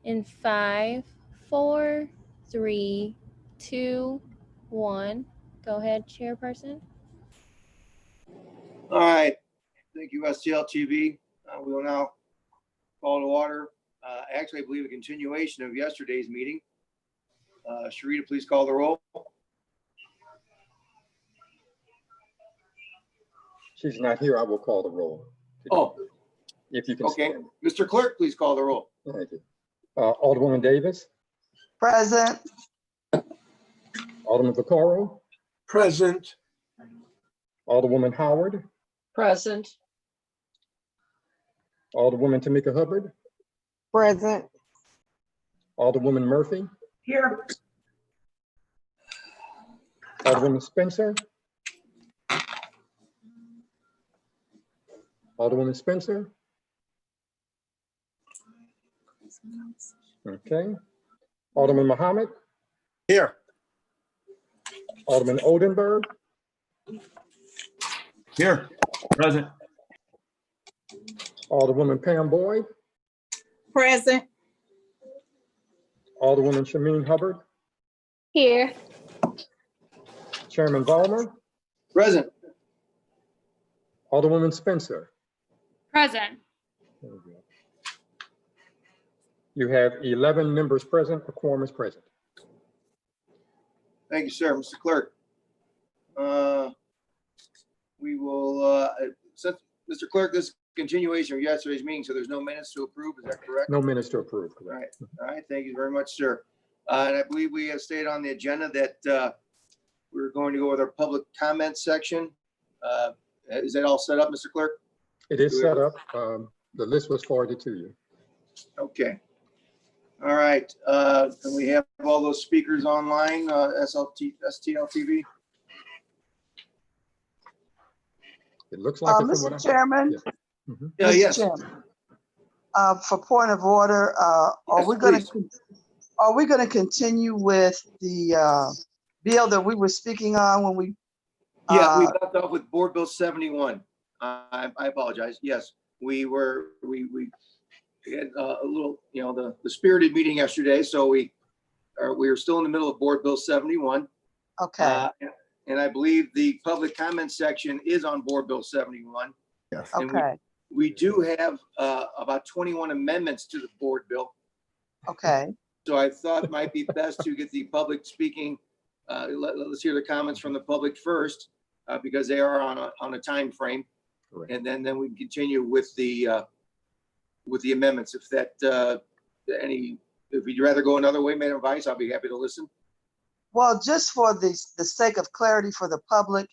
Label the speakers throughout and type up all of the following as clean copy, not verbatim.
Speaker 1: In 5, 4, 3, 2, 1. Go ahead, Chairperson.
Speaker 2: All right. Thank you, STL TV. We will now call to order. Actually, I believe a continuation of yesterday's meeting. Sharita, please call the roll.
Speaker 3: She's not here. I will call the roll.
Speaker 2: Oh,
Speaker 3: If you can.
Speaker 2: okay. Mr. Clerk, please call the roll.
Speaker 3: Thank you. Alderwoman Davis,
Speaker 4: Present.
Speaker 3: Alderman Vaccaro,
Speaker 5: Present.
Speaker 3: Alderwoman Howard,
Speaker 4: Present.
Speaker 3: Alderwoman Tamika Hubbard,
Speaker 4: Present.
Speaker 3: Alderwoman Murphy,
Speaker 4: Here.
Speaker 3: Alderwoman Spencer, Alderwoman Spencer. Okay. Alderman Muhammad,
Speaker 5: Here.
Speaker 3: Alderman Oldenburg,
Speaker 5: Here. Present.
Speaker 3: Alderwoman Pam Boyd,
Speaker 4: Present.
Speaker 3: Alderwoman Shameen Hubbard,
Speaker 1: Here.
Speaker 3: Chairman Ballmer,
Speaker 2: Present.
Speaker 3: Alderwoman Spencer.
Speaker 1: Present.
Speaker 3: There we go. You have 11 members present. A quorum is present.
Speaker 2: Thank you, sir. Mr. Clerk. We will, Mr. Clerk, this is continuation of yesterday's meeting, so there's no minutes to approve. Is that correct?
Speaker 3: No minutes to approve.
Speaker 2: All
Speaker 3: Correct.
Speaker 2: right. All right. Thank you very much, sir. And I believe we have stated on the agenda that we're going to go with our public comment section. Is that all set up, Mr. Clerk?
Speaker 3: It is set up. The list was forwarded to you.
Speaker 2: Okay. All right. And we have all those speakers online, STL TV.
Speaker 3: It looks like it from what I-
Speaker 4: Mr. Chairman.
Speaker 3: Yeah. Mhm.
Speaker 2: Yeah,
Speaker 4: Mr.
Speaker 2: yes.
Speaker 4: Chairman, for point of order, are
Speaker 2: Yes,
Speaker 4: we going
Speaker 2: please.
Speaker 4: to continue with the bill that we were speaking on when we?
Speaker 2: Yeah, we left off with Board Bill 71. I apologize. Yes, we had a little, the spirited meeting yesterday, so we are still in the middle of Board Bill 71.
Speaker 4: Okay,
Speaker 2: And I believe the public comment section is on Board Bill 71.
Speaker 5: Yes.
Speaker 2: and
Speaker 4: okay,
Speaker 2: We do have about 21 amendments to the board bill.
Speaker 4: okay.
Speaker 2: So I thought it might be best to get the public speaking. Let's hear the comments from the public first, because they are on a time frame.
Speaker 3: Correct.
Speaker 2: And then we can continue with the amendments. If you'd rather go another way, Madam Vice, I'll be happy to listen.
Speaker 4: Well, just for the sake of clarity for the public,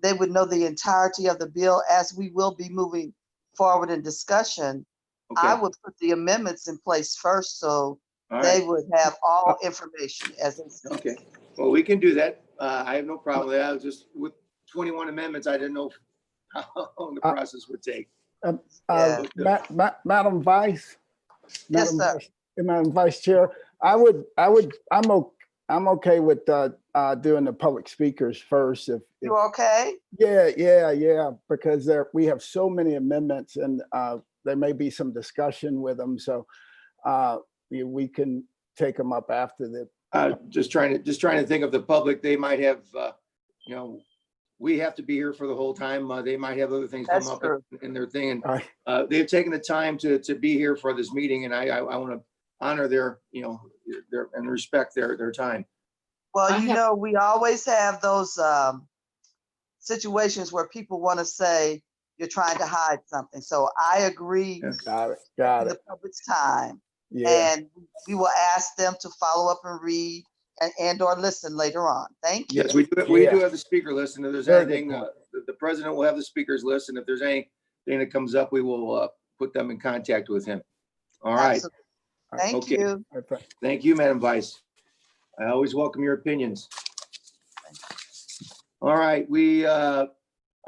Speaker 4: they would know the entirety of the bill as we will be moving forward in discussion.
Speaker 2: Okay.
Speaker 4: I would put the amendments in place first, so
Speaker 2: All
Speaker 4: they
Speaker 2: right.
Speaker 4: would have all information as they speak.
Speaker 2: Okay. Well, we can do that. I have no problem with that. I was just with 21 amendments. I didn't know how long the process would take.
Speaker 4: Yeah.
Speaker 6: Madam Vice.
Speaker 4: Yes, sir.
Speaker 6: Madam Vice Chair, I'm okay with doing the public speakers first. If
Speaker 4: You okay?
Speaker 6: yeah, because we have so many amendments and there may be some discussion with them, so we can take them up after the.
Speaker 2: Just trying to think of the public. They might have, we have to be here for the whole time. They might have other things come
Speaker 4: That's
Speaker 2: up
Speaker 4: true.
Speaker 2: in their thing.
Speaker 6: All right.
Speaker 2: And they've taken the time to be here for this meeting, and I want to honor their and respect their time.
Speaker 4: Well, we always have those situations where people want to say you're trying to hide something. So I agree
Speaker 2: Yes.
Speaker 6: Got
Speaker 4: to the
Speaker 6: it.
Speaker 4: public's time.
Speaker 6: Yeah.
Speaker 4: And we will ask them to follow up and read and or listen later on. Thank you.
Speaker 2: Yes, we do
Speaker 6: Yeah.
Speaker 2: have the speaker list, and if there's
Speaker 6: Very good
Speaker 2: anything,
Speaker 6: point.
Speaker 2: the president will have the speakers list, and if there's anything that comes up, we will put them in contact with him. All right.
Speaker 4: Absolutely. Thank
Speaker 2: Okay.
Speaker 4: you.
Speaker 6: Okay.
Speaker 2: Thank you, Madam Vice. I always welcome your opinions. All right,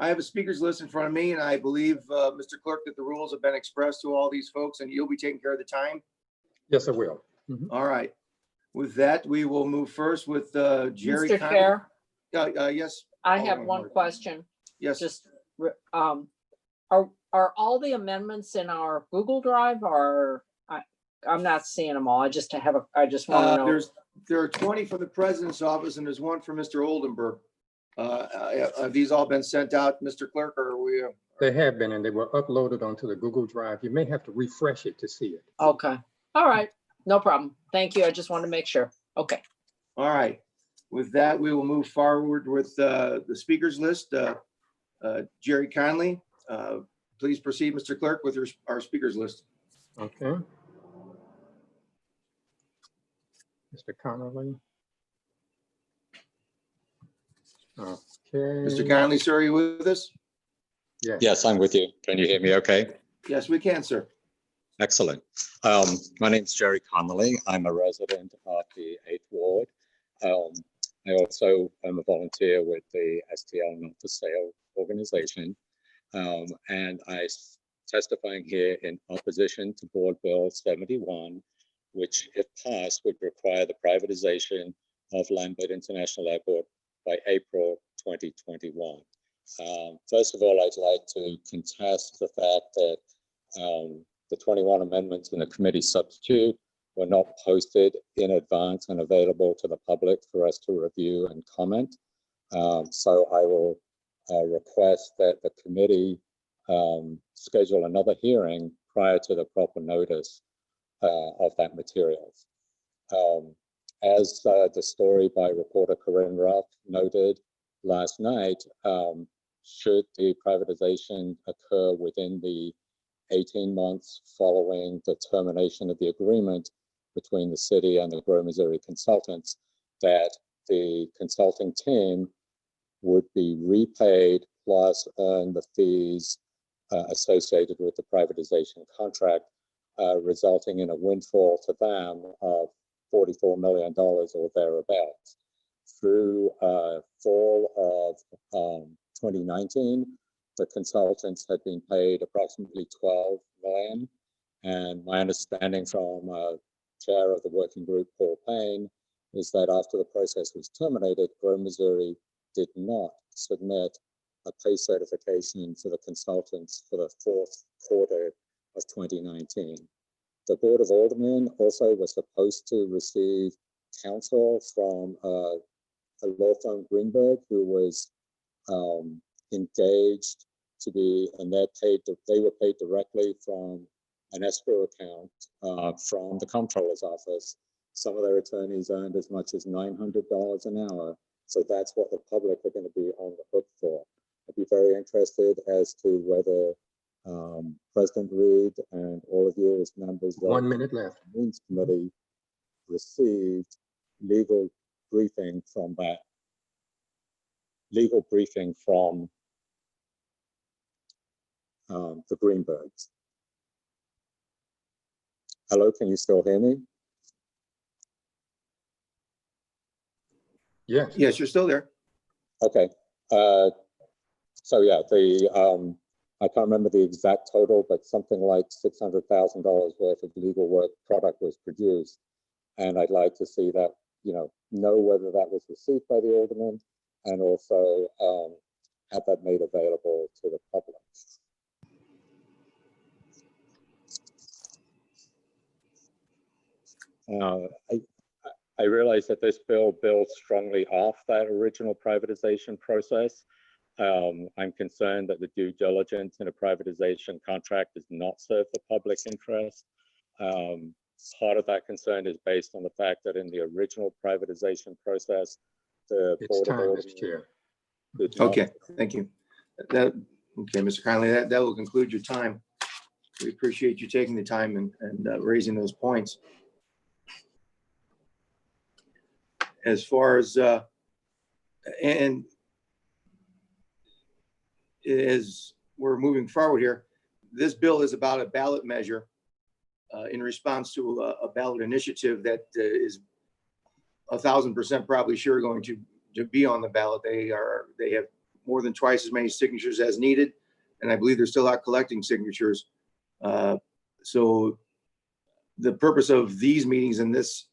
Speaker 2: I have a speakers list in front of me, and I believe, Mr. Clerk, that the rules have been expressed to all these folks, and you'll be taking care of the time.
Speaker 3: Yes, I will. Mhm.
Speaker 2: All right. With that, we will move first with Jerry.
Speaker 7: Mr.
Speaker 2: Conley.
Speaker 7: Chair,
Speaker 2: Yes,
Speaker 7: I have
Speaker 2: Alderman
Speaker 7: one
Speaker 2: Martin.
Speaker 7: question.
Speaker 2: yes.
Speaker 7: Just, are all the amendments in our Google Drive or I'm not seeing them all. I just want to know.
Speaker 2: There are 20 from the president's office and there's one for Mr. Oldenburg. Have these all been sent out, Mr. Clerk, or are we?
Speaker 3: They have been, and they were uploaded onto the Google Drive. You may have to refresh it to see it.
Speaker 7: Okay. All right. No problem. Thank you. I just wanted to make sure. Okay.
Speaker 2: All right. With that, we will move forward with the speakers list. Jerry Conley, please proceed, Mr. Clerk, with our speakers list.
Speaker 3: Okay. Mr. Connolly. Okay.
Speaker 2: Mr. Conley, sir, are you with us?
Speaker 3: Yes.
Speaker 8: Yes, I'm with you. Can you hear me okay?
Speaker 2: Yes, we can, sir.
Speaker 8: Excellent. My name's Jerry Connolly. I'm a resident of the 8th Ward. I also am a volunteer with the STL Not for Sale organization. And I'm testifying here in opposition to Board Bill 71, which if passed would require the privatization of Lambert International Airport by April 2021. First of all, I'd like to contest the fact that the 21 amendments in the committee substitute were not posted in advance and available to the public for us to review and comment. So I will request that the committee schedule another hearing prior to the proper notice of that materials. As the story by reporter Corinne Ruff noted last night, should the privatization occur within the 18 months following the termination of the agreement between the city and the Grow Missouri consultants, that the consulting team would be repaid plus earn the fees associated with the privatization contract, resulting in a windfall to them of $44 million or thereabouts. Through fall of 2019, the consultants had been paid approximately $12 million. And my understanding from chair of the working group, Paul Payne, is that after the process was terminated, Grow Missouri did not submit a pay certification for the consultants for the fourth quarter of 2019. The Board of Aldermen also was supposed to receive counsel from a law firm, Greenberg, who was engaged to be, and they were paid directly from an escrow account from the comptroller's office. Some of their attorneys earned as much as $900 an hour. So that's what the public are going to be on the hook for. I'd be very interested as to whether President Reed and all of you as members of
Speaker 3: 1 minute left.
Speaker 8: the Means Committee received legal briefing from the Greenbergs. Hello, can you still hear me?
Speaker 3: Yes.
Speaker 2: Yes, you're still there.
Speaker 8: Okay. So yeah, I can't remember the exact total, but something like $600,000 worth of legal work product was produced. And I'd like to see that, know whether that was received by the alderman and also have that made available to the public. I realize that this bill builds strongly off that original privatization process. I'm concerned that the due diligence in a privatization contract does not serve the public interest. Part of that concern is based on the fact that in the original privatization process, the
Speaker 3: It's
Speaker 8: Board of
Speaker 3: time,
Speaker 8: Aldermen
Speaker 3: Mr. Chair.
Speaker 8: did not-
Speaker 2: Okay, thank you. Okay, Mr. Conley, that will conclude your time. We appreciate you taking the time and raising those points. As far as, and as we're moving forward here, this bill is about a ballot measure in response to a ballot initiative that is 1,000% probably sure going to be on the ballot. They have more than twice as many signatures as needed, and I believe they're still out collecting signatures. So the purpose of these meetings and this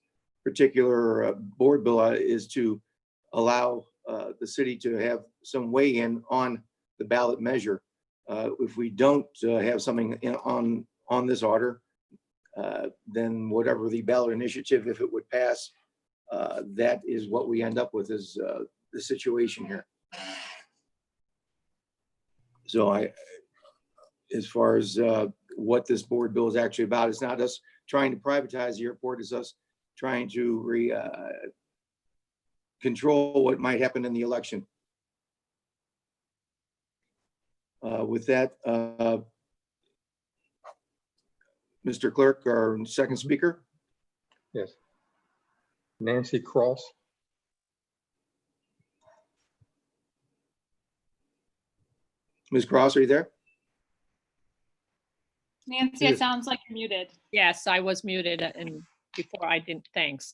Speaker 2: particular board bill is to allow the city to have some weigh in on the ballot measure. If we don't have something on this order, then whatever the ballot initiative, if it would pass, that is what we end up with is the situation here. So as far as what this board bill is actually about, it's not us trying to privatize the airport, it's us trying to control what might happen in the election. With that, Mr. Clerk, our second speaker.
Speaker 3: Yes. Nancy Cross.
Speaker 2: Ms. Cross, are you there?
Speaker 1: Nancy,
Speaker 3: Yes.
Speaker 1: it sounds like you're muted.
Speaker 7: Yes, I was muted and before I didn't, thanks.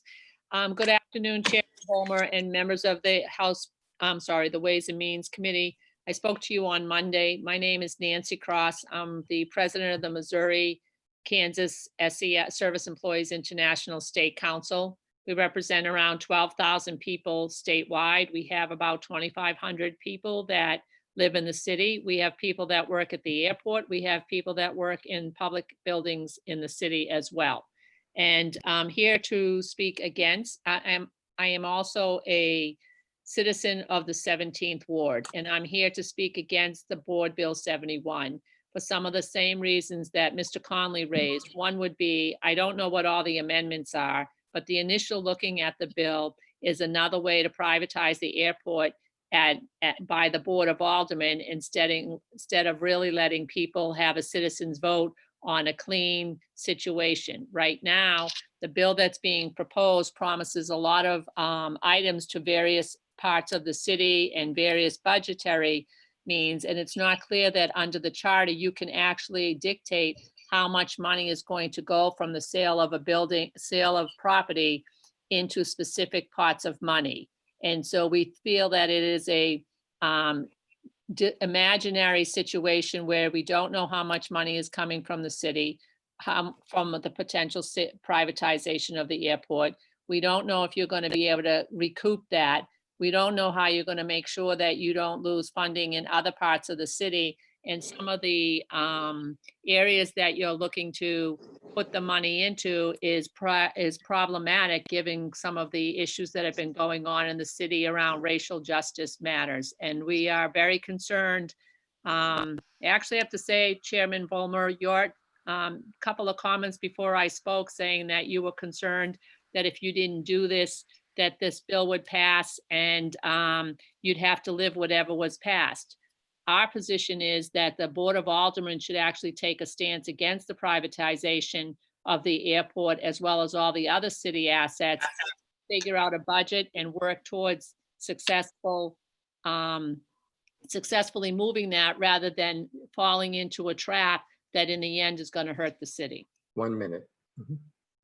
Speaker 7: Good afternoon, Chair Holmer and members of the House, the Ways and Means Committee. I spoke to you on Monday. My name is Nancy Cross. I'm the president of the Missouri Kansas SES Service Employees International State Council. We represent around 12,000 people statewide. We have about 2,500 people that live in the city. We have people that work at the airport. We have people that work in public buildings in the city as well. And I'm here to speak against, I am also a citizen of the 17th Ward, and I'm here to speak against the Board Bill 71 for some of the same reasons that Mr. Conley raised. One would be, I don't know what all the amendments are, but the initial looking at the bill is another way to privatize the airport by the Board of Aldermen instead of really letting people have a citizen's vote on a clean situation. Right now, the bill that's being proposed promises a lot of items to various parts of the city and various budgetary means, and it's not clear that under the charter you can actually dictate how much money is going to go from the sale of a building, sale of property into specific pots of money. And so we feel that it is a imaginary situation where we don't know how much money is coming from the city, from the potential privatization of the airport. We don't know if you're going to be able to recoup that. We don't know how you're going to make sure that you don't lose funding in other parts of the city. And some of the areas that you're looking to put the money into is problematic, given some of the issues that have been going on in the city around racial justice matters. And we are very concerned. I actually have to say, Chairman Vollmer, your couple of comments before I spoke saying that you were concerned that if you didn't do this, that this bill would pass and you'd have to live whatever was passed. Our position is that the Board of Aldermen should actually take a stance against the privatization of the airport as well as all the other city assets, figure out a budget and work towards successfully moving that rather than falling into a trap that in the end is going to hurt the city.
Speaker 3: 1 minute.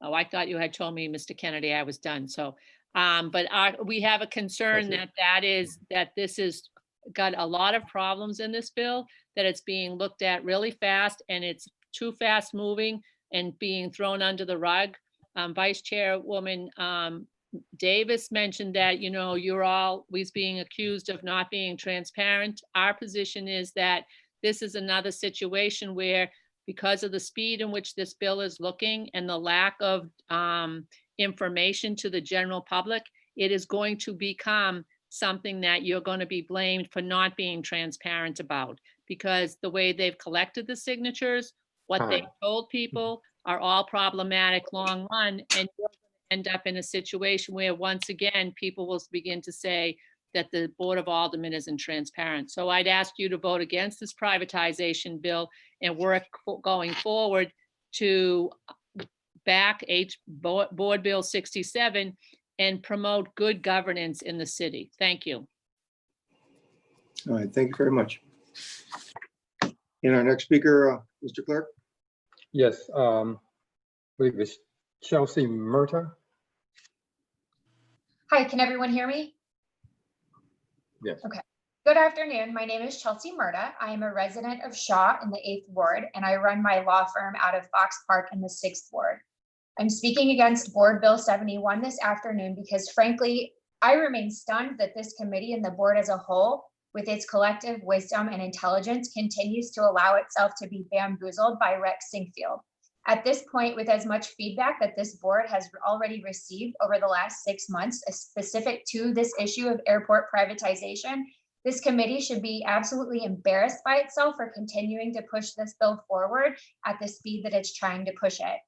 Speaker 7: Oh, I thought you had told me, Mr. Kennedy, I was done. So, but we have a concern that this is got a lot of problems in this bill, that it's being looked at really fast and it's too fast moving and being thrown under the rug. Vice Chairwoman Davis mentioned that, you know, you're always being accused of not being transparent. Our position is that this is another situation where, because of the speed in which this bill is looking and the lack of information to the general public, it is going to become something that you're going to be blamed for not being transparent about, because the way they've collected the signatures, what they've told people are all problematic long run, and you're going to end up in a situation where once again people will begin to say that the Board of Aldermen isn't transparent. So I'd ask you to vote against this privatization bill and work going forward to back Board Bill 67 and promote good governance in the city. Thank you.
Speaker 2: All right, thank you very much. And our next speaker, Mr. Clerk.
Speaker 3: Yes, I believe it's Chelsea Murta.
Speaker 9: Hi, can everyone hear me?
Speaker 3: Yes.
Speaker 9: Okay. Good afternoon. My name is Chelsea Murta. I am a resident of Shaw in the 8th Ward, and I run my law firm out of Fox Park in the 6th Ward. I'm speaking against Board Bill 71 this afternoon because frankly, I remain stunned that this committee and the board as a whole, with its collective wisdom and intelligence, continues to allow itself to be bamboozled by Rex Sinkfield. At this point, with as much feedback that this board has already received over the last 6 months, specific to this issue of airport privatization, this committee should be absolutely embarrassed by itself for continuing to push this bill forward at the speed that it's trying to push it.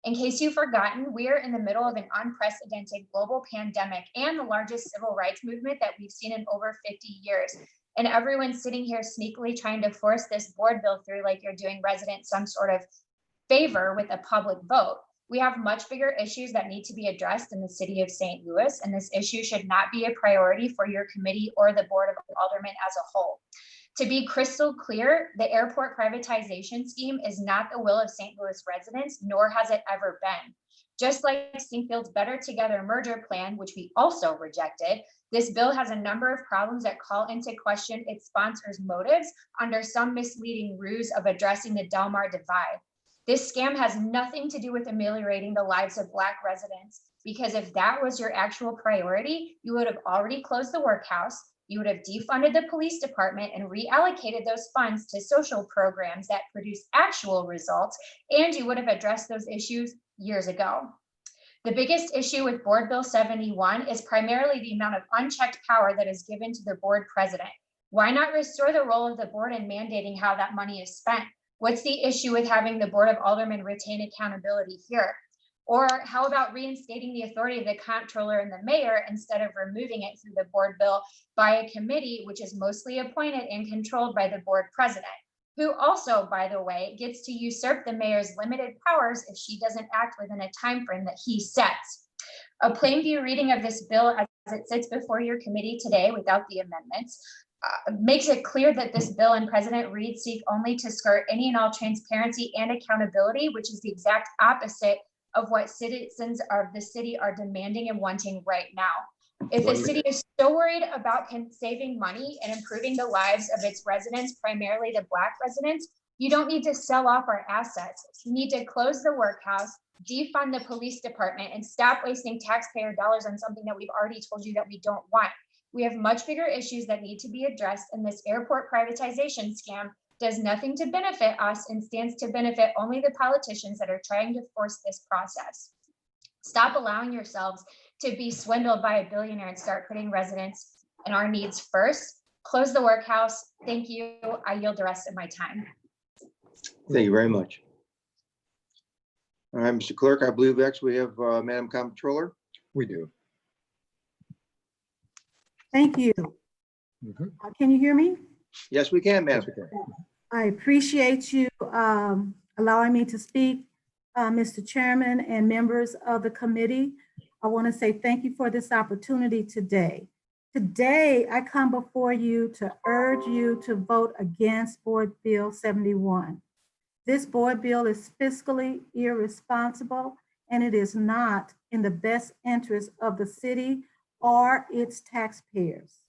Speaker 9: In case you've forgotten, we are in the middle of an unprecedented global pandemic and the largest civil rights movement that we've seen in over 50 years. And everyone's sitting here sneakily trying to force this board bill through like you're doing residents some sort of favor with a public vote. We have much bigger issues that need to be addressed in the city of St. Louis, and this issue should not be a priority for your committee or the Board of Aldermen as a whole. To be crystal clear, the airport privatization scheme is not the will of St. Louis residents, nor has it ever been. Just like Sinkfield's Better Together merger plan, which we also rejected, this bill has a number of problems that call into question its sponsors' motives under some misleading ruse of addressing the Del Mar divide. This scam has nothing to do with ameliorating the lives of Black residents, because if that was your actual priority, you would have already closed the workhouse, you would have defunded the police department and reallocated those funds to social programs that produce actual results, and you would have addressed those issues years ago. The biggest issue with Board Bill 71 is primarily the amount of unchecked power that is given to the board president. Why not restore the role of the board in mandating how that money is spent? What's the issue with having the Board of Aldermen retain accountability here? Or how about reinstating the authority of the comptroller and the mayor instead of removing it through the board bill by a committee, which is mostly appointed and controlled by the board president, who also, by the way, gets to usurp the mayor's limited powers if she doesn't act within a time frame that he sets. A plain view reading of this bill as it sits before your committee today without the amendments makes it clear that this bill and President Reed seek only to skirt any and all transparency and accountability, which is the exact opposite of what citizens of the city are demanding and wanting right now. If the city is so worried about saving money and improving the lives of its residents, primarily the Black residents, you don't need to sell off our assets. You need to close the workhouse, defund the police department, and stop wasting taxpayer dollars on something that we've already told you that we don't want. We have much bigger issues that need to be addressed, and this airport privatization scam does nothing to benefit us and stands to benefit only the politicians that are trying to force this process. Stop allowing yourselves to be swindled by a billionaire and start putting residents and our needs first. Close the workhouse. Thank you. I yield the rest of my time.
Speaker 2: Thank you very much. All right, Mr. Clerk, I believe next we have Madam Comptroller.
Speaker 3: We do.
Speaker 10: Thank you.
Speaker 3: Mhm.
Speaker 10: Can you hear me?
Speaker 2: Yes, we can, Madam.
Speaker 3: Yes, we can.
Speaker 10: I appreciate you allowing me to speak, Mr. Chairman and members of the committee. I want to say thank you for this opportunity today. Today, I come before you to urge you to vote against Board Bill 71. This board bill is fiscally irresponsible, and it is not in the best interest of the city or its taxpayers.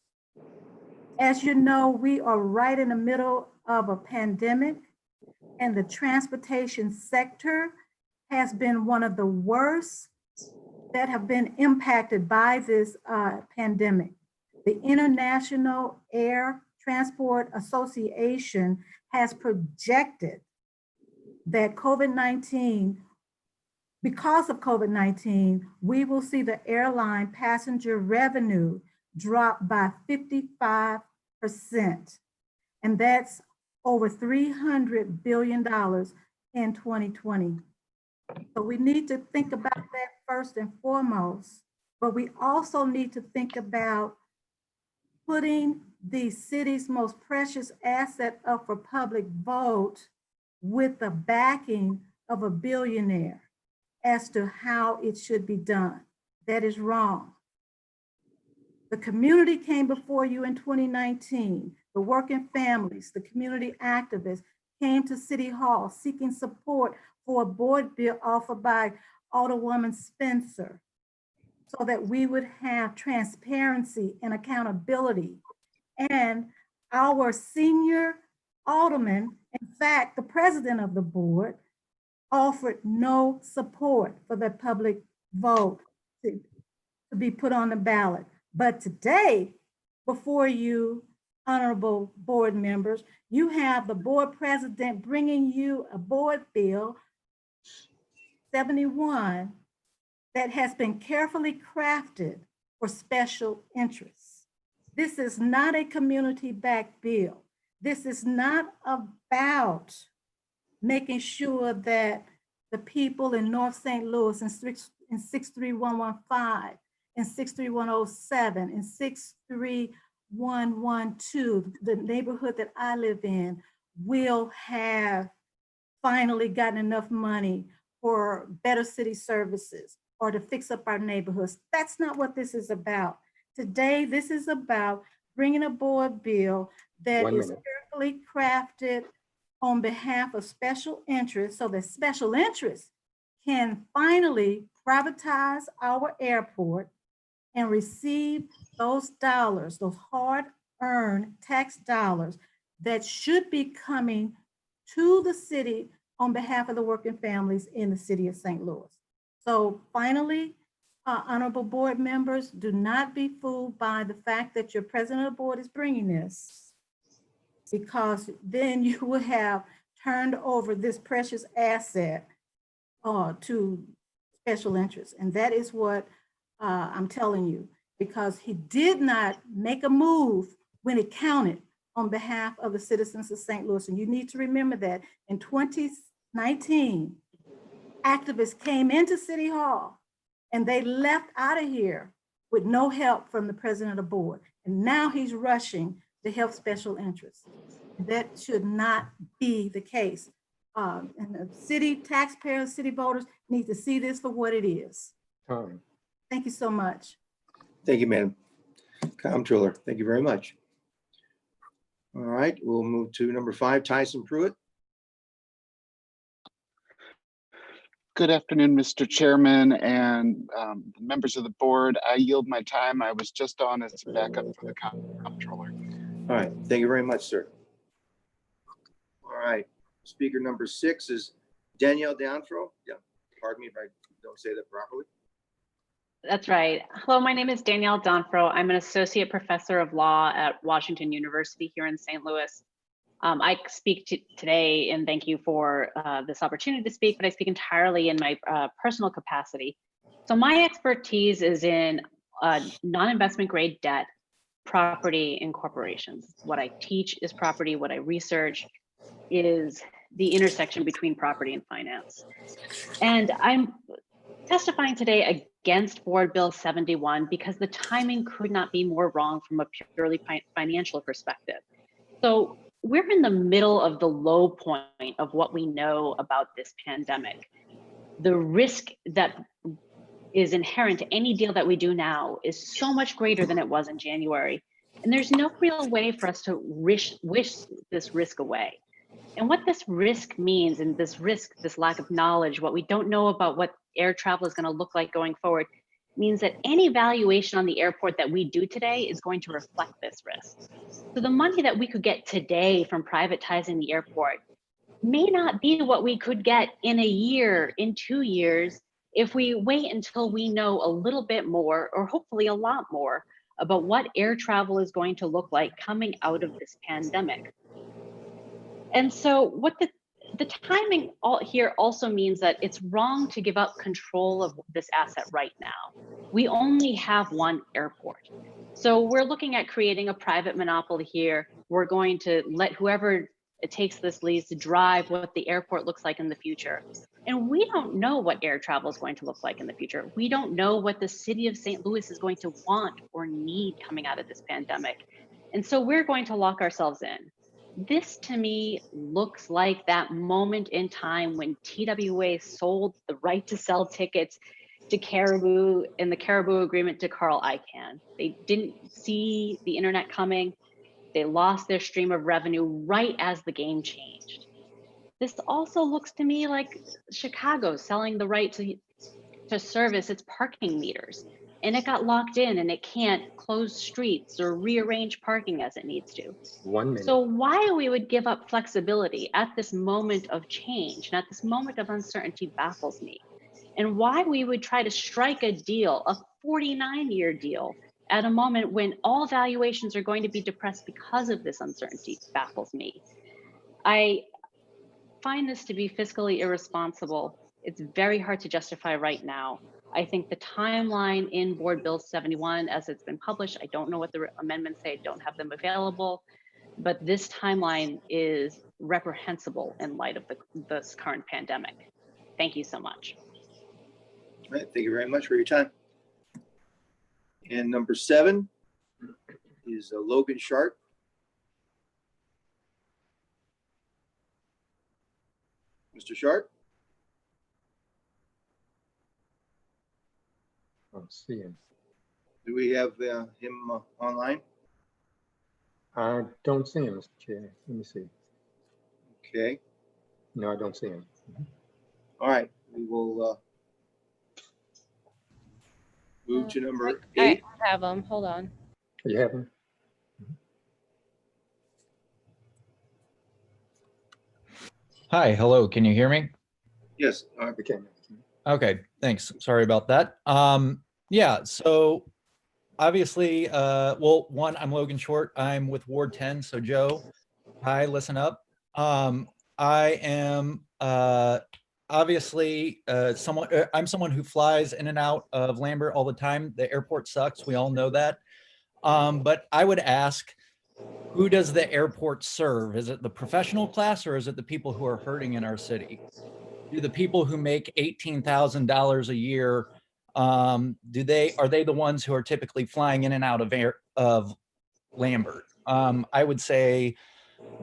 Speaker 10: As you know, we are right in the middle of a pandemic, and the transportation sector has been one of the worst that have been impacted by this pandemic. The International Air Transport Association has projected that because of COVID-19, we will see the airline passenger revenue drop by 55%. And that's over $300 billion in 2020. So we need to think about that first and foremost, but we also need to think about putting the city's most precious asset up for public vote with the backing of a billionaire as to how it should be done. That is wrong. The community came before you in 2019. The working families, the community activists came to City Hall seeking support for a board bill offered by Alderwoman Spencer so that we would have transparency and accountability. And our senior alderman, in fact, the president of the board, offered no support for the public vote to be put on the ballot. But today, before you, honorable board members, you have the board president bringing you a board bill 71 that has been carefully crafted for special interests. This is not a community-backed bill. This is not about making sure that the people in North St. Louis in 63115, in 63107, in 63112, the neighborhood that I live in, will have finally gotten enough money for better city services or to fix up our neighborhoods. That's not what this is about. Today, this is about bringing a board bill that
Speaker 3: 1
Speaker 10: is
Speaker 3: minute.
Speaker 10: carefully crafted on behalf of special interests so that special interests can finally privatize our airport and receive those dollars, those hard-earned tax dollars that should be coming to the city on behalf of the working families in the city of St. Louis. So finally, honorable board members, do not be fooled by the fact that your president of the board is bringing this, because then you will have turned over this precious asset to special interests. And that is what I'm telling you, because he did not make a move when it counted on behalf of the citizens of St. Louis. And you need to remember that in 2019, activists came into City Hall and they left out of here with no help from the president of the board. And now he's rushing to help special interests. That should not be the case. And the city taxpayers, city voters need to see this for what it is.
Speaker 3: Time.
Speaker 10: Thank you so much.
Speaker 2: Thank you, Madam Comptroller. Thank you very much. All right, we'll move to number 5, Tyson Pruitt.
Speaker 11: Good afternoon, Mr. Chairman and members of the board. I yield my time. I was just on as a backup for the comptroller.
Speaker 2: All right, thank you very much, sir. All right, speaker number 6 is Danielle D'Onofrio. Yeah, pardon me if I don't say that properly.
Speaker 12: That's right. Hello, my name is Danielle D'Onofrio. I'm an associate professor of law at Washington University here in St. Louis. I speak today, and thank you for this opportunity to speak, but I speak entirely in my personal capacity. So my expertise is in non-investment grade debt, property, and corporations. What I teach is property. What I research is the intersection between property and finance. And I'm testifying today against Board Bill 71 because the timing could not be more wrong from a purely financial perspective. So we're in the middle of the low point of what we know about this pandemic. The risk that is inherent to any deal that we do now is so much greater than it was in January. And there's no real way for us to wish this risk away. And what this risk means, and this lack of knowledge, what we don't know about what air travel is going to look like going forward, means that any valuation on the airport that we do today is going to reflect this risk. So the money that we could get today from privatizing the airport may not be what we could get in a year, in 2 years, if we wait until we know a little bit more, or hopefully a lot more, about what air travel is going to look like coming out of this pandemic. And so what the timing here also means that it's wrong to give up control of this asset right now. We only have one airport. So we're looking at creating a private monopoly here. We're going to let whoever takes this lease to drive what the airport looks like in the future. And we don't know what air travel is going to look like in the future. We don't know what the city of St. Louis is going to want or need coming out of this pandemic. And so we're going to lock ourselves in. This to me looks like that moment in time when TWA sold the right to sell tickets to Caribou and the Caribou agreement to Carl Icahn. They didn't see the internet coming. They lost their stream of revenue right as the game changed. This also looks to me like Chicago selling the right to service its parking meters. and it got locked in and it can't close streets or rearrange parking as it needs to.
Speaker 3: 1 minute.
Speaker 12: So why we would give up flexibility at this moment of change and at this moment of uncertainty baffles me. And why we would try to strike a deal, a 49-year deal, at a moment when all valuations are going to be depressed because of this uncertainty baffles me. I find this to be fiscally irresponsible. It's very hard to justify right now. I think the timeline in Board Bill 71, as it's been published, I don't know what the amendments say, I don't have them available, but this timeline is reprehensible in light of this current pandemic. Thank you so much.
Speaker 2: All right, thank you very much for your time. And number 7 is Logan Sharp. Mr. Sharp?
Speaker 3: I don't see him.
Speaker 2: Do we have him online?
Speaker 3: I don't see him, Mr. Chair. Let me see.
Speaker 2: Okay.
Speaker 3: No, I don't see him.
Speaker 2: All right, we will move to number
Speaker 1: I
Speaker 2: 8.
Speaker 1: have them. Hold on.
Speaker 3: You have him?
Speaker 13: Hi, hello, can you hear me?
Speaker 2: Yes.
Speaker 3: Okay.
Speaker 13: Okay, thanks. Sorry about that. Yeah, so obviously, well, one, I'm Logan Short. I'm with Ward 10. So Joe, hi, listen up. I am obviously I'm someone who flies in and out of Lambert all the time. The airport sucks. We all know that. But I would ask, who does the airport serve? Is it the professional class or is it the people who are hurting in our city? Do the people who make $18,000 a year, are they the ones who are typically flying in and out of Lambert? I would say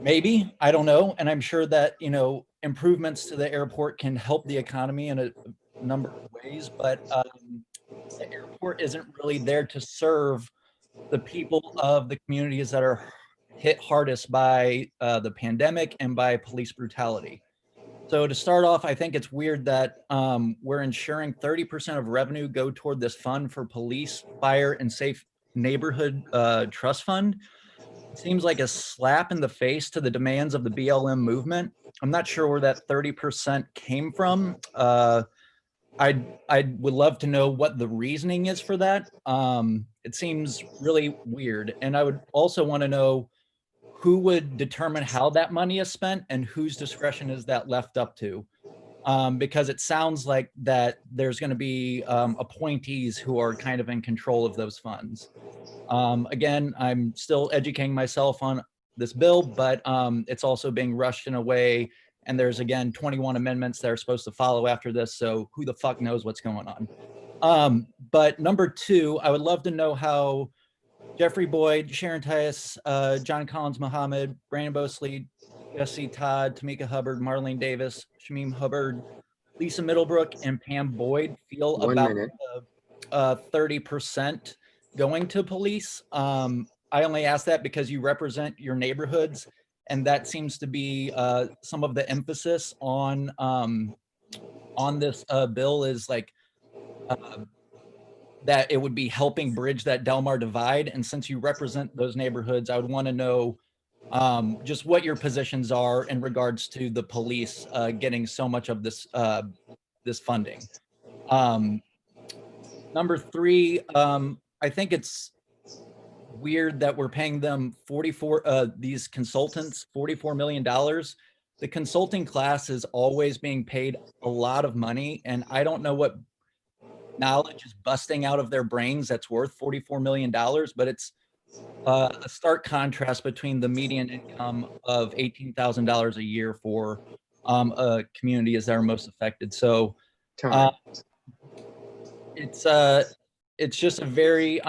Speaker 13: maybe, I don't know. And I'm sure that, you know, improvements to the airport can help the economy in a number of ways, but the airport isn't really there to serve the people of the communities that are hit hardest by the pandemic and by police brutality. So to start off, I think it's weird that we're ensuring 30% of revenue go toward this fund for police, fire, and safe neighborhood trust fund. It seems like a slap in the face to the demands of the BLM movement. I'm not sure where that 30% came from. I would love to know what the reasoning is for that. It seems really weird. And I would also want to know who would determine how that money is spent and whose discretion is that left up to? Because it sounds like that there's going to be appointees who are kind of in control of those funds. Again, I'm still educating myself on this bill, but it's also being rushed in a way. And there's, again, 21 amendments that are supposed to follow after this. So who the fuck knows what's going on? But number 2, I would love to know how Jeffrey Boyd, Sharon Tyus, John Collins Muhammad, Brandon Bosley, Jesse Todd, Tamika Hubbard, Marlene Davis, Shamim Hubbard, Lisa Middlebrook, and Pam Boyd feel about 30% going to police. I only ask that because you represent your neighborhoods, and that seems to be some of the emphasis on this bill is like that it would be helping bridge that Delmar divide. And since you represent those neighborhoods, I would want to know just what your positions are in regards to the police getting so much of this this funding. Number 3, I think it's weird that we're paying them these consultants $44 million. The consulting class is always being paid a lot of money, and I don't know what knowledge is busting out of their brains that's worth $44 million, but it's a stark contrast between the median income of $18,000 a year for communities that are most affected. So it's just a very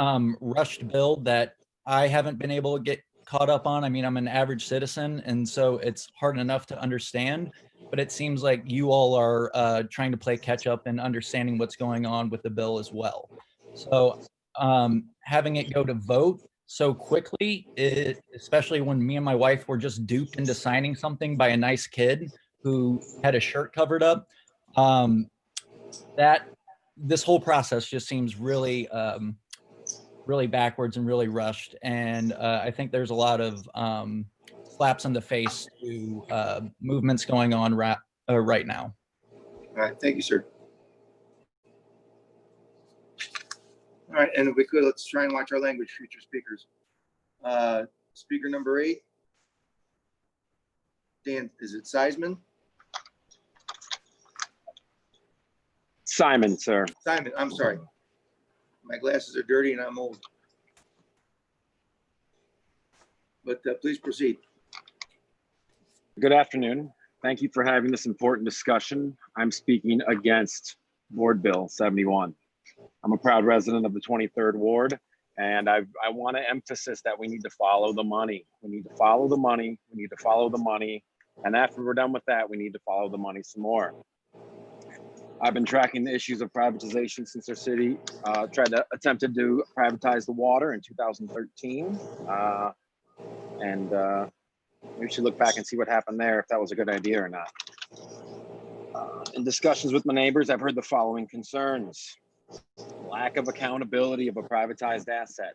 Speaker 13: rushed bill that I haven't been able to get caught up on. I mean, I'm an average citizen, and so it's hard enough to understand, but it seems like you all are trying to play catch up and understanding what's going on with the bill as well. So having it go to vote so quickly, especially when me and my wife were just duped into signing something by a nice kid who had a shirt covered up, that this whole process just seems really, really backwards and really rushed. And I think there's a lot of slaps in the face to movements going on right now.
Speaker 2: All right, thank you, sir. All right, and if we could, let's try and watch our language, future speakers. Speaker number 8. Dan, is it Seisman?
Speaker 14: Simon, sir.
Speaker 2: Simon, I'm sorry. My glasses are dirty and I'm old. But please proceed.
Speaker 14: Good afternoon. Thank you for having this important discussion. I'm speaking against Board Bill 71. I'm a proud resident of the 23rd Ward, and I want to emphasize that we need to follow the money. We need to follow the money. We need to follow the money. And after we're done with that, we need to follow the money some more. I've been tracking the issues of privatization since our city attempted to privatize the water in 2013. We should look back and see what happened there, if that was a good idea or not. In discussions with my neighbors, I've heard the following concerns. Lack of accountability of a privatized asset.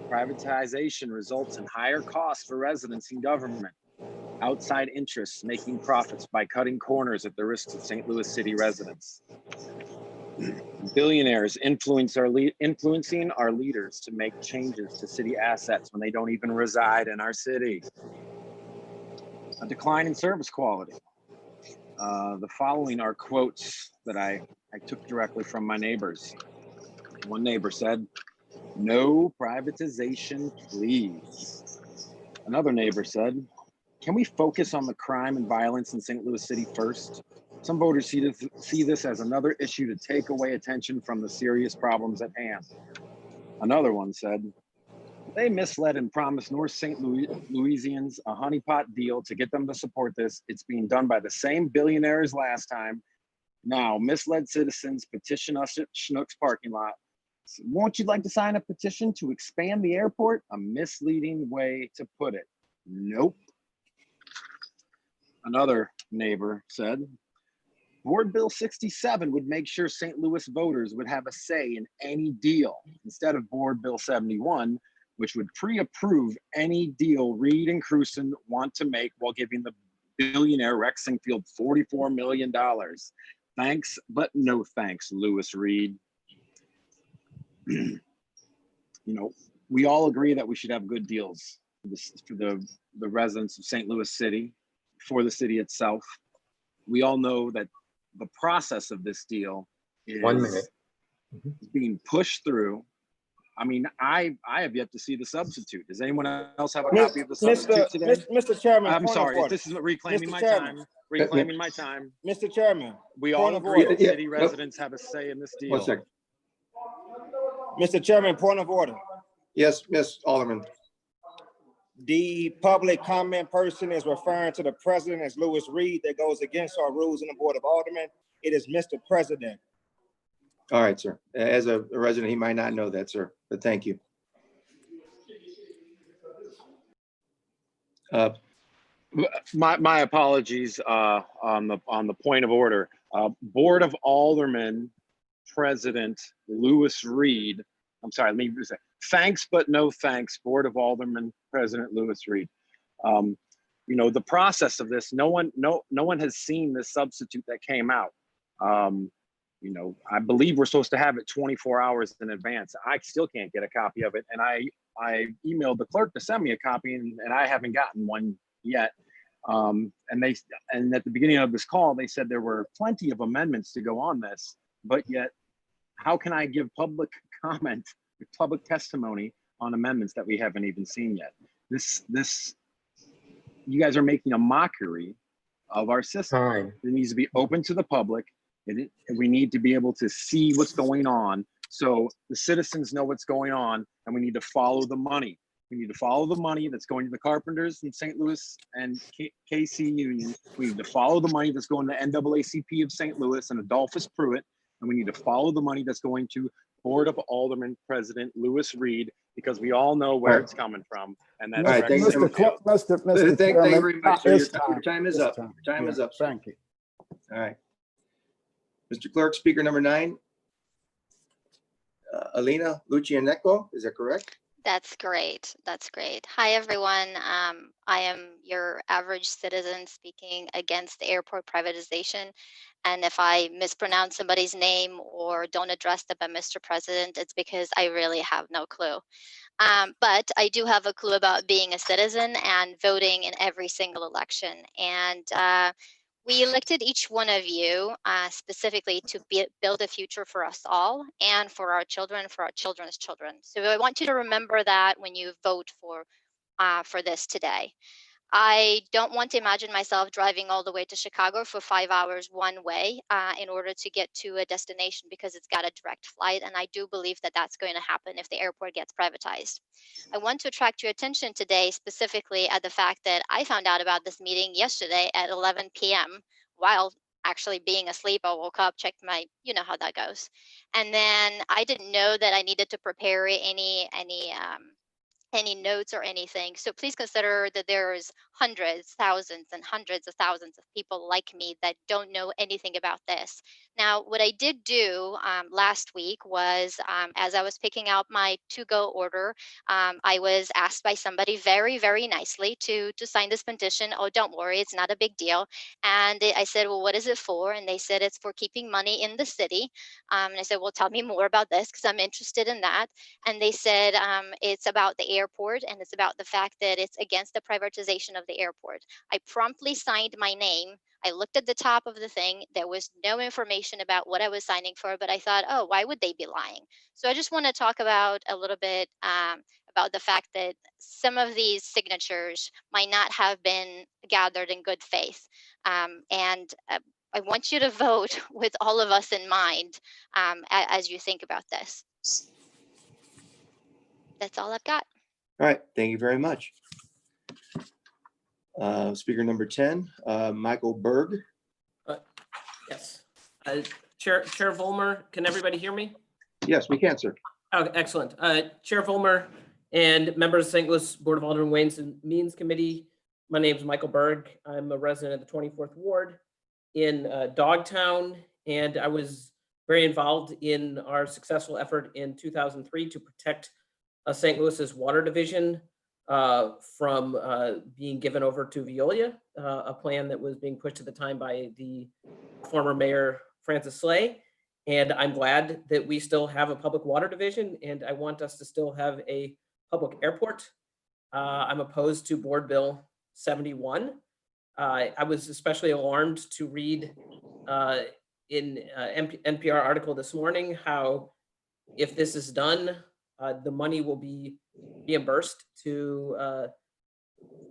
Speaker 14: Privatization results in higher costs for residents and government. Outside interests making profits by cutting corners at the risks of St. Louis City residents. Billionaires influencing our leaders to make changes to city assets when they don't even reside in our city. A decline in service quality. The following are quotes that I took directly from my neighbors. One neighbor said, "No privatization, please." Another neighbor said, "Can we focus on the crime and violence in St. Louis City first? Some voters see this as another issue to take away attention from the serious problems at hand." Another one said, "They misled and promised North St. Louisians a honeypot deal to get them to support this. It's being done by the same billionaires last time. Now, misled citizens petition us at Schnucks parking lot. Won't you like to sign a petition to expand the airport? A misleading way to put it. Nope." Another neighbor said, "Board Bill 67 would make sure St. Louis voters would have a say in any deal instead of Board Bill 71, which would pre-approve any deal Reed and Cruson want to make while giving the billionaire Rex Sinquefield $44 million. Thanks, but no thanks, Louis Reed." We all agree that we should have good deals for the residents of St. Louis City, for the city itself. We all know that the process of this deal is
Speaker 3: 1 minute.
Speaker 14: being pushed through. I mean, I have yet to see the substitute. Does anyone else have a copy of the substitute today?
Speaker 15: Mr. Chairman,
Speaker 14: I'm
Speaker 15: point of
Speaker 14: sorry,
Speaker 15: order.
Speaker 14: this is reclaiming
Speaker 15: Mr.
Speaker 14: my
Speaker 15: Chairman.
Speaker 14: time. Reclaiming my time.
Speaker 15: Mr. Chairman,
Speaker 14: We all
Speaker 15: point of
Speaker 14: agree
Speaker 15: order.
Speaker 14: that city residents have a say in this deal.
Speaker 2: 1 second.
Speaker 15: Mr. Chairman, point of order.
Speaker 2: Yes, Miss Alderman.
Speaker 15: The public comment person is referring to the president as Louis Reed. That goes against our rules in the Board of Aldermen. It is Mr. President.
Speaker 2: All right, sir. As a resident, he might not know that, sir, but thank you.
Speaker 14: My apologies on the point of order. Board of Aldermen President Louis Reed. I'm sorry, let me say thanks, but no thanks. Board of Aldermen President Louis Reed. The process of this, no one has seen this substitute that came out. I believe we're supposed to have it 24 hours in advance. I still can't get a copy of it, and I emailed the clerk to send me a copy, and I haven't gotten one yet. And at the beginning of this call, they said there were plenty of amendments to go on this, but yet how can I give public comment, public testimony on amendments that we haven't even seen yet? You guys are making a mockery of our system. It needs to be open to the public, and we need to be able to see what's going on so the citizens know what's going on, and we need to follow the money. We need to follow the money that's going to the Carpenters in St. Louis and KC Union. We need to follow the money that's going to NAACP of St. Louis and Adolphus Pruitt. And we need to follow the money that's going to Board of Aldermen President Louis Reed, because we all know where it's coming from. And that's
Speaker 2: right, thank you very much, sir. Your time is up. Your time is up, sir.
Speaker 6: Thank you.
Speaker 2: All right. Mr. Clerk, speaker number 9. Alina Lucianeko, is that correct?
Speaker 16: That's great. That's great. Hi, everyone. I am your average citizen speaking against the airport privatization. And if I mispronounce somebody's name or don't address them by Mr. President, it's because I really have no clue. But I do have a clue about being a citizen and voting in every single election. And we elected each one of you specifically to build a future for us all and for our children, for our children's children. So I want you to remember that when you vote for this today. I don't want to imagine myself driving all the way to Chicago for 5 hours one way in order to get to a destination because it's got a direct flight. And I do believe that that's going to happen if the airport gets privatized. I want to attract your attention today specifically at the fact that I found out about this meeting yesterday at 11 p.m. while actually being asleep. I woke up, checked my, you know how that goes. And then I didn't know that I needed to prepare any notes or anything. So please consider that there's hundreds, thousands and hundreds of thousands of people like me that don't know anything about this. Now, what I did do last week was as I was picking out my to-go order, I was asked by somebody very, very nicely to sign this petition. Oh, don't worry, it's not a big deal. And I said, well, what is it for? And they said, it's for keeping money in the city. And I said, well, tell me more about this because I'm interested in that. And they said, it's about the airport and it's about the fact that it's against the privatization of the airport. I promptly signed my name. I looked at the top of the thing. There was no information about what I was signing for, but I thought, oh, why would they be lying? So I just want to talk about a little bit about the fact that some of these signatures might not have been gathered in good faith. And I want you to vote with all of us in mind as you think about this. That's all I've got.
Speaker 2: All right, thank you very much. Speaker number 10, Michael Berg.
Speaker 17: Yes. Chair Vollmer, can everybody hear me?
Speaker 2: Yes, we can, sir.
Speaker 17: Oh, excellent. Chair Vollmer and members of St. Louis Board of Aldermen Ways and Means Committee. My name is Michael Berg. I'm a resident of the 24th Ward in Dogtown, and I was very involved in our successful effort in 2003 to protect St. Louis's water division from being given over to Veolia, a plan that was being pushed at the time by the former mayor, Francis Slay. And I'm glad that we still have a public water division, and I want us to still have a public airport. I'm opposed to Board Bill 71. I was especially alarmed to read in NPR article this morning how if this is done, the money will be reimbursed to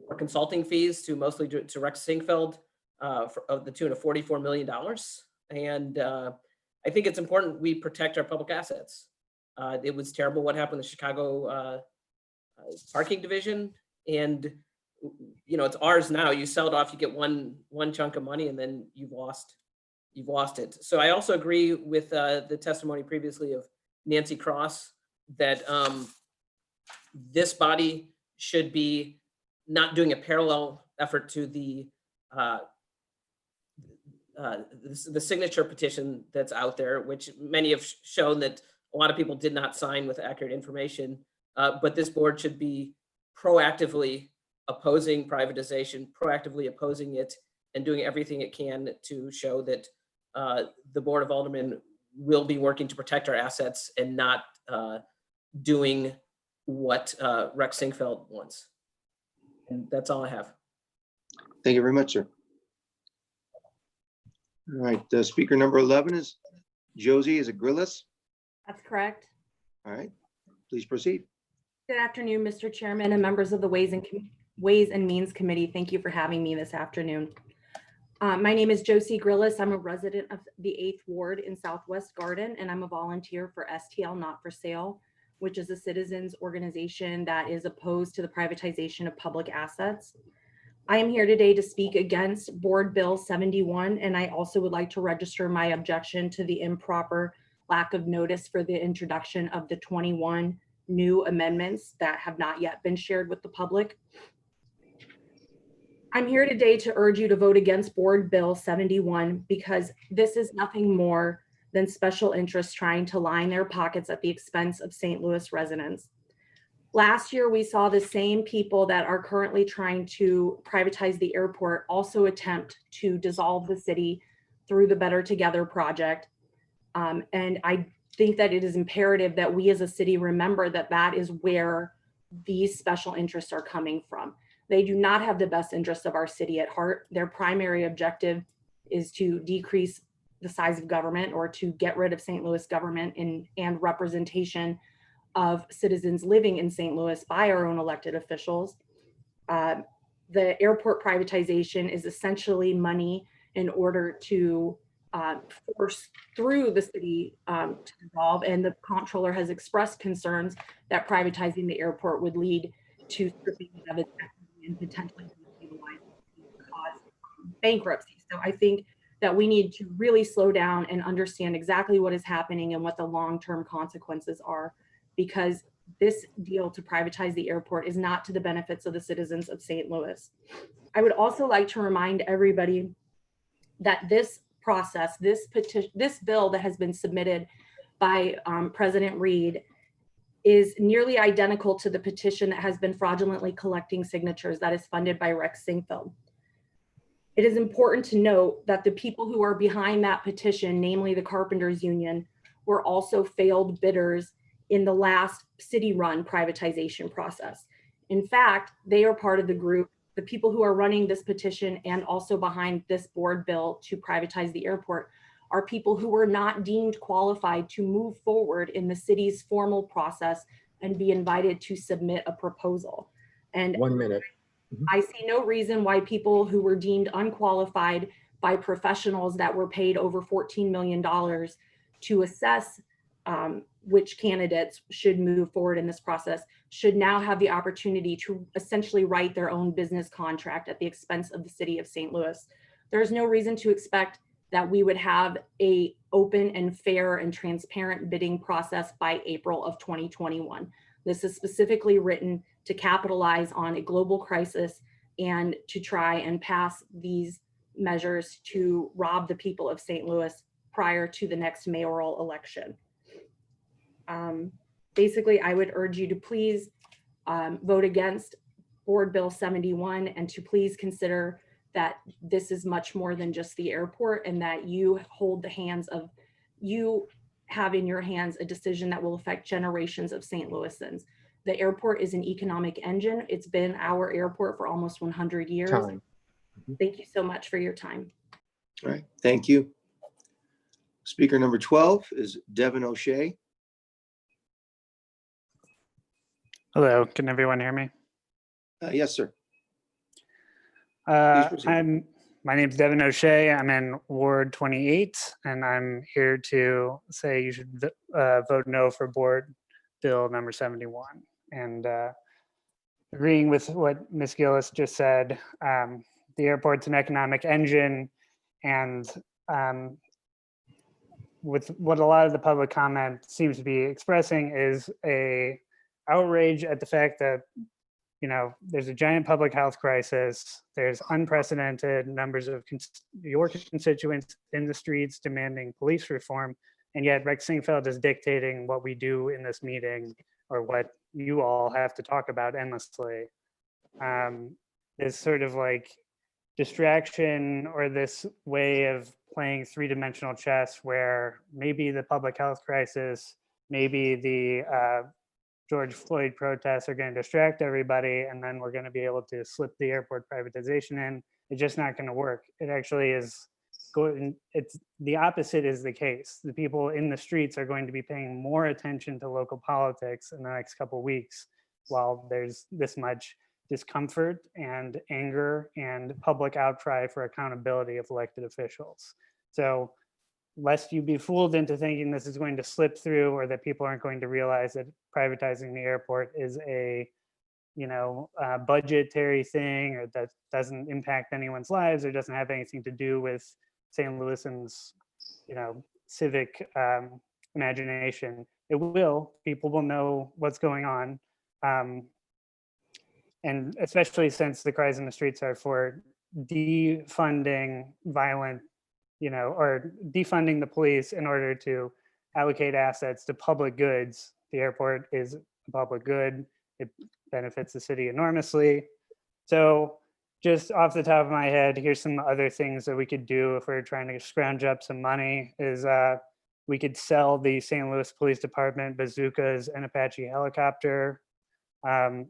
Speaker 17: for consulting fees to mostly to Rex Sinquefield of the tune of $44 million. And I think it's important we protect our public assets. It was terrible what happened in the Chicago parking division, and you know it's ours now. You sell it off, you get one chunk of money, and then you've lost it. So I also agree with the testimony previously of Nancy Cross that this body should be not doing a parallel effort to the signature petition that's out there, which many have shown that a lot of people did not sign with accurate information. But this board should be proactively opposing privatization, proactively opposing it, and doing everything it can to show that the Board of Aldermen will be working to protect our assets and not doing what Rex Sinquefield wants. And that's all I have.
Speaker 2: Thank you very much, sir. All right, speaker number 11 is Josie, is it Grillis?
Speaker 18: That's correct.
Speaker 2: All right, please proceed.
Speaker 18: Good afternoon, Mr. Chairman and members of the Ways and Means Committee. Thank you for having me this afternoon. My name is Josie Grillis. I'm a resident of the 8th Ward in Southwest Garden, and I'm a volunteer for STL Not for Sale, which is a citizens organization that is opposed to the privatization of public assets. I am here today to speak against Board Bill 71, and I also would like to register my objection to the improper lack of notice for the introduction of the 21 new amendments that have not yet been shared with the public. I'm here today to urge you to vote against Board Bill 71 because this is nothing more than special interests trying to line their pockets at the expense of St. Louis residents. Last year, we saw the same people that are currently trying to privatize the airport also attempt to dissolve the city through the Better Together project. And I think that it is imperative that we as a city remember that that is where these special interests are coming from. They do not have the best interests of our city at heart. Their primary objective is to decrease the size of government or to get rid of St. Louis government and representation of citizens living in St. Louis by our own elected officials. The airport privatization is essentially money in order to force through the city to dissolve, and the comptroller has expressed concerns that privatizing the airport would lead to stripping of its equity and potentially cause bankruptcy. So I think that we need to really slow down and understand exactly what is happening and what the long-term consequences are, because this deal to privatize the airport is not to the benefits of the citizens of St. Louis. I would also like to remind everybody that this process, this bill that has been submitted by President Reed is nearly identical to the petition that has been fraudulently collecting signatures that is funded by Rex Sinquefield. It is important to note that the people who are behind that petition, namely the Carpenters Union, were also failed bidders in the last city-run privatization process. In fact, they are part of the group, the people who are running this petition and also behind this board bill to privatize the airport are people who were not deemed qualified to move forward in the city's formal process and be invited to submit a proposal. And
Speaker 3: 1 minute.
Speaker 18: I see no reason why people who were deemed unqualified by professionals that were paid over $14 million to assess which candidates should move forward in this process should now have the opportunity to essentially write their own business contract at the expense of the city of St. Louis. There's no reason to expect that we would have a open and fair and transparent bidding process by April of 2021. This is specifically written to capitalize on a global crisis and to try and pass these measures to rob the people of St. Louis prior to the next mayoral election. Basically, I would urge you to please vote against Board Bill 71 and to please consider that this is much more than just the airport and that you hold the hands of, you have in your hands a decision that will affect generations of St. Louisans. The airport is an economic engine. It's been our airport for almost 100 years.
Speaker 3: Time.
Speaker 18: Thank you so much for your time.
Speaker 2: All right, thank you. Speaker number 12 is Devin O'Shea.
Speaker 19: Hello, can everyone hear me?
Speaker 2: Yes, sir.
Speaker 19: My name's Devin O'Shea. I'm in Ward 28, and I'm here to say you should vote no for Board Bill number 71. And agreeing with what Ms. Gillis just said, the airport's an economic engine, and with what a lot of the public comment seems to be expressing is a outrage at the fact that, you know, there's a giant public health crisis. There's unprecedented numbers of your constituents in the streets demanding police reform, and yet Rex Sinquefield is dictating what we do in this meeting or what you all have to talk about endlessly. This sort of like distraction or this way of playing three-dimensional chess where maybe the public health crisis, maybe the George Floyd protests are going to distract everybody, and then we're going to be able to slip the airport privatization in. It's just not going to work. It actually is going, it's the opposite is the case. The people in the streets are going to be paying more attention to local politics in the next couple of weeks while there's this much discomfort and anger and public outcry for accountability of elected officials. So lest you be fooled into thinking this is going to slip through or that people aren't going to realize that privatizing the airport is a, you know, budgetary thing or that doesn't impact anyone's lives or doesn't have anything to do with St. Louisans, you know, civic imagination. It will, people will know what's going on. And especially since the cries in the streets are for defunding violent or defunding the police in order to allocate assets to public goods. The airport is a public good. It benefits the city enormously. So just off the top of my head, here's some other things that we could do if we're trying to scrounge up some money is we could sell the St. Louis Police Department bazookas and Apache helicopter.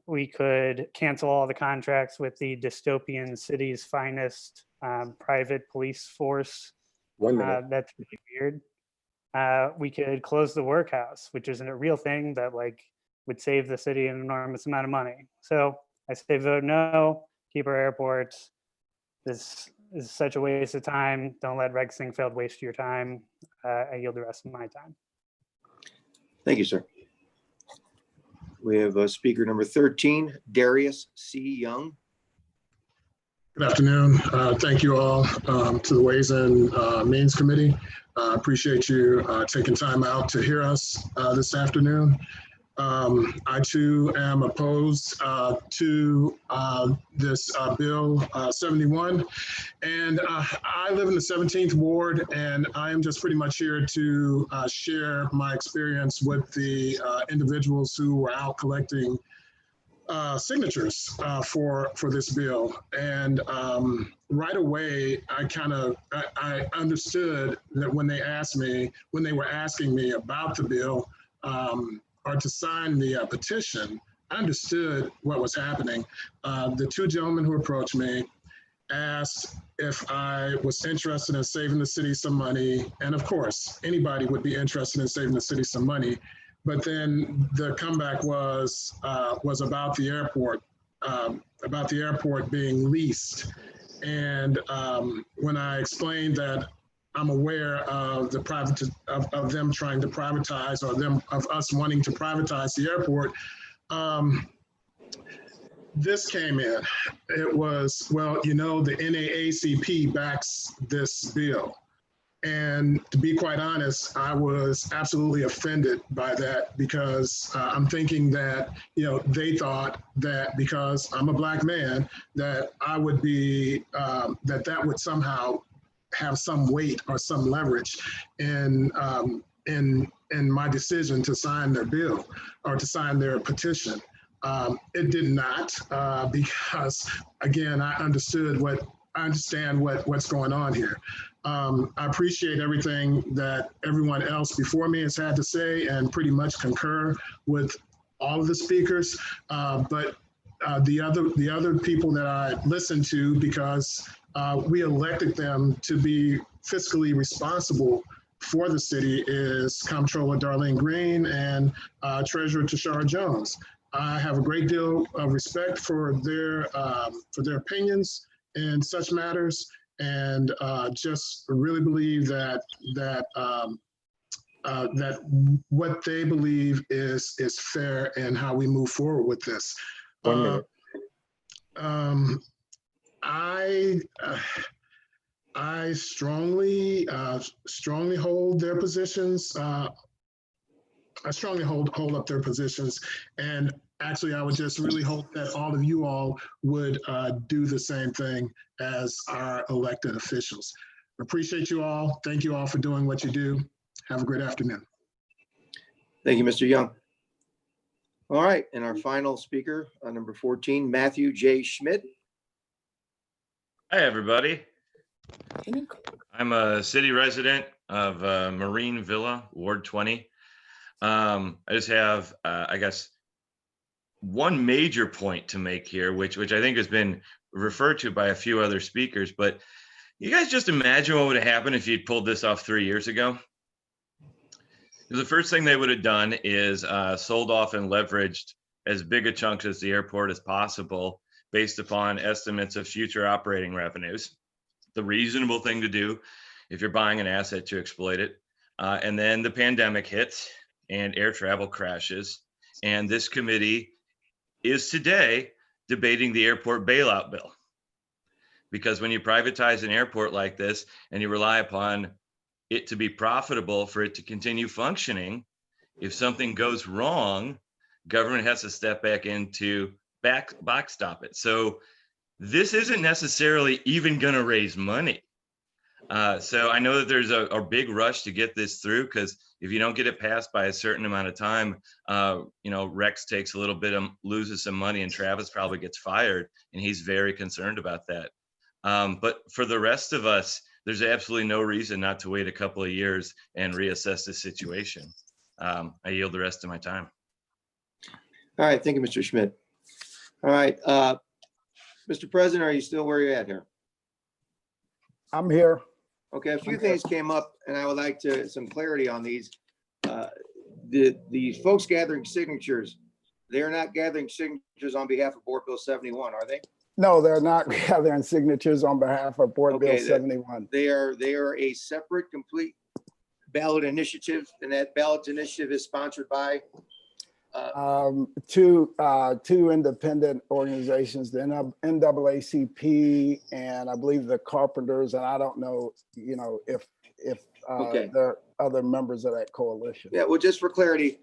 Speaker 19: We could cancel all the contracts with the dystopian city's finest private police force.
Speaker 3: 1 minute.
Speaker 19: That's really weird. We could close the workhouse, which isn't a real thing that would save the city an enormous amount of money. So I say vote no, keep our airports. This is such a waste of time. Don't let Rex Singfield waste your time. I yield the rest of my time.
Speaker 2: Thank you, sir. We have speaker number 13, Darius C. Young.
Speaker 20: Good afternoon. Thank you all to the Ways and Means Committee. I appreciate you taking time out to hear us this afternoon. I too am opposed to this Bill 71. And I live in the 17th Ward, and I am just pretty much here to share my experience with the individuals who were out collecting signatures for this bill. And right away, I understood that when they were asking me about the bill, or to sign the petition, I understood what was happening. The two gentlemen who approached me asked if I was interested in saving the city some money. And of course, anybody would be interested in saving the city some money. But then the comeback was about the airport being leased. And when I explained that I'm aware of of them trying to privatize, or of us wanting to privatize the airport, this came in. It was, well, the NAACP backs this bill. And to be quite honest, I was absolutely offended by that, because I'm thinking that, they thought that because I'm a Black man, that I would be, that would somehow have some weight or some leverage in my decision to sign their bill or to sign their petition. It did not, because again, I understand what's going on here. I appreciate everything that everyone else before me has had to say, and pretty much concur with all of the speakers. But the other people that I listened to, because we elected them to be fiscally responsible for the city, is Comptroller Darlene Green and Treasurer Tashara Jones. I have a great deal of respect for their opinions in such matters, and just really believe that what they believe is fair in how we move forward with this.
Speaker 3: 1 minute.
Speaker 20: I strongly hold their positions. I strongly hold up their positions, and actually, I would just really hope that all of you all would do the same thing as our elected officials. Appreciate you all. Thank you all for doing what you do. Have a great afternoon.
Speaker 2: Thank you, Mr. Young. All right, and our final speaker, number 14, Matthew J. Schmidt.
Speaker 21: Hi, everybody. I'm a city resident of Marine Villa, Ward 20. I just have, I guess, one major point to make here, which I think has been referred to by a few other speakers, but you guys just imagine what would have happened if you'd pulled this off 3 years ago. The first thing they would have done is sold off and leveraged as big a chunk as the airport as possible based upon estimates of future operating revenues. The reasonable thing to do if you're buying an asset to exploit it. And then the pandemic hits and air travel crashes. And this committee is today debating the airport bailout bill. Because when you privatize an airport like this and you rely upon it to be profitable for it to continue functioning, if something goes wrong, government has to step back in to backstop it. So this isn't necessarily even going to raise money. So I know that there's a big rush to get this through, because if you don't get it passed by a certain amount of time, Rex takes a little bit of, loses some money, and Travis probably gets fired, and he's very concerned about that. But for the rest of us, there's absolutely no reason not to wait a couple of years and reassess the situation. I yield the rest of my time.
Speaker 2: All right, thank you, Mr. Schmidt. All right, Mr. President, are you still where you're at here?
Speaker 6: I'm here.
Speaker 2: Okay, a few things came up and I would like some clarity on these. The folks gathering signatures, they're not gathering signatures on behalf of Board Bill 71, are they?
Speaker 6: No, they're not gathering signatures on behalf of Board Bill
Speaker 2: Okay,
Speaker 6: 71.
Speaker 2: They are a separate, complete ballot initiative, and that ballot initiative is sponsored by
Speaker 6: Two independent organizations, the NAACP and I believe the Carpenters, and I don't know, if
Speaker 2: Okay.
Speaker 6: there are other members of that coalition.
Speaker 2: Yeah, well, just for clarity,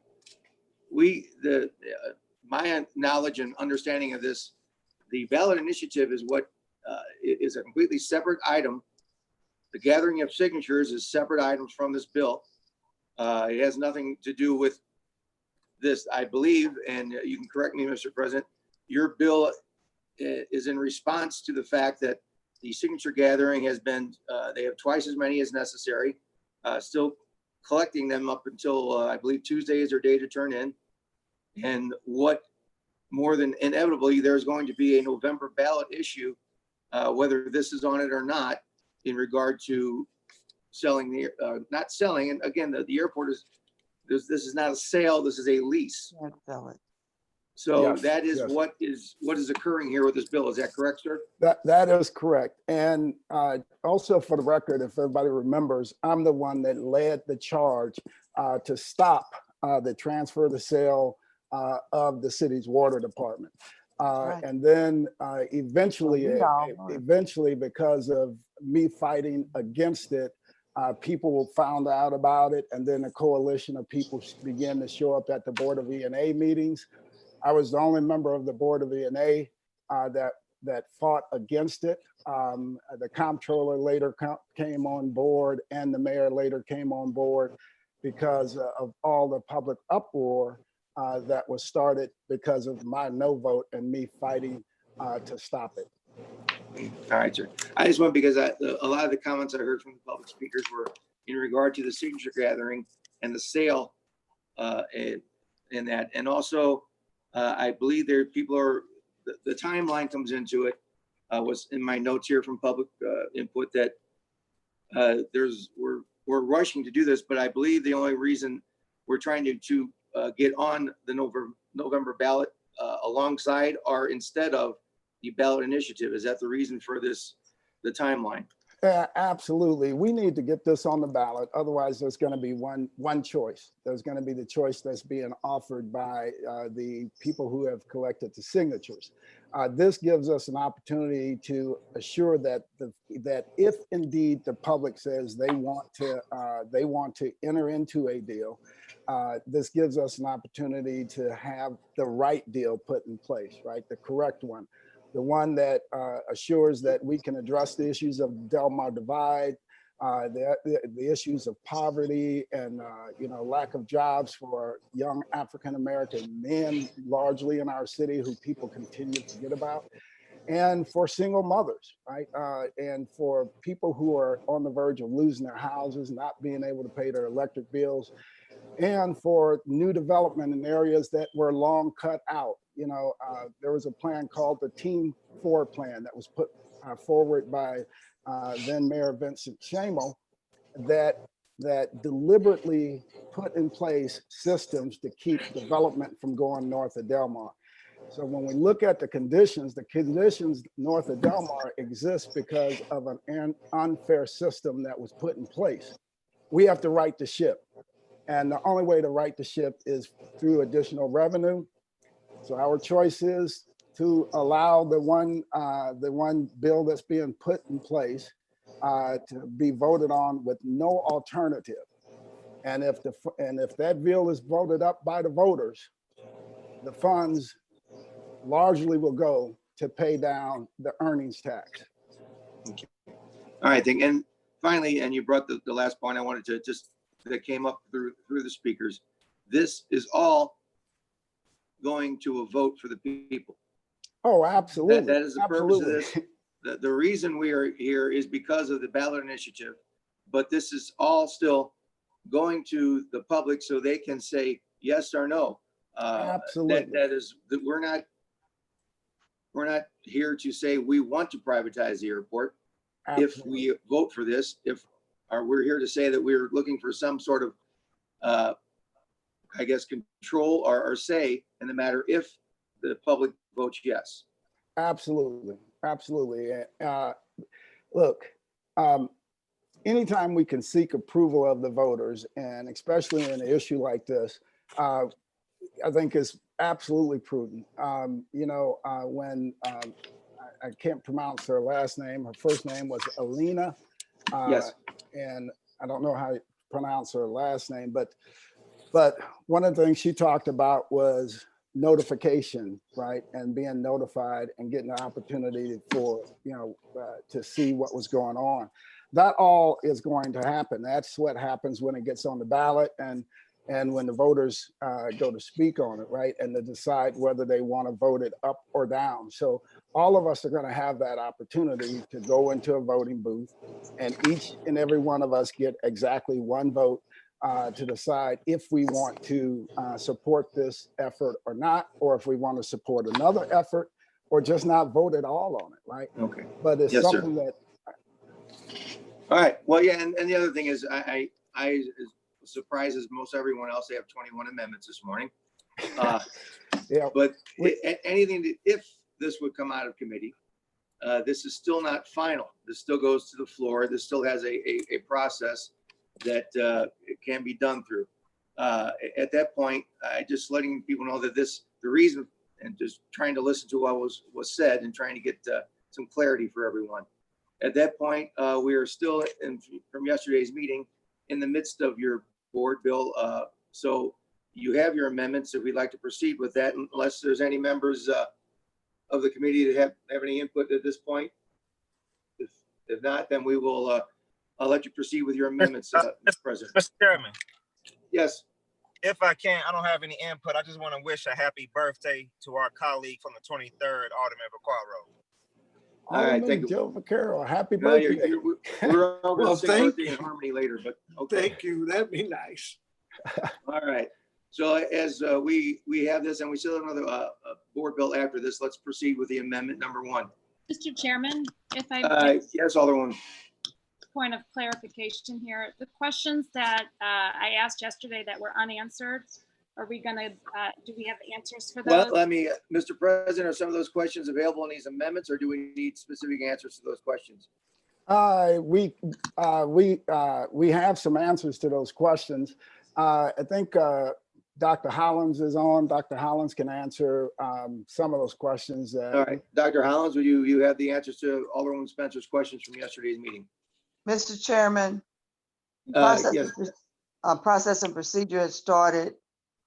Speaker 2: my knowledge and understanding of this, the ballot initiative is what is a completely separate item. The gathering of signatures is separate items from this bill. It has nothing to do with this, I believe, and you can correct me, Mr. President, your bill is in response to the fact that the signature gathering has been, they have twice as many as necessary, still collecting them up until I believe Tuesday is their day to turn in. And what more than inevitably, there's going to be a November ballot issue, whether this is on it or not, in regard to selling the, not selling, and again, the airport is, this is not a sale, this is a lease. So
Speaker 6: Yes,
Speaker 2: that is
Speaker 6: yes.
Speaker 2: what is occurring here with this bill. Is that correct, sir?
Speaker 6: That is correct. And also for the record, if everybody remembers, I'm the one that led the charge to stop the transfer, the sale of the city's water department. And then eventually, because of me fighting against it, people found out about it, and then a coalition of people began to show up at the Board of E&A meetings. I was the only member of the Board of E&A that fought against it. The comptroller later came on board, and the mayor later came on board because of all the public uproar that was started because of my no vote and me fighting to stop it.
Speaker 2: All right, sir. I just went because a lot of the comments I heard from the public speakers were in regard to the signature gathering and the sale in that. And also, I believe there people are, the timeline comes into it, was in my notes here from public input that we're rushing to do this, but I believe the only reason we're trying to get on the November ballot alongside or instead of the ballot initiative. Is that the reason for this, the timeline?
Speaker 6: Yeah, absolutely. We need to get this on the ballot. Otherwise, there's going to be one choice. There's going to be the choice that's being offered by the people who have collected the signatures. This gives us an opportunity to assure that that if indeed the public says they want to enter into a deal, this gives us an opportunity to have the right deal put in place, right? The correct one. The one that assures that we can address the issues of Del Mar Divide, the issues of poverty and lack of jobs for young African-American men, largely in our city, who people continue to forget about, and for single mothers, right? And for people who are on the verge of losing their houses, not being able to pay their electric bills, and for new development in areas that were long cut out. There was a plan called the Team 4 plan that was put forward by then Mayor Vincent Shamo that deliberately put in place systems to keep development from going north of Del Mar. So when we look at the conditions north of Del Mar exist because of an unfair system that was put in place. We have to right the ship. And the only way to right the ship is through additional revenue. So our choice is to allow the one bill that's being put in place to be voted on with no alternative. And if that bill is voted up by the voters, the funds largely will go to pay down the earnings tax.
Speaker 2: Okay. All right, and finally, and you brought the last point I wanted to just, that came up through the speakers. This is all going to a vote for the people.
Speaker 6: Oh, absolutely.
Speaker 2: That is the purpose of
Speaker 6: Absolutely.
Speaker 2: this. The reason we are here is because of the ballot initiative, but this is all still going to the public so they can say yes or no.
Speaker 6: Absolutely.
Speaker 2: That is, that we're not here to say we want to privatize the airport.
Speaker 6: Absolutely.
Speaker 2: If we vote for this, we're here to say that we're looking for some sort of, I guess, control or say in the matter if the public votes yes.
Speaker 6: Absolutely. Absolutely. Look, anytime we can seek approval of the voters, and especially in an issue like this, I think is absolutely prudent. When I can't pronounce her last name, her first name was Alina.
Speaker 2: Yes.
Speaker 6: And I don't know how to pronounce her last name, but one of the things she talked about was notification, right? And being notified and getting the opportunity for, to see what was going on. That all is going to happen. That's what happens when it gets on the ballot and when the voters go to speak on it, right? And to decide whether they want to vote it up or down. So all of us are going to have that opportunity to go into a voting booth, and each and every one of us get exactly one vote to decide if we want to support this effort or not, or if we want to support another effort, or just not vote at all on it, right?
Speaker 2: Okay.
Speaker 6: But it's
Speaker 2: Yes, sir.
Speaker 6: something that.
Speaker 2: All right. Well, yeah, and the other thing is, I as surprised as most everyone else, they have 21 amendments this morning.
Speaker 6: Yeah.
Speaker 2: But if this would come out of committee, this is still not final. This still goes to the floor. This still has a process that it can be done through. At that point, I just letting people know that the reason, and just trying to listen to what was said and trying to get some clarity for everyone. At that point, we are still from yesterday's meeting in the midst of your board bill. So you have your amendments if we'd like to proceed with that, unless there's any members of the committee that have any input at this point. If not, then we will, I'll let you proceed with your amendments, Mr. President.
Speaker 15: Mr. Chairman,
Speaker 2: Yes.
Speaker 15: if I can, I don't have any input. I just want to wish a happy birthday to our colleague from the 23rd, Alderman Vaccaro.
Speaker 2: All right, thank you.
Speaker 6: Joe Vaccaro, happy
Speaker 2: No,
Speaker 6: birthday.
Speaker 2: we're all
Speaker 5: Well,
Speaker 2: going to sing
Speaker 5: thank
Speaker 2: birthday in harmony later, but okay.
Speaker 5: Thank you. That'd be nice.
Speaker 2: All right. So as we have this, and we still have another board bill after this, let's proceed with the amendment number 1.
Speaker 1: Mr. Chairman, if I
Speaker 2: Yes, Alderwoman.
Speaker 1: point of clarification here, the questions that I asked yesterday that were unanswered, are we gonna, do we have answers for those?
Speaker 2: Well, let me, Mr. President, are some of those questions available in these amendments, or do we need specific answers to those questions?
Speaker 6: We have some answers to those questions. I think Dr. Hollins is on. Dr. Hollins can answer some of those questions.
Speaker 2: All right, Dr. Hollins, will you have the answers to Alderwoman Spencer's questions from yesterday's meeting?
Speaker 4: Mr. Chairman,
Speaker 2: Yes.
Speaker 4: process and procedure has started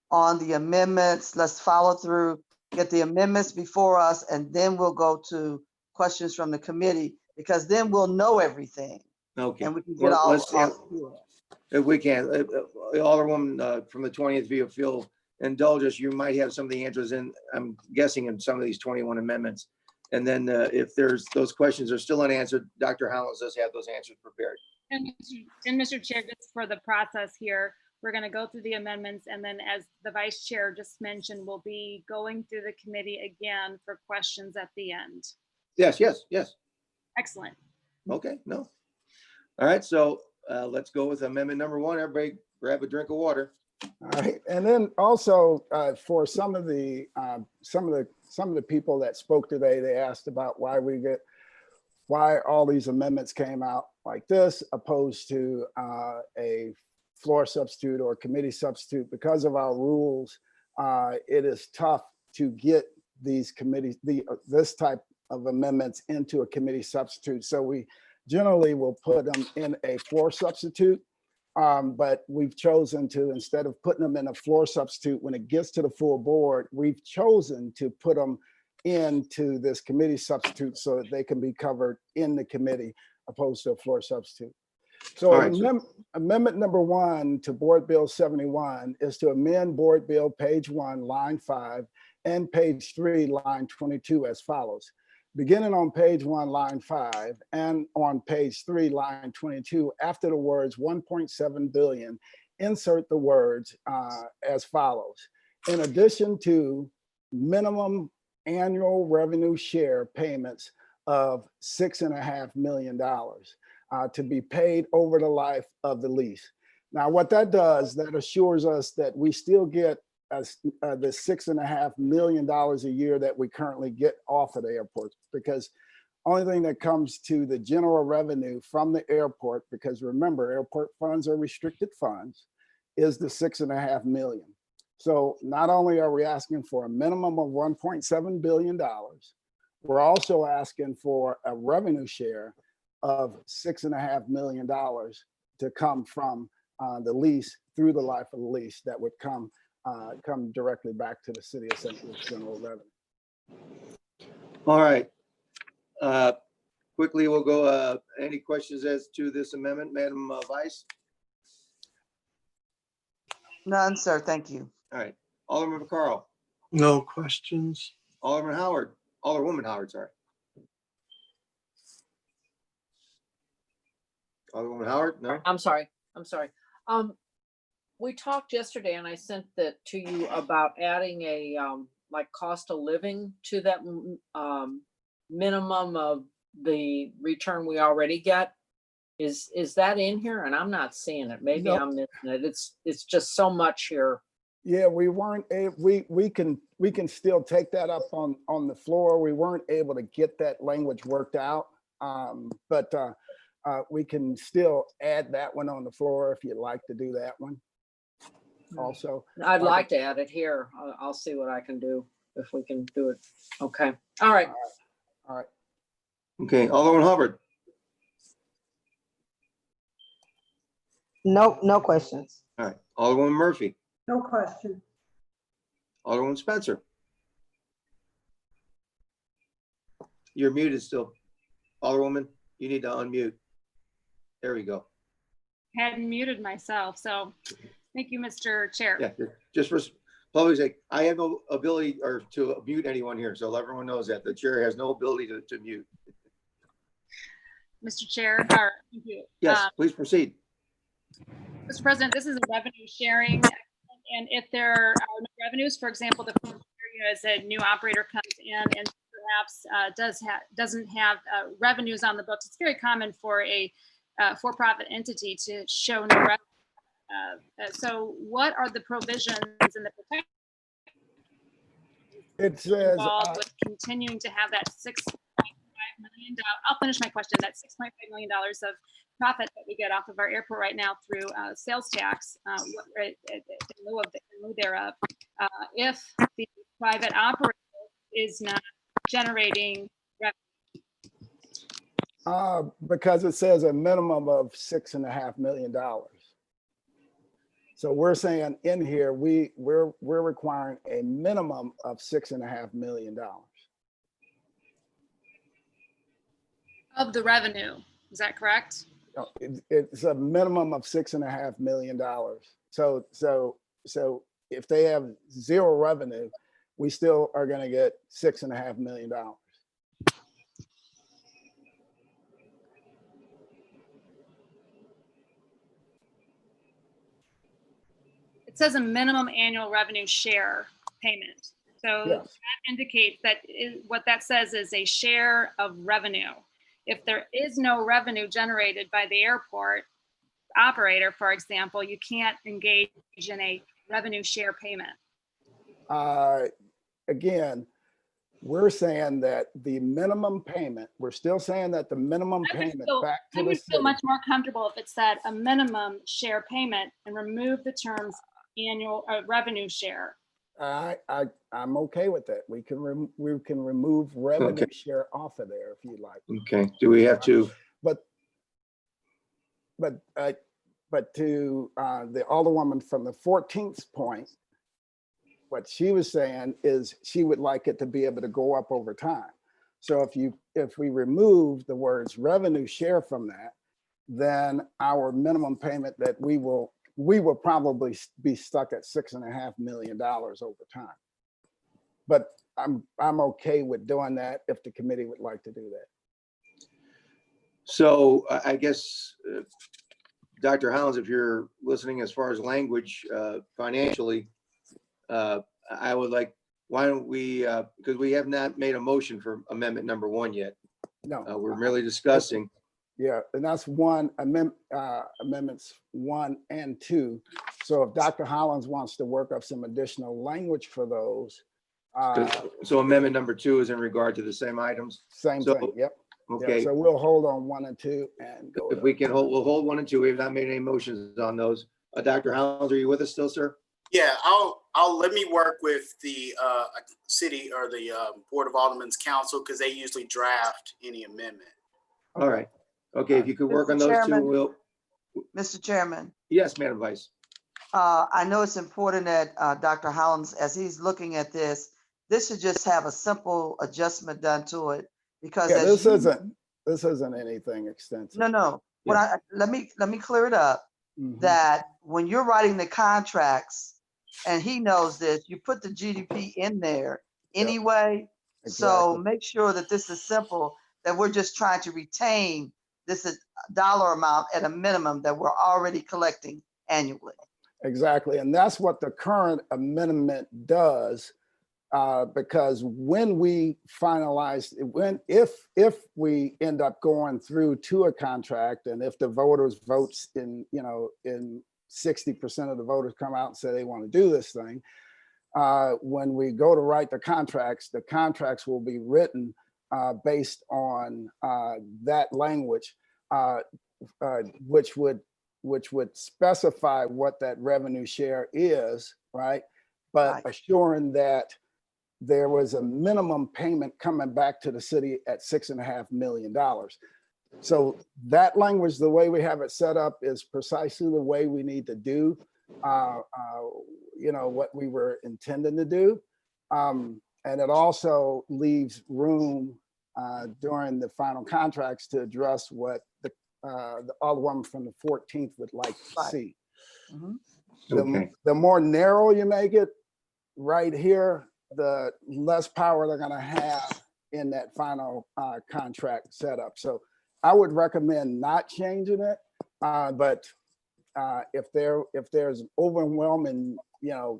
Speaker 4: on the amendments. Let's follow through, get the amendments before us, and then we'll go to questions from the committee, because then we'll know everything.
Speaker 2: Okay.
Speaker 4: And we can get all.
Speaker 2: If we can, Alderwoman from the 20th, if you'll indulge us, you might have some of the answers in, I'm guessing, in some of these 21 amendments. And then if those questions are still unanswered, Dr. Hollins does have those answers prepared.
Speaker 1: And Mr. Chair, just for the process here, we're going to go through the amendments, and then as the Vice Chair just mentioned, we'll be going through the committee again for questions at the end.
Speaker 2: Yes, yes, yes.
Speaker 1: Excellent.
Speaker 2: Okay, no. All right, so let's go with amendment number 1. Everybody grab a drink of water.
Speaker 6: All right, and then also for some of the people that spoke today, they asked about why all these amendments came out like this, opposed to a floor substitute or committee substitute. Because of our rules, it is tough to get these committees, this type of amendments into a committee substitute. So we generally will put them in a floor substitute. But we've chosen to, instead of putting them in a floor substitute, when it gets to the full board, we've chosen to put them into this committee substitute so that they can be covered in the committee, opposed to a floor substitute. So
Speaker 2: All right, so-
Speaker 6: amendment number 1 to Board Bill 71 is to amend Board Bill page 1, line 5, and page 3, line 22 as follows. Beginning on page 1, line 5, and on page 3, line 22, after the words 1.7 billion, insert the words as follows. In addition to minimum annual revenue share payments of $6.5 million to be paid over the life of the lease. Now, what that does, that assures us that we still get the $6.5 million a year that we currently get off of the airport, because only thing that comes to the general revenue from the airport, because remember, airport funds are restricted funds, is the $6.5 million. So not only are we asking for a minimum of $1.7 billion, we're also asking for a revenue share of $6.5 million to come from the lease through the life of the lease that would come directly back to the city of St. Louis general revenue.
Speaker 2: All right. Quickly, we'll go, any questions as to this amendment, Madam Vice?
Speaker 4: None, sir. Thank you.
Speaker 2: All right. Alderman Carl,
Speaker 5: No questions.
Speaker 2: Alderman Howard, Alderwoman Howard, sorry. Alderwoman Howard, no?
Speaker 22: I'm sorry. We talked yesterday and I sent that to you about adding a, like cost of living to that, minimum of the return we already get. Is that in here? And I'm not seeing it. Maybe
Speaker 6: No.
Speaker 22: I'm missing it. It's just so much here.
Speaker 6: Yeah, we weren't we can still take that up on the floor. We weren't able to get that language worked out. But we can still add that one on the floor if you'd like to do that one. Also,
Speaker 22: I'd like to add it here. I'll see what I can do if we can do it. Okay. All right.
Speaker 6: All right.
Speaker 2: Okay, Alderman Hubbard,
Speaker 23: Nope, no questions.
Speaker 2: all right. Alderwoman Murphy,
Speaker 23: No question.
Speaker 2: Alderwoman Spencer. You're muted still. Alderwoman, you need to unmute. There we go.
Speaker 1: Hadn't muted myself, so thank you, Mr. Chair.
Speaker 2: Yeah, just for public's sake, I have no ability or to mute anyone here, so everyone knows that the chair has no ability to mute.
Speaker 1: Mr. Chair, or, thank you.
Speaker 2: Yes, please proceed.
Speaker 1: Mr. President, this is a revenue sharing, and if there are no revenues, for example, the first year as a new operator comes in and perhaps doesn't have revenues on the books, it's very common for a for-profit entity to show no revenue. So what are the provisions in the protection
Speaker 6: it says
Speaker 1: involved with continuing to have that $6.5 million? I'll finish my question. That $6.5 million of profit that we get off of our airport right now through sales tax, in lieu thereof, if the private operator is not generating revenue.
Speaker 6: Because it says a minimum of $6.5 million. So we're saying in here, we're requiring a minimum of $6.5 million.
Speaker 1: Of the revenue, is that correct?
Speaker 6: No, it's a minimum of $6.5 million. So if they have zero revenue, we still are going to get $6.5 million.
Speaker 1: It says a minimum annual revenue share payment. So
Speaker 6: Yes.
Speaker 1: that indicates that what that says is a share of revenue. If there is no revenue generated by the airport operator, for example, you can't engage in a revenue share payment.
Speaker 6: Again, we're saying that the minimum payment, we're still saying that the minimum payment back
Speaker 1: I
Speaker 6: to the
Speaker 1: would feel
Speaker 6: city.
Speaker 1: much more comfortable if it said a minimum share payment and remove the terms annual revenue share.
Speaker 6: I'm okay with that. We can remove revenue
Speaker 2: Okay.
Speaker 6: share off of there if you like.
Speaker 2: Okay, do we have to?
Speaker 6: But to the Alderwoman from the 14th point, what she was saying is she would like it to be able to go up over time. So if we remove the words revenue share from that, then our minimum payment that we will probably be stuck at $6.5 million over time. But I'm okay with doing that if the committee would like to do that.
Speaker 2: So I guess, Dr. Hollins, if you're listening as far as language financially, I would like, why don't we, because we have not made a motion for amendment number 1 yet.
Speaker 6: No.
Speaker 2: We're merely discussing.
Speaker 6: Yeah, and that's amendments 1 and 2. So if Dr. Hollins wants to work up some additional language for those.
Speaker 2: So amendment number 2 is in regard to the same items?
Speaker 6: Same thing, yep.
Speaker 2: Okay.
Speaker 6: Yeah, so we'll hold on 1 and 2 and go.
Speaker 2: If we can hold, we'll hold 1 and 2. We have not made any motions on those. Dr. Hollins, are you with us still, sir?
Speaker 7: Yeah, I'll let me work with the city or the Board of Aldermen's council because they usually draft any amendment.
Speaker 2: All right. Okay, if you could work on those two, we'll.
Speaker 4: Mr. Chairman.
Speaker 2: Yes, Madam Vice.
Speaker 4: I know it's important that Dr. Hollins, as he's looking at this should just have a simple adjustment done to it because
Speaker 6: Yeah, this isn't anything extensive.
Speaker 4: No. Let me clear it up. That when you're writing the contracts, and he knows this, you put the GDP in there anyway. So make sure that this is simple, that we're just trying to retain this dollar amount at a minimum that we're already collecting annually.
Speaker 6: Exactly, and that's what the current amendment does. Because when we finalize, if we end up going through to a contract, and if the voters votes in 60% of the voters come out and say they want to do this thing, when we go to write the contracts will be written based on that language, which would specify what that revenue share is, right? But assuring that there was a minimum payment coming back to the city at $6.5 million. So that language, the way we have it set up, is precisely the way we need to do, what we were intending to do. And it also leaves room during the final contracts to address what the Alderwoman from the 14th would like to see. The more narrow you make it right here, the less power they're going to have in that final contract setup. So I would recommend not changing it, but if there's an overwhelming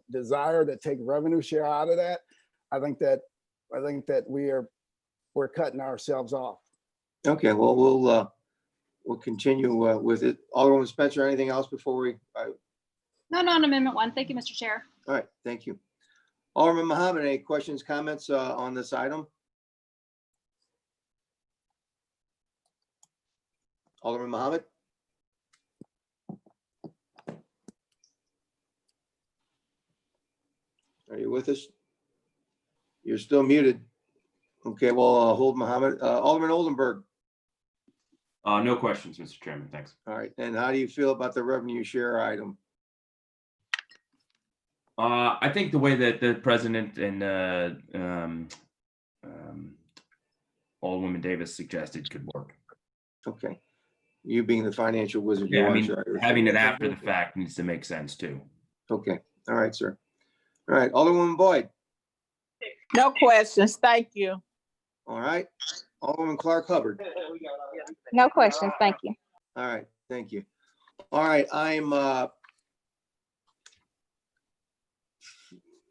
Speaker 6: desire to take revenue share out of that, I think that we're cutting ourselves off.
Speaker 2: Okay, well we'll continue with it. Alderwoman Spencer, anything else before we?
Speaker 1: No, on amendment 1. Thank you, Mr. Chair.
Speaker 2: All right, thank you. Alderman Muhammad, any questions, comments on this item? Alderman Muhammad? Are you with us? You're still muted. Okay, well, hold Muhammad. Alderman Oldenburg.
Speaker 8: No questions, Mr. Chairman. Thanks.
Speaker 2: All right, and how do you feel about the revenue share item?
Speaker 8: I think the way that the president and Alderwoman Davis suggested could work.
Speaker 2: Okay. You being the financial wizard.
Speaker 8: Yeah, I mean, having it after the fact needs to make sense too.
Speaker 2: Okay. All right, sir. All right, Alderwoman Boyd.
Speaker 23: No questions. Thank you.
Speaker 2: All right. Alderwoman Clark Hubbard.
Speaker 9: No questions. Thank you.
Speaker 2: All right. Thank you. All right. I'm,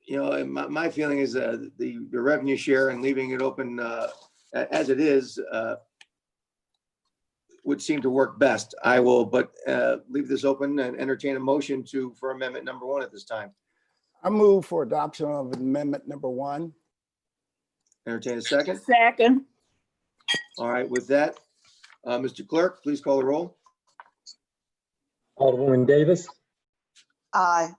Speaker 2: my feeling is the revenue share and leaving it open as it is would seem to work best. I will, but leave this open and entertain a motion for amendment number 1 at this time.
Speaker 6: I move for adoption of amendment number 1.
Speaker 2: Entertain a second.
Speaker 23: Second.
Speaker 2: All right, with that, Mr. Clerk, please call the roll.
Speaker 3: Alderwoman Davis,
Speaker 4: Aye.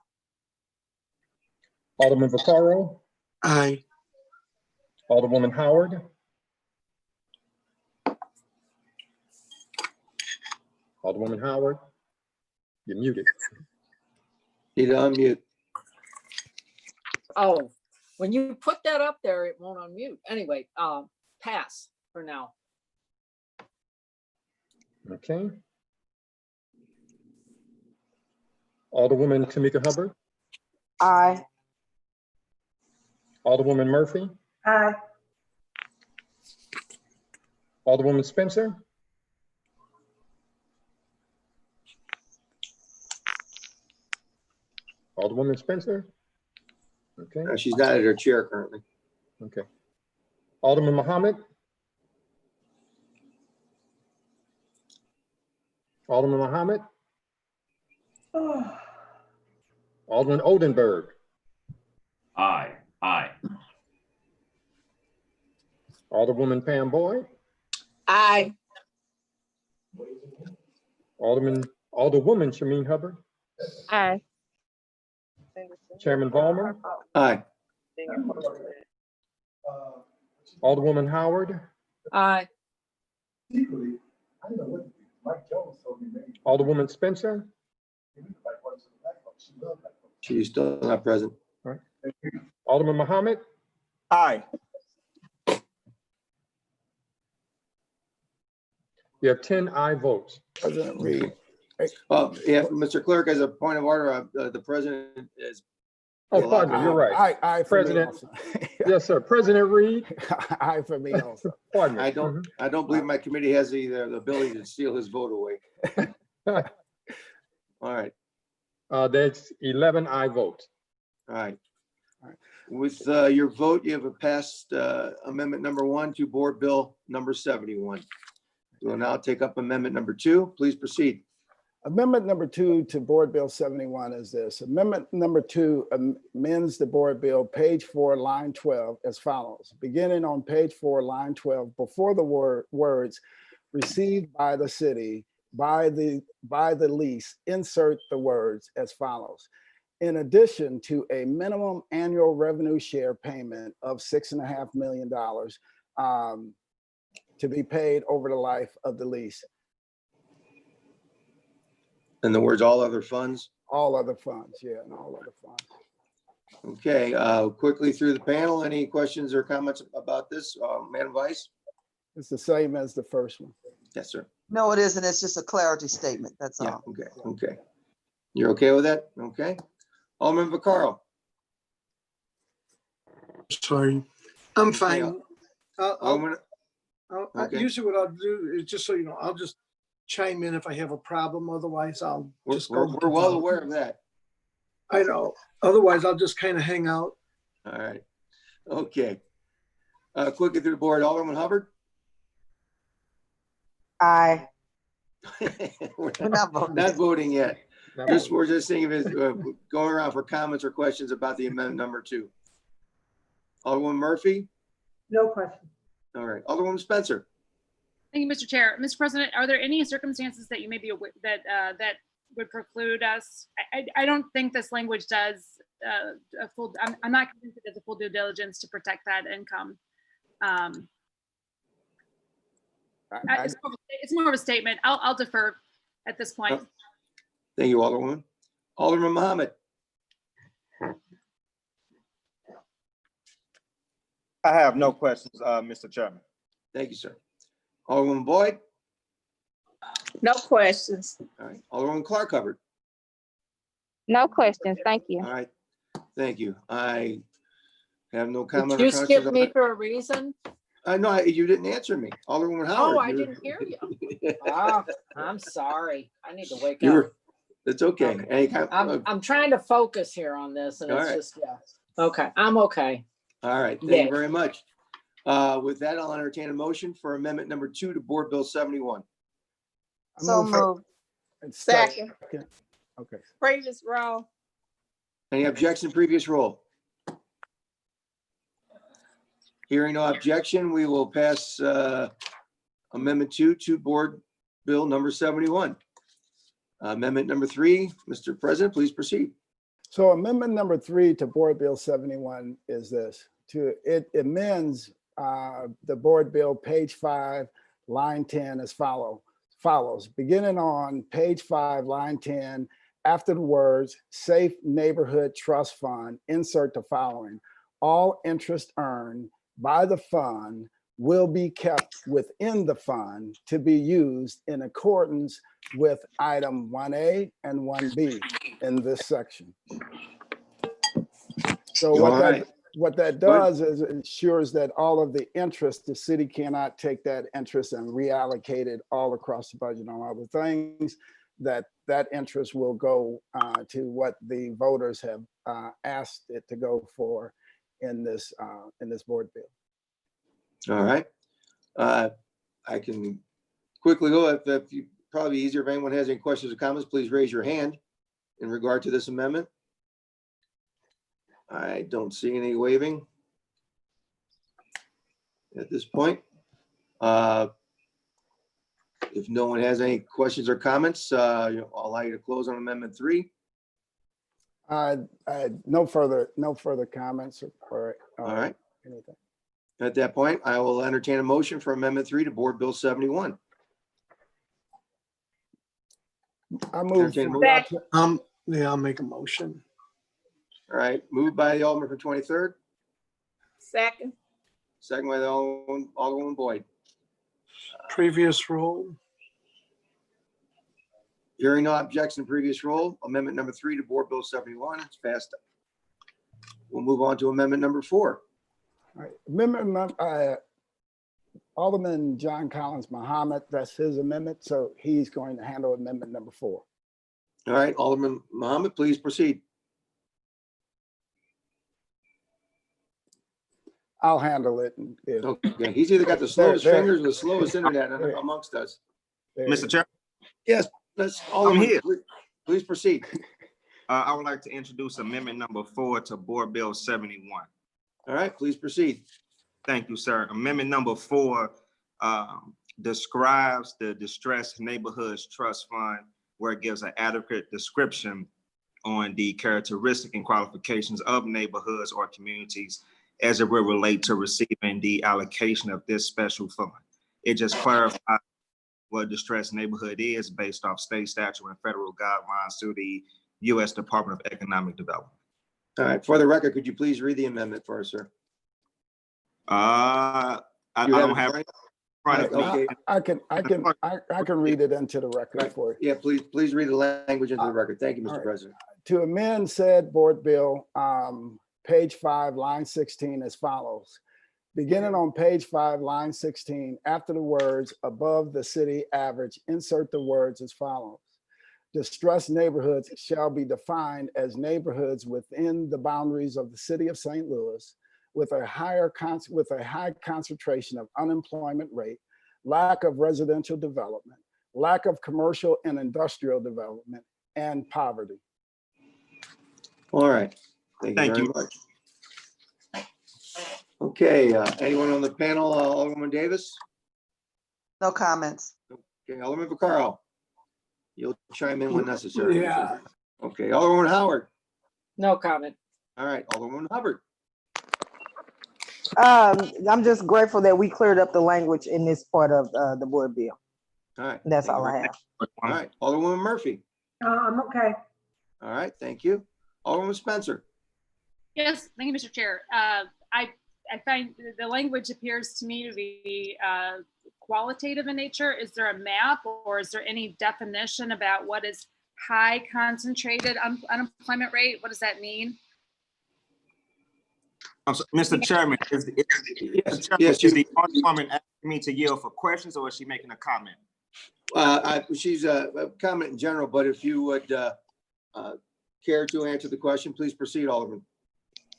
Speaker 3: Alderman Vaccaro,
Speaker 5: Aye.
Speaker 3: Alderwoman Howard, Alderwoman Howard, you're muted.
Speaker 2: Need to unmute.
Speaker 22: Oh, when you put that up there, it won't unmute. Anyway, pass for now.
Speaker 3: Okay. Alderwoman Tamika Hubbard,
Speaker 4: Aye.
Speaker 3: Alderwoman Murphy,
Speaker 4: Aye.
Speaker 3: Alderwoman Spencer, Alderwoman Spencer. Okay,
Speaker 2: She's not at her chair currently.
Speaker 3: okay. Alderman Muhammad. Alderman Muhammad. Alderman Oldenburg.
Speaker 8: Aye. Aye.
Speaker 3: Alderwoman Pam Boyd.
Speaker 23: Aye.
Speaker 3: Alderwoman Shameen Hubbard.
Speaker 9: Aye.
Speaker 3: Chairman Ballmer.
Speaker 2: Aye.
Speaker 3: Alderwoman Howard.
Speaker 22: Aye.
Speaker 3: Alderwoman Spencer.
Speaker 2: She's still not present.
Speaker 3: All right. Alderman Muhammad.
Speaker 15: Aye.
Speaker 3: You have 10 aye votes.
Speaker 6: President Reed.
Speaker 2: Yeah, Mr. Clerk, as a point of order, the president is.
Speaker 3: Oh, pardon me, you're right.
Speaker 6: Aye for me
Speaker 3: President.
Speaker 6: also.
Speaker 3: Yes, sir. President Reed.
Speaker 6: Aye for me also.
Speaker 3: Pardon me.
Speaker 2: I don't believe my committee has the ability to steal his vote away. All right.
Speaker 3: That's 11 aye votes.
Speaker 2: All right. With your vote, you have passed amendment number 1 to board bill number 71. We will now take up amendment number 2. Please proceed.
Speaker 6: Amendment number 2 to Board Bill 71 is this. Amendment number 2 amends the Board Bill, page 4, line 12, as follows. Beginning on page 4, line 12, before the words received by the city, by the lease, insert the words as follows. In addition to a minimum annual revenue share payment of $6.5 million to be paid over the life of the lease.
Speaker 2: In the words, all other funds.
Speaker 6: All other funds, yeah, and all other funds.
Speaker 2: Okay, quickly through the panel, any questions or comments about this, Madam Vice?
Speaker 6: It's the same as the first one.
Speaker 2: Yes, sir.
Speaker 4: No, it isn't. It's just a clarity statement. That's
Speaker 2: Yeah,
Speaker 4: all.
Speaker 2: okay. You're okay with that? Okay. Alderman Vaccaro.
Speaker 5: Sorry. I'm fine.
Speaker 2: Alderman- Okay.
Speaker 5: Usually what I'll do is, just so you know, I'll just chime in if I have a problem. Otherwise, I'll just go.
Speaker 2: We're well aware of that.
Speaker 5: I know. Otherwise, I'll just kind of hang out.
Speaker 2: All right. Okay. Quickly through the board, Alderman Hubbard.
Speaker 4: Aye.
Speaker 2: We're
Speaker 4: not voting.
Speaker 2: Not voting yet. We're just thinking of it, going around for comments or questions about the amendment number 2. Alderwoman Murphy.
Speaker 4: No question.
Speaker 2: All right. Alderwoman Spencer.
Speaker 1: Thank you, Mr. Chair. Mr. President, are there any circumstances that you may be aware that that would preclude us? I don't think this language does a full. I'm not convinced it does a full due diligence to protect that income. It's more of a statement. I'll defer at this point.
Speaker 2: Thank you, Alderwoman. Alderman Muhammad.
Speaker 15: I have no questions, Mr. Chairman.
Speaker 2: Thank you, sir. Alderwoman Boyd.
Speaker 23: No questions.
Speaker 2: All right. Alderwoman Clark Hubbard.
Speaker 9: No questions. Thank you.
Speaker 2: All right. Thank you. I have no comment.
Speaker 23: Did you
Speaker 2: or
Speaker 23: skip
Speaker 2: questions
Speaker 23: me
Speaker 2: on
Speaker 23: for a reason?
Speaker 2: no, you didn't answer me. Alderwoman Howard.
Speaker 23: Oh, I didn't hear you. Oh, I'm sorry. I need to wake
Speaker 2: You
Speaker 23: up.
Speaker 2: were, it's okay. Any kind
Speaker 23: I'm trying to focus here on this and
Speaker 2: All
Speaker 23: it's
Speaker 2: right.
Speaker 23: just, yeah. Okay, I'm okay.
Speaker 2: all right. Thank
Speaker 23: Yeah.
Speaker 2: you very much. With that, I'll entertain a motion for amendment number 2 to Board Bill 71.
Speaker 4: So moved.
Speaker 23: Second.
Speaker 6: Okay.
Speaker 23: Previous row.
Speaker 2: Any objection, previous roll? Hearing no objection, we will pass amendment 2 to Board Bill number 71. Amendment number 3, Mr. President, please proceed.
Speaker 6: So amendment number 3 to Board Bill 71 is this. It amends the Board Bill, page 5, line 10 as follows. Beginning on page 5, line 10, after the words Safe Neighborhood Trust Fund, insert the following. All interest earned by the fund will be kept within the fund to be used in accordance with item 1A and 1B. in this section. So
Speaker 2: All right.
Speaker 6: what that does is it ensures that all of the interest, the city cannot take that interest and reallocate it all across the budget on other things, that interest will go to what the voters have asked it to go for in this board bill.
Speaker 2: All right. I can quickly go, if you, probably easier if anyone has any questions or comments, please raise your hand in regard to this amendment. I don't see any waving at this point. If no one has any questions or comments, I'll allow you to close on Amendment 3.
Speaker 6: No further comments or
Speaker 2: All right.
Speaker 6: anything.
Speaker 2: At that point, I will entertain a motion for Amendment 3 to Board Bill 71.
Speaker 6: I move.
Speaker 5: Yeah, I'll make a motion.
Speaker 2: All right, moved by the Alderman from 23rd,
Speaker 23: Second.
Speaker 2: second by the Alderwoman Boyd.
Speaker 5: Previous rule.
Speaker 2: Hearing no objection to previous rule, Amendment number 3 to Board Bill 71, it's passed. We'll move on to Amendment number 4.
Speaker 6: All right. Amendment, Alderman John Collins Muhammad, that's his amendment, so he's going to handle amendment number 4.
Speaker 2: All right, Alderman Muhammad, please proceed.
Speaker 6: I'll handle it.
Speaker 2: Okay, he's either got the slowest fingers or the slowest internet amongst us.
Speaker 15: Mr. Chair,
Speaker 2: Yes, Alderman,
Speaker 15: here.
Speaker 2: Please proceed.
Speaker 15: I would like to introduce amendment number 4 to Board Bill 71.
Speaker 2: All right, please proceed.
Speaker 15: Thank you, sir. Amendment number 4 describes the Distressed Neighborhoods Trust Fund, where it gives an adequate description on the characteristic and qualifications of neighborhoods or communities as it will relate to receiving the allocation of this special fund. It just clarifies what a distressed neighborhood is based off state statute and federal guidelines through the U.S. Department of Economic Development.
Speaker 2: All right, for the record, could you please read the amendment for us, sir?
Speaker 15: I don't have it in front of me.
Speaker 2: Okay.
Speaker 6: I can read it into the record for you.
Speaker 2: Yeah, please read the language into the record. Thank you, Mr. President.
Speaker 6: To amend said board bill, page 5, line 16 as follows. Beginning on page 5, line 16, after the words above the city average, insert the words as follows. Distressed neighborhoods shall be defined as neighborhoods within the boundaries of the city of St. Louis with a high concentration of unemployment rate, lack of residential development, lack of commercial and industrial development, and poverty.
Speaker 2: All right. Thank you very much. Okay, anyone on the panel, Alderman Davis?
Speaker 4: No comments.
Speaker 2: Okay, Alderman Vaccaro. You'll chime in when necessary.
Speaker 5: Yeah.
Speaker 2: Okay, Alderman Howard.
Speaker 23: No comment.
Speaker 2: All right, Alderman Hubbard.
Speaker 10: I'm just grateful that we cleared up the language in this part of the board bill.
Speaker 2: All right.
Speaker 10: That's all I have.
Speaker 2: All right, Alderwoman Murphy.
Speaker 10: I'm okay.
Speaker 2: All right, thank you. Alderman Spencer.
Speaker 1: Yes, thank you, Mr. Chair. I find the language appears to me to be qualitative in nature. Is there a map or is there any definition about what is high concentrated unemployment rate? What does that mean?
Speaker 15: Mr. Chairman, is the Alderwoman asking me to yield for questions or is she making a comment?
Speaker 2: She's a comment in general, but if you would care to answer the question, please proceed, Alderman.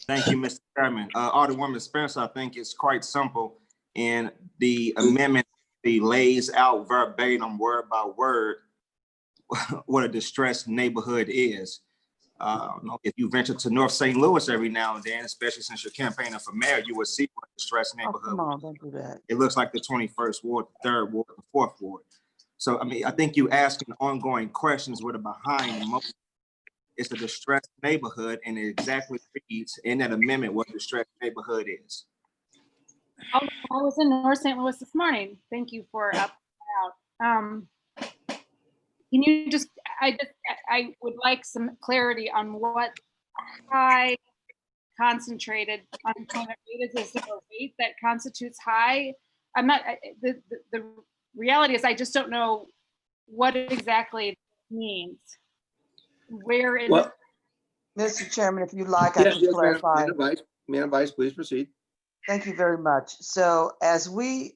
Speaker 15: Thank you, Mr. Chairman. Alderwoman Spencer, I think it's quite simple. And the amendment lays out verbatim, word by word, what a distressed neighborhood is. If you venture to North St. Louis every now and then, especially since you're campaigning for mayor, you will see what a distressed neighborhood.
Speaker 4: Come on, don't do that.
Speaker 15: It looks like the 21st Ward, the 3rd Ward, the 4th Ward. So, I mean, I think you asking ongoing questions with a behind the motion. It's a distressed neighborhood, and it exactly reads in that amendment what a distressed neighborhood is.
Speaker 1: I was in North St. Louis this morning. Thank you for out. Can you just, I would like some clarity on what high concentrated unemployment rate is. Is there a rate that constitutes high? I'm not, the reality is I just don't know what exactly it means. Where in,
Speaker 2: Well,
Speaker 4: Mr. Chairman, if you like, I
Speaker 2: yes,
Speaker 4: can
Speaker 2: yes,
Speaker 4: clarify.
Speaker 2: Madam Vice, please proceed.
Speaker 4: Thank you very much. So as we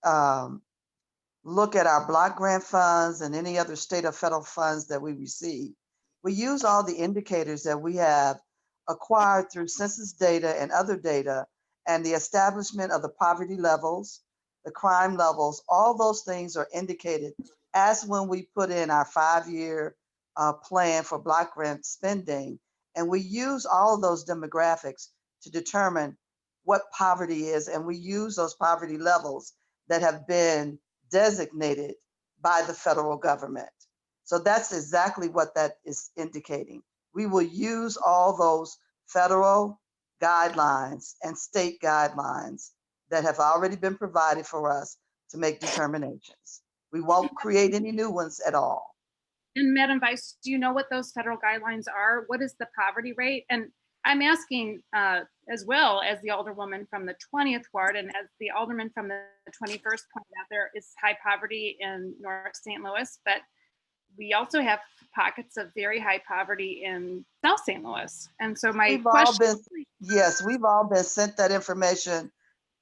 Speaker 4: look at our block grant funds and any other state or federal funds that we receive, we use all the indicators that we have acquired through census data and other data, and the establishment of the poverty levels, the crime levels. All those things are indicated as when we put in our 5-year plan for block grant spending. And we use all of those demographics to determine what poverty is, and we use those poverty levels that have been designated by the federal government. So that's exactly what that is indicating. We will use all those federal guidelines and state guidelines that have already been provided for us to make determinations. We won't create any new ones at all.
Speaker 1: and Madam Vice, do you know what those federal guidelines are? What is the poverty rate? And I'm asking as well as the alderwoman from the 20th ward and as the alderman from the 21st pointed out, there is high poverty in North St. Louis, but we also have pockets of very high poverty in South St. Louis. And so my question,
Speaker 4: we've all been sent that information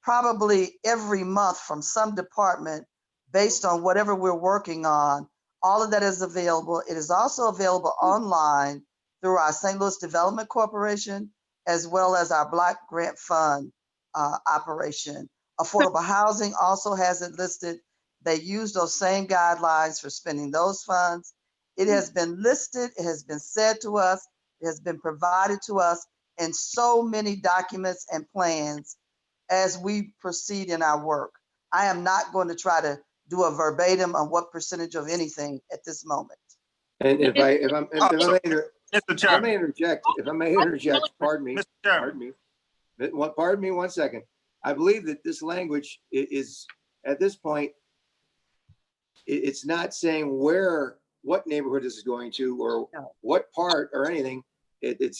Speaker 4: probably every month from some department based on whatever we're working on. All of that is available. It is also available online through our St. Louis Development Corporation, as well as our Block Grant Fund operation. Affordable Housing also has it listed. They use those same guidelines for spending those funds. It has been listed, it has been said to us, it has been provided to us in so many documents and plans as we proceed in our work. I am not going to try to do a verbatim on what percentage of anything at this moment.
Speaker 2: And if I may interject, pardon me one second. I believe that this language is at this point, it's not saying what neighborhood this is going to or what part or anything. It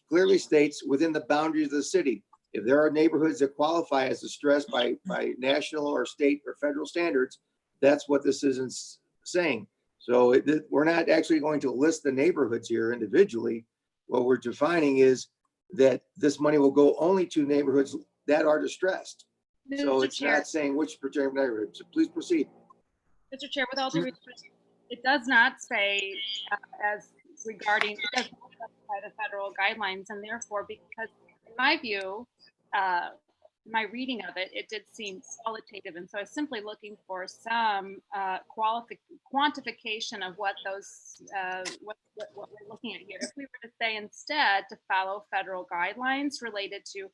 Speaker 2: clearly states within the boundaries of the city. If there are neighborhoods that qualify as distressed by national or state or federal standards, that's what this isn't saying. So we're not actually going to list the neighborhoods here individually. What we're defining is that this money will go only to neighborhoods that are distressed. So it's not saying which particular neighborhood. So please proceed.
Speaker 1: Mr. Chair, with all due respect, it does not say as regarding, it does not specify the federal guidelines, and therefore, because in my view, my reading of it, it did seem qualitative, and so I was simply looking for some quantification of what those what we're looking at here. If we were to say instead to follow federal guidelines related to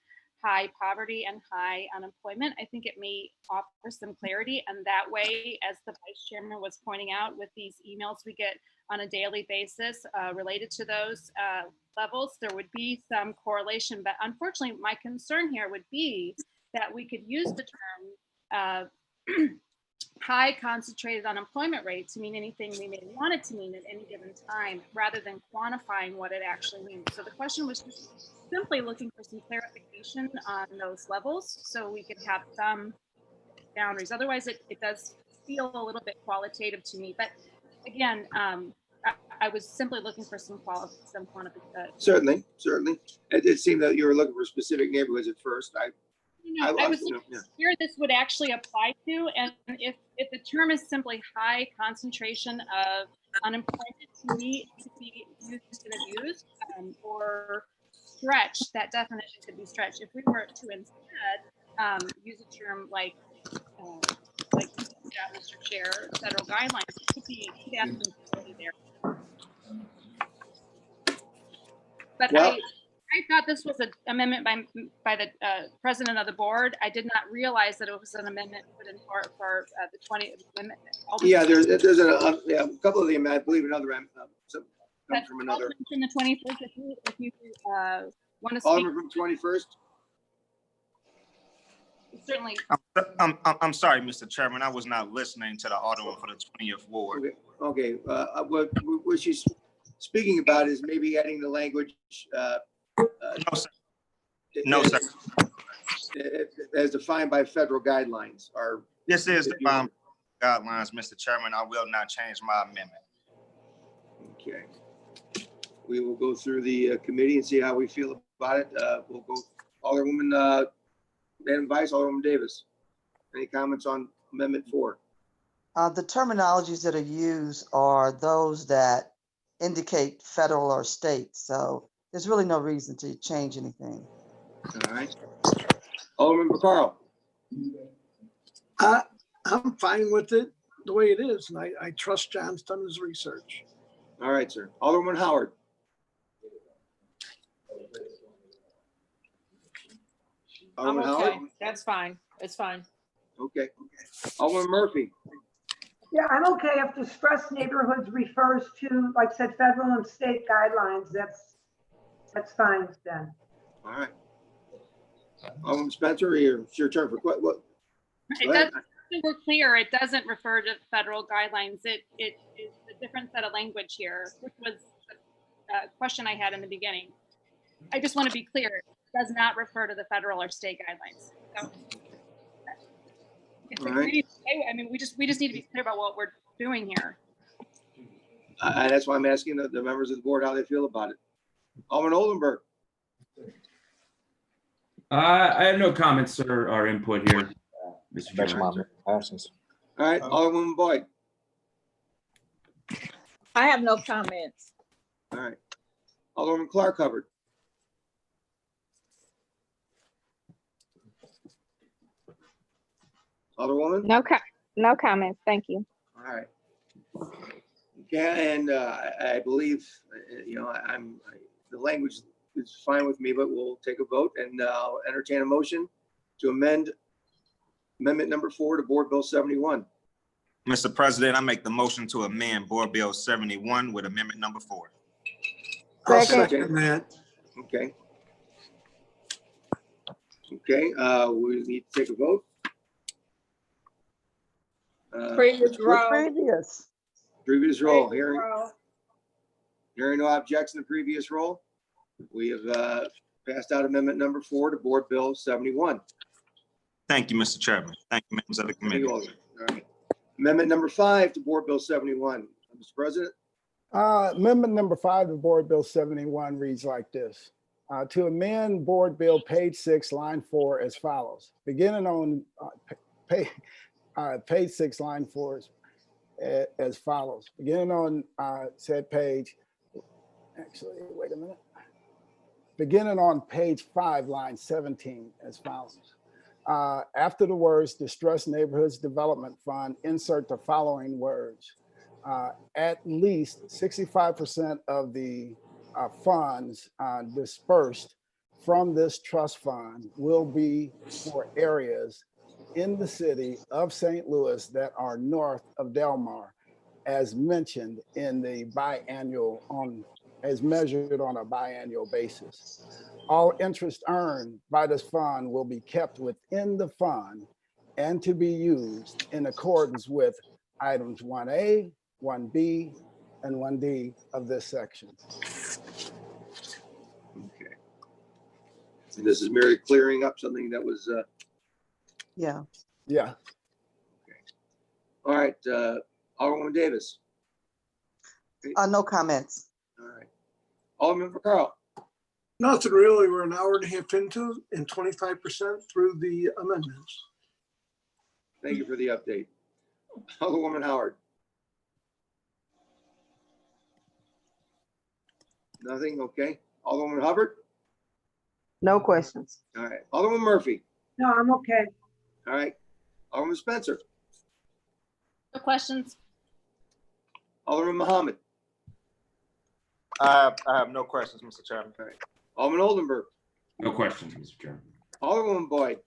Speaker 1: high poverty and high unemployment, I think it may offer some clarity, and that way, as the Vice Chairman was pointing out, with these emails we get on a daily basis related to those levels, there would be some correlation. But unfortunately, my concern here would be that we could use the term high concentrated unemployment rate to mean anything we may want it to mean at any given time, rather than quantifying what it actually means. So the question was just simply looking for some clarification on those levels so we could have some boundaries. Otherwise, it does feel a little bit qualitative to me. But again, I was simply looking for some quantification.
Speaker 2: Certainly. It seemed that you were looking for specific neighborhoods at first.
Speaker 1: I was here this would actually apply to, and if the term is simply high concentration of unemployment, to me it could be used and abused, or stretched. That definition could be stretched. If we were to instead use a term like Mr. Chair, federal guidelines, it could be there. But I thought this was an amendment by the president of the board. I did not realize that it was an amendment put in for the 20 amendment.
Speaker 2: Yeah, there's a couple of them. I believe another some come from another.
Speaker 1: From the 21st, if you want to speak.
Speaker 2: Alderman from 21st.
Speaker 1: Certainly.
Speaker 7: I'm sorry, Mr. Chairman. I was not listening to the alderman for the 20th ward.
Speaker 2: Okay. What she's speaking about is maybe adding the language.
Speaker 7: No, sir.
Speaker 2: As defined by federal guidelines.
Speaker 7: This is defined by guidelines, Mr. Chairman. I will not change my amendment.
Speaker 2: Okay. We will go through the committee and see how we feel about it. We'll go Alderwoman, Madam Vice, Alderwoman Davis. Any comments on Amendment 4?
Speaker 4: The terminologies that are used are those that indicate federal or state. So there's really no reason to change anything.
Speaker 2: All right. Alderman Vaccaro.
Speaker 5: I'm fine with it the way it is, and I trust John's done his research.
Speaker 2: All right, sir. Alderman Howard.
Speaker 22: I'm
Speaker 2: Alderman
Speaker 22: okay.
Speaker 2: Howard?
Speaker 22: That's fine. It's fine.
Speaker 2: Okay. Alderman Murphy.
Speaker 11: Yeah, I'm okay if distressed neighborhoods refers to, like I said, federal and state guidelines. That's fine then.
Speaker 2: All right. Alderman Spencer, it's your turn for what?
Speaker 1: It does, we're clear, it doesn't refer to federal guidelines. It is a different set of language here, which was a question I had in the beginning. I just want to be clear, it does not refer to the federal or state guidelines. So,
Speaker 2: All right.
Speaker 1: I mean, we just need to be clear about what we're doing here.
Speaker 2: That's why I'm asking the members of the board how they feel about it. Alderman Oldenburg.
Speaker 8: I have no comments or input here, Mr. Chairman.
Speaker 2: All right, Alderwoman Boyd.
Speaker 22: I have no comments.
Speaker 2: All right. Alderwoman Clark Hubbard. Alderwoman?
Speaker 9: No comments. Thank you.
Speaker 2: All right. Okay, and I believe, the language is fine with me, but we'll take a vote and I'll entertain a motion to amend Amendment number 4 to Board Bill 71.
Speaker 15: Mr. President, I make the motion to amend Board Bill 71 with Amendment number 4.
Speaker 5: I'll second that.
Speaker 2: Okay. Okay, we need to take a vote.
Speaker 22: Previous roll.
Speaker 2: Previous roll.
Speaker 22: Previous roll.
Speaker 2: Hearing no objection to previous roll, we have passed out Amendment number 4 to Board Bill 71.
Speaker 15: Thank you, Mr. Chairman. Thank you, members of the committee.
Speaker 2: All right. Amendment number 5 to Board Bill 71. Mr. President?
Speaker 6: Amendment number 5 to Board Bill 71 reads like this. To amend Board Bill page 6, line 4 as follows. Beginning on page 6, line 4 as follows. Beginning on said page, actually, wait a minute. Beginning on page 5, line 17 as follows. After the words Distressed Neighborhoods Development Fund, insert the following words. At least 65% of the funds dispersed from this trust fund will be for areas in the city of St. Louis that are north of Delmar, as mentioned in the biannual as measured on a biannual basis. All interest earned by this fund will be kept within the fund and to be used in accordance with items 1A, 1B, and 1D of this section.
Speaker 2: Okay. And this is merely clearing up something that was.
Speaker 4: Yeah.
Speaker 6: Yeah.
Speaker 2: Okay. All right. Alderwoman Davis.
Speaker 4: No comments.
Speaker 2: All right. Alderman Vaccaro.
Speaker 5: Nothing really. We're an hour and a half into and 25% through the amendments.
Speaker 2: Thank you for the update. Alderwoman Howard. Nothing. Okay. Alderwoman Hubbard.
Speaker 10: No questions.
Speaker 2: All right. Alderwoman Murphy.
Speaker 11: No, I'm okay.
Speaker 2: All right. Alderman Spencer.
Speaker 1: No questions.
Speaker 2: Alderman Muhammad.
Speaker 12: I have no questions, Mr. Chairman.
Speaker 2: All right. Alderman Oldenburg.
Speaker 8: No questions, Mr. Chairman.
Speaker 2: Alderwoman Boyd.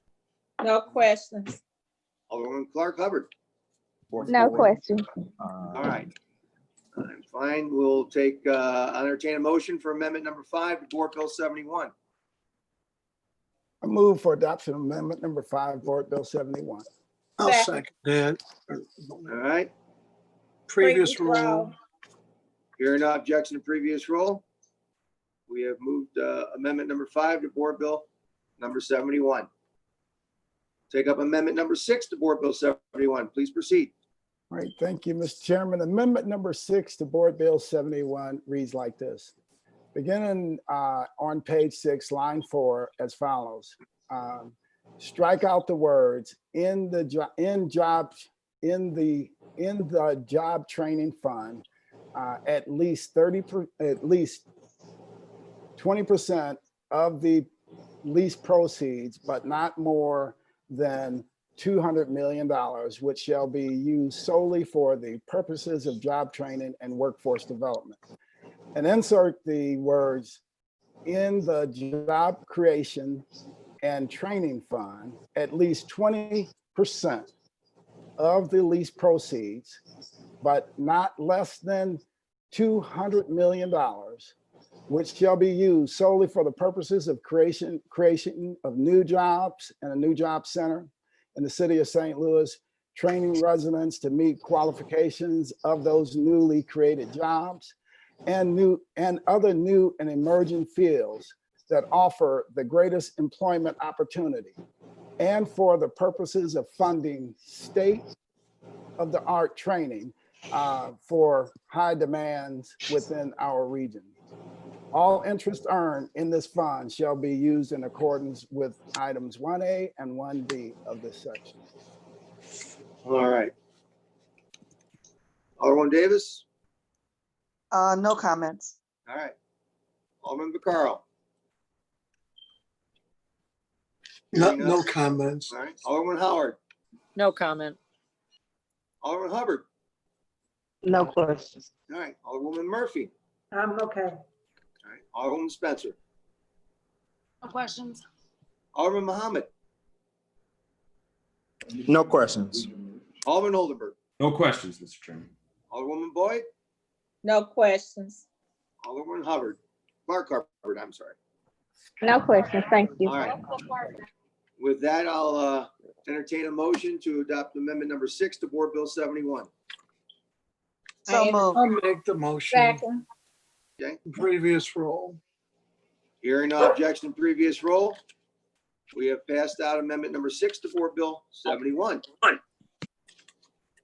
Speaker 22: No questions.
Speaker 2: Alderwoman Clark Hubbard.
Speaker 9: No questions.
Speaker 2: All right. I'm fine. We'll take, entertain a motion for amendment number 5 to Board Bill 71.
Speaker 6: I move for adoption of amendment number 5, Board Bill 71.
Speaker 5: I'll second that.
Speaker 2: All right.
Speaker 5: Previous roll.
Speaker 2: Hearing no objection to previous roll, we have moved amendment number 5 to Board Bill number 71. Take up amendment number 6 to Board Bill 71. Please proceed.
Speaker 6: All right, thank you, Mr. Chairman. Amendment number 6 to Board Bill 71 reads like this. beginning on page 6, line 4, as follows. Strike out the words in the job training fund, at least 20% of the lease proceeds, but not more than $200 million, which shall be used solely for the purposes of job training and workforce development. And insert the words in the job creation and training fund, at least 20% of the lease proceeds, but not less than $200 million, which shall be used solely for the purposes of creation of new jobs and a new job center in the city of St. Louis, training residents to meet qualifications of those newly created jobs, and other new and emerging fields that offer the greatest employment opportunity, and for the purposes of funding state-of-the-art training for high demands within our region. All interest earned in this fund shall be used in accordance with items 1A and 1B of this section.
Speaker 2: All right. Alderman Davis?
Speaker 4: No comments.
Speaker 2: All right. Alderman Vaccaro?
Speaker 5: No comments.
Speaker 2: All right. Alderman Howard?
Speaker 22: No comment.
Speaker 2: Alderman Hubbard?
Speaker 10: No questions.
Speaker 2: All right. Alderwoman Murphy?
Speaker 11: I'm okay.
Speaker 2: All right. Alderwoman Spencer?
Speaker 1: No questions.
Speaker 2: Alderman Muhammad?
Speaker 12: No questions.
Speaker 2: Alderman Oldenburg?
Speaker 8: No questions, Mr. Chairman.
Speaker 2: Alderwoman Boyd?
Speaker 23: No questions.
Speaker 2: Alderman Hubbard? Clark Hubbard, I'm sorry.
Speaker 9: No questions, thank you.
Speaker 2: All right. With that, I'll entertain a motion to adopt amendment number 6 to Board Bill 71.
Speaker 4: So moved.
Speaker 5: I'll make the motion.
Speaker 23: Second.
Speaker 2: Okay.
Speaker 5: Previous role.
Speaker 2: Hearing no objection, previous roll. We have passed out amendment number 6 to Board Bill 71.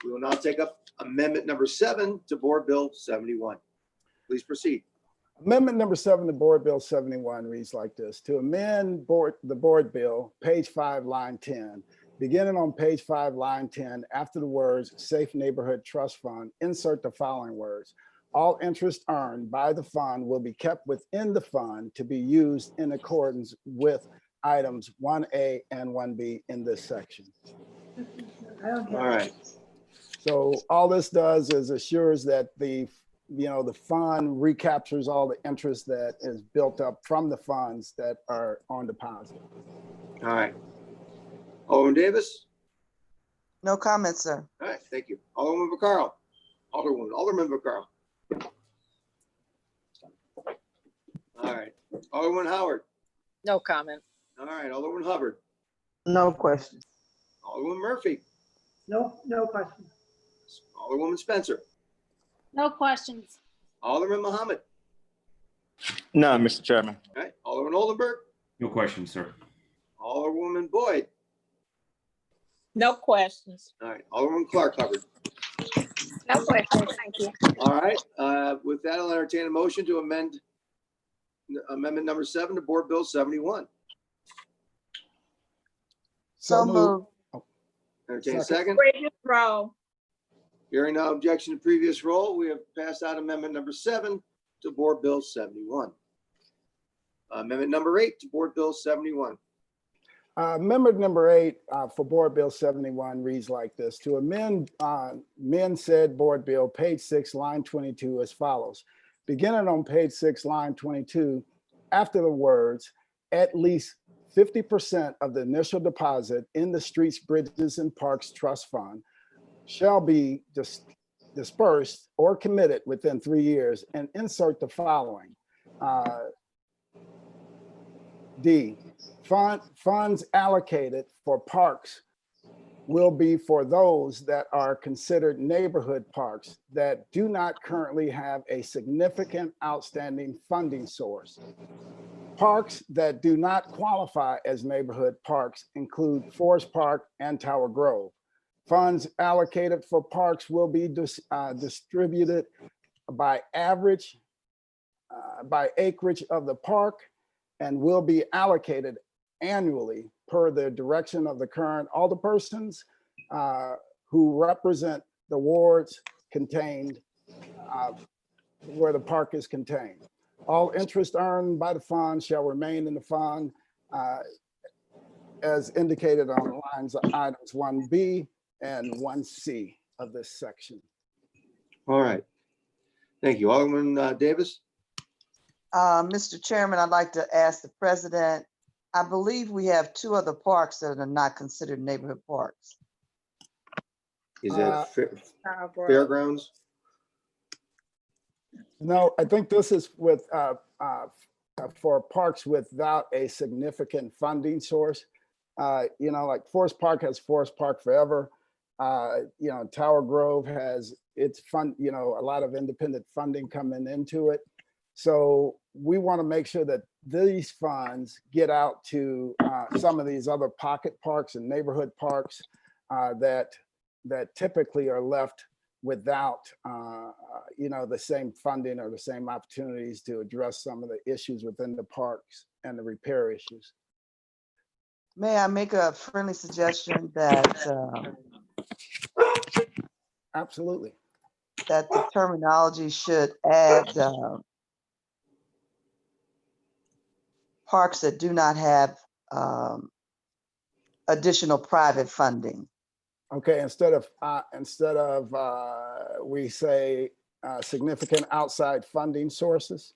Speaker 2: We will now take up amendment number 7 to Board Bill 71. Please proceed.
Speaker 6: Amendment number 7 to Board Bill 71 reads like this: to amend the board bill, page 5, line 10, beginning on page 5, line 10, after the words Safe Neighborhood Trust Fund, insert the following words: all interest earned by the fund will be kept within the fund to be used in accordance with items 1A and 1B in this section.
Speaker 2: All right.
Speaker 6: So all this does is assures that the fund recaptures all the interest that is built up from the funds that are on deposit.
Speaker 2: All right. Alderman Davis?
Speaker 4: No comments, sir.
Speaker 2: All right, thank you. Alderman Vaccaro? Alderman Vaccaro? All right. Alderman Howard?
Speaker 23: No comment.
Speaker 2: All right. Alderman Hubbard?
Speaker 10: No questions.
Speaker 2: Alderman Murphy?
Speaker 11: No questions.
Speaker 2: Alderwoman Spencer?
Speaker 1: No questions.
Speaker 2: Alderman Muhammad?
Speaker 12: None, Mr. Chairman.
Speaker 2: All right. Alderman Oldenburg?
Speaker 8: No questions, sir.
Speaker 2: Alderwoman Boyd?
Speaker 23: No questions.
Speaker 2: All right. Alderman Clark Hubbard?
Speaker 9: No questions, thank you.
Speaker 2: All right. With that, I'll entertain a motion to amend amendment number 7 to Board Bill 71.
Speaker 4: So moved.
Speaker 2: Entertain a second.
Speaker 23: Previous row.
Speaker 2: Hearing no objection to previous roll, we have passed out amendment number 7 to Board Bill 71. Amendment number 8 to Board Bill 71.
Speaker 6: Amendment number 8 for Board Bill 71 reads like this: to amend said Board Bill, page 6, line 22, as follows. Beginning on page 6, line 22, after the words, at least 50% of the initial deposit in the Streets, Bridges, and Parks Trust Fund shall be dispersed or committed within 3 years, and insert the following. D, funds allocated for parks will be for those that are considered neighborhood parks that do not currently have a significant outstanding funding source. Parks that do not qualify as neighborhood parks include Forest Park and Tower Grove. Funds allocated for parks will be distributed by average by acreage of the park and will be allocated annually per the direction of the current alderpersons who represent the wards contained where the park is contained. All interest earned by the fund shall remain in the fund as indicated on lines items 1B and 1C of this section.
Speaker 2: All right. Thank you. Alderman Davis?
Speaker 4: Mr. Chairman, I'd like to ask the president, I believe we have 2 other parks that are not considered neighborhood parks.
Speaker 2: Is that fairgrounds?
Speaker 6: No, I think this is with for parks without a significant funding source. You know, like Forest Park has Forest Park Forever. You know, Tower Grove has its fund, you know, a lot of independent funding coming into it. So we want to make sure that these funds get out to some of these other pocket parks and neighborhood parks that typically are left without, you know, the same funding or the same opportunities to address some of the issues within the parks and the repair issues.
Speaker 4: May I make a friendly suggestion that
Speaker 6: absolutely,
Speaker 4: that the terminology should add parks that do not have additional private funding.
Speaker 6: Okay, instead of we say significant outside funding sources.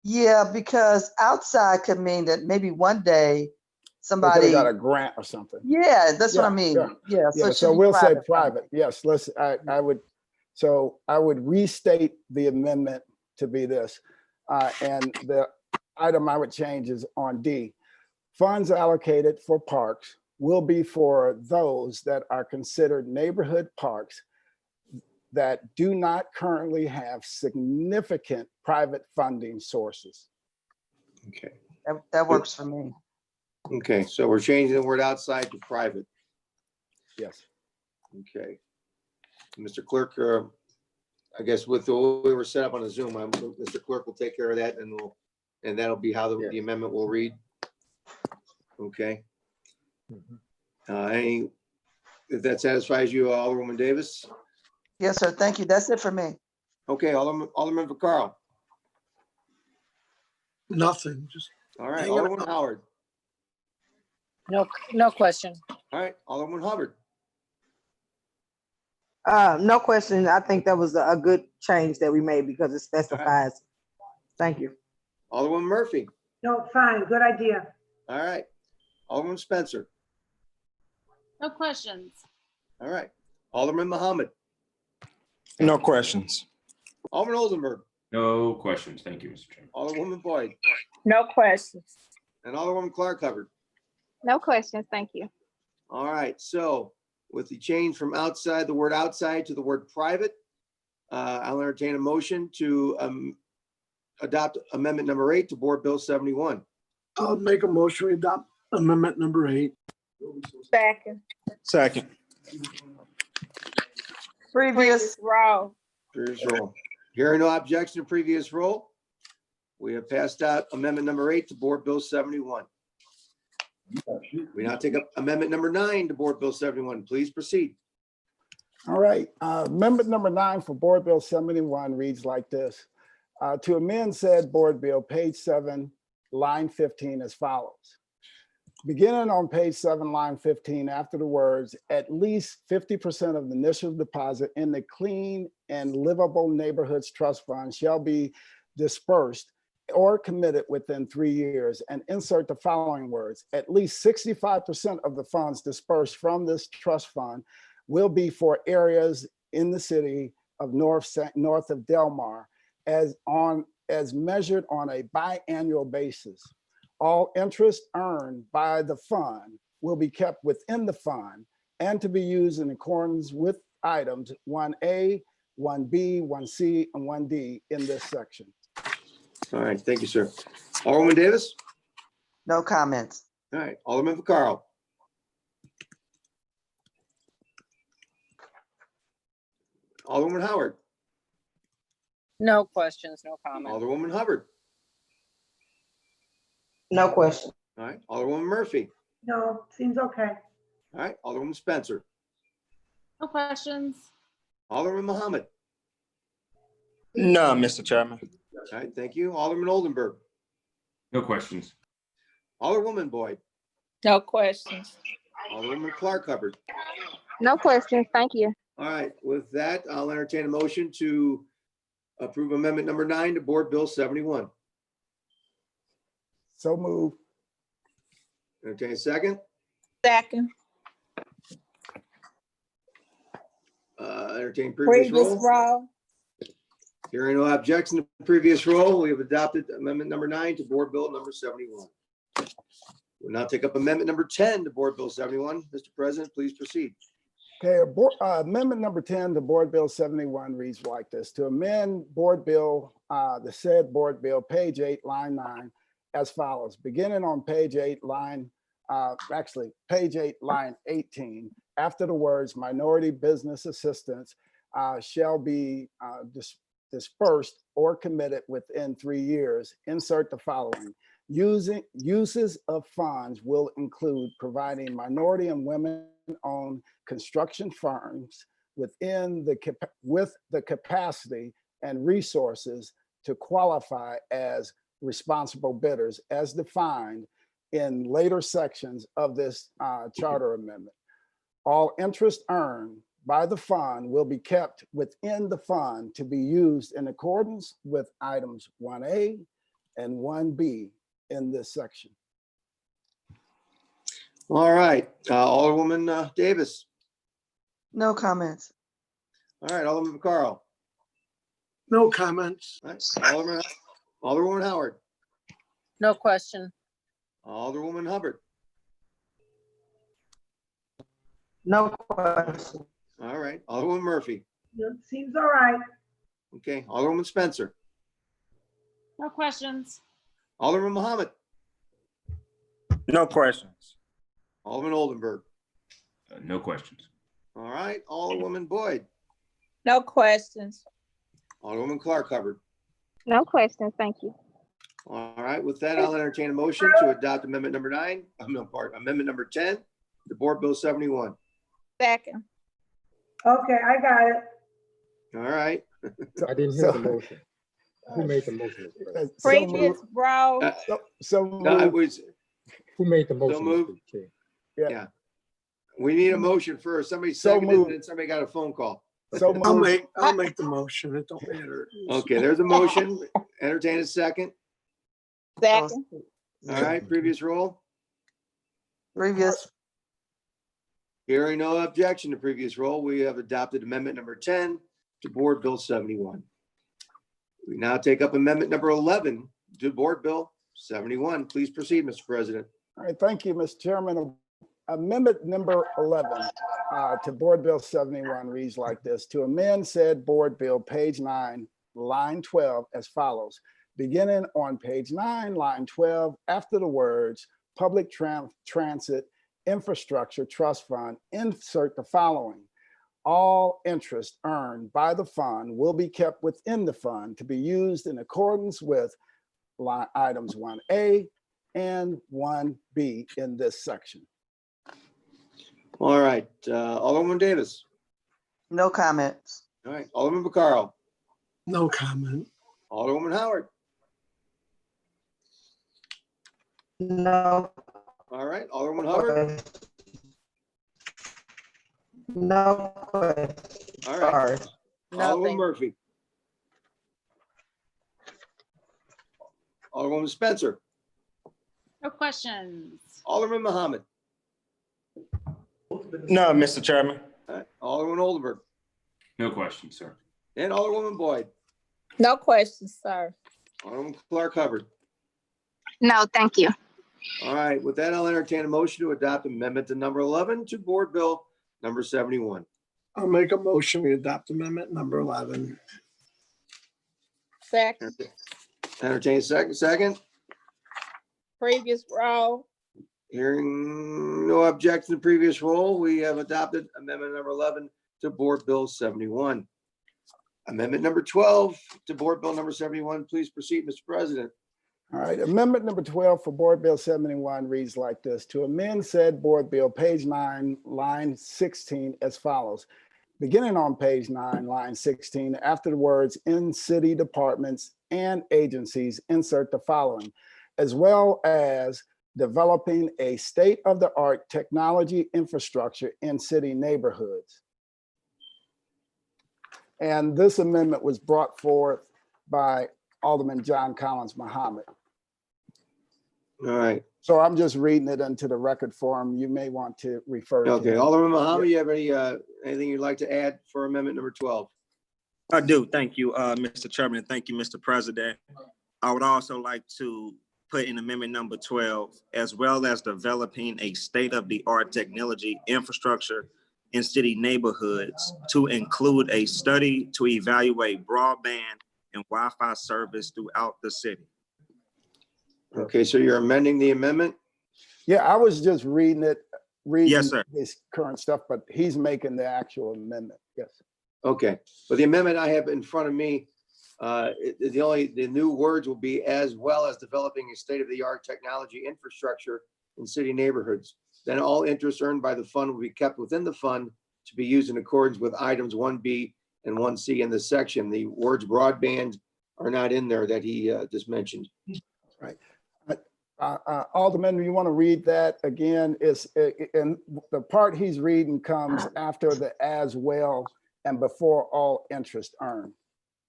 Speaker 4: Yeah, because outside could mean that maybe one day
Speaker 6: They
Speaker 4: somebody
Speaker 6: got a grant or something.
Speaker 4: Yeah, that's what I mean. Yeah,
Speaker 6: Yeah,
Speaker 4: it should
Speaker 6: so
Speaker 4: be
Speaker 6: we'll say
Speaker 4: private
Speaker 6: private. Yes, I would restate the amendment to be this. And the item I would change is on D. Funds allocated for parks will be for those that are considered neighborhood parks that do not currently have significant private funding sources.
Speaker 2: Okay.
Speaker 4: That works for me.
Speaker 2: Okay, so we're changing the word outside to private.
Speaker 6: Yes.
Speaker 2: Okay. Mr. Clerk, I guess with the way we're set up on the Zoom, Mr. Clerk will take care of that and that'll be how the amendment will read. Okay. If that satisfies you, Alderwoman Davis?
Speaker 4: Yes, sir. Thank you. That's it for me.
Speaker 2: Okay, Alderman Vaccaro.
Speaker 5: Nothing, just.
Speaker 2: All right,
Speaker 5: hanging
Speaker 2: Alderman
Speaker 5: out.
Speaker 2: Howard.
Speaker 22: No question.
Speaker 2: All right, Alderman Hubbard.
Speaker 10: No question. I think that was a good change that we made because it specifies. Thank you.
Speaker 2: Alderman Murphy.
Speaker 11: No, fine, good idea.
Speaker 2: All right. Alderman Spencer.
Speaker 1: No questions.
Speaker 2: All right. Alderman Muhammad.
Speaker 12: No questions.
Speaker 2: Alderman Oldenburg.
Speaker 8: No questions. Thank you, Mr. Chairman.
Speaker 2: Alderwoman Boyd.
Speaker 9: No questions.
Speaker 2: And Alderwoman Clark Hubbard.
Speaker 9: No questions. Thank you.
Speaker 2: All right. So with the change from outside, the word outside to the word private, I'll entertain a motion to adopt amendment number 8 to Board Bill 71.
Speaker 5: I'll make a motion to adopt amendment number 8.
Speaker 9: Second.
Speaker 12: Second.
Speaker 4: Previous
Speaker 9: row.
Speaker 2: Previous roll. Hearing no objection to previous roll, we have passed out amendment number 8 to Board Bill 71. We now take up amendment number 9 to Board Bill 71. Please proceed.
Speaker 6: All right, amendment number 9 for Board Bill 71 reads like this. To amend said Board Bill, page 7, line 15 as follows. Beginning on page 7, line 15, after the words, at least 50% of the initial deposit in the Clean and Livable Neighborhoods Trust Fund shall be dispersed or committed within 3 years, and insert the following words. At least 65% of the funds dispersed from this trust fund will be for areas in the city of north of Delmar as measured on a biannual basis. All interest earned by the fund will be kept within the fund and to be used in accordance with items 1A, 1B, 1C, and 1D in this section.
Speaker 2: All right, thank you, sir. Alderman Davis?
Speaker 4: No comments.
Speaker 2: All right, Alderman Vaccaro. Alderman Howard.
Speaker 22: No questions, no comment.
Speaker 2: Alderwoman Hubbard.
Speaker 10: No question.
Speaker 2: All right, Alderwoman Murphy.
Speaker 11: No, seems okay.
Speaker 2: All right, Alderwoman Spencer.
Speaker 1: No questions.
Speaker 2: Alderman Muhammad.
Speaker 12: No, Mr. Chairman.
Speaker 2: All right, thank you. Alderman Oldenburg.
Speaker 8: No questions.
Speaker 2: Alderwoman Boyd.
Speaker 9: No questions.
Speaker 2: Alderwoman Clark Hubbard.
Speaker 9: No questions, thank you.
Speaker 2: All right, with that, I'll entertain a motion to approve amendment number 9 to Board Bill 71.
Speaker 6: So move.
Speaker 2: Entertain a second.
Speaker 9: Second.
Speaker 2: Entertain previous
Speaker 9: Previous
Speaker 2: roll.
Speaker 9: row.
Speaker 2: Hearing no objection to previous roll, we have adopted amendment number 9 to Board Bill number 71. We'll now take up amendment number 10 to Board Bill 71. Mr. President, please proceed.
Speaker 6: Okay, amendment number 10 to Board Bill 71 reads like this: to amend Board Bill, the said Board Bill, page 8, line 9, as follows. Beginning on page 8, page 8, line 18, after the words minority business assistance shall be dispersed or committed within 3 years, insert the following. Uses of funds will include providing minority and women-owned construction firms with the capacity and resources to qualify as responsible bidders as defined in later sections of this charter amendment. All interest earned by the fund will be kept within the fund to be used in accordance with items 1A and 1B in this section.
Speaker 2: All right, Alderwoman Davis.
Speaker 4: No comments.
Speaker 2: All right, Alderman Carl.
Speaker 5: No comments.
Speaker 2: All right, Alderwoman Howard.
Speaker 22: No question.
Speaker 2: Alderwoman Hubbard.
Speaker 10: No question.
Speaker 2: All right, Alderwoman Murphy.
Speaker 11: Yep, seems all right.
Speaker 2: Okay, Alderwoman Spencer.
Speaker 1: No questions.
Speaker 2: Alderman Muhammad.
Speaker 12: No questions.
Speaker 2: Alderman Oldenburg.
Speaker 8: No questions.
Speaker 2: All right, Alderwoman Boyd.
Speaker 9: No questions.
Speaker 2: Alderwoman Clark Hubbard.
Speaker 9: No questions, thank you.
Speaker 2: All right, with that, I'll entertain a motion to adopt amendment number 9, amendment number 10 to Board Bill 71.
Speaker 9: Second.
Speaker 11: Okay, I got it.
Speaker 2: All right.
Speaker 3: I didn't hear the motion. Who made the motion? Mr. President?
Speaker 9: Previous row.
Speaker 2: No, I was,
Speaker 3: Who made the
Speaker 2: so
Speaker 3: motion?
Speaker 2: moved.
Speaker 3: Mr. Chair?
Speaker 2: Yeah. We need a motion first. Somebody
Speaker 6: So
Speaker 2: seconded
Speaker 6: moved.
Speaker 2: and somebody got a phone call.
Speaker 6: So
Speaker 5: I'll
Speaker 6: moved.
Speaker 5: make the motion. It don't matter.
Speaker 2: Okay, there's a motion. Entertain a second.
Speaker 9: Second.
Speaker 2: All right, previous roll.
Speaker 4: Previous.
Speaker 2: Hearing no objection to previous roll, we have adopted amendment number 10 to Board Bill 71. We now take up amendment number 11 to Board Bill 71. Please proceed, Mr. President.
Speaker 6: All right, thank you, Mr. Chairman. Amendment number 11 to Board Bill 71 reads like this: to amend said Board Bill, page 9, line 12, as follows. Beginning on page 9, line 12, after the words Public Transit Infrastructure Trust Fund, insert the following. All interest earned by the fund will be kept within the fund to be used in accordance with items 1A and 1B in this section.
Speaker 2: All right, Alderman Davis.
Speaker 4: No comments.
Speaker 2: All right, Alderman Vaccaro.
Speaker 5: No comment.
Speaker 2: Alderwoman Howard.
Speaker 10: No.
Speaker 2: All right, Alderwoman Hubbard.
Speaker 10: No question.
Speaker 2: All right. Alderwoman
Speaker 22: Nothing.
Speaker 2: Murphy. Alderwoman Spencer.
Speaker 1: No questions.
Speaker 2: Alderman Muhammad.
Speaker 12: No, Mr. Chairman.
Speaker 2: All right, Alderman Oldenburg.
Speaker 8: No questions, sir.
Speaker 2: And Alderwoman Boyd.
Speaker 9: No questions, sir.
Speaker 2: Alderman Clark Hubbard.
Speaker 9: No, thank you.
Speaker 2: All right, with that, I'll entertain a motion to adopt amendment to number 11 to Board Bill number 71.
Speaker 5: I'll make a motion. We adopt amendment number 11.
Speaker 9: Second.
Speaker 2: Entertain second.
Speaker 9: Previous row.
Speaker 2: Hearing no objection to previous roll, we have adopted amendment number 11 to Board Bill 71. Amendment number 12 to Board Bill number 71. Please proceed, Mr. President.
Speaker 6: All right, amendment number 12 for Board Bill 71 reads like this: to amend said Board Bill, page 9, line 16 as follows. Beginning on page 9, line 16, after the words "in city departments and agencies," insert the following: as well as developing a state-of-the-art technology infrastructure in city neighborhoods. And this amendment was brought forth by Alderman John Collins Muhammad.
Speaker 2: All right.
Speaker 6: So I'm just reading it into the record form. You may want to refer to
Speaker 2: Okay,
Speaker 6: it.
Speaker 2: Alderman Muhammad, you have anything you'd like to add for amendment number 12?
Speaker 15: I do. Thank you, Mr. Chairman. Thank you, Mr. President. I would also like to put in amendment number 12, as well as developing a state-of-the-art technology infrastructure in city neighborhoods to include a study to evaluate broadband and Wi-Fi service throughout the city.
Speaker 2: Okay, so you're amending the amendment?
Speaker 6: Yeah, I was just reading it,
Speaker 15: Yes, sir.
Speaker 6: this current stuff, but he's making the actual amendment. Yes.
Speaker 2: Okay, but the amendment I have in front of me, the new words will be as well as developing a state-of-the-art technology infrastructure in city neighborhoods. Then all interest earned by the fund will be kept within the fund to be used in accordance with items 1B and 1C in this section. The words broadband are not in there that he just mentioned.
Speaker 6: Right. Alderman, you want to read that again? And the part he's reading comes after the "as well" and before all interest earned.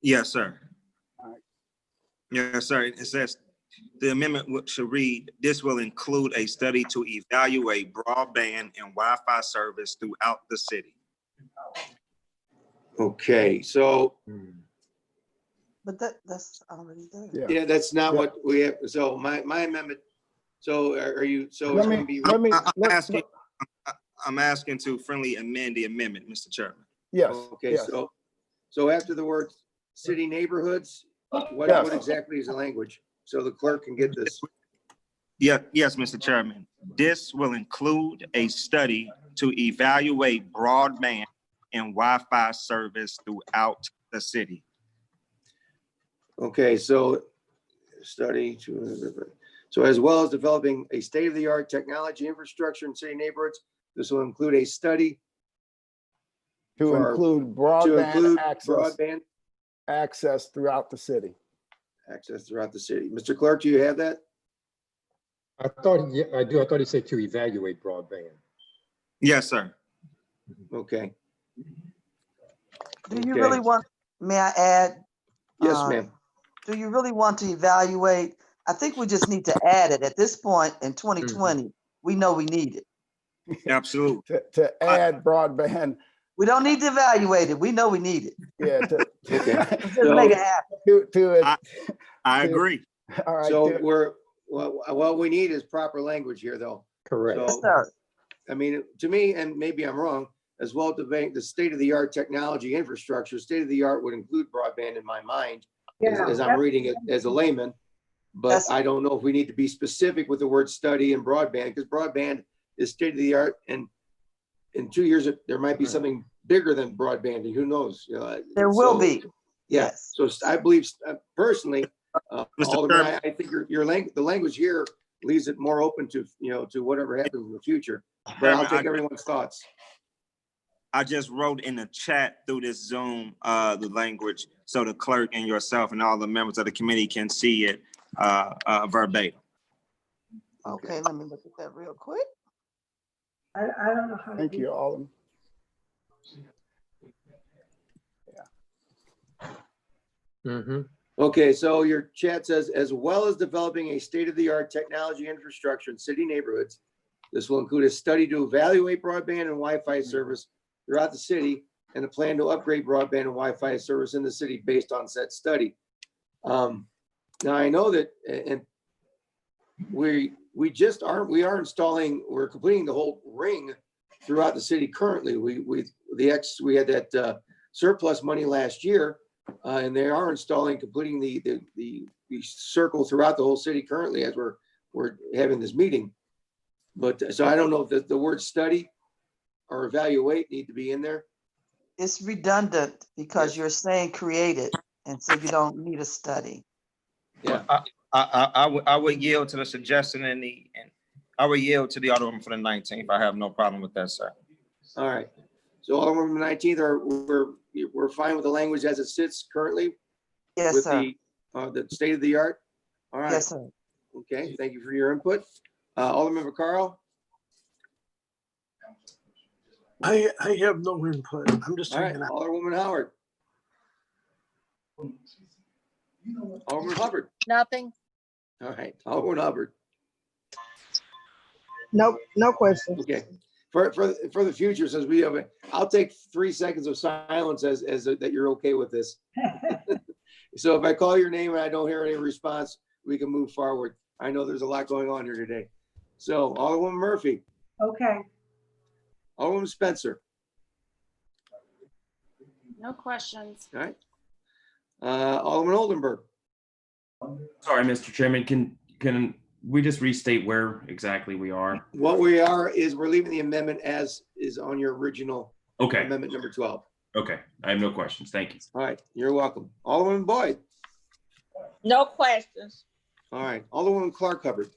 Speaker 15: Yes, sir.
Speaker 6: All right.
Speaker 15: Yes, sir. It says the amendment should read, this will include a study to evaluate broadband and Wi-Fi service throughout the city.
Speaker 2: Okay, so
Speaker 4: But that's already there.
Speaker 6: Yeah.
Speaker 2: yeah, that's not what we have. So my amendment, so are you, so it's going to be.
Speaker 15: I'm asking to friendly amend the amendment, Mr. Chairman.
Speaker 6: Yes.
Speaker 2: Okay,
Speaker 6: yes.
Speaker 2: so after the word city neighborhoods, what
Speaker 6: Yes.
Speaker 2: what exactly is the language? So the clerk can get this.
Speaker 15: Yeah, yes, Mr. Chairman. This will include a study to evaluate broadband and Wi-Fi service throughout the city.
Speaker 2: Okay, so study to, so as well as developing a state-of-the-art technology infrastructure in city neighborhoods, this will include a study
Speaker 6: To
Speaker 2: for-
Speaker 6: include
Speaker 2: broadband
Speaker 6: access throughout the city.
Speaker 2: access throughout the city. Mr. Clerk, do you have that?
Speaker 3: I thought, yeah, I do. I thought he said to evaluate broadband.
Speaker 15: Yes, sir.
Speaker 2: Okay,
Speaker 4: Do you
Speaker 2: Okay.
Speaker 4: really want, may I add?
Speaker 2: yes,
Speaker 4: uh,
Speaker 2: ma'am.
Speaker 4: Do you really want to evaluate? I think we just need to add it. At this point in 2020, we know we need it.
Speaker 15: Absolutely.
Speaker 6: To add broadband,
Speaker 4: We don't need to evaluate it. We know we need it.
Speaker 6: yeah,
Speaker 2: Okay.
Speaker 4: Let's just make it happen.
Speaker 6: to it.
Speaker 15: I agree.
Speaker 6: All right.
Speaker 2: So
Speaker 6: to-
Speaker 2: we're, well, what we need is proper language here, though.
Speaker 3: Correct.
Speaker 4: Yes,
Speaker 2: So,
Speaker 4: sir.
Speaker 2: I mean, to me, and maybe I'm wrong, as well, the state-of-the-art technology infrastructure, state-of-the-art would include broadband in my mind, as I'm reading it as a layman. But
Speaker 4: That's-
Speaker 2: I don't know if we need to be specific with the word study and broadband, because broadband is state-of-the-art, and in 2 years, there might be something bigger than broadband, and who knows? You know,
Speaker 4: There will
Speaker 2: so-
Speaker 4: be.
Speaker 2: Yeah,
Speaker 4: Yes.
Speaker 2: so I believe personally,
Speaker 15: Mr.
Speaker 2: Alderman,
Speaker 15: Chairman.
Speaker 2: I think the language here leaves it more open to, to whatever happens in the future. But I'll take everyone's thoughts.
Speaker 15: I just wrote in the chat through this Zoom, the language, so the clerk and yourself and all the members of the committee can see it verbatim.
Speaker 4: Okay, let me look at that real quick.
Speaker 11: I don't know how to
Speaker 6: Thank
Speaker 11: do
Speaker 6: you,
Speaker 11: that.
Speaker 6: Alderman.
Speaker 3: Mm-hmm.
Speaker 2: Okay, so your chat says, as well as developing a state-of-the-art technology infrastructure in city neighborhoods, this will include a study to evaluate broadband and Wi-Fi service throughout the city and a plan to upgrade broadband and Wi-Fi service in the city based on said study. Now I know that, and we are installing, we're completing the whole ring throughout the city currently. We had that surplus money last year. And they are installing, completing the circle throughout the whole city currently as we're having this meeting. But so I don't know if the word study or evaluate need to be in there.
Speaker 4: It's redundant because you're saying created, and so you don't need a study.
Speaker 2: Yeah.
Speaker 15: I would yield to the suggestion and I would yield to the Alderman for the 19th. I have no problem with that, sir.
Speaker 2: All right. So Alderman from the 19th, we're fine with the language as it sits currently?
Speaker 4: Yes,
Speaker 2: with
Speaker 4: sir.
Speaker 2: The state of the art? All right.
Speaker 4: Yes, sir.
Speaker 2: Okay, thank you for your input. Alderman Vaccaro?
Speaker 5: I have no input. I'm just
Speaker 2: All right,
Speaker 5: hanging out.
Speaker 2: Alderwoman Howard. Alderman Hubbard.
Speaker 22: Nothing.
Speaker 2: All right, Alderman Hubbard.
Speaker 10: Nope, no questions.
Speaker 2: Okay, for the future, since we have, I'll take 3 seconds of silence as that you're okay with this. So if I call your name and I don't hear any response, we can move forward. I know there's a lot going on here today. So Alderwoman Murphy,
Speaker 11: Okay.
Speaker 2: Alderwoman Spencer,
Speaker 1: No questions.
Speaker 2: all right. Alderman Oldenburg.
Speaker 8: Sorry, Mr. Chairman, can we just restate where exactly we are?
Speaker 2: What we are is we're leaving the amendment as is on your original
Speaker 8: Okay,
Speaker 2: amendment number 12.
Speaker 8: okay, I have no questions. Thank you.
Speaker 2: All right, you're welcome. Alderman Boyd.
Speaker 9: No questions.
Speaker 2: All right, Alderwoman Clark Hubbard.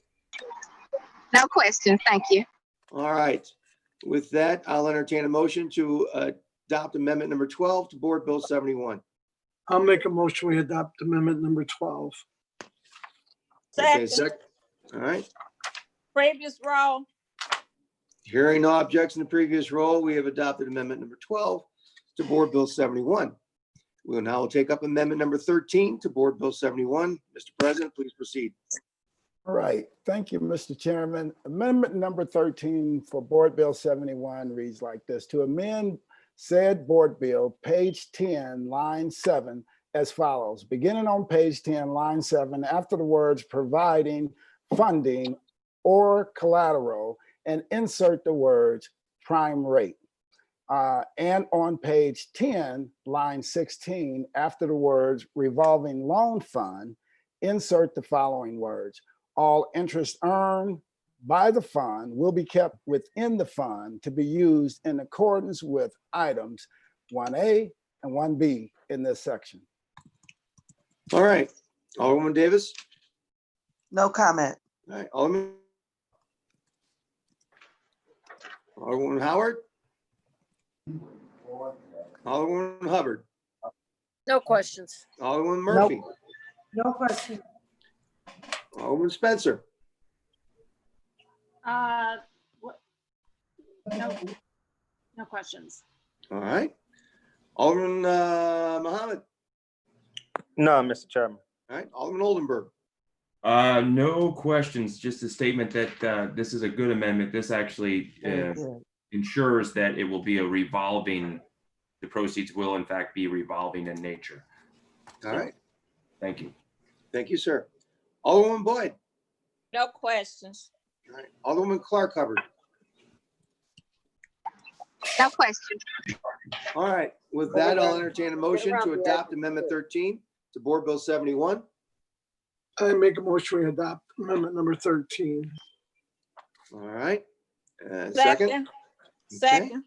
Speaker 9: No questions. Thank you.
Speaker 2: All right. With that, I'll entertain a motion to adopt amendment number 12 to Board Bill 71.
Speaker 5: I'll make a motion, we adopt amendment number 12.
Speaker 2: Okay,
Speaker 9: Second.
Speaker 2: All right.
Speaker 9: Previous row.
Speaker 2: Hearing no objection to previous roll, we have adopted amendment number 12 to Board Bill 71. We will now take up amendment number 13 to Board Bill 71. Mr. President, please proceed.
Speaker 6: All right, thank you, Mr. Chairman. Amendment number 13 for Board Bill 71 reads like this: to amend said board bill, page 10, line 7, as follows. Beginning on page 10, line 7, after the words providing, funding, or collateral, and insert the words prime rate. And on page 10, line 16, after the words revolving loan fund, insert the following words: all interest earned by the fund will be kept within the fund to be used in accordance with items 1A and 1B in this section.
Speaker 2: All right, Alderwoman Davis.
Speaker 4: No comment.
Speaker 2: All right, Alderwoman Howard. Alderwoman Hubbard.
Speaker 22: No questions.
Speaker 2: Alderwoman Murphy.
Speaker 11: No question.
Speaker 2: Alderwoman Spencer.
Speaker 1: What? No questions.
Speaker 2: All right. Alderman Mohammed.
Speaker 12: No, Mr. Chairman.
Speaker 2: All right, Alderman Oldenburg.
Speaker 8: No questions, just a statement that this is a good amendment. This actually ensures that it will be a revolving, the proceeds will in fact be revolving in nature.
Speaker 2: All right.
Speaker 8: Thank you.
Speaker 2: Thank you, sir. Alderwoman Boyd.
Speaker 9: No questions.
Speaker 2: All right. Alderwoman Clark Hubbard.
Speaker 9: No questions.
Speaker 2: All right. With that, I'll entertain a motion to adopt amendment 13 to Board Bill 71.
Speaker 5: I make a motion, we adopt amendment number 13.
Speaker 2: All right. Second.
Speaker 9: Second. Second.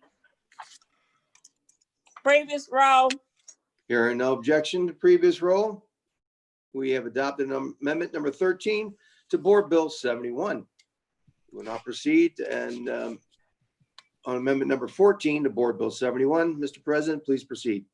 Speaker 9: Previous row.
Speaker 2: Hearing no objection to previous roll, we have adopted amendment number 13 to Board Bill 71. We will now proceed and on amendment number 14 to Board Bill 71. Mr. President, please proceed.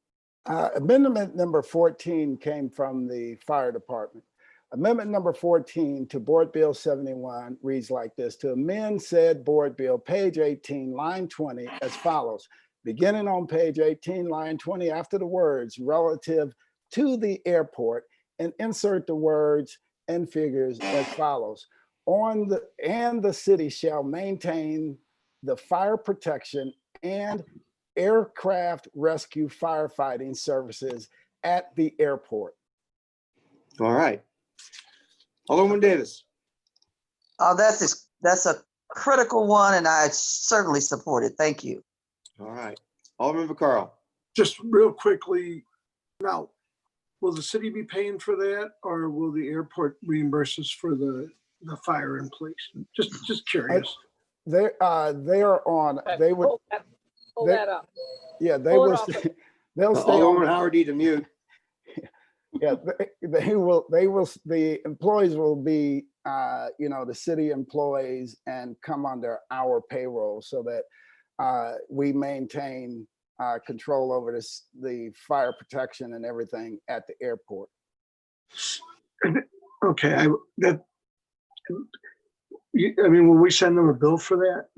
Speaker 6: Amendment number 14 came from the fire department. Amendment number 14 to Board Bill 71 reads like this: to amend said board bill, page 18, line 20, as follows. Beginning on page 18, line 20, after the words relative to the airport, and insert the words and figures as follows. The city shall maintain the fire protection and aircraft rescue firefighting services at the airport.
Speaker 2: All right. Alderwoman Davis.
Speaker 4: That's a critical one, and I certainly support it. Thank you.
Speaker 2: All right. Alderman Vaccaro.
Speaker 5: Just real quickly, now, will the city be paying for that, or will the airport reimburse us for the fire in place? Just curious.
Speaker 6: They would
Speaker 22: Pull
Speaker 6: They-
Speaker 22: that up.
Speaker 6: Yeah, they
Speaker 22: Pull it
Speaker 6: will,
Speaker 22: off of-
Speaker 6: they'll stay
Speaker 2: Alderman
Speaker 6: on.
Speaker 2: Howard need to mute.
Speaker 6: Yeah, the employees will be, you know, the city employees and come under our payroll so that we maintain control over the fire protection and everything at the airport.
Speaker 5: Okay, I mean, will we send them a bill for that?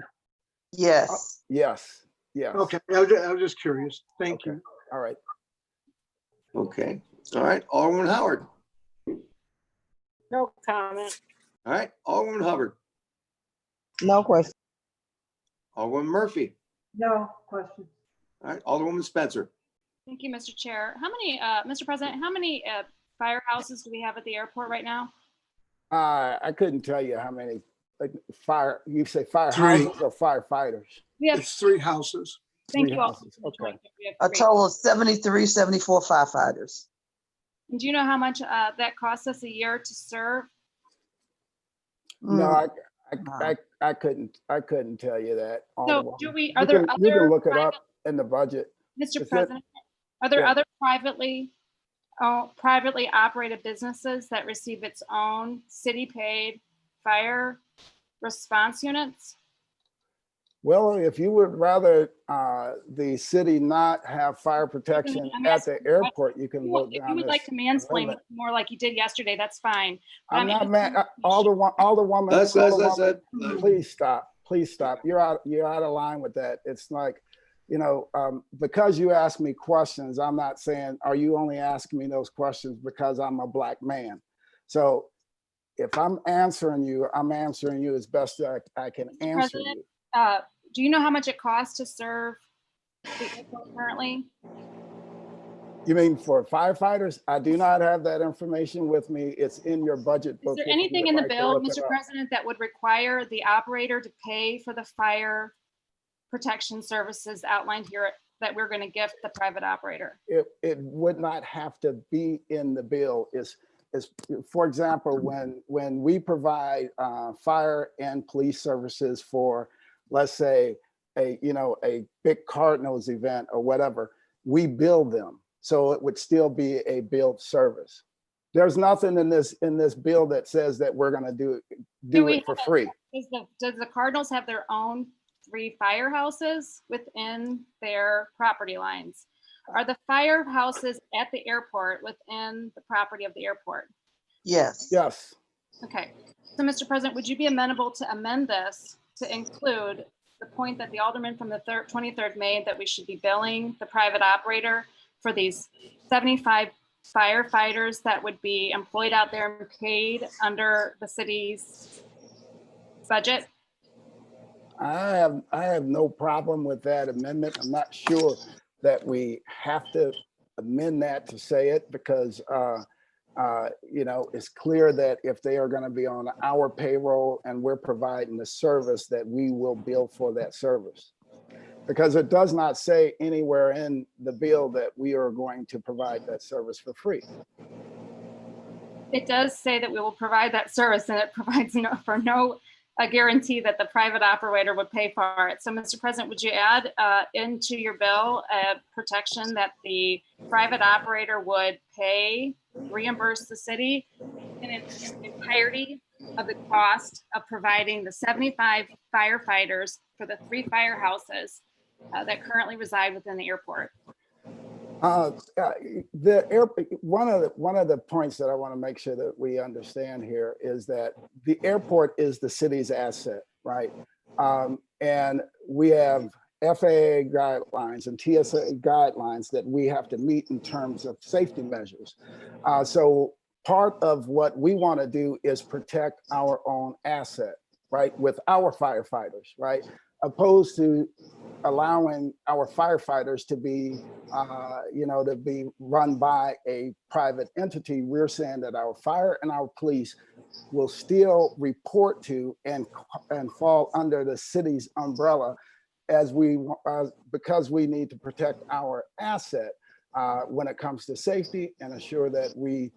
Speaker 4: Yes.
Speaker 6: Yes, yes.
Speaker 5: Okay, I was just curious. Thank you.
Speaker 6: All right.
Speaker 2: Okay, all right, Alderman Howard.
Speaker 9: No comment.
Speaker 2: All right, Alderman Hubbard,
Speaker 10: No question.
Speaker 2: Alderman Murphy,
Speaker 11: No question.
Speaker 2: all right, Alderwoman Spencer.
Speaker 1: Thank you, Mr. Chair. How many, Mr. President, how many firehouses do we have at the airport right now?
Speaker 6: I couldn't tell you how many, like, you say
Speaker 5: Three.
Speaker 6: firehouses or firefighters?
Speaker 1: We have,
Speaker 5: It's 3 houses.
Speaker 1: thank
Speaker 6: Three
Speaker 1: you all.
Speaker 6: houses, okay.
Speaker 1: We have
Speaker 4: A
Speaker 1: three.
Speaker 4: total of 73, 74 firefighters.
Speaker 1: And do you know how much that costs us a year to serve?
Speaker 6: No,
Speaker 4: Mm.
Speaker 6: I couldn't tell you that.
Speaker 1: So
Speaker 6: Alderwoman.
Speaker 1: do we,
Speaker 6: You
Speaker 1: are there
Speaker 6: can- You can
Speaker 1: other,
Speaker 6: look it up in the budget.
Speaker 1: Mr.
Speaker 6: Is that-
Speaker 1: President, are there
Speaker 6: Yeah.
Speaker 1: other privately operated businesses that receive its own city-paid fire response units?
Speaker 6: Well, if you would rather the city not have fire protection
Speaker 1: I'm
Speaker 6: at
Speaker 1: asking
Speaker 6: the airport, you can look
Speaker 1: If you
Speaker 6: down
Speaker 1: would
Speaker 6: this.
Speaker 1: like to mansplain
Speaker 6: limit.
Speaker 1: more like you did yesterday, that's fine. But
Speaker 6: I'm not
Speaker 1: asking
Speaker 6: mad,
Speaker 1: you-
Speaker 6: Alderwoman.
Speaker 2: Let's-
Speaker 6: Please stop. You're out of line with that. It's like, you know, because you ask me questions, I'm not saying, are you only asking me those questions because I'm a black man? So if I'm answering you, I'm answering you as best I can answer
Speaker 1: President,
Speaker 6: you.
Speaker 1: do you know how much it costs to serve the airport currently?
Speaker 6: You mean for firefighters? I do not have that information with me. It's in your budget
Speaker 1: Is
Speaker 6: book.
Speaker 1: there
Speaker 6: if you
Speaker 1: anything
Speaker 6: would
Speaker 1: in the
Speaker 6: like to
Speaker 1: bill,
Speaker 6: look it
Speaker 1: Mr.
Speaker 6: up.
Speaker 1: President, that would require the operator to pay for the fire protection services outlined here that we're going to gift the private operator?
Speaker 6: It would not have to be in the bill. Is for example, when we provide fire and police services for, let's say, a big Cardinals event or whatever, we bill them. So it would still be a billed service. There's nothing in this bill that says that we're going to do
Speaker 1: we
Speaker 6: it for
Speaker 1: have
Speaker 6: free.
Speaker 1: Does the Cardinals have their own 3 firehouses within their property lines? Are the firehouses at the airport within the property of the airport?
Speaker 4: Yes.
Speaker 6: Yes.
Speaker 1: Okay. So, Mr. President, would you be amenable to amend this to include the point that the alderman from the 23rd made, that we should be billing the private operator for these 75 firefighters that would be employed out there and paid under the city's budget?
Speaker 6: I have no problem with that amendment. I'm not sure that we have to amend that to say it because, it's clear that if they are going to be on our payroll and we're providing the service, that we will bill for that service. Because it does not say anywhere in the bill that we are going to provide that service for free.
Speaker 1: It does say that we will provide that service, and it provides a guarantee that the private operator would pay for it. So, Mr. President, would you add into your bill a protection that the private operator would reimburse the city in its entirety of the cost of providing the 75 firefighters for the 3 firehouses that currently reside within the airport?
Speaker 6: One of the points that I want to make sure that we understand here is that the airport is the city's asset, right? And we have FAA guidelines and TSA guidelines that we have to meet in terms of safety measures. So part of what we want to do is protect our own asset, right? With our firefighters, right? Opposed to allowing our firefighters to be, to be run by a private entity. We're saying that our fire and our police will still report to and fall under the city's umbrella because we need to protect our asset when it comes to safety and assure that we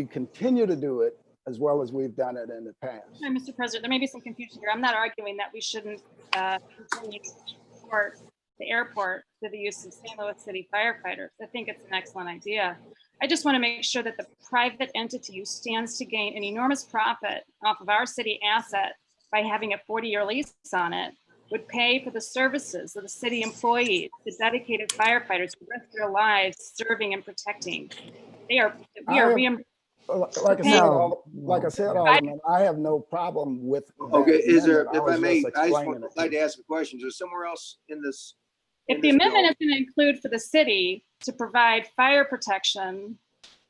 Speaker 6: continue to do it as well as we've done it in the past.
Speaker 1: Hi, Mr. President, there may be some confusion here. I'm not arguing that we shouldn't continue to support the airport through the use of St. Louis City firefighters. I think it's an excellent idea. I just want to make sure that the private entity who stands to gain an enormous profit off of our city asset by having a 40-year lease on it would pay for the services of the city employees, the dedicated firefighters who risk their lives serving and protecting. We are reimbursed.
Speaker 6: Like I said, Alderman, I have no problem with that
Speaker 2: Okay, is there,
Speaker 6: amendment.
Speaker 2: if I
Speaker 6: was
Speaker 2: may,
Speaker 6: just
Speaker 2: I just
Speaker 6: explaining
Speaker 2: would
Speaker 6: it.
Speaker 2: like to ask a question. Is there somewhere else in this?
Speaker 1: If the amendment is going to include for the city to provide fire protection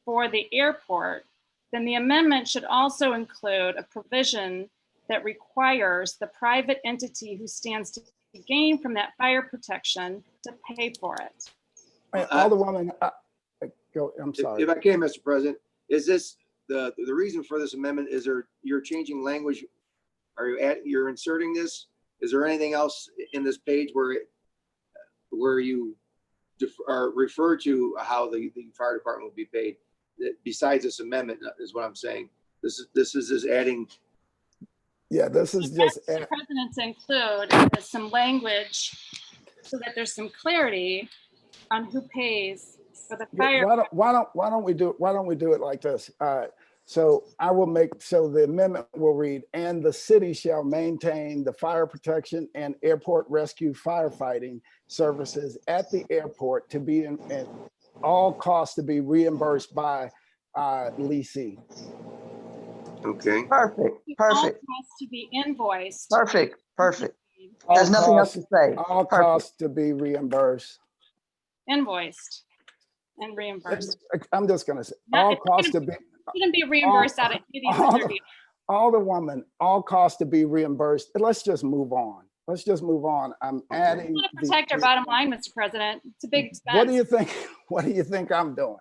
Speaker 1: for the airport, then the amendment should also include a provision that requires the private entity who stands to gain from that fire protection to pay for it.
Speaker 6: Alderwoman, I'm sorry.
Speaker 2: If I can, Mr. President, is this the reason for this amendment? Is there, you're changing language? Are you're inserting this? Is there anything else in this page where you refer to how the fire department will be paid besides this amendment? Is what I'm saying. This is just adding.
Speaker 6: Yeah, this is just.
Speaker 1: The president to include some language so that there's some clarity on who pays for the fire.
Speaker 6: Why don't we do it like this? So I will so the amendment will read, and the city shall maintain the fire protection and airport rescue firefighting services at the airport to be in all costs to be reimbursed by leasing.
Speaker 2: Okay.
Speaker 4: Perfect.
Speaker 1: All costs to be invoiced.
Speaker 4: Perfect. There's nothing else to say.
Speaker 6: All costs to be reimbursed.
Speaker 1: Invoiced and reimbursed.
Speaker 6: I'm just gonna say, all costs to be.
Speaker 1: Shouldn't be reimbursed out of any other deal.
Speaker 6: Alderwoman, all costs to be reimbursed. Let's just move on. I'm adding.
Speaker 1: We want to protect our bottom line, Mr. President. It's a big expense.
Speaker 6: What do you think? What do you think I'm doing?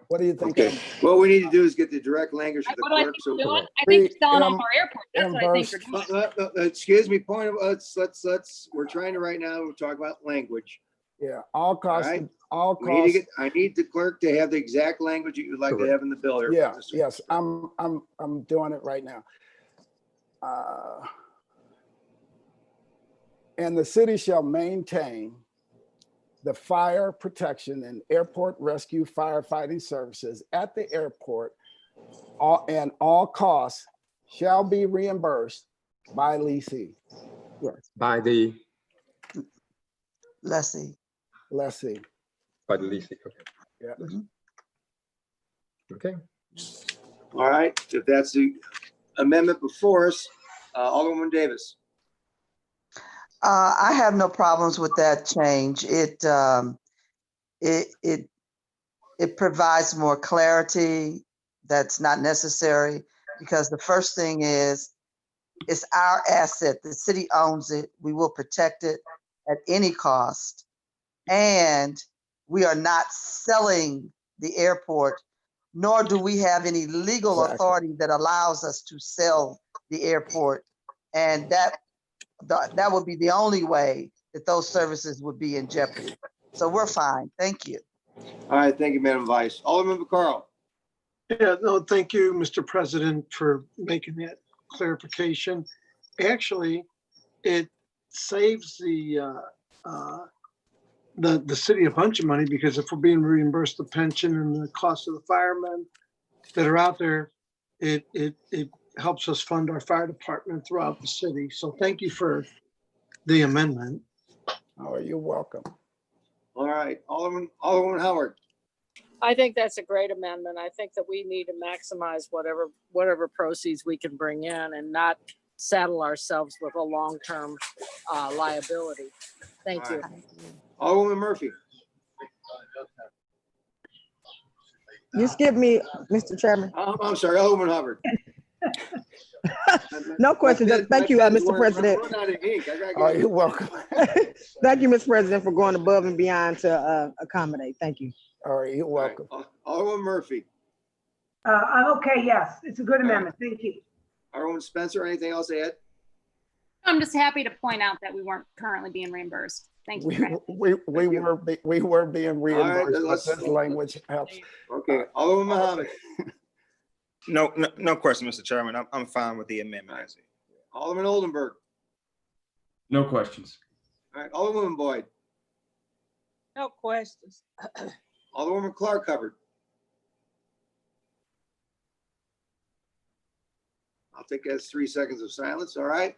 Speaker 6: What do you think?
Speaker 2: Okay. What we need to do is get the direct language to the
Speaker 1: What do I
Speaker 2: clerk.
Speaker 1: think you're doing? I think you're selling off our airport. That's what I think you're doing.
Speaker 2: Excuse me, point of, let's, we're trying to right now, we're talking about language.
Speaker 6: Yeah, all costs,
Speaker 2: Right.
Speaker 6: all
Speaker 2: We need to
Speaker 6: costs.
Speaker 2: get, I need the clerk to have the exact language that you'd like to have in the bill here.
Speaker 6: Yeah, yes, I'm doing it right now. And the city shall maintain the fire protection and airport rescue firefighting services at the airport, and all costs shall be reimbursed by lessee.
Speaker 3: Yes, by the
Speaker 4: Lessee.
Speaker 3: by the leasing. Okay.
Speaker 6: Yeah.
Speaker 3: Okay.
Speaker 2: All right, if that's the amendment before us, Alderwoman Davis.
Speaker 4: I have no problems with that change. It provides more clarity that's not necessary, because the first thing is, it's our asset. The city owns it. We will protect it at any cost. And we are not selling the airport, nor do we have any legal authority that allows us to sell the airport. And that would be the only way that those services would be in jeopardy. So we're fine. Thank you.
Speaker 2: All right, thank you, Madam Vice. Alderman Vaccaro.
Speaker 5: Yeah, no, thank you, Mr. President, for making that clarification. Actually, it saves the city a bunch of money, because if we're being reimbursed the pension and the cost of the firemen that are out there, it helps us fund our fire department throughout the city. So thank you for the amendment.
Speaker 6: Oh, you're welcome.
Speaker 2: All right, Alderwoman Howard.
Speaker 22: I think that's a great amendment. I think that we need to maximize whatever proceeds we can bring in and not saddle ourselves with a long-term liability. Thank you.
Speaker 2: Alderwoman Murphy.
Speaker 10: You skipped me, Mr. Chairman.
Speaker 2: I'm sorry, Alderwoman Hubbard.
Speaker 10: No question. Thank you, Mr. President.
Speaker 6: Oh, you're welcome.
Speaker 10: Thank you, Mr. President, for going above and beyond to accommodate. Thank you.
Speaker 6: All right, you're welcome.
Speaker 2: Alderwoman Murphy.
Speaker 11: I'm okay, yes, it's a good amendment, thank you.
Speaker 2: Alderwoman Spencer, anything else to add?
Speaker 1: I'm just happy to point out that we weren't currently being reimbursed. Thank you.
Speaker 6: We were being reimbursed, but
Speaker 2: let's-
Speaker 6: this language helps.
Speaker 2: Okay, Alderwoman Muhammad.
Speaker 15: No question, Mr. Chairman. I'm fine with the amendment.
Speaker 2: Alderman Oldenburg.
Speaker 8: No questions.
Speaker 2: All right, Alderwoman Boyd.
Speaker 9: No questions.
Speaker 2: Alderwoman Clark Hubbard. I'll take that as 3 seconds of silence. All right.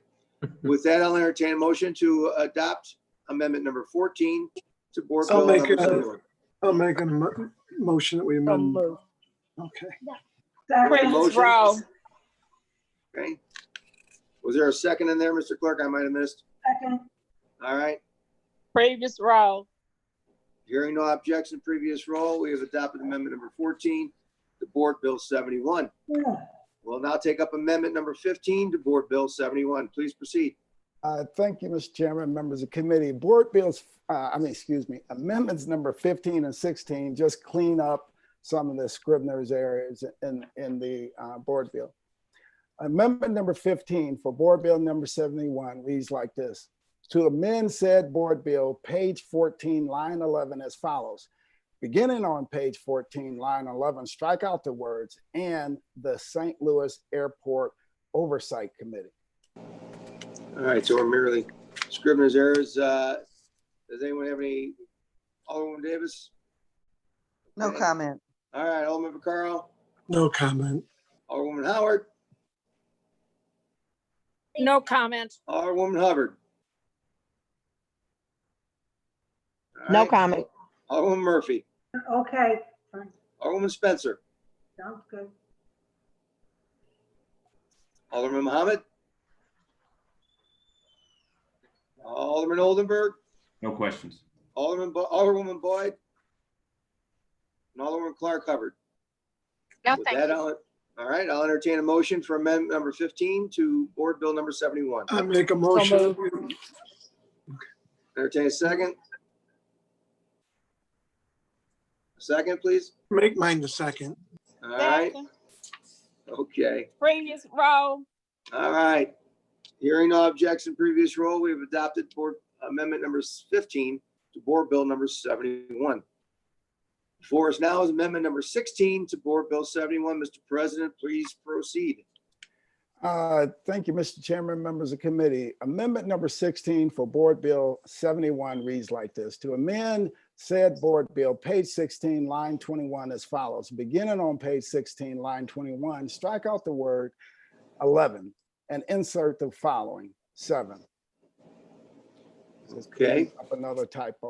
Speaker 2: With that, I'll entertain a motion to adopt amendment number 14 to board
Speaker 5: I'll
Speaker 2: bill
Speaker 5: make
Speaker 2: number
Speaker 5: a-
Speaker 2: 71.
Speaker 5: I'll make a motion that we amend.
Speaker 9: move.
Speaker 5: Okay.
Speaker 2: Motion.
Speaker 9: Previous row.
Speaker 2: Okay. Was there a second in there, Mr. Clerk? I might have missed.
Speaker 11: Second.
Speaker 2: All right.
Speaker 9: Previous row.
Speaker 2: Hearing no objection, previous roll, we have adopted amendment number 14 to board bill 71.
Speaker 11: Yeah.
Speaker 2: We'll now take up amendment number 15 to board bill 71. Please proceed.
Speaker 6: Thank you, Mr. Chairman, members of committee. Board bills, amendments number 15 and 16 just clean up some of the Scribner's areas in the board bill. Amendment number 15 for board bill number 71 reads like this. To amend said board bill, page 14, line 11 as follows. Beginning on page 14, line 11, strike out the words "and the St. Louis Airport Oversight Committee."
Speaker 2: All right, so we're merely Scribner's errors. Does anyone have any? Alderman Davis?
Speaker 4: No comment.
Speaker 2: All right, Alderman Vaccaro,
Speaker 5: No comment.
Speaker 2: Alderwoman Howard,
Speaker 9: No comment.
Speaker 2: Alderwoman Hubbard. All
Speaker 10: No
Speaker 2: right,
Speaker 10: comment.
Speaker 2: Alderwoman Murphy,
Speaker 11: Okay, fine.
Speaker 2: Alderwoman Spencer,
Speaker 11: Sounds good.
Speaker 2: Alderman Muhammad, Alderman Oldenburg,
Speaker 8: No questions.
Speaker 2: Alderwoman Boyd, and Alderwoman Clark Hubbard.
Speaker 9: No,
Speaker 2: With
Speaker 9: thank
Speaker 2: that,
Speaker 9: you.
Speaker 2: all right, I'll entertain a motion for amendment number 15 to board bill number 71.
Speaker 5: I make a motion.
Speaker 2: Entertain a second. A second, please.
Speaker 5: Make mine the second.
Speaker 2: All right,
Speaker 9: Second.
Speaker 2: okay,
Speaker 9: Previous row.
Speaker 2: all right. Hearing no objection, previous roll, we have adopted board amendment number 15 to board bill number 71. Before us now is amendment number 16 to board bill 71. Mr. President, please proceed.
Speaker 6: Thank you, Mr. Chairman, members of committee. Amendment number 16 for board bill 71 reads like this. To amend said board bill, page 16, line 21 as follows. Beginning on page 16, line 21, strike out the word 11 and insert the following 7. Just
Speaker 2: Okay.
Speaker 6: clean up another typo.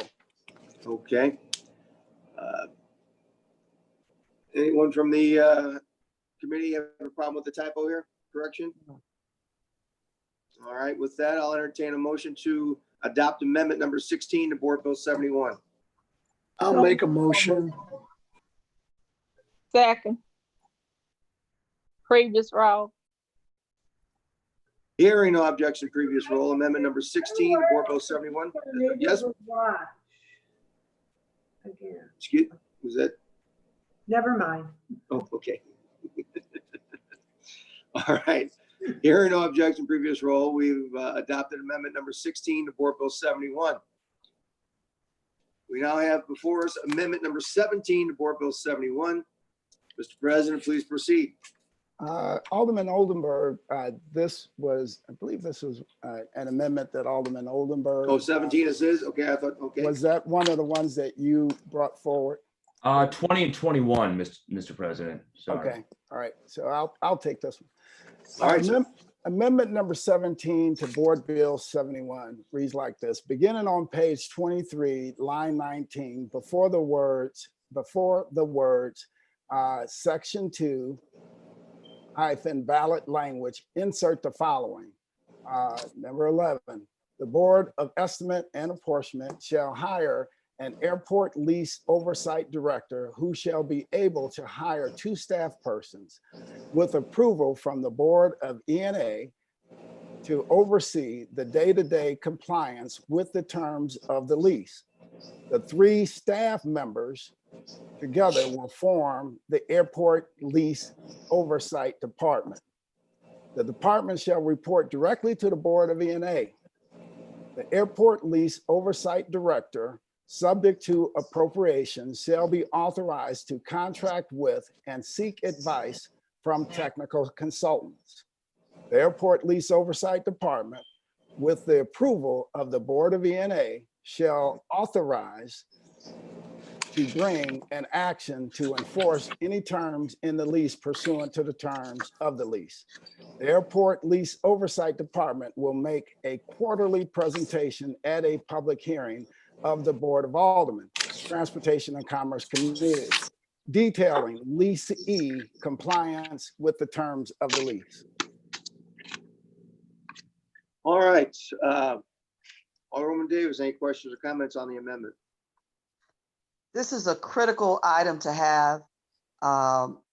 Speaker 2: Okay. Anyone from the committee have a problem with the typo here? Correction? All right, with that, I'll entertain a motion to adopt amendment number 16 to board bill 71.
Speaker 5: I'll make a motion.
Speaker 9: Second. Previous row.
Speaker 2: Hearing no objection, previous roll, amendment number 16 to board bill 71. Yes,
Speaker 11: Watch. Again,
Speaker 2: excuse, was that?
Speaker 11: never mind.
Speaker 2: Oh, okay. All right. Hearing no objection, previous roll, we've adopted amendment number 16 to board bill 71. We now have before us amendment number 17 to board bill 71. Mr. President, please proceed.
Speaker 6: Alderman Oldenburg, this was, I believe this was an amendment that Alderman Oldenburg.
Speaker 2: Oh, 17 is his? Okay, I thought, okay.
Speaker 6: Was that one of the ones that you brought forward?
Speaker 8: 20 and 21, Mr. President. Sorry.
Speaker 6: Okay, all right, so I'll take this one.
Speaker 2: All right, sir.
Speaker 6: Amendment number 17 to Board Bill 71 reads like this. Beginning on page 23, line 19, before the words, section 2, hyphen ballot language, insert the following. Number 11, the Board of Estimate and Apportionment shall hire an airport lease oversight director who shall be able to hire 2 staff persons with approval from the Board of ENA to oversee the day-to-day compliance with the terms of the lease. The 3 staff members together will form the Airport Lease Oversight Department. The department shall report directly to the Board of ENA. The Airport Lease Oversight Director, subject to appropriation, shall be authorized to contract with and seek advice from technical consultants. The Airport Lease Oversight Department, with the approval of the Board of ENA, shall authorize to bring an action to enforce any terms in the lease pursuant to the terms of the lease. The Airport Lease Oversight Department will make a quarterly presentation at a public hearing of the Board of Aldermen, Transportation and Commerce Committee, detailing leasee compliance with the terms of the lease.
Speaker 2: All right. Alderwoman Davis, any questions or comments on the amendment?
Speaker 4: This is a critical item to have.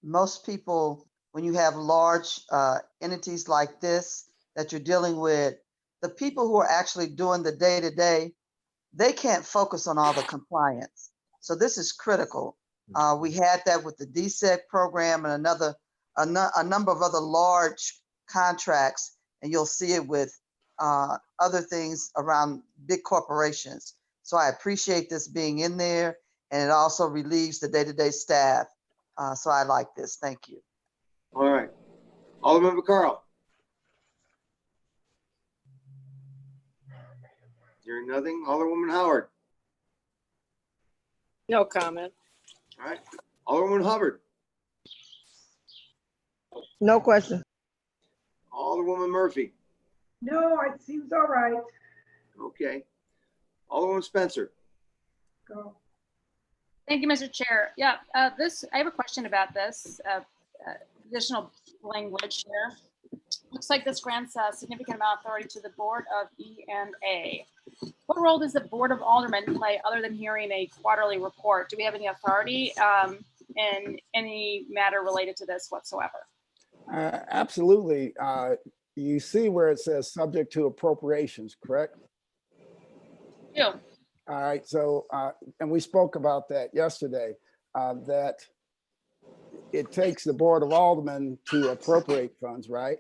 Speaker 4: Most people, when you have large entities like this that you're dealing with, the people who are actually doing the day-to-day, they can't focus on all the compliance. So this is critical. We had that with the DSEC program and a number of other large contracts, and you'll see it with other things around big corporations. So I appreciate this being in there, and it also relieves the day-to-day staff. So I like this. Thank you.
Speaker 2: All right. Alderman Vaccaro. Hearing nothing. Alderwoman Howard.
Speaker 22: No comment.
Speaker 2: All right. Alderwoman Hubbard.
Speaker 10: No question.
Speaker 2: Alderwoman Murphy.
Speaker 11: No, it seems all right.
Speaker 2: Okay. Alderwoman Spencer.
Speaker 11: Go.
Speaker 1: Thank you, Mr. Chair. Yeah, I have a question about this additional language here. Looks like this grants a significant amount of authority to the Board of ENA. What role does the Board of Aldermen play other than hearing a quarterly report? Do we have any authority in any matter related to this whatsoever?
Speaker 6: Absolutely. You see where it says subject to appropriations, correct?
Speaker 1: Yeah.
Speaker 6: All right, so, and we spoke about that yesterday, that it takes the Board of Aldermen to appropriate funds, right?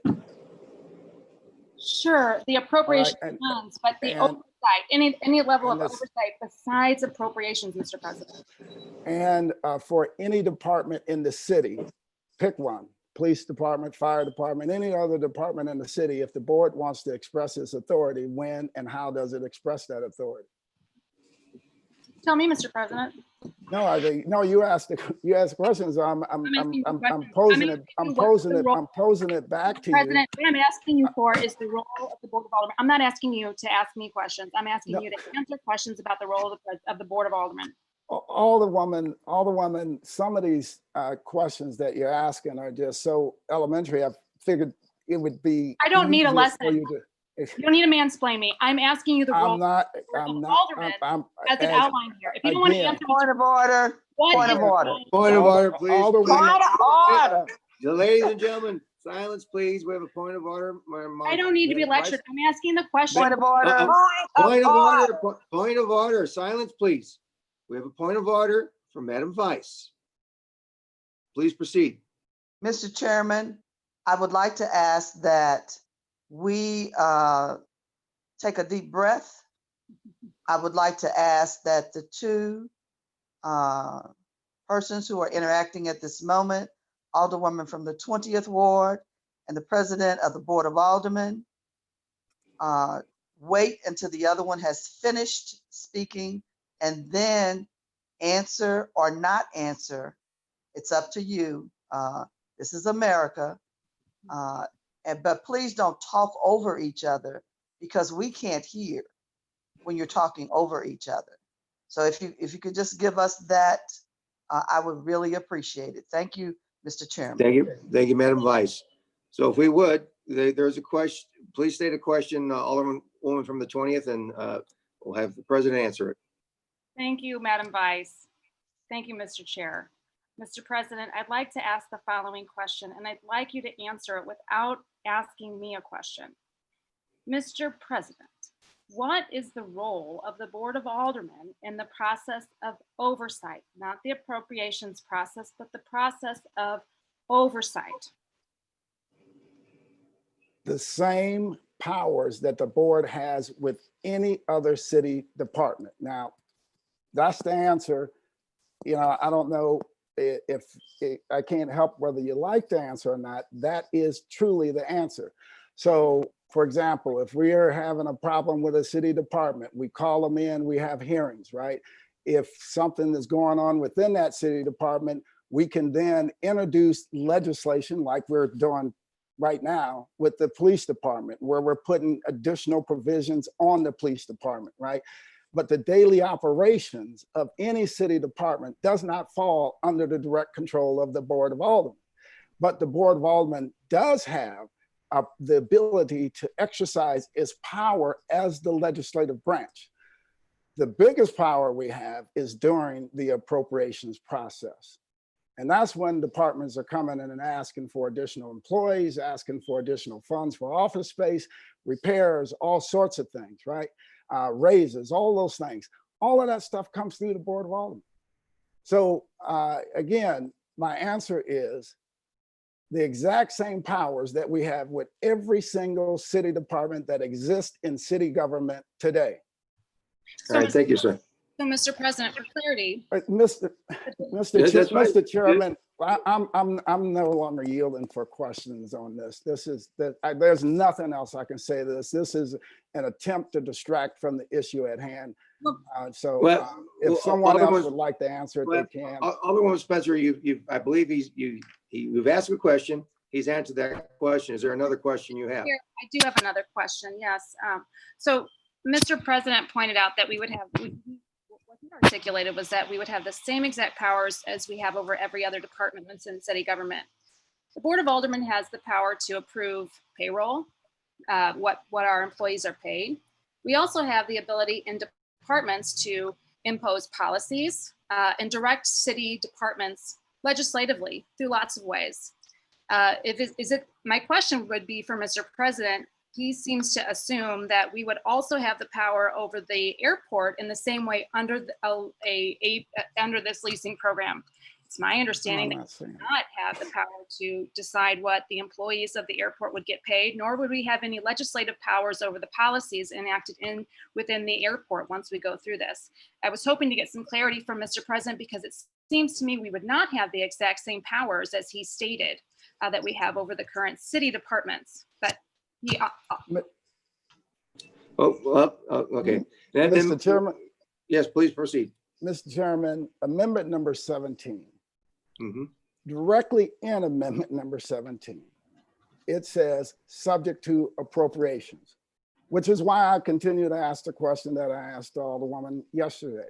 Speaker 1: Sure, the appropriation funds, but the oversight, any level of oversight besides appropriations, Mr. President.
Speaker 6: And for any department in the city, pick one, police department, fire department, any other department in the city, if the board wants to express its authority, when and how does it express that authority?
Speaker 1: Tell me, Mr. President.
Speaker 6: No, you asked questions. I'm posing it back to you.
Speaker 1: President, what I'm asking you for is the role of the Board of Aldermen. I'm not asking you to ask me questions. I'm asking you to answer questions about the role of the Board of Aldermen.
Speaker 6: Alderwoman, some of these questions that you're asking are just so elementary. I figured it would be.
Speaker 1: I don't need a
Speaker 6: easier
Speaker 1: lesson.
Speaker 6: for you to-
Speaker 1: You don't need to mansplain me. I'm asking you the role of Alderman as it outlined here. If you don't want to answer.
Speaker 4: Point of order. Point of order.
Speaker 2: Point of order, please.
Speaker 4: Point of order.
Speaker 2: Ladies and gentlemen, silence, please. We have a point of order.
Speaker 1: I don't need to be lectured. I'm asking the question.
Speaker 4: Point of order.
Speaker 2: Point of order. Point of order. Silence, please. We have a point of order from Madam Vice. Please proceed.
Speaker 4: Mr. Chairman, I would like to ask that we take a deep breath. I would like to ask that the two persons who are interacting at this moment, Alderwoman from the 20th Ward and the President of the Board of Aldermen, wait until the other one has finished speaking and then answer or not answer. It's up to you. This is America. But please don't talk over each other because we can't hear when you're talking over each other. So if you could just give us that, I would really appreciate it. Thank you, Mr. Chairman.
Speaker 2: Thank you, Madam Vice. So if we would, there's a question, please state a question, Alderwoman from the 20th, and we'll have the President answer it.
Speaker 1: Thank you, Madam Vice. Thank you, Mr. Chair. Mr. President, I'd like to ask the following question, and I'd like you to answer it without asking me a question. Mr. President, what is the role of the Board of Aldermen in the process of oversight, not the appropriations process, but the process of oversight?
Speaker 6: The same powers that the board has with any other city department. Now, that's the answer. I don't know I can't help whether you like the answer or not, that is truly the answer. So for example, if we are having a problem with a city department, we call them in, we have hearings, right? If something is going on within that city department, we can then introduce legislation like we're doing right now with the police department, where we're putting additional provisions on the police department, right? But the daily operations of any city department does not fall under the direct control of the Board of Aldermen. But the Board of Aldermen does have the ability to exercise its power as the legislative branch. The biggest power we have is during the appropriations process. And that's when departments are coming in and asking for additional employees, asking for additional funds for office space, repairs, all sorts of things, right? Raises, all those things. All of that stuff comes through the Board of Aldermen. So again, my answer is the exact same powers that we have with every single city department that exists in city government today.
Speaker 2: All right, thank you, sir.
Speaker 1: So, Mr. President, for clarity,
Speaker 6: Mr.
Speaker 2: That's right.
Speaker 6: Mr. Chairman, I'm no longer yielding for questions on this. There's nothing else I can say to this. This is an attempt to distract from the issue at hand. If someone else would like to answer it, they can.
Speaker 2: Alderman Spencer, I believe you've asked a question. He's answered that question. Is there another question you have?
Speaker 1: here, I do have another question, yes. So Mr. President pointed out that we would have, what he articulated was that we would have the same exact powers as we have over every other department that's in city government. The Board of Aldermen has the power to approve payroll, what our employees are paid. We also have the ability in departments to impose policies and direct city departments legislatively through lots of ways. My question would be for Mr. President. He seems to assume that we would also have the power over the airport in the same way under under this leasing program. It's my understanding that we do not have the power to decide what the employees of the airport would get paid, nor would we have any legislative powers over the policies enacted within the airport once we go through this. I was hoping to get some clarity from Mr. President because it seems to me we would not have the exact same powers as he stated that we have over the current city departments. But
Speaker 2: okay.
Speaker 6: Mr. Chairman.
Speaker 2: Yes, please proceed.
Speaker 6: Mr. Chairman, amendment number 17. Directly in amendment number 17, it says subject to appropriations, which is why I continue to ask the question that I asked Alderwoman yesterday.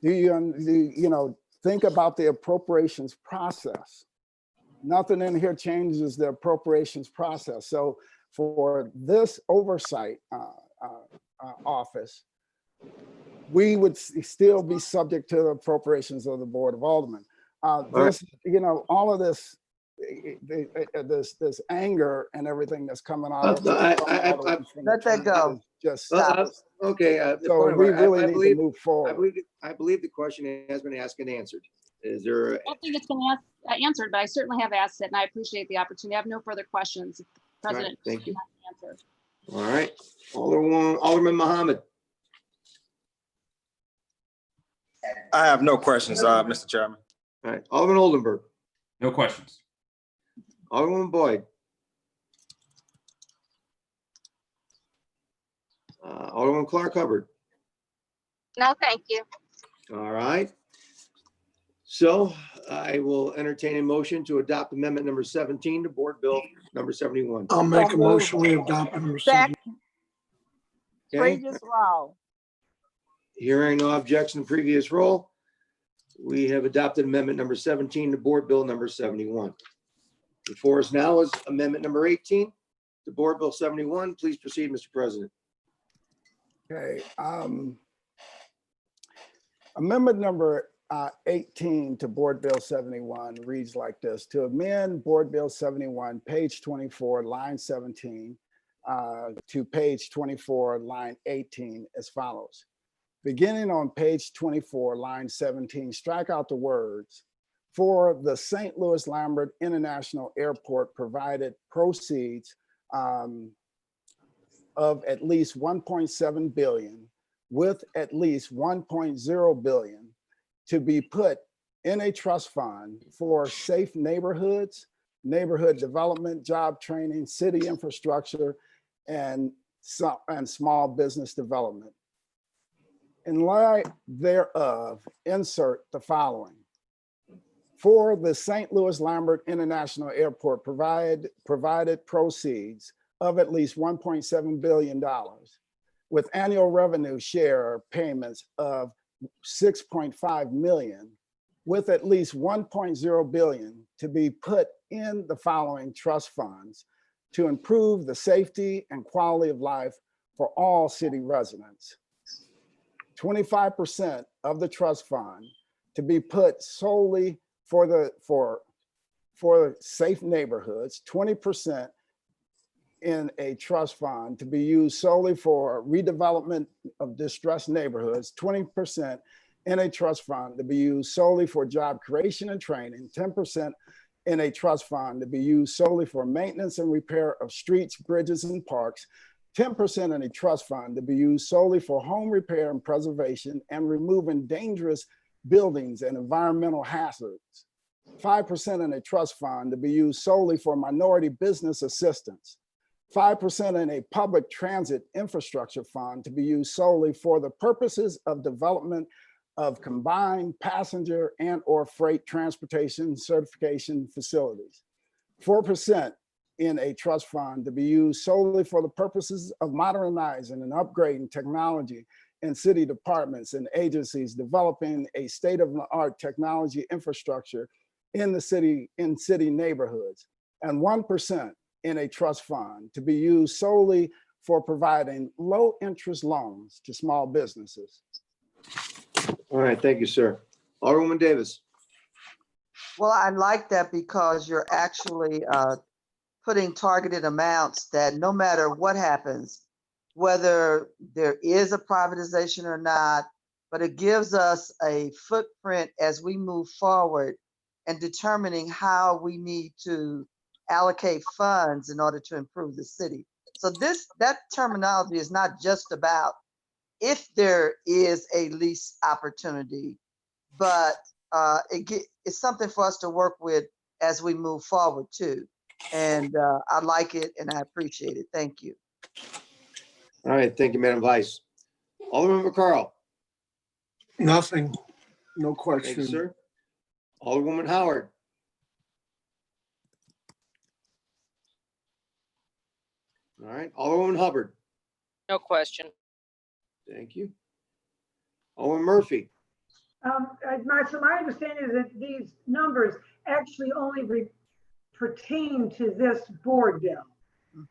Speaker 6: Do you think about the appropriations process? Nothing in here changes the appropriations process. So for this oversight office, we would still be subject to the appropriations of the Board of Aldermen. All of this, this anger and everything that's coming out.
Speaker 4: Let that go.
Speaker 6: Just stop.
Speaker 2: Okay.
Speaker 6: So we really need to move forward.
Speaker 2: I believe the question has been asked and answered. Is there?
Speaker 1: I don't think it's been answered, but I certainly have asked it, and I appreciate the opportunity. I have no further questions. If the President,
Speaker 2: thank you.
Speaker 1: Answer.
Speaker 2: All right, Alderman Mohammed.
Speaker 12: I have no questions, Mr. Chairman.
Speaker 2: All right, Alderman Oldenburg.
Speaker 8: No questions.
Speaker 2: Alderman Boyd. Alderman Clark Hubbard.
Speaker 9: No, thank you.
Speaker 2: All right. So I will entertain a motion to adopt amendment number 17 to Board Bill number 71.
Speaker 5: I'll make a motion we adopt number 17.
Speaker 9: Previous roll.
Speaker 2: Hearing no objection to previous roll, we have adopted amendment number 17 to Board Bill number 71. Before us now is amendment number 18 to Board Bill 71. Please proceed, Mr. President.
Speaker 6: Okay. Amendment number 18 to Board Bill 71 reads like this: to amend Board Bill 71, page 24, line 17, to page 24, line 18 as follows. Beginning on page 24, line 17, strike out the words "for the St. Louis Lambert International Airport provided proceeds of at least 1.7 billion with at least 1.0 billion to be put in a trust fund for safe neighborhoods, neighborhood development, job training, city infrastructure, and small business development. In light thereof, insert the following. For the St. Louis Lambert International Airport provided proceeds of at least $1.7 billion with annual revenue share payments of 6.5 million, with at least 1.0 billion to be put in the following trust funds to improve the safety and quality of life for all city residents. 25% of the trust fund to be put solely for safe neighborhoods, 20% in a trust fund to be used solely for redevelopment of distressed neighborhoods, 20% in a trust fund to be used solely for job creation and training, 10% in a trust fund to be used solely for maintenance and repair of streets, bridges, and parks, 10% in a trust fund to be used solely for home repair and preservation and removing dangerous buildings and environmental hazards, 5% in a trust fund to be used solely for minority business assistance, 5% in a public transit infrastructure fund to be used solely for the purposes of development of combined passenger and or freight transportation certification facilities, 4% in a trust fund to be used solely for the purposes of modernizing and upgrading technology in city departments and agencies, developing a state-of-the-art technology infrastructure in city neighborhoods, and 1% in a trust fund to be used solely for providing low interest loans to small businesses.
Speaker 2: All right, thank you, sir. Alderwoman Davis.
Speaker 4: Well, I like that because you're actually putting targeted amounts that no matter what happens, whether there is a privatization or not, but it gives us a footprint as we move forward and determining how we need to allocate funds in order to improve the city. So that terminology is not just about if there is a lease opportunity, but it's something for us to work with as we move forward too. And I like it and I appreciate it. Thank you.
Speaker 2: All right, thank you, Madam Vice. Alderman McCarl.
Speaker 5: Nothing, no
Speaker 2: Thank
Speaker 5: question.
Speaker 2: you, sir. Alderwoman Howard. All right, Alderwoman Hubbard.
Speaker 22: No question.
Speaker 2: Thank you. Alderman Murphy.
Speaker 11: So my understanding is that these numbers actually only pertain to this board bill.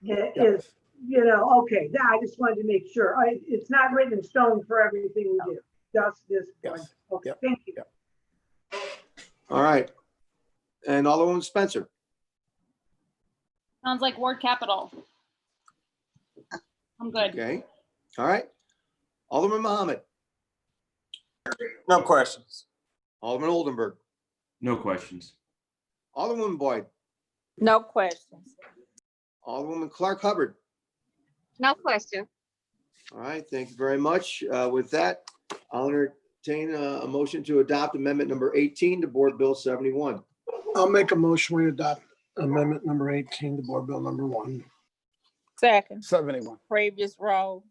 Speaker 11: It is, okay, I just wanted to make sure. It's not written in stone for everything we do, just this one. Okay, thank you.
Speaker 2: All right. And Alderwoman Spencer.
Speaker 1: Sounds like ward capital. I'm good.
Speaker 2: Okay. All right. Alderman Mohammed.
Speaker 12: No questions.
Speaker 2: Alderman Oldenburg.
Speaker 8: No questions.
Speaker 2: Alderwoman Boyd.
Speaker 22: No questions.
Speaker 2: Alderwoman Clark Hubbard.
Speaker 9: No question.
Speaker 2: All right, thank you very much. With that, I'll entertain a motion to adopt amendment number 18 to Board Bill 71.
Speaker 5: I'll make a motion, we adopt amendment number 18 to board bill number 1.
Speaker 22: Second.
Speaker 6: 71.
Speaker 22: Previous roll.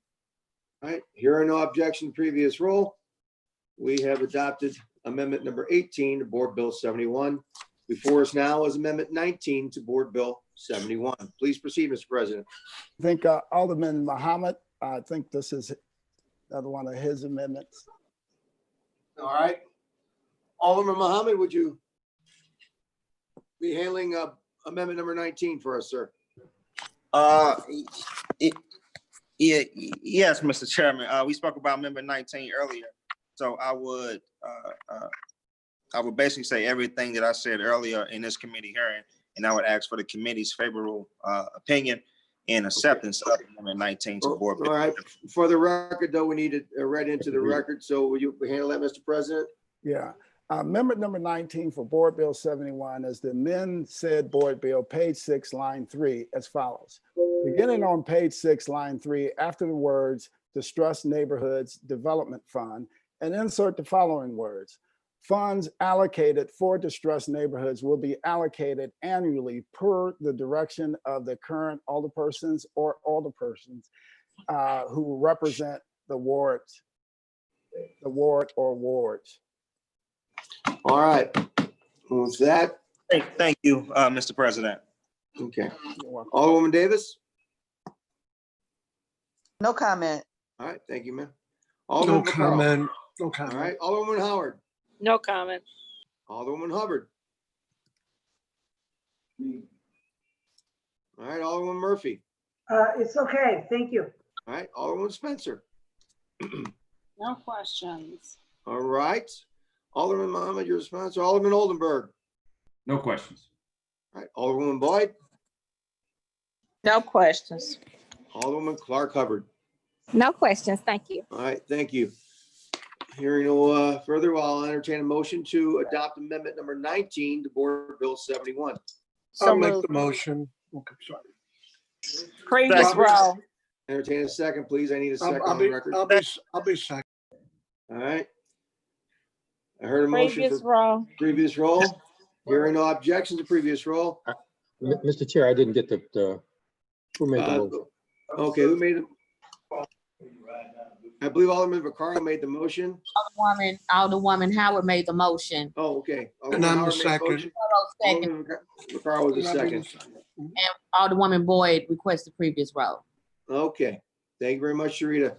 Speaker 2: All right, here are no objection, previous roll. We have adopted amendment number 18 to Board Bill 71. Before us now is amendment 19 to Board Bill 71. Please proceed, Mr. President.
Speaker 6: I think Alderman Muhammad, I think this is another one of his amendments.
Speaker 2: All right. Alderman Muhammad, would you be handling amendment number 19 for us, sir?
Speaker 15: Yes, Mr. Chairman. We spoke about amendment 19 earlier. So I would basically say everything that I said earlier in this committee hearing, and I would ask for the committee's favorable opinion and acceptance of amendment 19 to board.
Speaker 2: All right. For the record, though, we need it read into the record. So will you handle that, Mr. President?
Speaker 6: Yeah. Amendment number 19 for Board Bill 71 is to amend said board bill, page 6, line 3, as follows. Beginning on page 6, line 3, after the words Distressed Neighborhoods Development Fund, and insert the following words. funds allocated for distressed neighborhoods will be allocated annually per the direction of the current alderpersons or alderpersons who represent the ward or wards.
Speaker 2: All right. With that,
Speaker 15: Thank you, Mr. President.
Speaker 2: okay. Alderwoman Davis?
Speaker 4: No comment.
Speaker 2: All right, thank you, ma'am.
Speaker 5: No
Speaker 2: Alderwoman McCarroll?
Speaker 5: comment. No
Speaker 2: All
Speaker 5: comment.
Speaker 2: right, Alderwoman Howard?
Speaker 22: No comment.
Speaker 2: Alderwoman Hubbard? All right, Alderwoman Murphy?
Speaker 11: It's okay, thank you.
Speaker 2: All right, Alderwoman Spencer?
Speaker 1: No questions.
Speaker 2: All right. Alderman Mohammed, your response. Alderman Oldenburg?
Speaker 8: No questions.
Speaker 2: All right, Alderwoman Boyd?
Speaker 22: No questions.
Speaker 2: Alderwoman Clark Hubbard?
Speaker 9: No questions, thank you.
Speaker 2: All right, thank you. Hearing no further, I'll entertain a motion to adopt amendment number 19 to Board Bill 71.
Speaker 5: I'll make the motion. Okay, sorry.
Speaker 22: Previous row.
Speaker 2: Entertain a second, please. I need a second
Speaker 5: I'll
Speaker 2: on the
Speaker 5: be,
Speaker 2: record.
Speaker 5: I'll be second.
Speaker 2: All right. I heard a motion
Speaker 22: Previous
Speaker 2: for
Speaker 22: row.
Speaker 2: previous roll. Hearing no objections to previous roll.
Speaker 3: Mr. Chair, I didn't get the, who made the motion?
Speaker 2: Okay, who made it? I believe Alderman Vaccaro made the motion.
Speaker 13: Alderwoman Howard made the motion.
Speaker 2: Oh, okay.
Speaker 5: And
Speaker 2: Alderman
Speaker 5: I'm the
Speaker 2: Howard made the
Speaker 5: second.
Speaker 2: motion.
Speaker 13: Second,
Speaker 2: Alderman Vaccaro was the second.
Speaker 13: and Alderwoman Boyd requests the previous row.
Speaker 2: Okay, thank you very much, Sharita.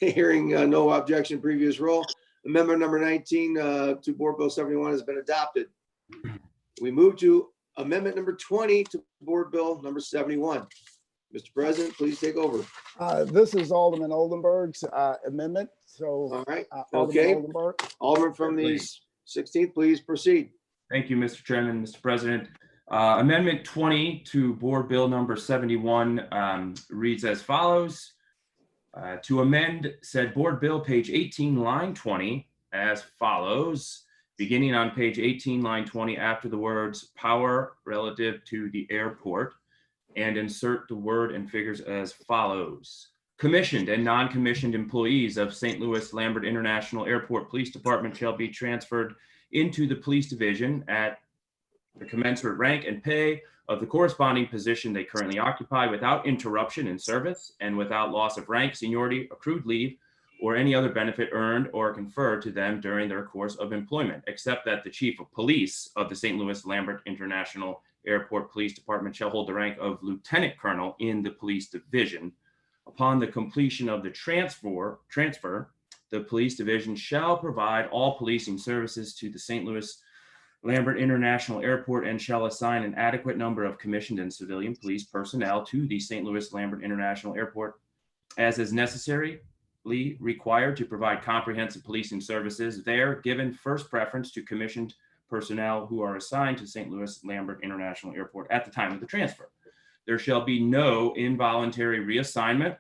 Speaker 2: Hearing no objection, previous roll. Amendment number 19 to Board Bill 71 has been adopted. We move to amendment number 20 to Board Bill number 71. Mr. President, please take over.
Speaker 6: This is Alderman Oldenburg's amendment. So,
Speaker 2: All right,
Speaker 6: Alderman
Speaker 2: okay.
Speaker 6: Oldenburg.
Speaker 2: Alderman from the 16th, please proceed.
Speaker 8: Thank you, Mr. Chairman, Mr. President. Amendment 20 to Board Bill number 71 reads as follows. To amend said Board Bill, page 18, line 20, as follows. Beginning on page 18, line 20, after the words power relative to the airport, and insert the word and figures as follows. Commissioned and non-commissioned employees of St. Louis Lambert International Airport Police Department shall be transferred into the police division at the commensurate rank and pay of the corresponding position they currently occupy without interruption in service and without loss of rank, seniority, accrued leave, or any other benefit earned or conferred to them during their course of employment, except that the chief of police of the St. Louis Lambert International Airport Police Department shall hold the rank of lieutenant colonel in the police division. Upon the completion of the transfer, the police division shall provide all policing services to the St. Louis Lambert International Airport and shall assign an adequate number of commissioned and civilian police personnel to the St. Louis Lambert International Airport as is necessarily required to provide comprehensive policing services there, given first preference to commissioned personnel who are assigned to St. Louis Lambert International Airport at the time of the transfer. There shall be no involuntary reassignment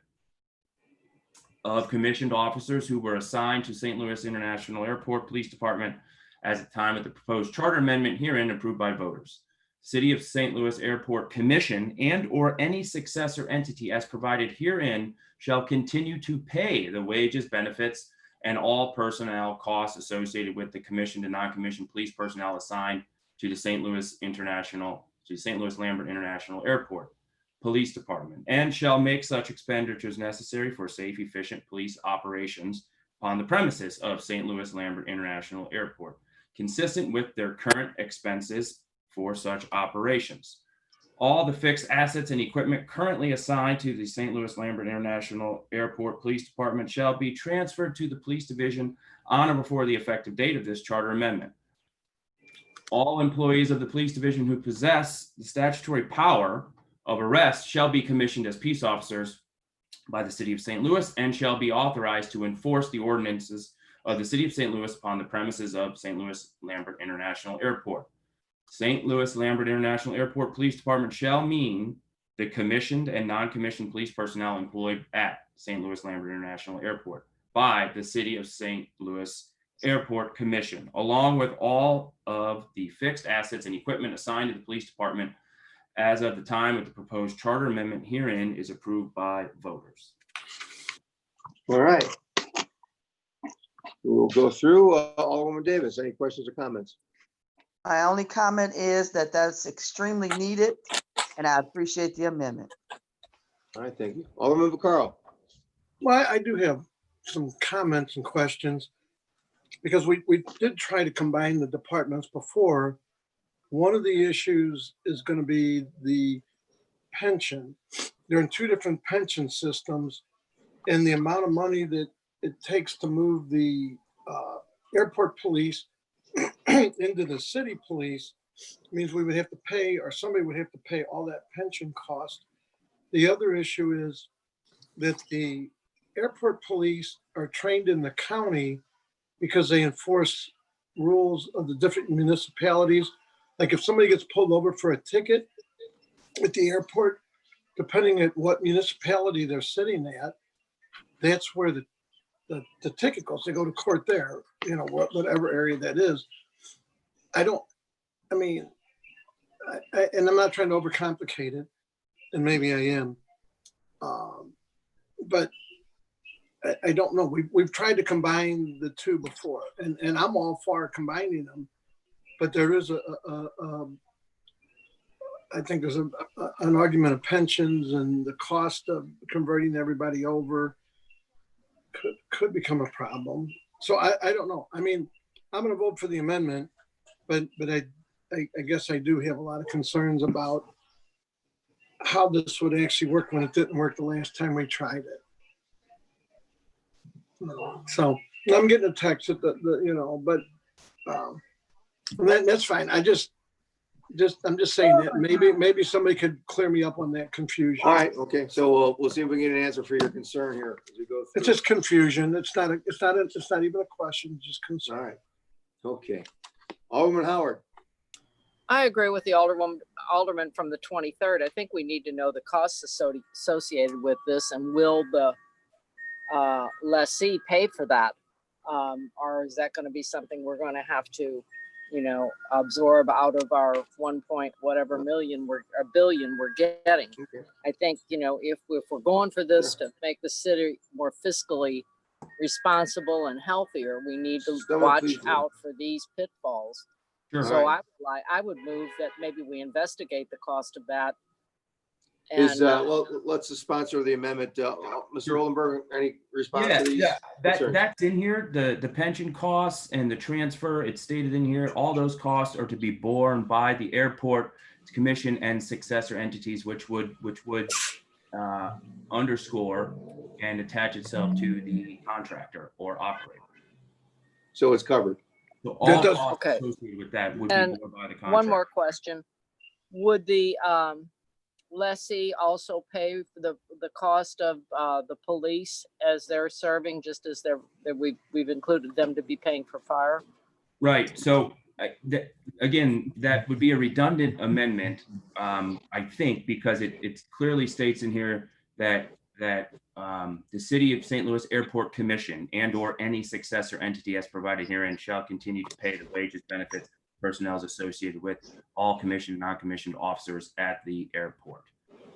Speaker 8: of commissioned officers who were assigned to St. Louis International Airport Police Department at the time of the proposed charter amendment herein approved by voters. City of St. Louis Airport Commission and or any successor entity as provided herein shall continue to pay the wages, benefits, and all personnel costs associated with the commissioned and non-commissioned police personnel assigned to the St. Louis Lambert International Airport Police Department, and shall make such expenditures necessary for safe, efficient police operations upon the premises of St. Louis Lambert International Airport, consistent with their current expenses for such operations. All the fixed assets and equipment currently assigned to the St. Louis Lambert International Airport Police Department shall be transferred to the police division on or before the effective date of this charter amendment. All employees of the police division who possess the statutory power of arrest shall be commissioned as peace officers by the City of St. Louis and shall be authorized to enforce the ordinances of the City of St. Louis upon the premises of St. Louis Lambert International Airport. St. Louis Lambert International Airport Police Department shall mean the commissioned and non-commissioned police personnel employed at St. Louis Lambert International Airport by the City of St. Louis Airport Commission, along with all of the fixed assets and equipment assigned to the police department as of the time of the proposed charter amendment herein is approved by voters.
Speaker 2: All right. We'll go through. Alderwoman Davis, any questions or comments?
Speaker 4: My only comment is that that's extremely needed, and I appreciate the amendment.
Speaker 2: All right, thank you. Alderman Vaccaro.
Speaker 5: Well, I do have some comments and questions because we did try to combine the departments before. One of the issues is going to be the pension. They're in two different pension systems, and the amount of money that it takes to move the airport police into the city police means we would have to pay, or somebody would have to pay all that pension cost. The other issue is that the airport police are trained in the county because they enforce rules of the different municipalities. Like if somebody gets pulled over for a ticket at the airport, depending on what municipality they're sitting at, that's where the ticket goes. They go to court there, you know, whatever area that is. And I'm not trying to overcomplicate it, and maybe I am. But I don't know. We've tried to combine the two before, and I'm all for combining them. But there is I think there's an argument of pensions and the cost of converting everybody over could become a problem. So I don't know. I mean, I'm going to vote for the amendment, but I guess I do have a lot of concerns about how this would actually work when it didn't work the last time we tried it. So I'm getting a text at but that's fine. I'm just saying that maybe somebody could clear me up on that confusion.
Speaker 2: All right, okay. So we'll see if we can get an answer for your concern here as we go through.
Speaker 5: It's just confusion. It's not even a question, just concern.
Speaker 2: All right. Okay. Alderman Howard.
Speaker 22: I agree with the alderman from the 23rd. I think we need to know the costs associated with this, and will the lessee pay for that? Or is that going to be something we're going to have to, absorb out of our 1 point whatever billion we're getting?
Speaker 2: Okay.
Speaker 22: I think, if we're going for this to make the city more fiscally responsible and healthier, we need to watch out for these pitfalls.
Speaker 8: Sure.
Speaker 22: So I would move that maybe we investigate the cost of that.
Speaker 2: Well, let's the sponsor of the amendment, Mr. Oldenburg, any response to these?
Speaker 8: Yeah, that's in here. The pension costs and the transfer, it's stated in here. All those costs are to be borne by the airport commission and successor entities, which would underscore and attach itself to the contractor or operator.
Speaker 2: So it's covered.
Speaker 8: So all costs associated with that would be borne by the contractor.
Speaker 22: One more question: would the lessee also pay for the cost of the police as they're serving, just as we've included them to be paying for fire?
Speaker 8: Right. So again, that would be a redundant amendment, I think, because it clearly states in here that the City of St. Louis Airport Commission and/or any successor entity as provided herein shall continue to pay the wages, benefits, personnel associated with all commissioned, non-commissioned officers at the airport.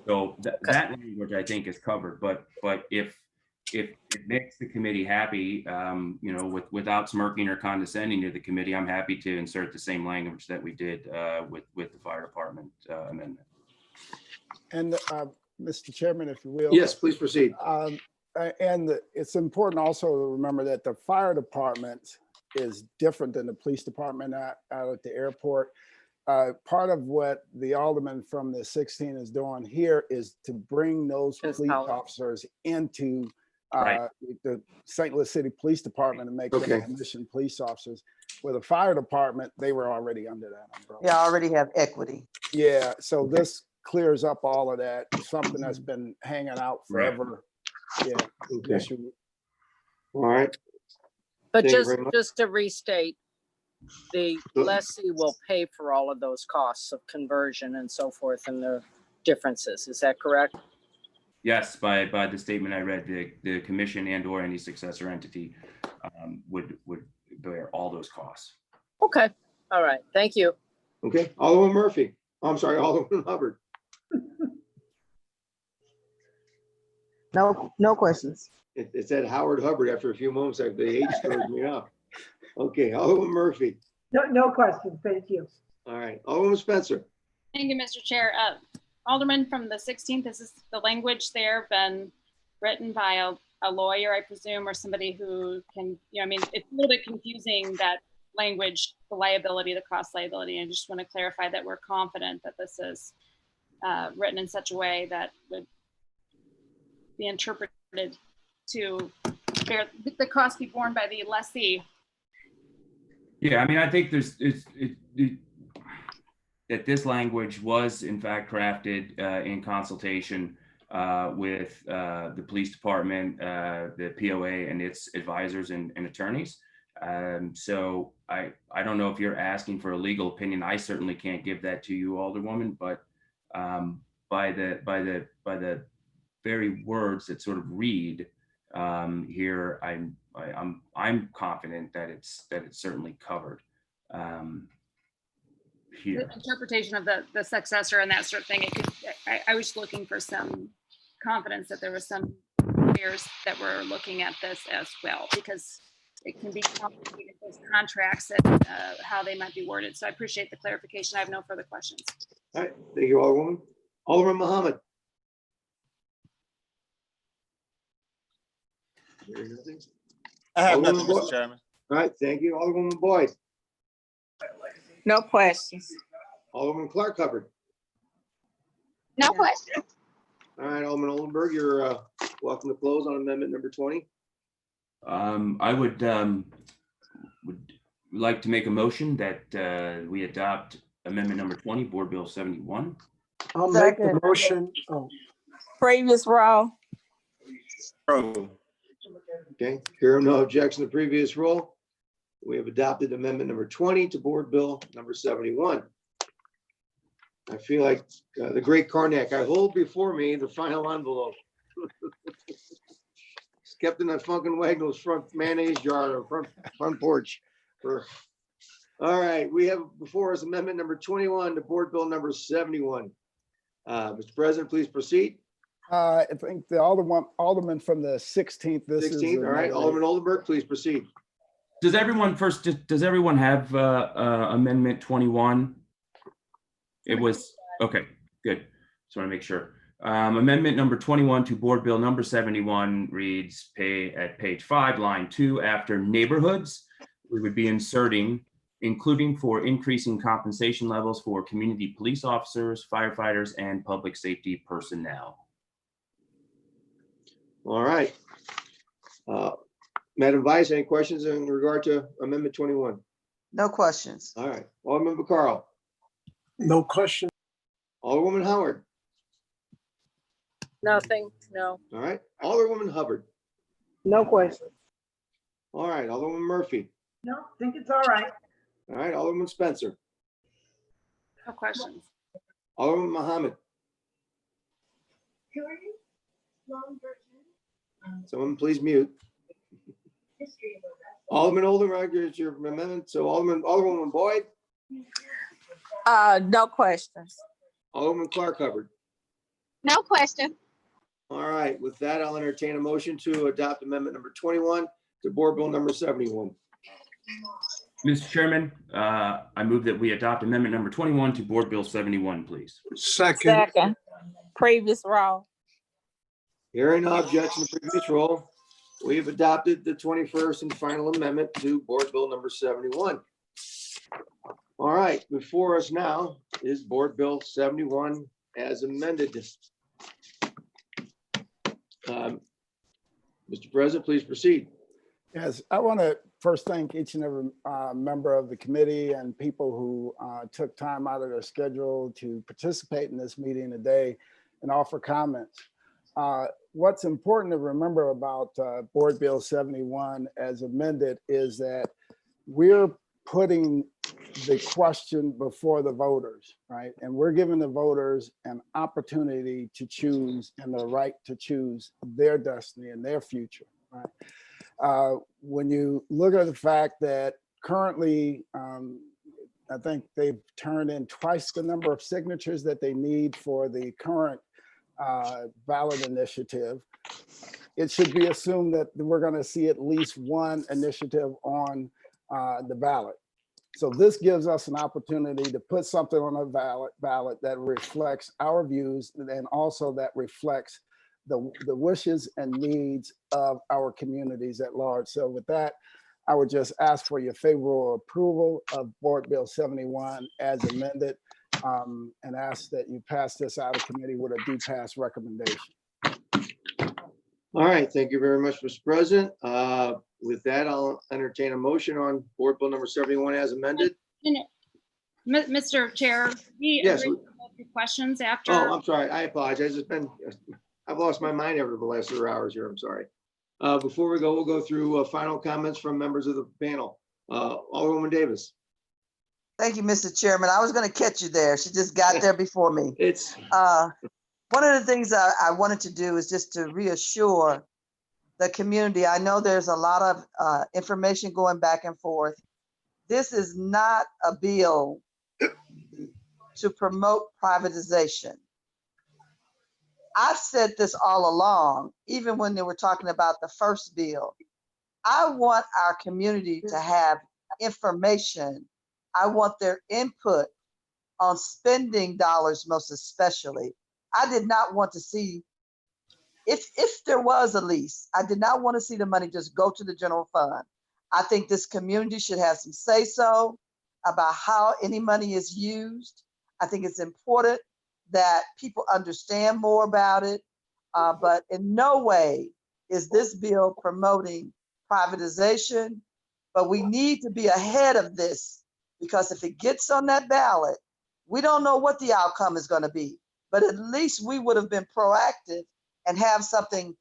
Speaker 8: So that language I think is covered, but if it makes the committee happy, without smirking or condescending to the committee, I'm happy to insert the same language that we did with the fire department amendment.
Speaker 6: And Mr. Chairman, if you will.
Speaker 2: Yes, please proceed.
Speaker 6: It's important also to remember that the fire department is different than the police department out at the airport. Part of what the alderman from the 16 is doing here is to bring those police officers into the St. Louis City Police Department and make them commissioned police officers. With the fire department, they were already under that umbrella.
Speaker 4: Yeah, already have equity.
Speaker 6: Yeah, so this clears up all of that. Something that's been hanging out forever. Yeah.
Speaker 2: Okay. All right.
Speaker 22: But just to restate, the lessee will pay for all of those costs of conversion and so forth and the differences. Is that correct?
Speaker 8: Yes, by the statement I read, the commission and/or any successor entity would bear all those costs.
Speaker 22: Okay. All right. Thank you.
Speaker 2: Okay. Alderman Murphy. I'm sorry, Alderman Hubbard.
Speaker 10: No questions.
Speaker 2: It said Howard Hubbard after a few moments. The age throws me off. Okay, Alderman Murphy.
Speaker 11: No questions, thank you.
Speaker 2: All right, Alderman Spencer.
Speaker 1: Thank you, Mr. Chair. Alderman, from the 16th, this is the language there been written by a lawyer, I presume, or somebody who can, I mean, it's a little bit confusing, that language, the liability, the cross liability. And I just want to clarify that we're confident that this is written in such a way that would be interpreted to bear the cost be borne by the lessee.
Speaker 8: Yeah, I mean, I think that this language was in fact crafted in consultation with the police department, the POA and its advisors and attorneys. So I don't know if you're asking for a legal opinion. I certainly can't give that to you, Alderwoman, but by the very words that sort of read here, I'm confident that it's certainly covered here.
Speaker 1: The interpretation of the successor and that sort of thing. I was looking for some confidence that there was some lawyers that were looking at this as well, because it can be complicated, those contracts and how they might be worded. So I appreciate the clarification. I have no further questions.
Speaker 2: All right, thank you, Alderwoman. Alderman Muhammad.
Speaker 12: I have
Speaker 2: Alderman
Speaker 12: nothing,
Speaker 2: Boyd.
Speaker 12: Mr. Chairman.
Speaker 2: All right, thank you. Alderwoman Boyd.
Speaker 9: No questions.
Speaker 2: Alderman Clark Hubbard.
Speaker 9: No questions.
Speaker 2: All right, Alderman Oldenburg, you're welcome to close on amendment number 20.
Speaker 8: I would like to make a motion that we adopt amendment number 20, Board Bill 71.
Speaker 5: I'll make the motion. Oh,
Speaker 9: Previous roll.
Speaker 2: Okay, hearing no objection to previous roll, we have adopted amendment number 20 to Board Bill number 71. I feel like the great Karnak. I hold before me the final envelope. It's kept in that Funkin' Wagnall's front mayonnaise jar or front porch. All right, we have before us amendment number 21 to Board Bill number 71. Mr. President, please proceed.
Speaker 6: I think the alderman from the 16th. This
Speaker 2: 16th, all right. Alderman Oldenburg, please proceed.
Speaker 8: Does everyone have amendment 21? It was, okay, good. Just want to make sure. Amendment number 21 to Board Bill number 71 reads at page 5, line 2, after neighborhoods, we would be inserting, including for increasing compensation levels for community police officers, firefighters, and public safety personnel.
Speaker 2: All right. Madam Vice, any questions in regard to amendment 21?
Speaker 4: No questions.
Speaker 2: All right. Alderman Vaccaro.
Speaker 5: no question.
Speaker 2: Alderwoman Howard.
Speaker 22: Nothing, no.
Speaker 2: All right. Alderwoman Hubbard.
Speaker 10: No questions.
Speaker 2: All right. Alderwoman Murphy.
Speaker 11: No, think it's all right.
Speaker 2: All right. Alderman Spencer.
Speaker 1: No questions.
Speaker 2: Alderman Muhammad. Someone please mute. Alderman Oldenburg, is your amendment. So Alderwoman Boyd.
Speaker 9: No questions.
Speaker 2: Alderman Clark Hubbard.
Speaker 9: No question.
Speaker 2: All right. With that, I'll entertain a motion to adopt amendment number 21 to Board Bill number 71.
Speaker 8: Mr. Chairman, I move that we adopt amendment number 21 to Board Bill 71, please.
Speaker 5: Second.
Speaker 9: Previous roll.
Speaker 2: Hearing no objection to previous roll, we have adopted the 21st and final amendment to Board Bill number 71. All right, before us now is Board Bill 71 as amended. Mr. President, please proceed.
Speaker 6: Yes, I want to first thank each and every member of the committee and people who took time out of their schedule to participate in this meeting today and offer comments. What's important to remember about Board Bill 71 as amended is that we're putting the question before the voters, right? And we're giving the voters an opportunity to choose and the right to choose their destiny and their future, right? When you look at the fact that currently, I think they've turned in twice the number of signatures that they need for the current ballot initiative, it should be assumed that we're going to see at least one initiative on the ballot. So this gives us an opportunity to put something on a ballot that reflects our views and also that reflects the wishes and needs of our communities at large. So with that, I would just ask for your favorable approval of Board Bill 71 as amended, and ask that you pass this out of committee with a do-pass recommendation.
Speaker 2: All right, thank you very much, Mr. President. With that, I'll entertain a motion on Board Bill number 71 as amended.
Speaker 1: Mr. Chair, we
Speaker 2: Yes.
Speaker 1: agree to both your questions after.
Speaker 2: Oh, I'm sorry. I apologize. I've lost my mind over the last 3 hours here. I'm sorry. Before we go, we'll go through final comments from members of the panel. Alderwoman Davis.
Speaker 4: Thank you, Mr. Chairman. I was going to catch you there. She just got there before me.
Speaker 2: It's
Speaker 4: one of the things I wanted to do is just to reassure the community. I know there's a lot of information going back and forth. This is not a bill to promote privatization. I've said this all along, even when they were talking about the first bill. I want our community to have information. I want their input on spending dollars, most especially. I did not want to see, if there was a lease, I did not want to see the money just go to the general fund. I think this community should have some say-so about how any money is used. I think it's important that people understand more about it, but in no way is this bill promoting privatization, but we need to be ahead of this, because if it gets on that ballot, we don't know what the outcome is going to be, but at least we would have been proactive and have something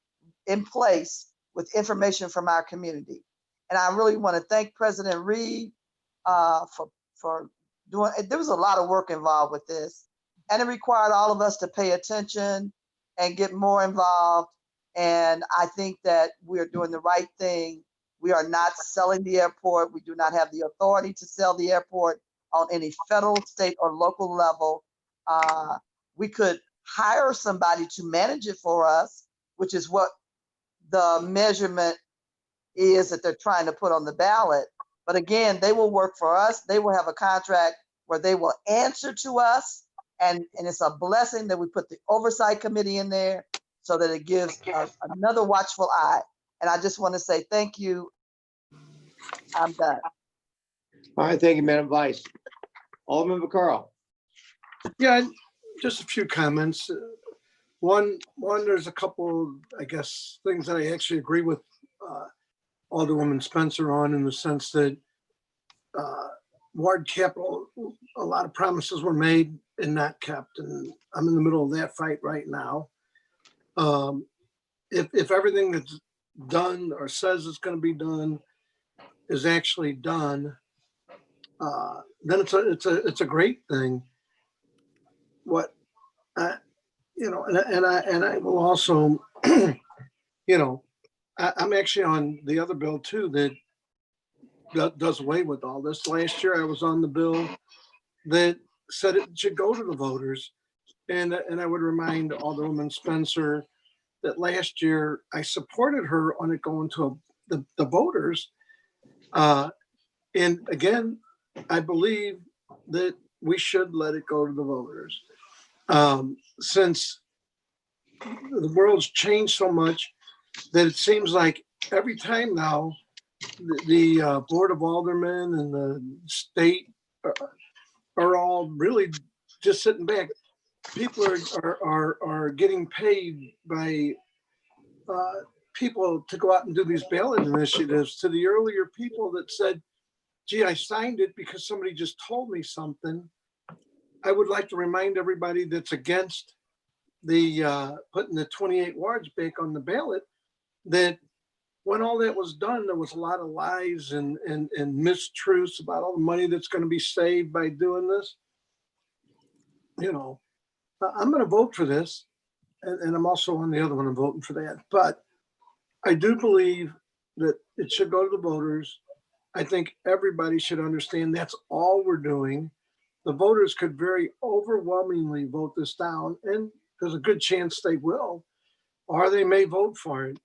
Speaker 4: in place with information from our community. And I really want to thank President Reed for doing, there was a lot of work involved with this, and it required all of us to pay attention and get more involved. And I think that we're doing the right thing. We are not selling the airport. We do not have the authority to sell the airport on any federal, state, or local level. We could hire somebody to manage it for us, which is what the measurement is that they're trying to put on the ballot. But again, they will work for us. They will have a contract where they will answer to us. And it's a blessing that we put the oversight committee in there so that it gives another watchful eye. And I just want to say thank you. I'm done.
Speaker 2: all right. Thank you, Madam Vice. Alderman Vaccaro.
Speaker 5: Yeah, just a few comments. One, there's a couple, I guess, things that I actually agree with Alderwoman Spencer on, in the sense that Ward Capital, a lot of promises were made and not kept, and I'm in the middle of that fight right now. If everything that's done or says it's going to be done is actually done, then it's a great thing. What you know, and I will also, you know, I'm actually on the other bill too that does away with all this. Last year I was on the bill that said it should go to the voters, and I would remind Alderwoman Spencer that last year I supported her on it going to the voters. And again, I believe that we should let it go to the voters. Since the world's changed so much that it seems like every time now the Board of Aldermen and the state are all really just sitting back. People are getting paid by people to go out and do these ballot initiatives. To the earlier people that said, gee, I signed it because somebody just told me something, I would like to remind everybody that's against the putting the 28 wards back on the ballot, that when all that was done, there was a lot of lies and mistruths about all the money that's going to be saved by doing this. You know, I'm going to vote for this, and I'm also on the other one, I'm voting for that. But I do believe that it should go to the voters. I think everybody should understand that's all we're doing. The voters could very overwhelmingly vote this down, and there's a good chance they will, or they may vote for it.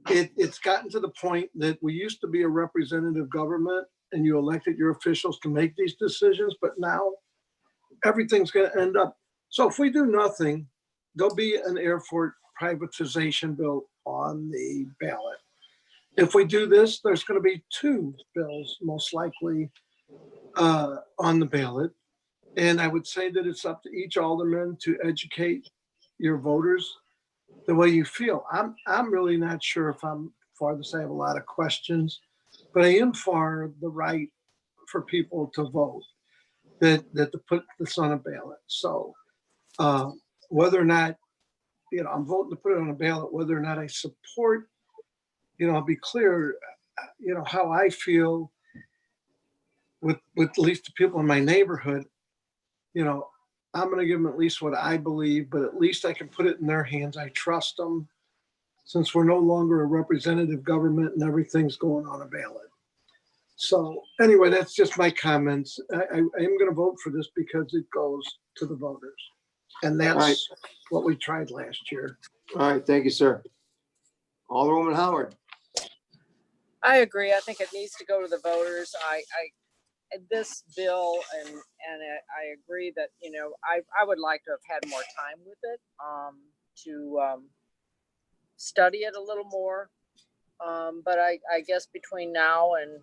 Speaker 5: It's gotten to the point that we used to be a representative government and you elected your officials to make these decisions, but now everything's going to end up. So if we do nothing, there'll be an airport privatization bill on the ballot. If we do this, there's going to be 2 bills most likely on the ballot. And I would say that it's up to each alderman to educate your voters the way you feel. I'm really not sure if I'm for this. I have a lot of questions, but I am for the right for people to vote, that to put this on a ballot. So whether or not, I'm voting to put it on a ballot, whether or not I support, I'll be clear, how I feel with at least the people in my neighborhood. I'm going to give them at least what I believe, but at least I can put it in their hands. I trust them, since we're no longer a representative government and everything's going on a ballot. So anyway, that's just my comments. I am going to vote for this because it goes to the voters. And that's what we tried last year.
Speaker 2: All right, thank you, sir. Alderwoman Howard.
Speaker 22: I agree. I think it needs to go to the voters. This bill, and I agree that, I would like to have had more time with it, to study it a little more. But I guess between now and,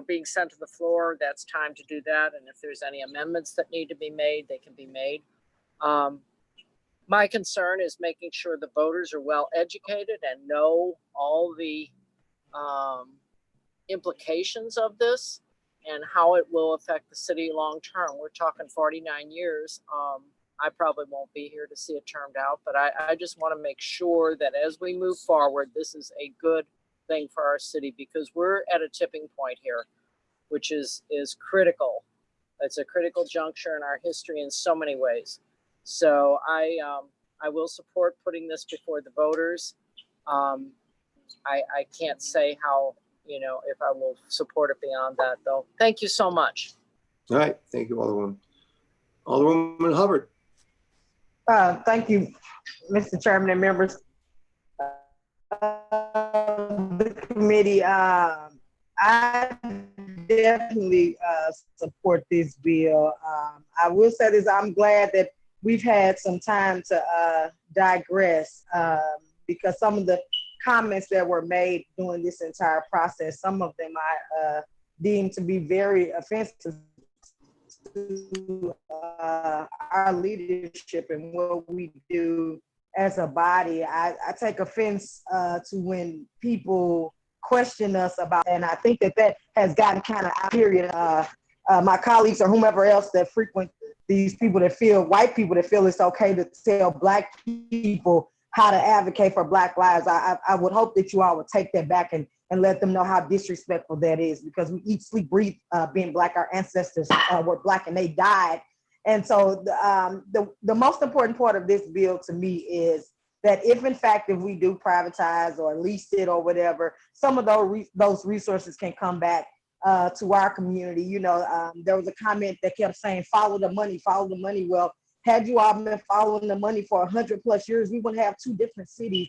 Speaker 22: being sent to the floor, that's time to do that. And if there's any amendments that need to be made, they can be made. My concern is making sure the voters are well educated and know all the implications of this and how it will affect the city long term. We're talking 49 years. I probably won't be here to see it turned out, but I just want to make sure that as we move forward, this is a good thing for our city, because we're at a tipping point here, which is critical. It's a critical juncture in our history in so many ways. So I will support putting this before the voters. I can't say how, if I will support it beyond that, though. Thank you so much.
Speaker 2: All right, thank you, Alderwoman. Alderwoman Hubbard.
Speaker 10: Thank you, Mr. Chairman and members of the committee. I definitely support this bill. I will say this: I'm glad that we've had some time to digress, because some of the comments that were made during this entire process, some of them I deem to be very offensive to our leadership and what we do as a body. I take offense to when people question us about, and I think that has gotten kind of out, period. My colleagues or whomever else that frequent these people that feel, white people that feel it's okay to tell Black people how to advocate for Black lives. I would hope that you all would take that back and let them know how disrespectful that is, because we eat, sleep, breathe being Black. Our ancestors were Black and they died. And so the most important part of this bill to me is that if we do privatize or lease it or whatever, some of those resources can come back to our community. There was a comment that kept saying, follow the money, follow the money. Well, had you all been following the money for 100+ years, we wouldn't have 2 different cities.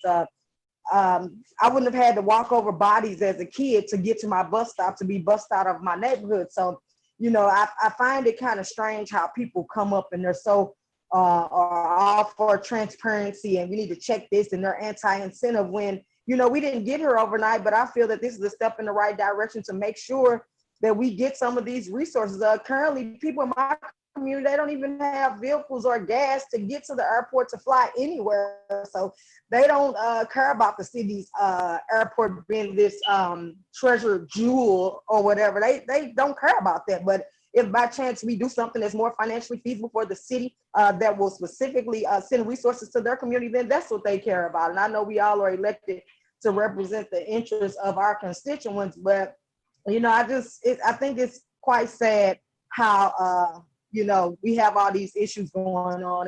Speaker 10: I wouldn't have had to walk over bodies as a kid to get to my bus stop, to be bussed out of my neighborhood. So, I find it kind of strange how people come up and they're so are all for transparency and we need to check this, and they're anti-incentive when, we didn't get here overnight, but I feel that this is a step in the right direction to make sure that we get some of these resources. Currently, people in my community, they don't even have vehicles or gas to get to the airport to fly anywhere. So they don't care about the city's airport being this treasure jewel or whatever. They don't care about that. But if by chance we do something that's more financially feasible for the city that will specifically send resources to their community, then that's what they care about. And I know we all are elected to represent the interests of our constituents, but I think it's quite sad how we have all these issues going on,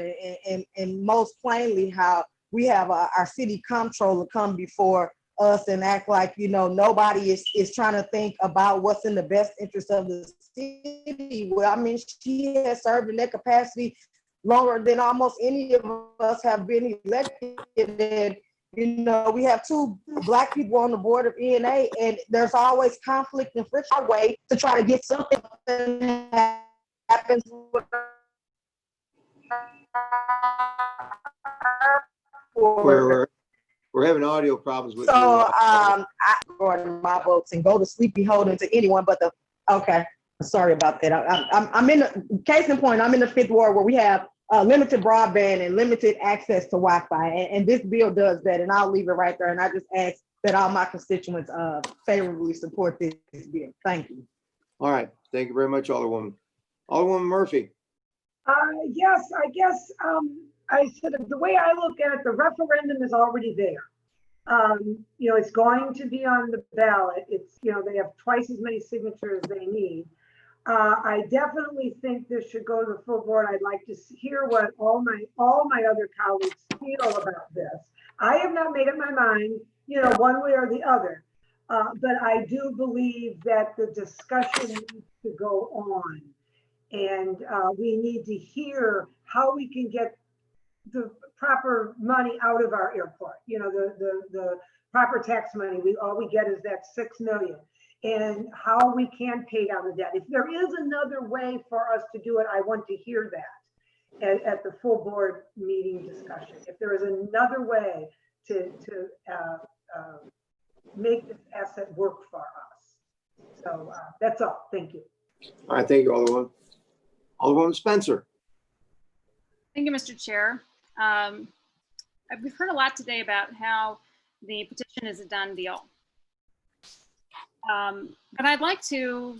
Speaker 10: and most plainly how we have our city comptroller come before us and act like nobody is trying to think about what's in the best interest of the city. Well, I mean, she has served in that capacity longer than almost any of us have been elected. And, you know, we have 2 Black people on the board of ENA, and there's always conflict and friction our way to try to get something happens with
Speaker 2: We're having audio problems with
Speaker 10: so
Speaker 2: you.
Speaker 10: I go in my votes and go to sleep beholden to anyone but the, okay, sorry about that. I'm in the, case in point, I'm in the 5th ward where we have limited broadband and limited access to Wi-Fi. And this bill does that, and I'll leave it right there. And I just ask that all my constituents favorably support this bill. Thank you.
Speaker 2: All right. Thank you very much, Alderwoman. Alderwoman Murphy.
Speaker 11: Yes, I guess I said the way I look at it, the referendum is already there. You know, it's going to be on the ballot. It's, you know, they have twice as many signatures as they need. I definitely think this should go to the full board. I'd like to hear what all my other colleagues feel about this. I have not made up my mind, you know, one way or the other. But I do believe that the discussion needs to go on. And we need to hear how we can get the proper money out of our airport. You know, the proper tax money. All we get is that $6 million, and how we can pay down the debt. If there is another way for us to do it, I want to hear that at the full board meeting discussion. If there is another way to make this asset work for us. So that's all. Thank you.
Speaker 2: All right. Thank you, Alderwoman. Alderwoman Spencer.
Speaker 1: Thank you, Mr. Chair. We've heard a lot today about how the petition is a done deal. But I'd like to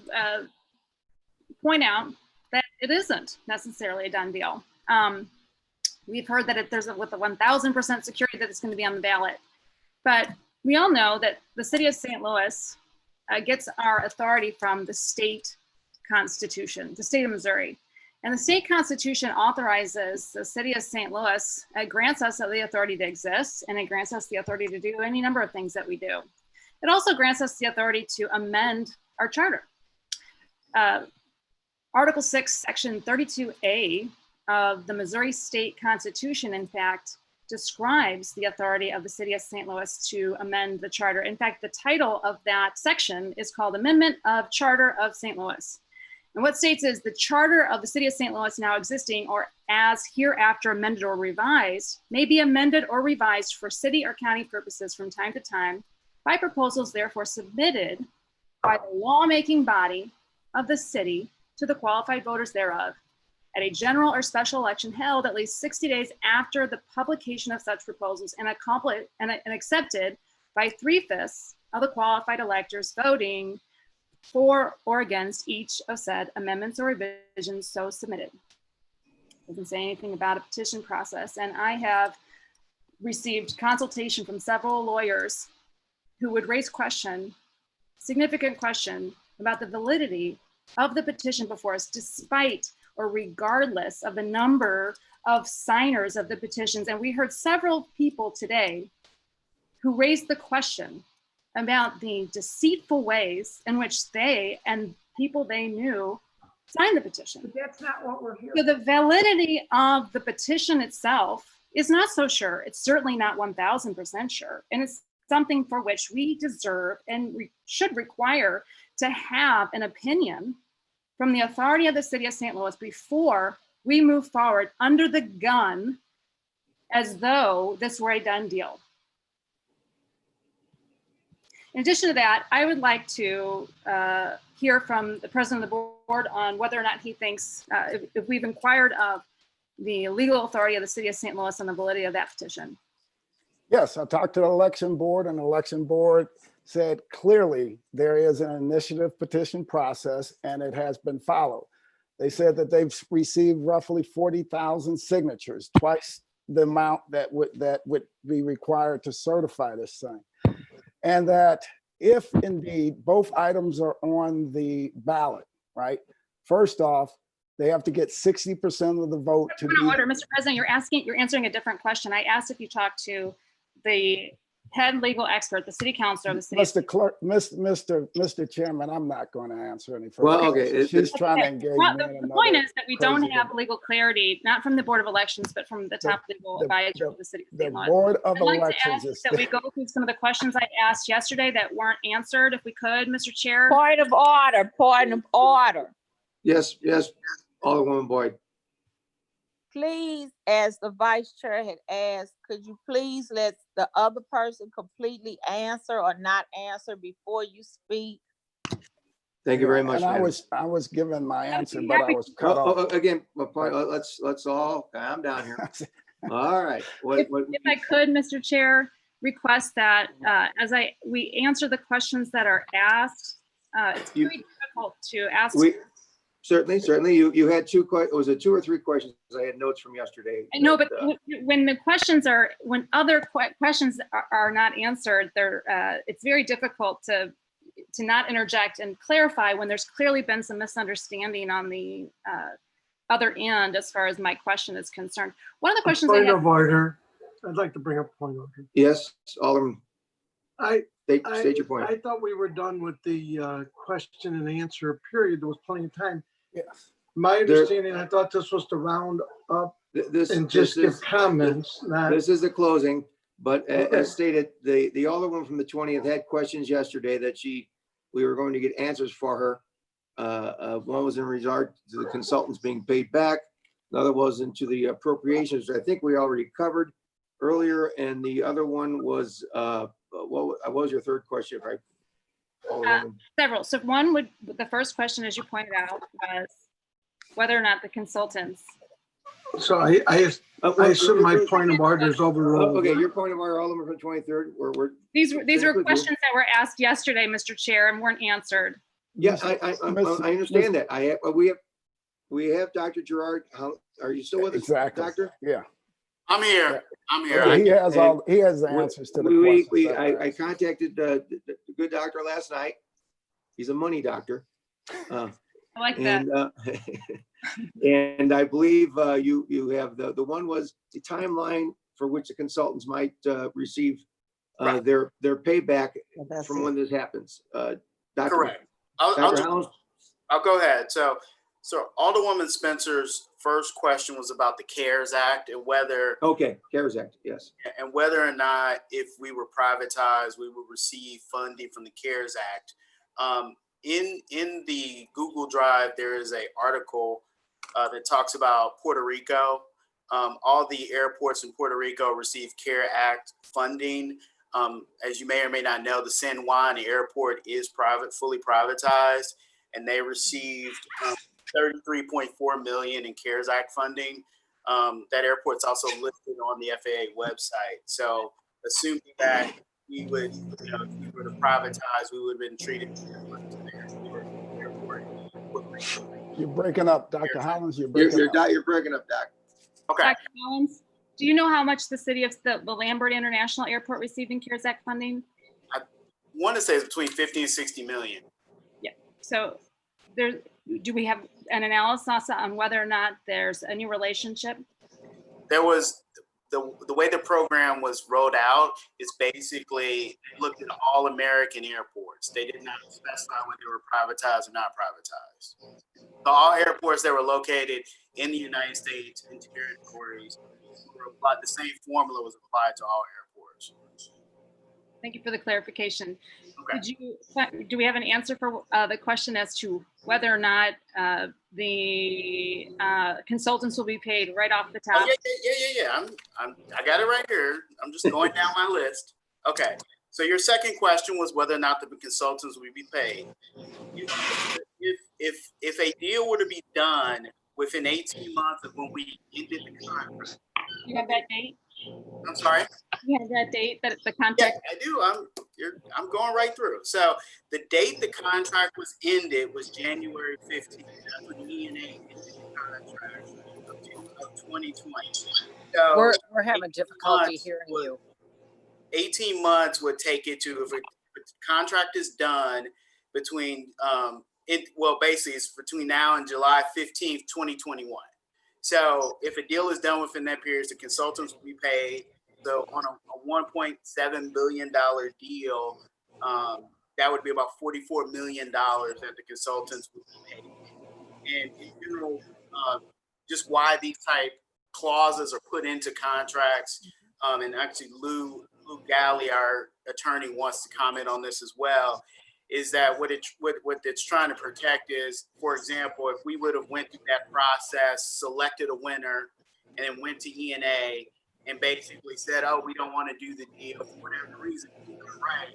Speaker 1: point out that it isn't necessarily a done deal. We've heard that there's with a 1,000% security that it's going to be on the ballot. But we all know that the city of St. Louis gets our authority from the state constitution, the state of Missouri. And the state constitution authorizes the city of St. Louis, grants us the authority to exist, and it grants us the authority to do any number of things that we do. It also grants us the authority to amend our charter. Article 6, Section 32A of the Missouri State Constitution, in fact, describes the authority of the city of St. Louis to amend the charter. In fact, the title of that section is called Amendment of Charter of St. Louis. And what states is the charter of the city of St. Louis now existing or as hereafter amended or revised may be amended or revised for city or county purposes from time to time by proposals therefore submitted by the lawmaking body of the city to the qualified voters thereof at a general or special election held at least 60 days after the publication of such proposals and accepted by 3/5 of the qualified electors voting for or against each of said amendments or revisions so submitted. Doesn't say anything about a petition process. And I have received consultation from several lawyers who would raise significant question about the validity of the petition before us, despite or regardless of the number of signers of the petitions. And we heard several people today who raised the question about the deceitful ways in which they and people they knew signed the petition.
Speaker 11: But that's not what we're here
Speaker 1: So the validity of the petition itself is not so sure. It's certainly not 1,000% sure. And it's something for which we deserve and should require to have an opinion from the authority of the city of St. Louis before we move forward under the gun as though this were a done deal. In addition to that, I would like to hear from the president of the board on whether or not he thinks, if we've inquired of the legal authority of the city of St. Louis on the validity of that petition.
Speaker 6: Yes, I talked to the election board, and the election board said clearly there is an initiative petition process and it has been followed. They said that they've received roughly 40,000 signatures, twice the amount that would be required to certify this thing. And that if indeed both items are on the ballot, right? First off, they have to get 60% of the vote to be.
Speaker 1: Order, Mr. President, you're answering a different question. I asked if you talked to the head legal expert, the city councilor of the city.
Speaker 6: Mr. Clerk, Mr. Chairman, I'm not going to answer any further.
Speaker 2: Well, okay,
Speaker 6: questions. She's trying to engage
Speaker 1: Well,
Speaker 6: me in
Speaker 1: the point
Speaker 6: another
Speaker 1: is that we don't
Speaker 6: crazy
Speaker 1: have
Speaker 6: debate.
Speaker 1: legal clarity, not from the Board of Elections, but from the top legal advisor of the city.
Speaker 6: The Board of
Speaker 1: I'd like to
Speaker 6: Elections
Speaker 1: ask
Speaker 6: is.
Speaker 1: that we go through some of the questions I asked yesterday that weren't answered, if we could, Mr. Chair.
Speaker 9: Point of order, point of order.
Speaker 2: Yes, Alderwoman Boyd.
Speaker 9: Please, as the vice chair had asked, could you please let the other person completely answer or not answer before you speak?
Speaker 2: Thank you very much.
Speaker 6: And I
Speaker 2: ma'am.
Speaker 6: was given my answer, but I was cut off.
Speaker 2: Again, my point, let's all calm down here. All right. What,
Speaker 1: If I could, Mr. Chair, request that as we answer the questions that are asked, it's very difficult to ask.
Speaker 2: Certainly. You had was it 2 or 3 questions? I had notes from yesterday.
Speaker 1: I know, but when the questions when other questions are not answered, it's very difficult to not interject and clarify when there's clearly been some misunderstanding on the other end as far as my question is concerned. One of the questions I
Speaker 5: Point
Speaker 1: had.
Speaker 5: of order. I'd like to bring up a point of order.
Speaker 2: Yes, Alderman.
Speaker 5: State
Speaker 2: your point.
Speaker 5: I thought we were done with the question and answer period. There was plenty of time.
Speaker 6: Yes.
Speaker 5: My understanding, I thought this was to round up and just give comments.
Speaker 2: This is the closing, but as stated, the Alderwoman from the 20th had questions yesterday that we were going to get answers for her. One was in regard to the consultants being paid back. Another was into the appropriations, I think we already covered earlier. And the other one was, what was your third question? Right?
Speaker 1: Several. So the first question, as you pointed out, was whether or not the consultants.
Speaker 5: So I assume my point of order is overruled.
Speaker 2: Okay, your point of order, Alderman from 23rd.
Speaker 1: These were questions that were asked yesterday, Mr. Chair, and weren't answered.
Speaker 2: Yeah, I understand that. We have Dr. Gerard. Are you still with us, Doctor?
Speaker 6: Yeah.
Speaker 7: I'm here.
Speaker 6: He has the answers to the questions.
Speaker 2: I contacted the good doctor last night. He's a money doctor.
Speaker 1: I like that.
Speaker 2: And I believe you have the one was the timeline for which the consultants might receive their payback from when this happens.
Speaker 7: Correct. I'll go ahead. So Alderwoman Spencer's first question was about the CARES Act and whether.
Speaker 2: Okay, CARES Act, yes.
Speaker 7: And whether or not if we were privatized, we would receive funding from the CARES Act. In the Google Drive, there is an article that talks about Puerto Rico. All the airports in Puerto Rico receive CARES Act funding. As you may or may not know, the San Juan Airport is fully privatized, and they received $33.4 million in CARES Act funding. That airport's also listed on the FAA website. So assuming that we would, if we were to privatize, we would have been treated differently to the airport in Puerto Rico.
Speaker 6: You're breaking up, Dr. Hollins. You're breaking up.
Speaker 2: You're breaking up, Doc.
Speaker 7: Okay.
Speaker 1: Dr. Hollins, do you know how much the city of the Lambert International Airport received in CARES Act funding?
Speaker 7: I want to say it's between 50 and 60 million.
Speaker 1: Yeah. So do we have an analysis on whether or not there's any relationship?
Speaker 7: There was the way the program was rolled out is basically they looked at all American airports. They did not specify whether they were privatized or not privatized. So all airports that were located in the United States and territories were applied. The same formula was applied to all airports.
Speaker 1: Thank you for the clarification.
Speaker 7: Okay.
Speaker 1: Do we have an answer for the question as to whether or not the consultants will be paid right off the top?
Speaker 7: Yeah. I got it right here. I'm just going down my list. Okay. So your second question was whether or not the consultants will be paid. If a deal were to be done within 18 months of when we ended the contract.
Speaker 1: You have that date?
Speaker 7: I'm sorry?
Speaker 1: You have that date that the contract?
Speaker 7: Yeah, I do. I'm going right through. So the date the contract was ended was January 15th. That's when ENA ended the contract of 2020. So
Speaker 22: we're having difficulty hearing you.
Speaker 7: 18 months would take it to, if the contract is done between, basically it's between now and July 15th, 2021. So if a deal is done within that period, the consultants will be paid. So on a $1.7 billion deal, that would be about $44 million that the consultants would pay. And in general, just why these type clauses are put into contracts. And actually Lou Galley, our attorney, wants to comment on this as well, is that what it's trying to protect is, for example, if we would have went through that process, selected a winner, and then went to ENA and basically said, oh, we don't want to do the deal for whatever reason, right?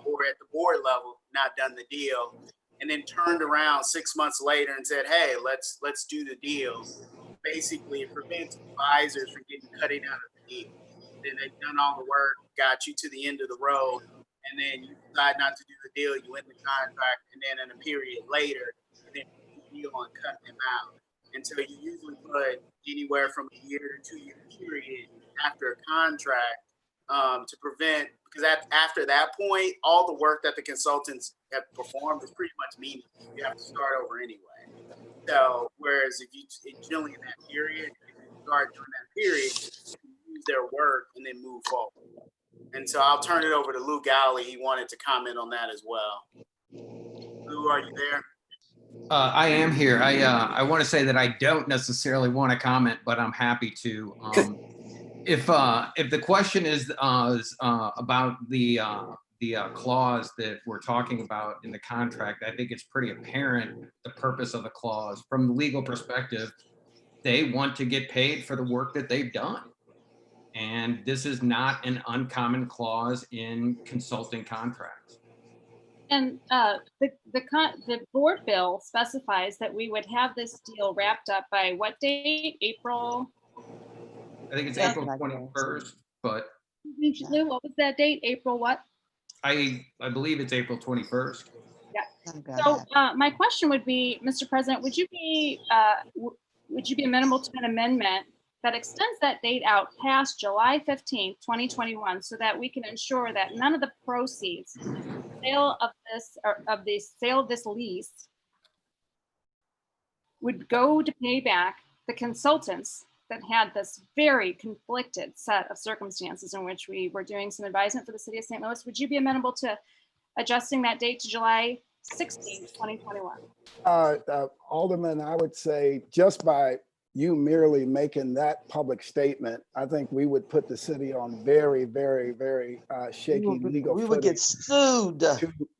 Speaker 7: Or at the board level, not done the deal, and then turned around 6 months later and said, hey, let's do the deal. Basically, it prevents advisors from getting cutting out of the deal. Then they've done all the work, got you to the end of the road, and then you decide not to do the deal, you end the contract, and then in a period later, and then you deal and cut them out. And so you usually put anywhere from a year to 2 year period after a contract to prevent, because after that point, all the work that the consultants have performed is pretty much meaningless. You have to start over anyway. So whereas if you generally in that period, if you start during that period, you can use their work and then move forward. And so I'll turn it over to Lou Galley. He wanted to comment on that as well. Lou, are you there?
Speaker 14: I am here. I want to say that I don't necessarily want to comment, but I'm happy to. If the question is about the clause that we're talking about in the contract, I think it's pretty apparent the purpose of the clause. From the legal perspective, they want to get paid for the work that they've done. And this is not an uncommon clause in consulting contracts.
Speaker 1: And the board bill specifies that we would have this deal wrapped up by what date? April?
Speaker 14: I think it's April 21st, but
Speaker 1: Lou, what was that date? April what?
Speaker 14: I believe it's April 21st.
Speaker 1: Yeah. So my question would be, Mr. President, would you be amenable to an amendment that extends that date out past July 15th, 2021, so that we can ensure that none of the proceeds sale of this lease would go to pay back the consultants that had this very conflicted set of circumstances in which we were doing some advisement for the city of St. Louis? Would you be amenable to adjusting that date to July 16th, 2021?
Speaker 6: Alderman, I would say just by you merely making that public statement, I think we would put the city on very, very, very shaky legal footing.
Speaker 4: We would get sued.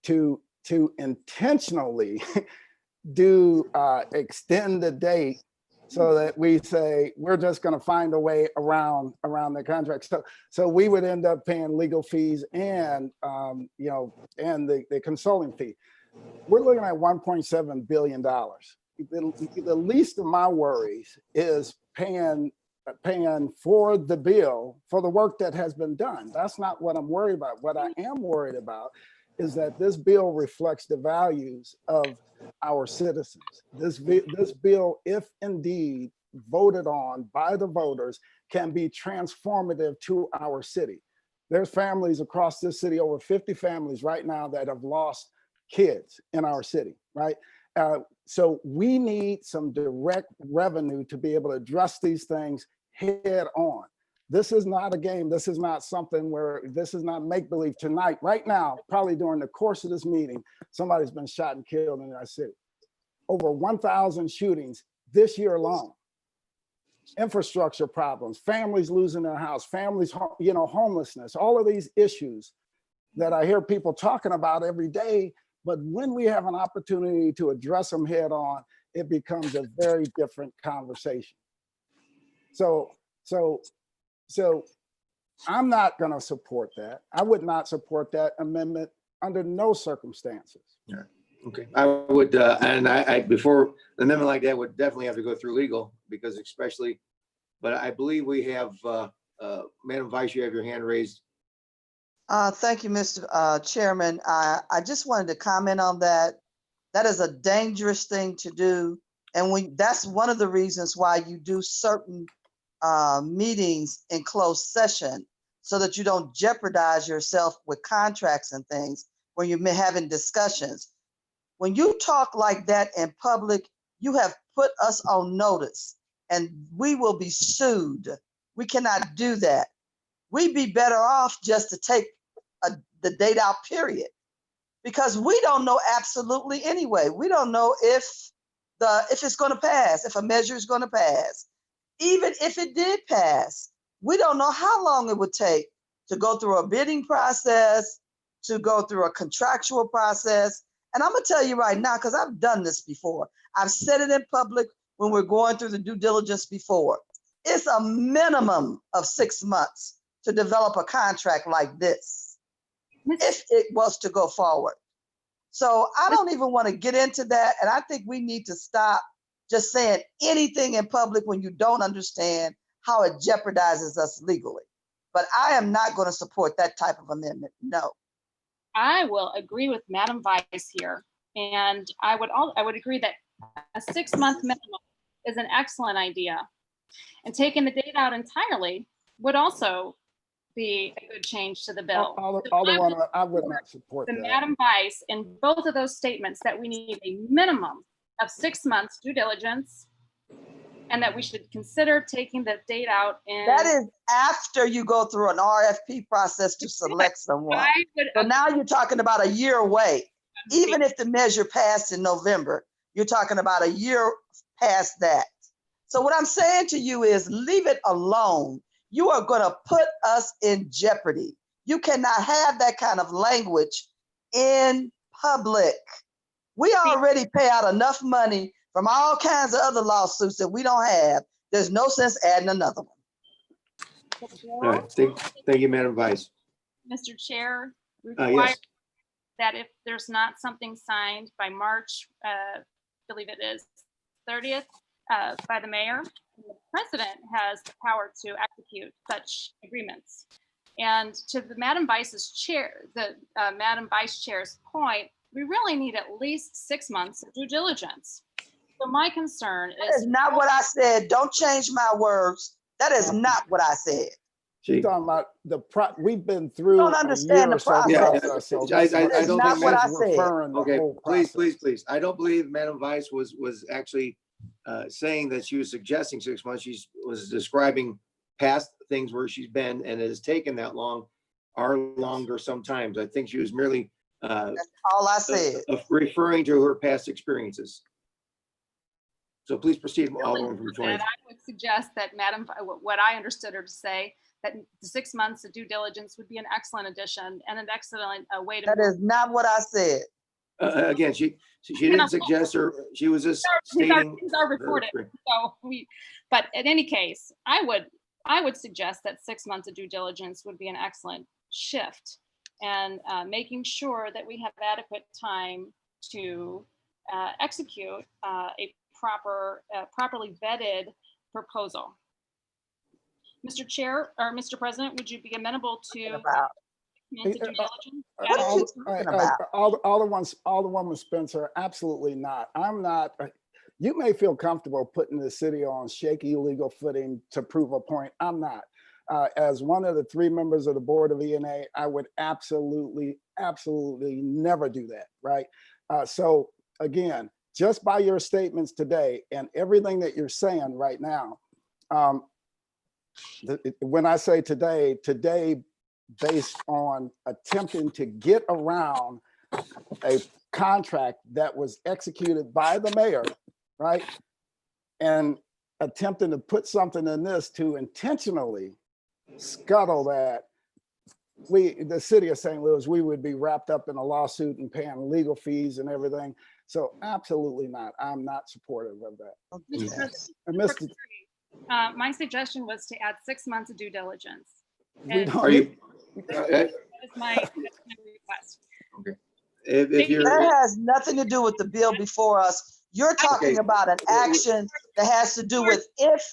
Speaker 6: To intentionally extend the date so that we say, we're just going to find a way around the contract. So we would end up paying legal fees and, and the consulting fee. We're looking at $1.7 billion. The least of my worries is paying for the bill for the work that has been done. That's not what I'm worried about. What I am worried about is that this bill reflects the values of our citizens. This bill, if indeed voted on by the voters, can be transformative to our city. There's families across this city, over 50 families right now that have lost kids in our city, right? So we need some direct revenue to be able to address these things head on. This is not a game. This is not something where this is not make-believe. Tonight, right now, probably during the course of this meeting, somebody's been shot and killed in our city. Over 1,000 shootings this year alone. Infrastructure problems, families losing their house, families, homelessness, all of these issues that I hear people talking about every day. But when we have an opportunity to address them head on, it becomes a very different conversation. So I'm not going to support that. I would not support that amendment under no circumstances.
Speaker 2: Yeah. Okay. I would, and I before an amendment like that would definitely have to go through legal, because especially, but I believe we have, Madam Vice, you have your hand raised.
Speaker 4: Thank you, Mr. Chairman. I just wanted to comment on that. That is a dangerous thing to do. And that's one of the reasons why you do certain meetings in closed session, so that you don't jeopardize yourself with contracts and things when you're having discussions. When you talk like that in public, you have put us on notice and we will be sued. We cannot do that. we'd be better off just to take the date out, period. Because we don't know absolutely anyway. We don't know if it's going to pass, if a measure is going to pass. Even if it did pass, we don't know how long it would take to go through a bidding process, to go through a contractual process. And I'm gonna tell you right now, because I've done this before. I've said it in public when we're going through the due diligence before. It's a minimum of 6 months to develop a contract like this, if it was to go forward. So I don't even want to get into that. And I think we need to stop just saying anything in public when you don't understand how it jeopardizes us legally. But I am not going to support that type of amendment. No.
Speaker 1: I will agree with Madam Vice here. And I would agree that a 6-month minimum is an excellent idea. And taking the date out entirely would also be a good change to the bill.
Speaker 6: I would not support
Speaker 1: the
Speaker 6: that.
Speaker 1: Madam Vice in both of those statements that we need a minimum of 6 months due diligence, and that we should consider taking the date out in.
Speaker 4: That is after you go through an RFP process to select someone. So now you're talking about a year away. Even if the measure passed in November, you're talking about a year past that. So what I'm saying to you is leave it alone. You are going to put us in jeopardy. You cannot have that kind of language in public. We already pay out enough money from all kinds of other lawsuits that we don't have. There's no sense adding another one.
Speaker 2: All right, thank you, Madam Vice.
Speaker 1: Mr. Chair,
Speaker 2: Yes.
Speaker 1: that if there's not something signed by March, I believe it is 30th, by the mayor, the president has the power to execute such agreements. And to the Madam Vice's chair, Madam Vice Chair's point, we really need at least 6 months of due diligence. So my concern is.
Speaker 4: That is not what I said. Don't change my words. That is not what I said.
Speaker 6: You're talking about we've been through.
Speaker 4: You don't understand the process.
Speaker 2: I don't
Speaker 4: not
Speaker 2: think
Speaker 4: what I
Speaker 2: that's
Speaker 4: said.
Speaker 2: Okay, please. I don't believe Madam Vice was actually saying that she was suggesting 6 months. She was describing past things where she's been, and it has taken that long or longer sometimes. I think she was merely
Speaker 4: that's all I said.
Speaker 2: Referring to her past experiences. So please proceed, Alderman from 20.
Speaker 1: And I would suggest that what I understood her to say, that the 6 months of due diligence would be an excellent addition and an excellent way to.
Speaker 4: That is not what I said.
Speaker 2: Again, she didn't suggest her. She was just stating.
Speaker 1: These are recorded. So but in any case, I would suggest that 6 months of due diligence would be an excellent shift, and making sure that we have adequate time to execute a properly vetted proposal. Mr. Chair or Mr. President, would you be amenable to due diligence?
Speaker 6: Alderwoman Spencer, absolutely not. I'm not. You may feel comfortable putting the city on shaky legal footing to prove a point. I'm not. As one of the 3 members of the board of ENA, I would absolutely never do that, right? So again, just by your statements today and everything that you're saying right now, when I say today based on attempting to get around a contract that was executed by the mayor, right? And attempting to put something in this to intentionally scuttle that, the city of St. Louis, we would be wrapped up in a lawsuit and paying legal fees and everything. So absolutely not. I'm not supportive of that. And Mr.
Speaker 1: My suggestion was to add 6 months of due diligence.
Speaker 2: Are you?
Speaker 1: That is my request.
Speaker 2: Okay.
Speaker 4: That has nothing to do with the bill before us. You're talking about an action that has to do with if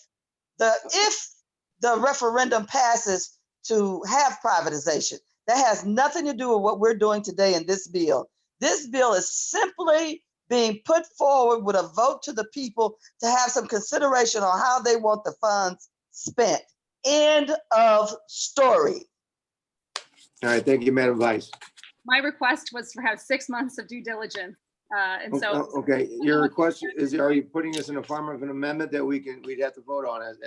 Speaker 4: the referendum passes to have privatization. That has nothing to do with what we're doing today in this bill. This bill is simply being put forward with a vote to the people to have some consideration on how they want the funds spent. End of story.
Speaker 2: All right, thank you, Madam Vice.
Speaker 1: My request was to have 6 months of due diligence. And so.
Speaker 2: Okay, your request is, are you putting this in the form of an amendment that we'd have to vote on as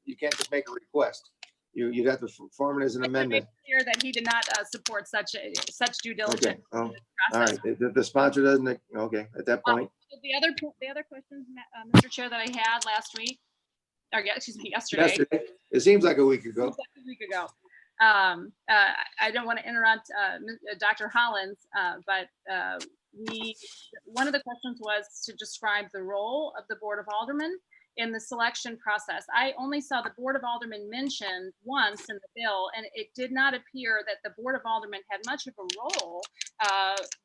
Speaker 2: you can't just make a request? You'd have to form it as an amendment.
Speaker 1: Clear that he did not support such due
Speaker 2: Okay,
Speaker 1: diligence.
Speaker 2: oh, all
Speaker 1: process.
Speaker 2: right, the sponsor doesn't, okay, at that point.
Speaker 1: The other questions, Mr. Chair, that I had last week, or yeah, excuse me, yesterday.
Speaker 2: It seems like a week ago.
Speaker 1: A week ago. I don't want to interrupt Dr. Hollins, but one of the questions was to describe the role of the Board of Aldermen in the selection process. I only saw the Board of Aldermen mentioned once in the bill, and it did not appear that the Board of Aldermen had much of a role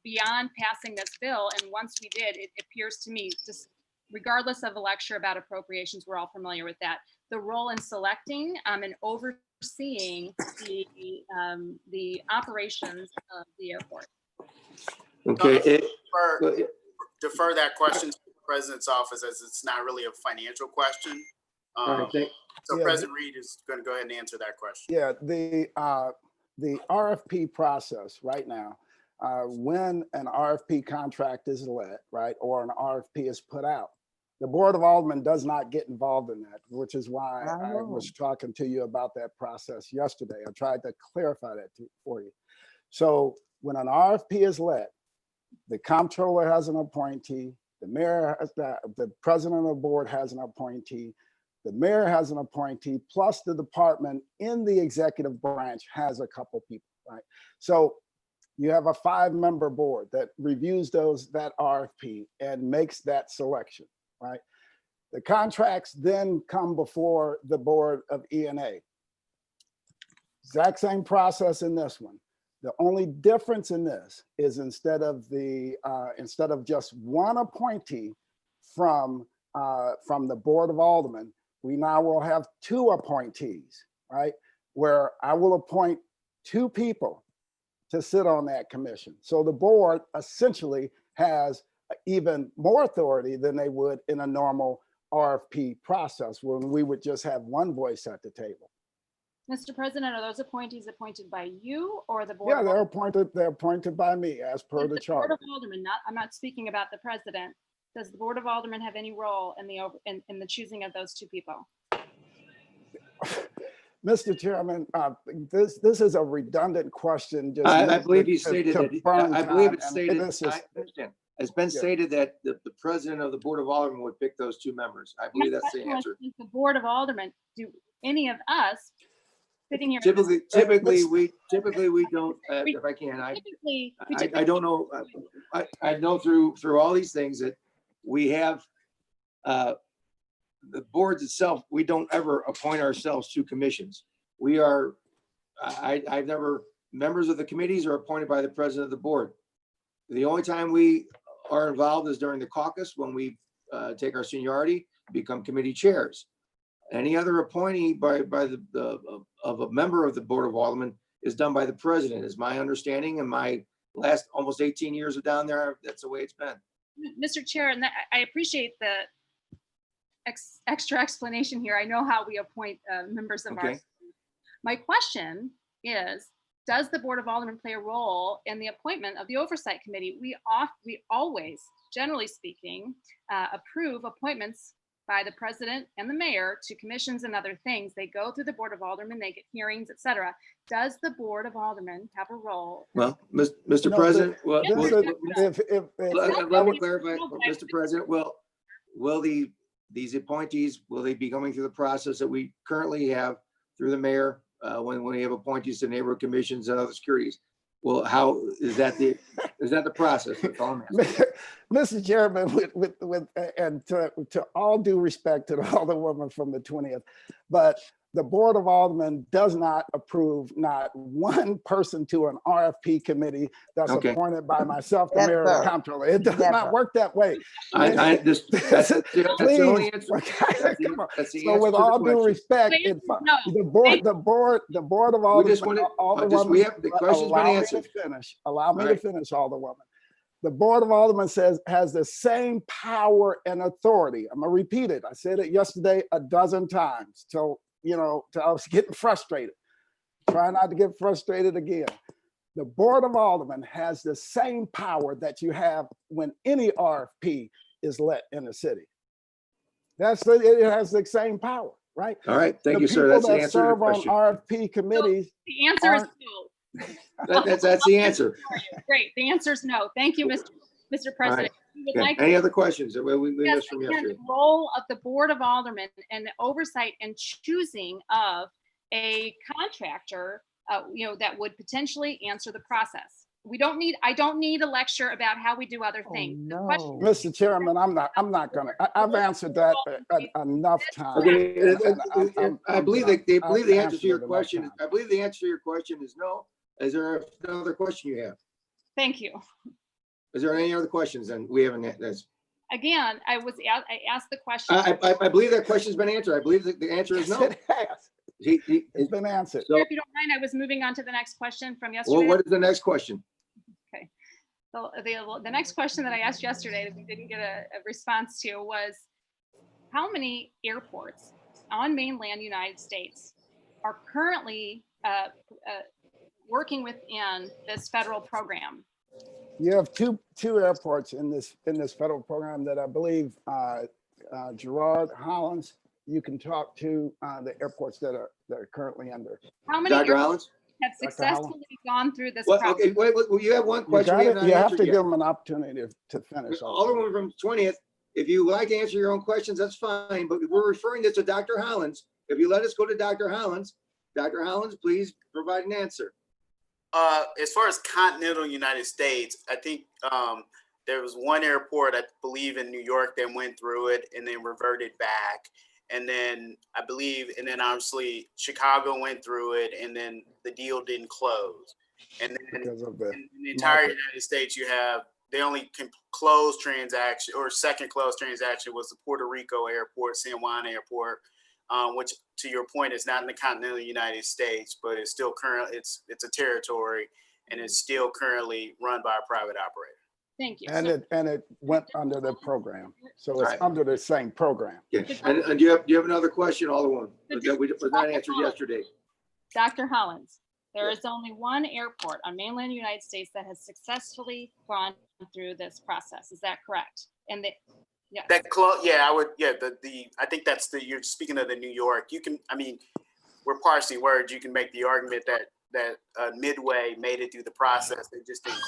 Speaker 1: beyond passing this bill. And once we did, it appears to me, just regardless of the lecture about appropriations, we're all familiar with that, the role in selecting and overseeing the operations of the airport.
Speaker 2: Okay.
Speaker 7: Defer that question to the president's office, as it's not really a financial question. So
Speaker 6: Yeah,
Speaker 7: President Reed is going to go ahead and answer that question.
Speaker 6: Yeah, the RFP process right now, when an RFP contract is let, right, or an RFP is put out, the Board of Aldermen does not get involved in that, which is why I was talking to you about that process yesterday. I tried to clarify that for you. So when an RFP is let, the comptroller has an appointee, the mayor, the president of the board has an appointee, the mayor has an appointee, plus the department in the executive branch has a couple people, right? So you have a 5-member board that reviews that RFP and makes that selection, right? The contracts then come before the board of E&A. Exact same process in this one. The only difference in this is instead of just one appointee from the Board of Aldermen, we now will have 2 appointees, right? Where I will appoint 2 people to sit on that commission. So the board essentially has even more authority than they would in a normal RFP process when we would just have one voice at the table.
Speaker 1: Mr. President, are those appointees appointed by you or the board?
Speaker 6: Yeah, they're appointed by me as per the charter.
Speaker 1: Board of Aldermen, I'm not speaking about the president. Does the Board of Aldermen have any role in the choosing of those 2 people?
Speaker 6: Mr. Chairman, this is a redundant question. Just
Speaker 2: I believe he stated that. I believe it's stated.
Speaker 6: I
Speaker 2: understand. It's been stated that the president of the Board of Aldermen would pick those 2 members. I believe that's the answer.
Speaker 1: The Board of Aldermen, do any of us sitting here?
Speaker 2: Typically we don't. If I can, I don't know. I know through all these things that we have. The boards itself, we don't ever appoint ourselves to commissions. We are, I've never, members of the committees are appointed by the president of the board. The only time we are involved is during the caucus when we take our seniority, become committee chairs. Any other appointee of a member of the Board of Aldermen is done by the president, is my understanding. And my last almost 18 years of down there, that's the way it's been.
Speaker 1: Mr. Chair, and I appreciate the extra explanation here. I know how we appoint members of our. My question is, does the Board of Aldermen play a role in the appointment of the Oversight Committee? We always, generally speaking, approve appointments by the president and the mayor to commissions and other things. They go through the Board of Aldermen, they get hearings, etc. Does the Board of Aldermen have a role?
Speaker 2: Well, Mr. President, let me clarify, Mr. President. Will these appointees, will they be going through the process that we currently have through the mayor when we have appointees to neighborhood commissions and other securities? Well, how is that the process?
Speaker 6: Mr. Chairman, and to all due respect to the Alderwoman from the 20th, but the Board of Aldermen does not approve not one person to an RFP committee that's appointed by myself, the mayor, and the comptroller. It does not work that way.
Speaker 2: That's the only answer.
Speaker 6: So with all due respect, the board of Aldermen, allow me to finish, Alderwoman. The Board of Aldermen has the same power and authority. I'm gonna repeat it. I said it yesterday a dozen times till I was getting frustrated. Try not to get frustrated again. The Board of Aldermen has the same power that you have when any RFP is let in the city. It has the same power, right?
Speaker 2: All right, thank
Speaker 6: The
Speaker 2: you, sir.
Speaker 6: people
Speaker 2: That's the
Speaker 6: that
Speaker 2: answer to the
Speaker 6: serve on
Speaker 2: question.
Speaker 6: RFP committees.
Speaker 1: The answer is
Speaker 6: aren't-
Speaker 1: no.
Speaker 2: That's the answer.
Speaker 1: Great, the answer is no. Thank you, Mr.
Speaker 2: All right.
Speaker 1: President. We would
Speaker 2: Okay.
Speaker 1: like
Speaker 2: Any other questions? We
Speaker 1: Yes,
Speaker 2: missed from
Speaker 1: again,
Speaker 2: yesterday.
Speaker 1: the role of the Board of Aldermen and the oversight and choosing of a contractor, that would potentially answer the process. I don't need a lecture about how we do other things. The question-
Speaker 6: Mr. Chairman, I'm not gonna, I've answered that enough times.
Speaker 2: Okay,
Speaker 6: and
Speaker 2: I believe that they believe the
Speaker 6: I've
Speaker 2: answer to your
Speaker 6: answered it enough
Speaker 2: question.
Speaker 6: times.
Speaker 2: I believe the answer to your question is no. Is there another question you have?
Speaker 1: Thank you.
Speaker 2: Is there any other questions? Then we haven't. That's.
Speaker 1: Again, I asked the question.
Speaker 2: I believe that question's been answered. I believe that the answer is no.
Speaker 6: It has. It's been answered.
Speaker 2: So,
Speaker 1: If you don't mind, I was moving on to the next question from
Speaker 2: well,
Speaker 1: yesterday.
Speaker 2: what is the next question?
Speaker 1: Okay. So the next question that I asked yesterday that we didn't get a response to was, how many airports on mainland United States are currently working within this federal program?
Speaker 6: You have two airports in this federal program that I believe Gerard Hollins, you can talk to the airports that are currently under.
Speaker 1: How many
Speaker 2: Dr.
Speaker 1: airports
Speaker 2: Hollins?
Speaker 1: have
Speaker 6: Dr. Hollins?
Speaker 1: successfully gone through this
Speaker 2: Well,
Speaker 1: process?
Speaker 2: okay, wait, well, you have one question. we not
Speaker 6: You have
Speaker 2: answered
Speaker 6: to
Speaker 2: yet.
Speaker 6: give them an opportunity to finish.
Speaker 2: Alderman from 20th, if you like to answer your own questions, that's fine, but we're referring this to Dr. Hollins. If you let us go to Dr. Hollins, please provide an answer.
Speaker 7: As far as continental United States, I think there was one airport, I believe in New York, that went through it and then reverted back. And then I believe, and then obviously Chicago went through it and then the deal didn't close. And then
Speaker 6: Because of
Speaker 7: in the entire
Speaker 6: market.
Speaker 7: United States, you have, the only closed transaction or second closed transaction was the Puerto Rico airport, San Juan airport, which to your point is not in the continental United States, but it's still it's a territory and it's still currently run by a private operator.
Speaker 1: Thank you.
Speaker 6: And it went under the program, so it's
Speaker 2: Right.
Speaker 6: under the same program.
Speaker 2: Okay. And do you have another question, Alderman, that was not answered yesterday?
Speaker 1: Dr. Hollins, there is only one airport on mainland United States that has successfully gone through this process. Is that correct? And yes.
Speaker 7: Yeah, I would. Yeah, I think that's you're speaking of the New York. You can, I mean, we're parsing words. You can make the argument that Midway made it through the process. They just didn't.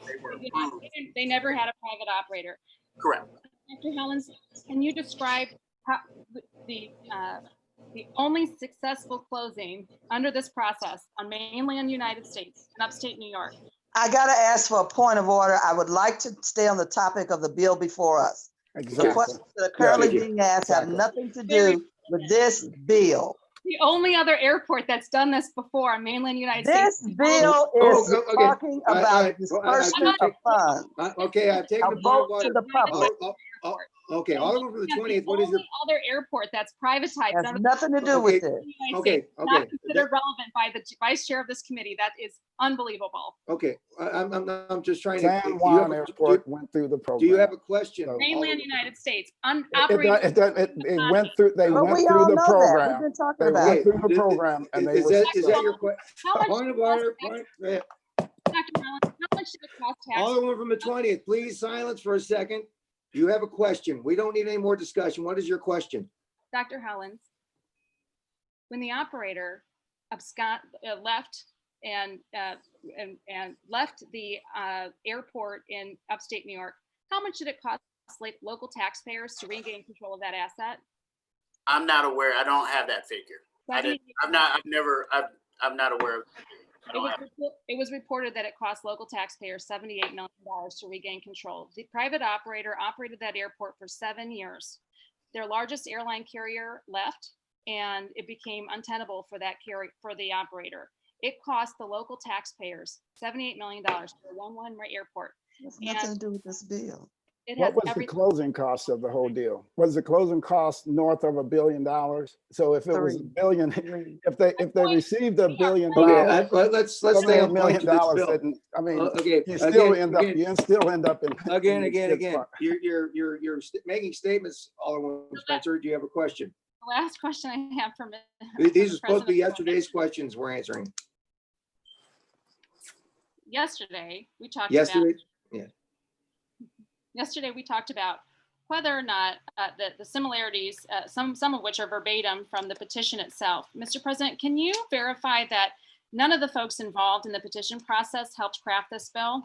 Speaker 7: They were approved.
Speaker 1: They never had a private operator.
Speaker 7: Correct.
Speaker 1: Dr. Hollins, can you describe how the only successful closing under this process on mainland United States and upstate New York?
Speaker 4: I gotta ask for a point of order. I would like to stay on the topic of the bill before us.
Speaker 6: Exactly.
Speaker 4: The questions that are currently
Speaker 2: thank you.
Speaker 4: being asked have nothing to do with this bill.
Speaker 1: The only other airport that's done this before on mainland United
Speaker 4: This
Speaker 1: States.
Speaker 4: bill
Speaker 2: Oh,
Speaker 4: is
Speaker 2: okay.
Speaker 4: talking
Speaker 2: All right,
Speaker 4: about
Speaker 2: well, I-
Speaker 4: disbursement of funds.
Speaker 2: Okay, I've taken
Speaker 4: A
Speaker 2: the point
Speaker 4: vote
Speaker 2: of
Speaker 4: to
Speaker 2: order.
Speaker 4: the public.
Speaker 2: Okay, Alderman from the 20th, what is your?
Speaker 1: Only other airport that's privatized.
Speaker 4: Has
Speaker 1: under
Speaker 4: nothing to do with
Speaker 2: Okay.
Speaker 4: it.
Speaker 1: the United
Speaker 2: Okay,
Speaker 1: States, Not
Speaker 2: okay.
Speaker 1: considered relevant by the vice chair of this committee. That is unbelievable.
Speaker 2: Okay, I'm just trying to.
Speaker 6: San Juan Airport went through the program.
Speaker 2: Do you have a question?
Speaker 6: So-
Speaker 1: Mainland United States,
Speaker 6: It
Speaker 1: operated.
Speaker 6: went through, they
Speaker 4: But
Speaker 6: went
Speaker 4: we
Speaker 6: through
Speaker 4: all
Speaker 6: the
Speaker 4: know that. We've
Speaker 6: program.
Speaker 4: been talking
Speaker 6: They
Speaker 4: about
Speaker 6: went
Speaker 4: it.
Speaker 6: through the program and they
Speaker 2: Is
Speaker 6: were.
Speaker 2: that your question?
Speaker 1: How much
Speaker 2: Point of
Speaker 1: did it
Speaker 2: order.
Speaker 1: cost
Speaker 2: Point- yeah.
Speaker 1: Dr. Hollins, how much did it cost taxpayers?
Speaker 2: Alderman from the 20th, please silence for a second. You have a question. We don't need any more discussion. What is your question?
Speaker 1: Dr. Hollins, when the operator left and left the airport in upstate New York, how much did it cost local taxpayers to regain control of that asset?
Speaker 7: I'm not aware. I don't have that figure. I'm not aware of.
Speaker 1: It was reported that it cost local taxpayers $78 million to regain control. The private operator operated that airport for 7 years. Their largest airline carrier left, and it became untenable for the operator. It cost the local taxpayers $78 million for one airport.
Speaker 4: It's nothing to do with this bill.
Speaker 1: It
Speaker 6: What
Speaker 1: has
Speaker 6: was the
Speaker 1: everything.
Speaker 6: closing cost of the whole deal? Was the closing cost north of $1 billion? So if it was $1 billion, if they received $1 billion.
Speaker 2: Okay, let's stay
Speaker 6: $78
Speaker 2: on point
Speaker 6: million
Speaker 2: to this bill.
Speaker 6: didn't, I mean,
Speaker 2: Okay,
Speaker 6: you still end up in.
Speaker 2: Again,
Speaker 6: in the shit spot.
Speaker 2: you're making statements, Alderman Spencer. Do you have a question?
Speaker 1: The last question I have for
Speaker 2: These are supposed to be yesterday's questions we're answering.
Speaker 1: yesterday we talked
Speaker 2: Yesterday,
Speaker 1: about we talked about whether or not the similarities, some of which are verbatim from the petition itself. Mr. President, can you verify that none of the folks involved in the petition process helped craft this bill?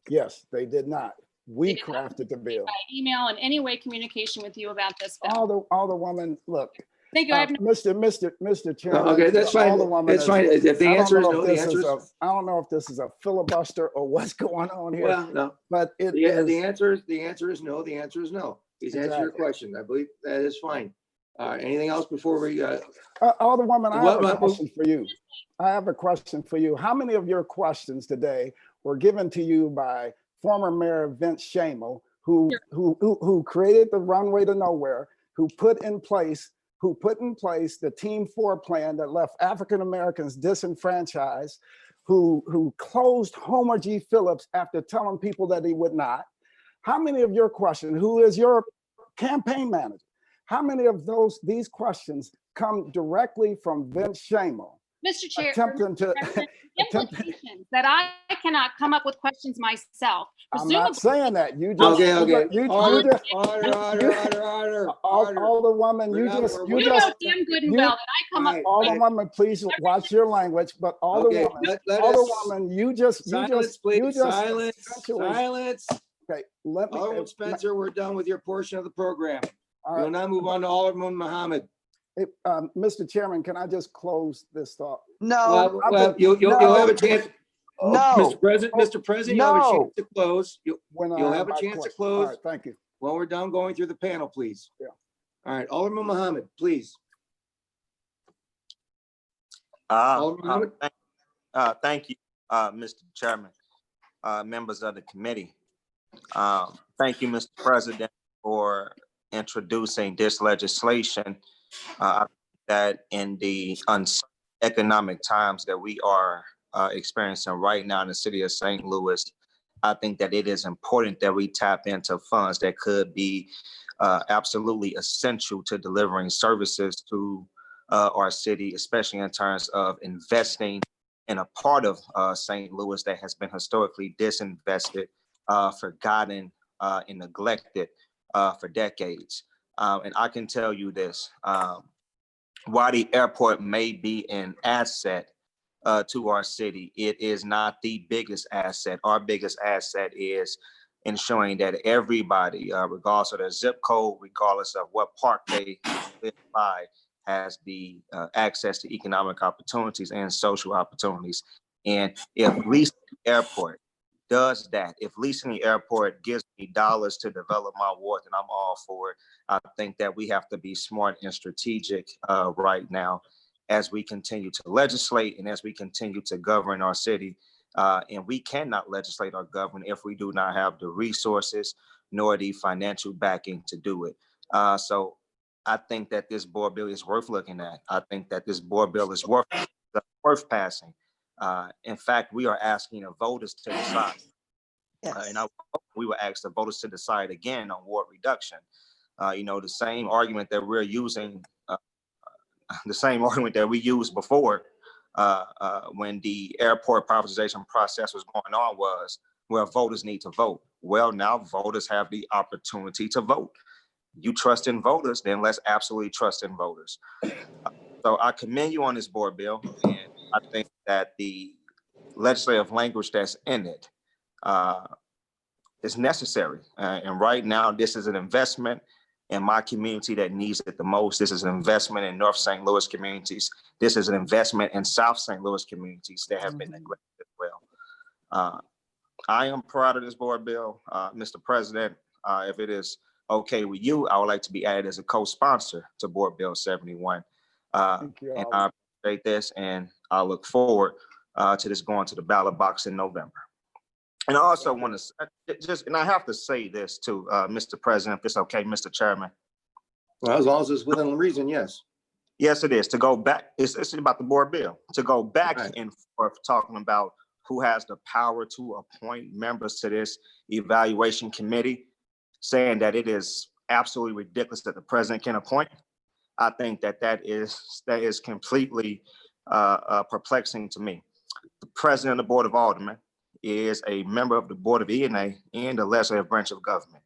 Speaker 6: Yes, they did not. We
Speaker 1: They did not
Speaker 6: crafted the bill.
Speaker 1: By email in any way communication with you about this bill?
Speaker 6: All the woman, look.
Speaker 1: Thank you. I have no
Speaker 6: Mr. Chairman.
Speaker 2: Okay, that's fine.
Speaker 6: Alderwoman
Speaker 2: That's fine. If the
Speaker 6: I don't
Speaker 2: answer is
Speaker 6: know
Speaker 2: no,
Speaker 6: if
Speaker 2: the
Speaker 6: this
Speaker 2: answer
Speaker 6: is
Speaker 2: is.
Speaker 6: I don't know if this is a filibuster or what's going on here.
Speaker 2: Well, no.
Speaker 6: But it
Speaker 2: The
Speaker 6: is.
Speaker 2: answer is no. The answer is no. He's answered your
Speaker 6: Exactly.
Speaker 2: question. I believe that is fine. Anything else before we?
Speaker 6: Alderwoman, I have a
Speaker 2: What-
Speaker 6: question for you. I have a question for you. How many of your questions today were given to you by former Mayor Vince Shamel, who created the Runway to Nowhere, who put in place the Team 4 plan that left African Americans disenfranchised, who closed Homer G. Phillips after telling people that he would not? How many of your questions, who is your campaign manager, how many of these questions come directly from Vince Shamel?
Speaker 1: Mr. Chair,
Speaker 6: Attempting to,
Speaker 1: the implications that I cannot come up with questions myself.
Speaker 6: I'm not saying that. You just,
Speaker 2: Okay.
Speaker 6: Order. Alderwoman,
Speaker 2: We're
Speaker 6: you
Speaker 2: not-
Speaker 6: just,
Speaker 2: we're-
Speaker 1: You know damn good and well that I come up.
Speaker 6: Alderwoman, please watch your language, but
Speaker 2: Okay,
Speaker 6: Alderwoman,
Speaker 2: let us-
Speaker 6: Alderwoman, you just,
Speaker 2: Silence.
Speaker 6: essentially-
Speaker 2: Silence.
Speaker 6: Okay, let me.
Speaker 2: Alderman Spencer, we're done with your portion of the program.
Speaker 6: All
Speaker 2: We'll
Speaker 6: right.
Speaker 2: now move on to Alderman Muhammad.
Speaker 6: Mr. Chairman, can I just close this thought?
Speaker 4: No.
Speaker 2: Well, you'll have a chance. Oh,
Speaker 4: No.
Speaker 2: Mr. President, you'll have a
Speaker 4: No.
Speaker 2: chance to close.
Speaker 6: When I
Speaker 2: You'll have a
Speaker 6: my
Speaker 2: chance to
Speaker 6: question.
Speaker 2: close.
Speaker 6: All right, thank you.
Speaker 2: When we're done going through the panel, please.
Speaker 6: Yeah.
Speaker 2: All right, Alderman Muhammad, please. Alderman Muhammad?
Speaker 12: Thank you, Mr. Chairman, members of the committee. Thank you, Mr. President, for introducing this legislation. That in the uncertain economic times that we are experiencing right now in the city of St. Louis, I think that it is important that we tap into funds that could be absolutely essential to delivering services to our city, especially in terms of investing in a part of St. Louis that has been historically disinvested, forgotten, and neglected for decades. And I can tell you this, while the airport may be an asset to our city, it is not the biggest asset. Our biggest asset is ensuring that everybody, regardless of their zip code, regardless of what park they live by, has the access to economic opportunities and social opportunities. And if leasing the airport does that, if leasing the airport gives me dollars to develop my ward, then I'm all for it. I think that we have to be smart and strategic right now as we continue to legislate and as we continue to govern our city. And we cannot legislate or govern if we do not have the resources nor the financial backing to do it. So I think that this board bill is worth looking at. I think that this board bill is worth passing. In fact, we are asking the voters to decide. And we will ask the voters to decide again on ward reduction. The same argument that we're using, the same argument that we used before when the airport privatization process was going on was, well, voters need to vote. Well, now voters have the opportunity to vote. You trust in voters, then let's absolutely trust in voters. So I commend you on this board bill, and I think that the legislative language that's in it is necessary. And right now, this is an investment in my community that needs it the most. This is an investment in North St. Louis communities. This is an investment in South St. Louis communities that have been neglected as well. I am proud of this board bill, Mr. President. If it is okay with you, I would like to be added as a co-sponsor to Board Bill 71.
Speaker 6: Thank you,
Speaker 12: and I appreciate this, and I look forward to this going to the ballot box in November. And I also want to and I have to say this too, Mr. President, if it's okay, Mr. Chairman.
Speaker 2: Well, as long as it's within reason, yes.
Speaker 12: Yes, it is. To go back, it's about the board bill. To go back and forth talking about who has the power to appoint members to this evaluation committee, saying that it is absolutely ridiculous that the president can appoint. I think that is completely perplexing to me. The president of the Board of Aldermen is a member of the Board of E&A and the legislative branch of government.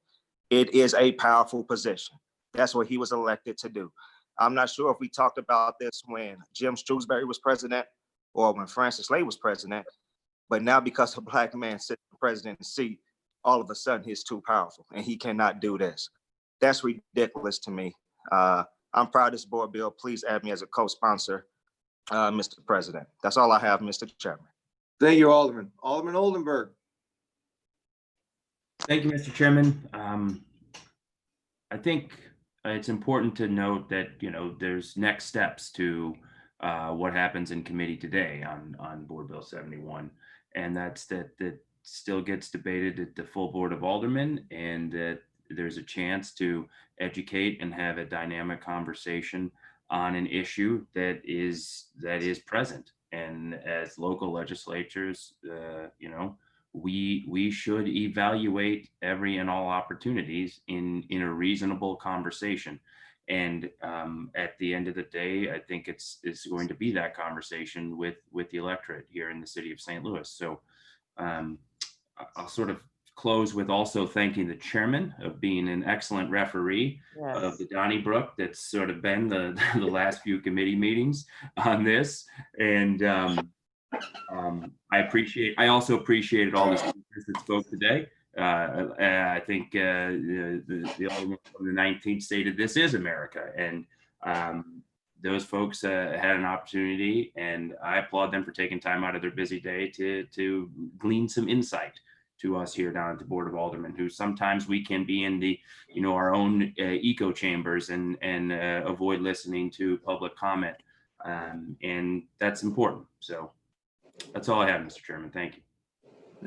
Speaker 12: It is a powerful position. That's what he was elected to do. I'm not sure if we talked about this when Jim Shrewsbury was president or when Francis Lay was president, but now because a Black man sits in the president's seat, all of a sudden he's too powerful and he cannot do this. That's ridiculous to me. I'm proud of this board bill. Please add me as a co-sponsor, Mr. President. That's all I have, Mr. Chairman.
Speaker 2: Thank you, Alderman. Alderman Oldenburg.
Speaker 8: Thank you, Mr. Chairman. I think it's important to note that, you know, there's next steps to what happens in committee today on Board Bill 71. And that's that still gets debated at the full Board of Aldermen, and that there's a chance to educate and have a dynamic conversation on an issue that is present. And as local legislatures, you know, we should evaluate every and all opportunities in a reasonable conversation. And at the end of the day, I think it's going to be that conversation with the electorate here in the city of St. Louis. So I'll sort of close with also thanking the chairman of being an excellent referee of the Donnybrook. That's sort of been the last few committee meetings on this. And I also appreciated all the speakers that spoke today. I think the Alderman from the 19th stated this is America, and those folks had an opportunity, and I applaud them for taking time out of their busy day to glean some insight to us here down at the Board of Aldermen, who sometimes we can be in the, you know, our own echo chambers and avoid listening to public comment, and that's important. So that's all I have, Mr. Chairman. Thank you.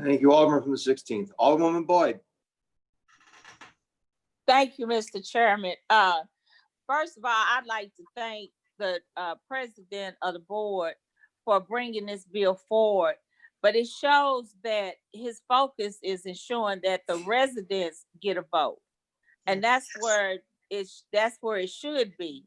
Speaker 2: Thank you, Alderman from the 16th. Alderwoman Boyd.
Speaker 9: Thank you, Mr. Chairman. First of all, I'd like to thank the president of the board for bringing this bill forward. But it shows that his focus is ensuring that the residents get a vote. And that's where it should be.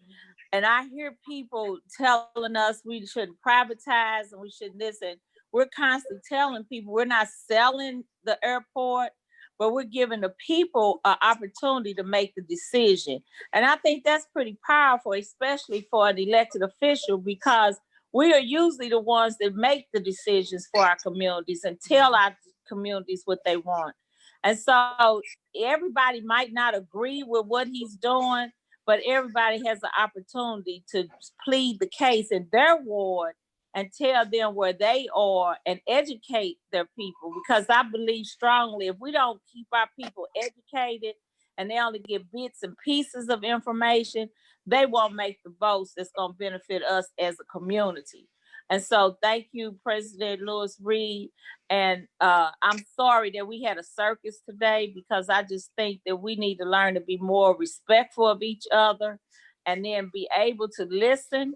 Speaker 9: And I hear people telling us we shouldn't privatize and we shouldn't listen. We're constantly telling people we're not selling the airport, but we're giving the people an opportunity to make the decision. And I think that's pretty powerful, especially for an elected official, because we are usually the ones that make the decisions for our communities and tell our communities what they want. And so everybody might not agree with what he's doing, but everybody has the opportunity to plead the case in their ward and tell them where they are and educate their people. Because I believe strongly, if we don't keep our people educated and they only get bits and pieces of information, they won't make the votes that's going to benefit us as a community. And so thank you, President Lewis Reed. And I'm sorry that we had a circus today, because I just think that we need to learn to be more respectful of each other and then be able to listen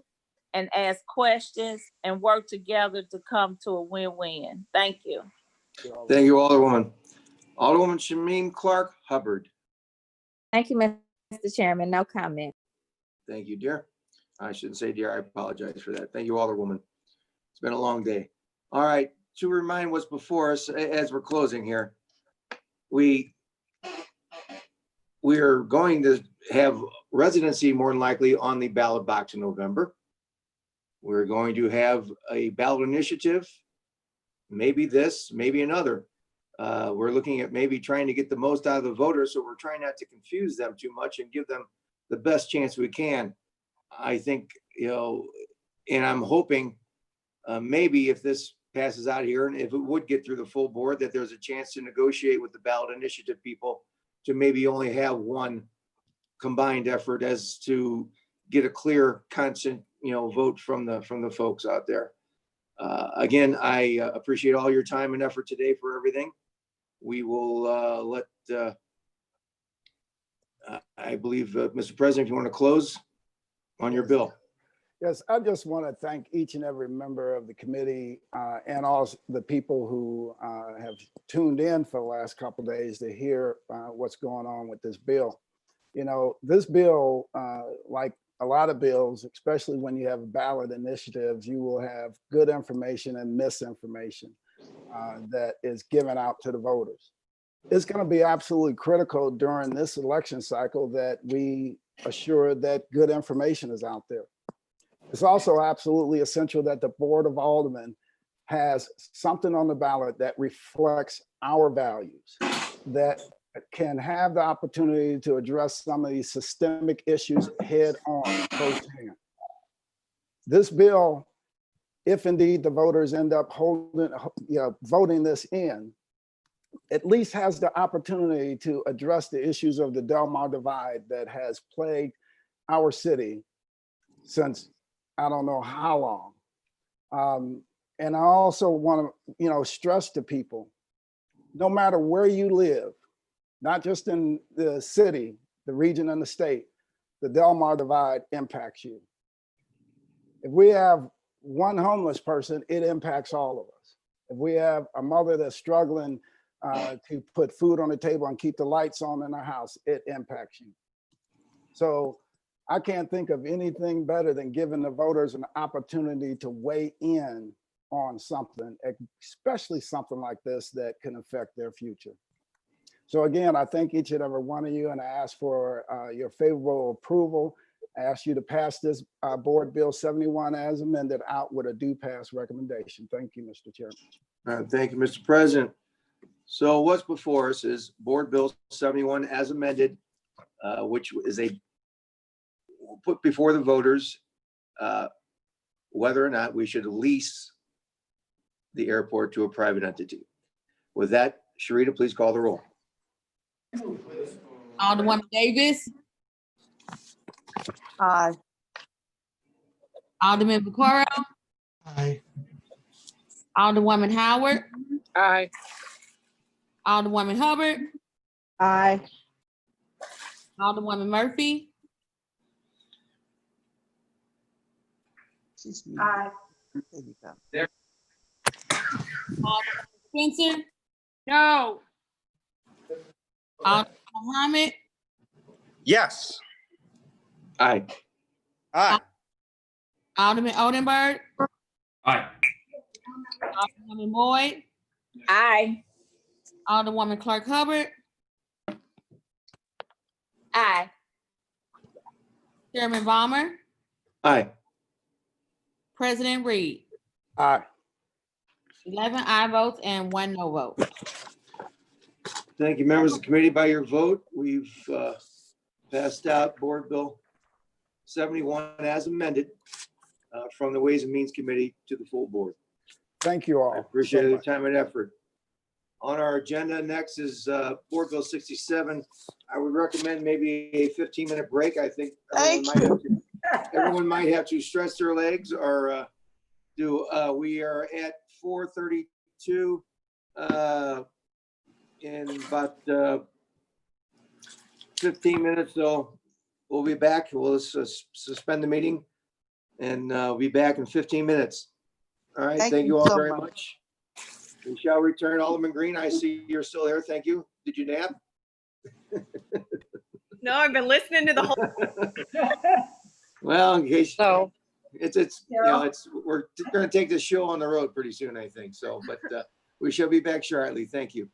Speaker 9: and ask questions and work together to come to a win-win. Thank you.
Speaker 2: Thank you, Alderwoman. Alderwoman Shameen Clark Hubbard.
Speaker 16: Thank you, Mr. Chairman. No comment.
Speaker 2: Thank you, dear. I shouldn't say dear. I apologize for that. Thank you, Alderwoman. It's been a long day. All right. To remind what's before us as we're closing here, we are going to have residency more than likely on the ballot box in November. We're going to have a ballot initiative, maybe this, maybe another. We're looking at maybe trying to get the most out of the voters, so we're trying not to confuse them too much and give them the best chance we can. I think, you know, and I'm hoping maybe if this passes out here and if it would get through the full board, that there's a chance to negotiate with the ballot initiative people to maybe only have one combined effort as to get a clear, constant, you know, vote from the folks out there. Again, I appreciate all your time and effort today for everything. We will let, I believe, Mr. President, if you want to close on your bill.
Speaker 6: Yes, I just want to thank each and every member of the committee and all the people who have tuned in for the last couple of days to hear what's going on with this bill. You know, this bill, like a lot of bills, especially when you have ballot initiatives, you will have good information and misinformation that is given out to the voters. it's going to be absolutely critical during this election cycle that we assure that good information is out there. It's also absolutely essential that the Board of Aldermen has something on the ballot that reflects our values, that can have the opportunity to address some of these systemic issues head on firsthand. This bill, if indeed the voters end up voting this in, at least has the opportunity to address the issues of the Delmar divide that has plagued our city since I don't know how long. And I also want to, stress to people, no matter where you live, not just in the city, the region, and the state, the Delmar divide impacts you. If we have one homeless person, it impacts all of us. If we have a mother that's struggling to put food on the table and keep the lights on in our house, it impacts you. So I can't think of anything better than giving the voters an opportunity to weigh in on something, especially something like this that can affect their future. So again, I thank each and every one of you, and I ask for your favorable approval. I ask you to pass this Board Bill 71 as amended out with a do pass recommendation. Thank you, Mr. Chairman.
Speaker 2: Thank you, Mr. President. So what's before us is Board Bill 71 as amended, which is put before the voters whether or not we should lease the airport to a private entity. With that, Sharita, please call the roll.
Speaker 13: Alderwoman Davis.
Speaker 4: Aye.
Speaker 13: Alderman Vaccaro.
Speaker 5: Aye.
Speaker 13: Alderwoman Howard.
Speaker 22: Aye.
Speaker 13: Alderwoman Hubbard.
Speaker 10: Aye.
Speaker 13: Alderwoman Murphy.
Speaker 11: Aye.
Speaker 4: There you go.
Speaker 13: Alderwoman Spencer.
Speaker 1: No.
Speaker 13: Alderman Muhammad.
Speaker 12: Yes.
Speaker 2: Aye.
Speaker 12: Aye.
Speaker 13: Alderman Odenberg.
Speaker 8: Aye.
Speaker 13: Alderwoman Boyd.
Speaker 16: Aye.
Speaker 13: Alderwoman Clark Hubbard.
Speaker 16: Aye.
Speaker 13: Chairman Balmer.
Speaker 2: Aye.
Speaker 13: President Reed.
Speaker 6: Aye.
Speaker 13: 11 aye votes and 1 no vote.
Speaker 2: Thank you, members of the committee. By your vote, we've passed out Board Bill 71 as amended from the Ways and Means Committee to the full board.
Speaker 6: Thank you all.
Speaker 2: I appreciate
Speaker 6: so
Speaker 2: your
Speaker 6: much.
Speaker 2: time and effort. On our agenda next is Board Bill 67. I would recommend maybe a 15-minute break. I think everyone might have to stretch their legs or we are at 4:32 in about 15 minutes. So we'll be back. We'll suspend the meeting and we'll be back in 15 minutes. All right. Thank you all
Speaker 4: so
Speaker 2: very much. We shall return. Alderman Green, I see you're still there. Thank you. Did you nap?
Speaker 17: No, I've been listening to the whole.
Speaker 2: Well, in case
Speaker 22: So
Speaker 2: we're going to take this show on the road pretty soon, I think. So, but we shall be back shortly. Thank you.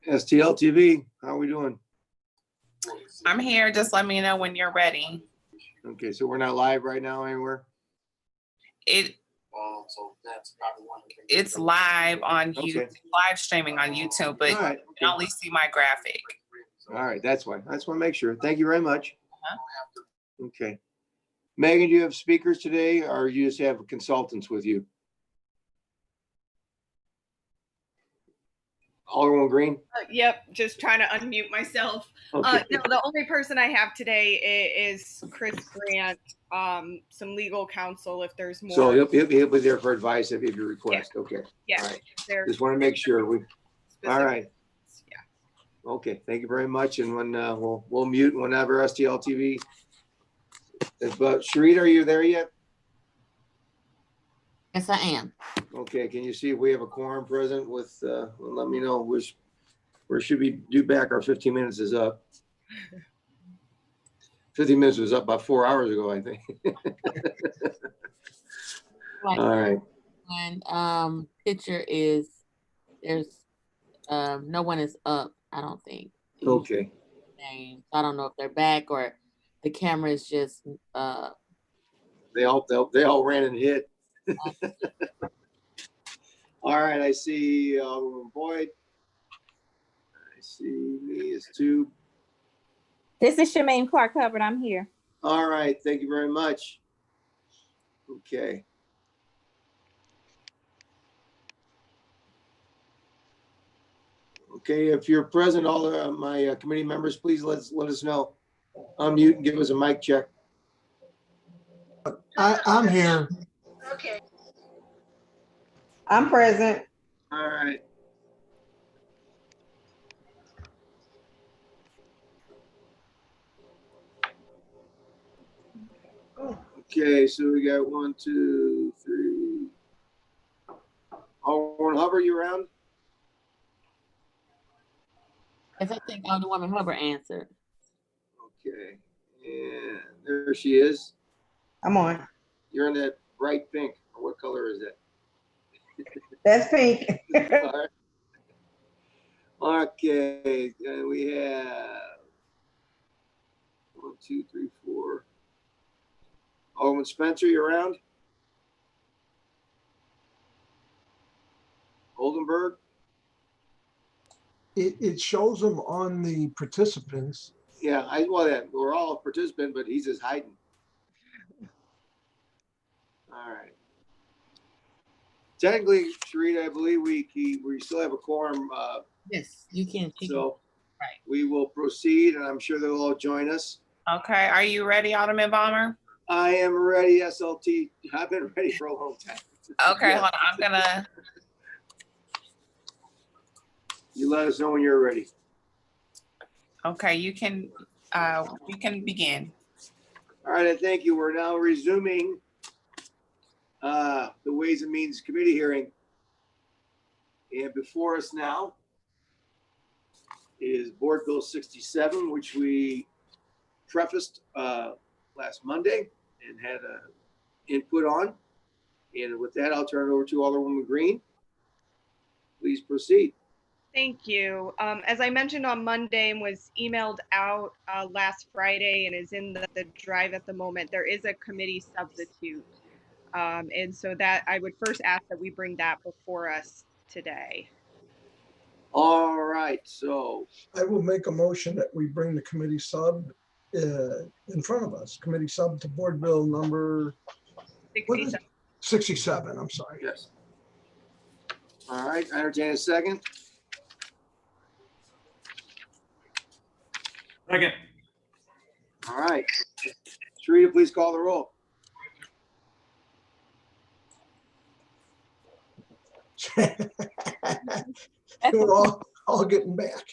Speaker 2: STL TV, how are we doing?
Speaker 18: I'm here. Just let me know when you're ready.
Speaker 2: Okay, so we're not live right now anywhere?
Speaker 18: It's live on
Speaker 2: Okay.
Speaker 18: YouTube, live streaming on YouTube, but
Speaker 2: All right,
Speaker 18: you can only see my graphic.
Speaker 2: All right, that's why. I just want to make sure. Thank you very much.
Speaker 18: Uh-huh.
Speaker 2: Okay. Megan, do you have speakers today or you just have consultants with you? Alderman Green?
Speaker 17: Yep, just trying to unmute myself.
Speaker 2: Okay.
Speaker 17: No, the only person I have today is Chris Grant, some legal counsel if there's more.
Speaker 2: So he'll be there for advice if you request. Okay.
Speaker 17: Yeah,
Speaker 2: All right.
Speaker 17: there-
Speaker 2: Just want to make sure we, all right.
Speaker 17: Yeah.
Speaker 2: Okay, thank you very much. And when, we'll mute whenever STL TV. But Sharita, are you there yet?
Speaker 13: Yes, I am.
Speaker 2: Okay, can you see if we have a quorum present with, let me know which, where should we do back? Our 15 minutes is up. 15 minutes was up about 4 hours ago, I think.
Speaker 13: Right.
Speaker 2: All right.
Speaker 13: And picture is, there's no one is up, I don't think.
Speaker 2: Okay.
Speaker 13: I don't know if they're back or the camera is just
Speaker 2: They all ran and hit. All right, I see Alderman Boyd. I see me as two.
Speaker 16: This is Shemaine Clark Hubbard. I'm here.
Speaker 2: All right, thank you very much. Okay. Okay, if you're present, all my committee members, please let us know. Unmute and give us a mic check.
Speaker 5: I'm here.
Speaker 10: Okay. I'm present.
Speaker 2: All right. Okay, so we got 1, 2, 3. Alderman Hubbard, you around?
Speaker 13: Yes, I think Alderwoman Hubbard answered.
Speaker 2: Okay, and there she is.
Speaker 10: I'm on.
Speaker 2: You're in that bright pink. What color is that?
Speaker 10: That's pink.
Speaker 2: All right. Okay, and we have 1, 2, 3, 4. Alderman Spencer, you around? Oldenburg?
Speaker 5: It shows them on the participants.
Speaker 2: Yeah, we're all a participant, but he's just hiding. All right. Technically, Sharita, I believe we still have a quorum.
Speaker 13: Yes, you can.
Speaker 2: So
Speaker 18: Right.
Speaker 2: we will proceed, and I'm sure they'll all join us.
Speaker 18: Okay, are you ready, Alderman Balmer?
Speaker 2: I am ready, SLT. I've been ready for a long time.
Speaker 18: Okay,
Speaker 2: Yeah.
Speaker 18: hold on. I'm gonna.
Speaker 2: You let us know when you're ready.
Speaker 18: Okay, you can begin.
Speaker 2: All right, thank you. We're now resuming the Ways and Means Committee hearing. And before us now is Board Bill 67, which we prefaced last Monday and had input on. And with that, I'll turn it over to Alderwoman Green. Please proceed.
Speaker 17: Thank you. As I mentioned on Monday and was emailed out last Friday and is in the drive at the moment, there is a committee substitute. And so that I would first ask that we bring that before us today.
Speaker 2: All right, so
Speaker 5: I will make a motion that we bring the committee sub in front of us, committee sub to board bill number 67, I'm sorry.
Speaker 2: yes. All right, I entertain a second.
Speaker 8: Second.
Speaker 2: All right. Sharita, please call the roll.
Speaker 5: We're all getting back.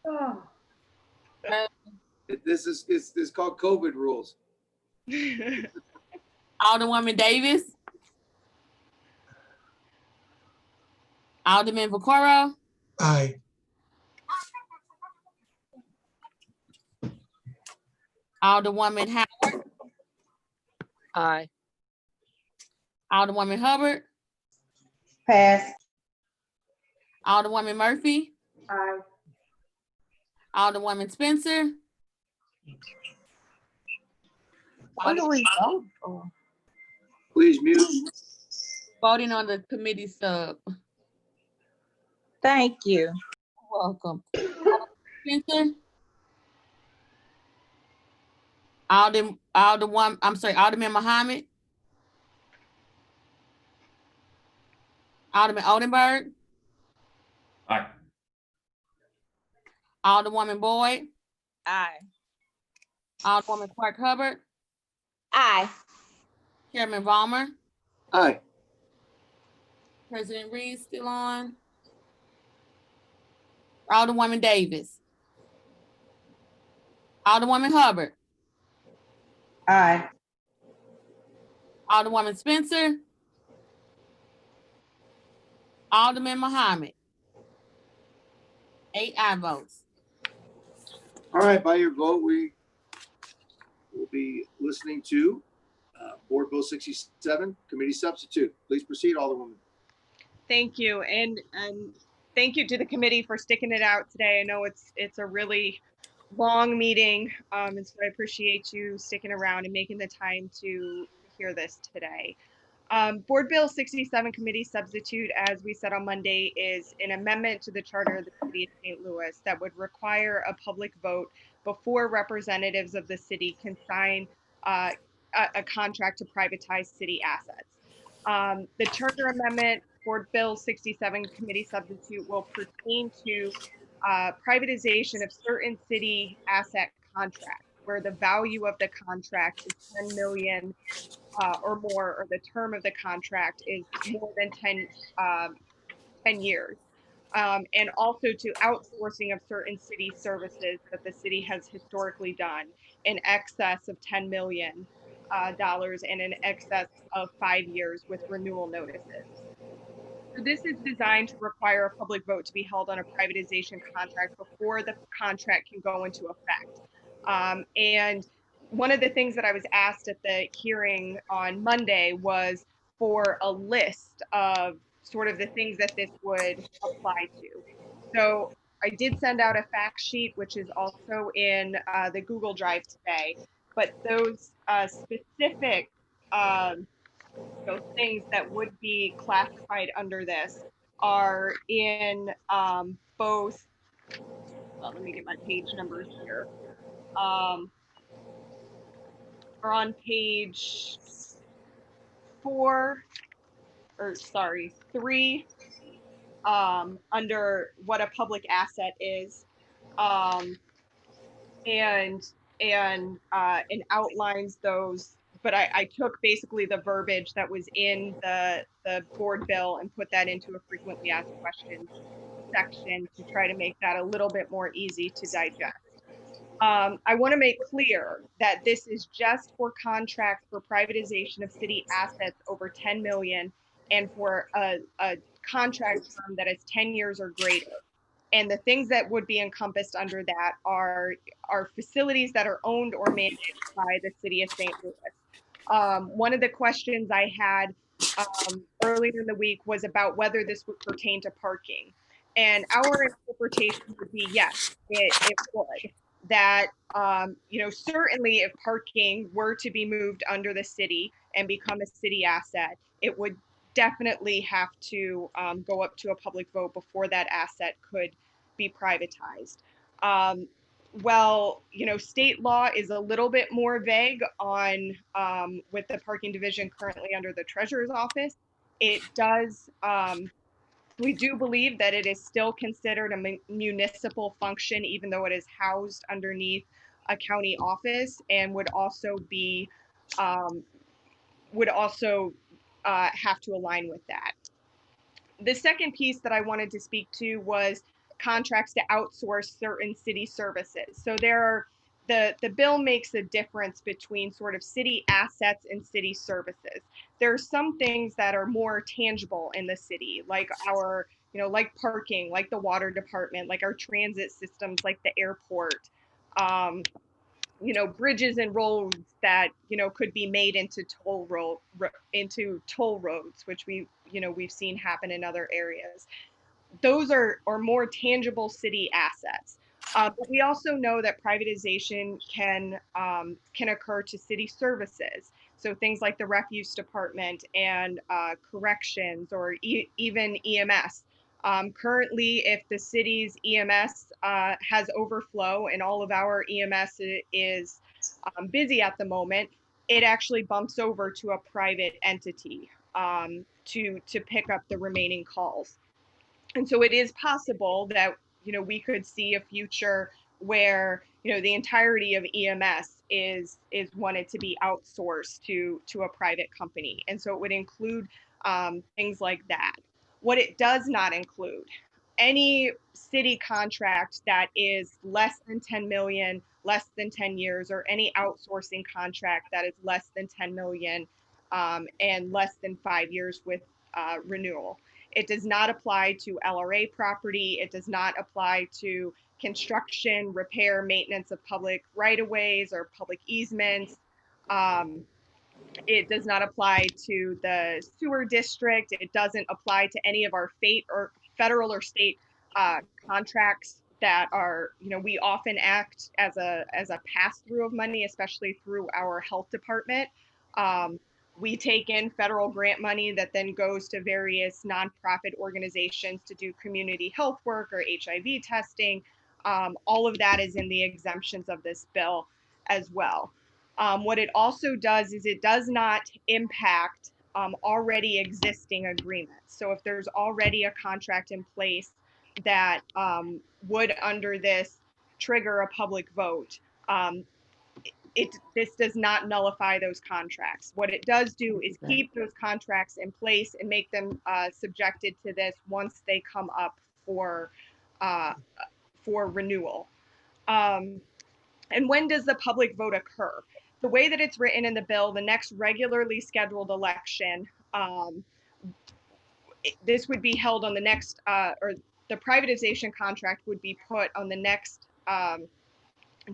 Speaker 11: Oh,
Speaker 2: This is called COVID rules.
Speaker 13: Alderwoman Davis. Alderman Vaccaro.
Speaker 5: Aye.
Speaker 13: Alderwoman Howard.
Speaker 22: Aye.
Speaker 13: Alderwoman Hubbard.
Speaker 10: Pass.
Speaker 13: Alderwoman Murphy.
Speaker 11: Aye.
Speaker 13: Alderwoman Spencer,
Speaker 16: What do we vote for?
Speaker 2: Please mute.
Speaker 13: voting on the committee sub.
Speaker 9: Thank you.
Speaker 13: Welcome. Spencer? Alderman Muhammad? Alderman Odenberg?
Speaker 8: Aye.
Speaker 13: Alderwoman Boyd?
Speaker 9: Aye.
Speaker 13: Alderwoman Clark Hubbard?
Speaker 16: Aye.
Speaker 13: Chairman Ballmer?
Speaker 2: Aye.
Speaker 13: President Reed still on? Alderwoman Davis? Alderwoman Hubbard?
Speaker 10: Aye.
Speaker 13: Alderwoman Spencer? Alderman Muhammad? 8 aye votes.
Speaker 2: All right, by your vote, we will be listening to Board Bill 67, Committee Substitute. Please proceed, Alderwoman.
Speaker 17: Thank you, and thank you to the committee for sticking it out today. I know it's a really long meeting, and so I appreciate you sticking around and making the time to hear this today. Board Bill 67 Committee Substitute, as we said on Monday, is an amendment to the Charter of the City of St. Louis that would require a public vote before representatives of the city can sign a contract to privatize city assets. The Charter Amendment, Board Bill 67 Committee Substitute, will pertain to privatization of certain city asset contracts where the value of the contract is 10 million or more, or the term of the contract is more than 10 years. And also to outsourcing of certain city services that the city has historically done in excess of $10 million and in excess of 5 years with renewal notices. So this is designed to require a public vote to be held on a privatization contract before the contract can go into effect. And one of the things that I was asked at the hearing on Monday was for a list of sort of the things that this would apply to. So I did send out a fact sheet, which is also in the Google Drive today, but those specific things that would be classified under this are in both, well, let me get my page numbers here. Are on page 3, under what a public asset is, and outlines those. But I took basically the verbiage that was in the board bill and put that into a frequently asked questions section to try to make that a little bit more easy to digest. I want to make clear that this is just for contracts for privatization of city assets over 10 million and for a contract term that is 10 years or greater. And the things that would be encompassed under that are facilities that are owned or managed by the city of St. Louis. One of the questions I had earlier in the week was about whether this would pertain to parking. And our interpretation would be yes, it would. That, certainly if parking were to be moved under the city and become a city asset, it would definitely have to go up to a public vote before that asset could be privatized. State law is a little bit more vague on with the parking division currently under the treasurer's office. It does, we do believe that it is still considered a municipal function, even though it is housed underneath a county office, and would also be have to align with that. The second piece that I wanted to speak to was contracts to outsource certain city services. So the bill makes a difference between sort of city assets and city services. There are some things that are more tangible in the city, like like parking, like the water department, like our transit systems, like the airport, bridges and roads that, could be made into toll roads, which we've seen happen in other areas. those are more tangible city assets. But we also know that privatization can occur to city services. So things like the refuse department and corrections, or even EMS. Currently, if the city's EMS has overflow and all of our EMS is busy at the moment, it actually bumps over to a private entity to pick up the remaining calls. And so it is possible that, we could see a future where, the entirety of EMS is wanted to be outsourced to a private company. And so it would include things like that. What it does not include, any city contract that is less than 10 million, less than 10 years, or any outsourcing contract that is less than 10 million and less than 5 years with renewal. It does not apply to LRA property. It does not apply to construction, repair, maintenance of public right-of-ways or public easements. It does not apply to the sewer district. It doesn't apply to any of our federal or state contracts that are, we often act as a pass-through of money, especially through our health department. We take in federal grant money that then goes to various nonprofit organizations to do community health work or HIV testing. All of that is in the exemptions of this bill as well. What it also does is it does not impact already existing agreements. So if there's already a contract in place that would under this trigger a public vote, this does not nullify those contracts. What it does do is keep those contracts in place and make them subjected to this once they come up for renewal. And when does the public vote occur? The way that it's written in the bill, the next regularly scheduled election, this would be held on the next, or the privatization contract would be put on the next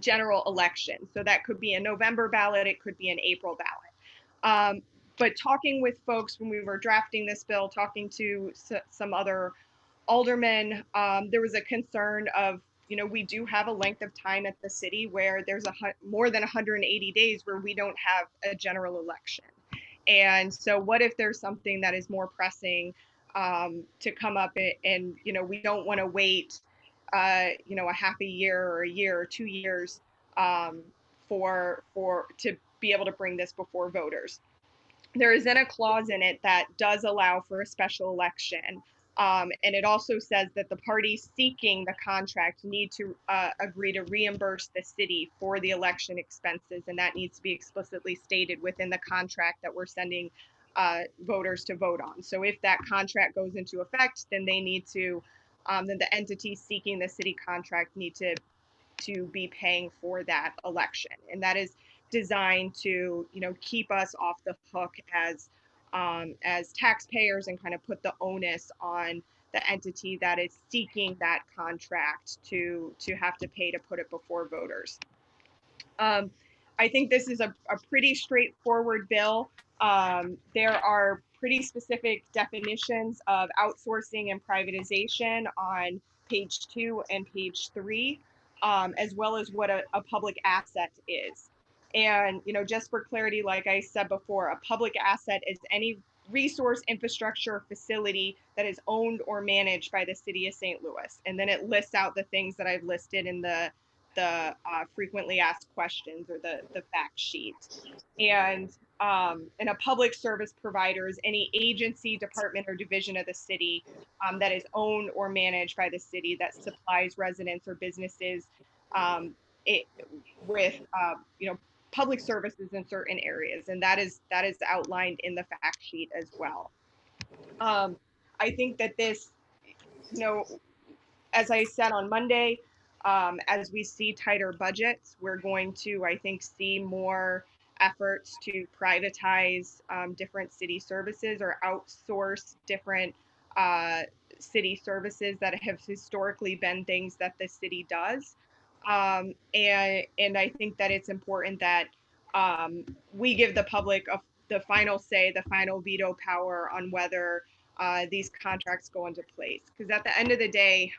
Speaker 17: general election. So that could be a November ballot, it could be an April ballot. But talking with folks when we were drafting this bill, talking to some other aldermen, there was a concern of, we do have a length of time at the city where there's more than 180 days where we don't have a general election. And so what if there's something that is more pressing to come up and, we don't want to wait a half a year or a year or 2 years to be able to bring this before voters. There is then a clause in it that does allow for a special election. And it also says that the parties seeking the contract need to agree to reimburse the city for the election expenses. And that needs to be explicitly stated within the contract that we're sending voters to vote on. So if that contract goes into effect, then they need to, then the entities seeking the city contract need to be paying for that election. And that is designed to, keep us off the hook as taxpayers and kind of put the onus on the entity that is seeking that contract to have to pay to put it before voters. I think this is a pretty straightforward bill. There are pretty specific definitions of outsourcing and privatization on page 2 and page 3, as well as what a public asset is. And, just for clarity, like I said before, a public asset is any resource, infrastructure, or facility that is owned or managed by the city of St. Louis. And then it lists out the things that I've listed in the frequently asked questions or the fact sheet. And a public service provider is any agency, department, or division of the city that is owned or managed by the city that supplies residents or businesses with public services in certain areas, and that is outlined in the fact sheet as well. I think that this, as I said on Monday, as we see tighter budgets, we're going to, I think, see more efforts to privatize different city services or outsource different city services that have historically been things that the city does. And I think that it's important that we give the public the final say, the final veto power on whether these contracts go into place. Because at the end of the day,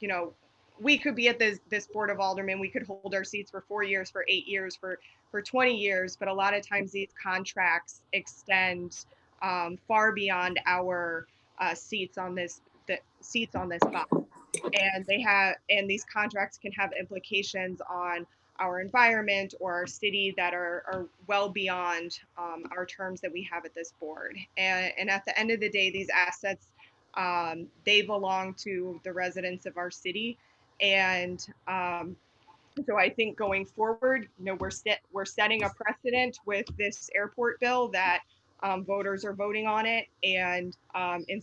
Speaker 17: you know, we could be at this Board of Aldermen, we could hold our seats for 4 years, for 8 years, for 20 years, but a lot of times these contracts extend far beyond our seats on this body. And these contracts can have implications on our environment or our city that are well beyond our terms that we have at this board. And at the end of the day, these assets, they belong to the residents of our city. And so I think going forward, you know, we're setting a precedent with this airport bill that voters are voting on it. And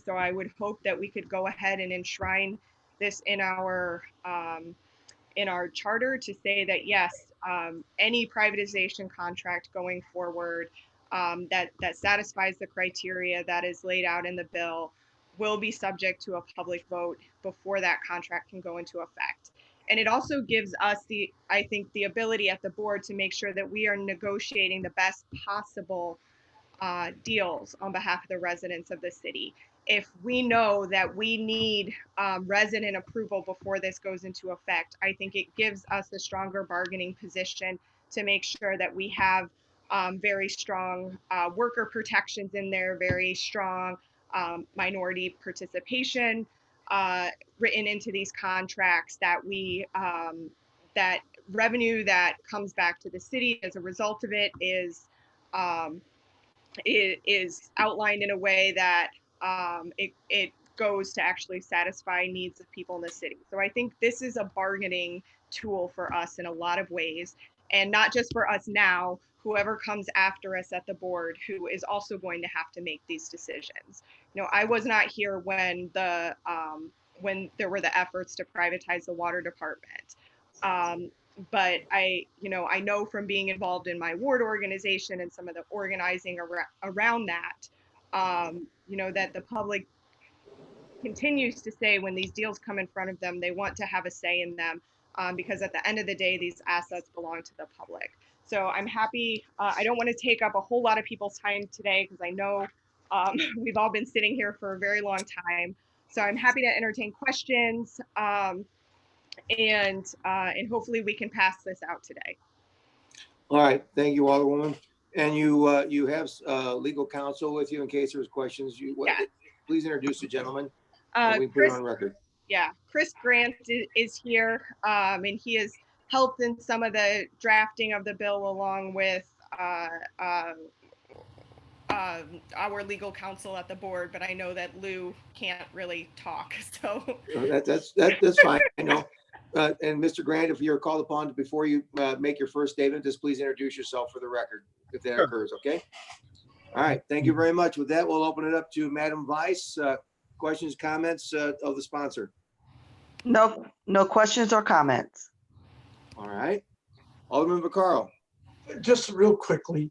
Speaker 17: so I would hope that we could go ahead and enshrine this in our charter to say that yes, any privatization contract going forward that satisfies the criteria that is laid out in the bill will be subject to a public vote before that contract can go into effect. And it also gives us I think the ability at the board to make sure that we are negotiating the best possible deals on behalf of the residents of the city. If we know that we need resident approval before this goes into effect, I think it gives us a stronger bargaining position to make sure that we have very strong worker protections in there, very strong minority participation written into these contracts, that that revenue that comes back to the city as a result of it is outlined in a way that it goes to actually satisfy needs of people in the city. So I think this is a bargaining tool for us in a lot of ways, and not just for us now, whoever comes after us at the board who is also going to have to make these decisions. You know, I was not here when there were the efforts to privatize the water department. But I know from being involved in my ward organization and some of the organizing around that, you know, that the public continues to say when these deals come in front of them, they want to have a say in them because at the end of the day, these assets belong to the public. So I'm happy. I don't want to take up a whole lot of people's time today because I know we've all been sitting here for a very long time. So I'm happy to entertain questions. And hopefully we can pass this out today.
Speaker 2: All right, thank you, Alderwoman. And you have legal counsel with you in case there's questions. Please introduce the gentleman. We put it on record.
Speaker 17: Yeah, Chris Grant is here, and he has helped in some of the drafting of the bill along with our legal counsel at the board. But I know that Lou can't really talk, so
Speaker 2: That's fine. I know. And Mr. Grant, if you're called upon before you make your first statement, just please introduce yourself for the record if that occurs, okay? All right, thank you very much. With that, we'll open it up to Madam Vice. Questions, comments of the sponsor?
Speaker 4: No questions or comments.
Speaker 2: All right. Alderman Vaccaro.
Speaker 5: Just real quickly,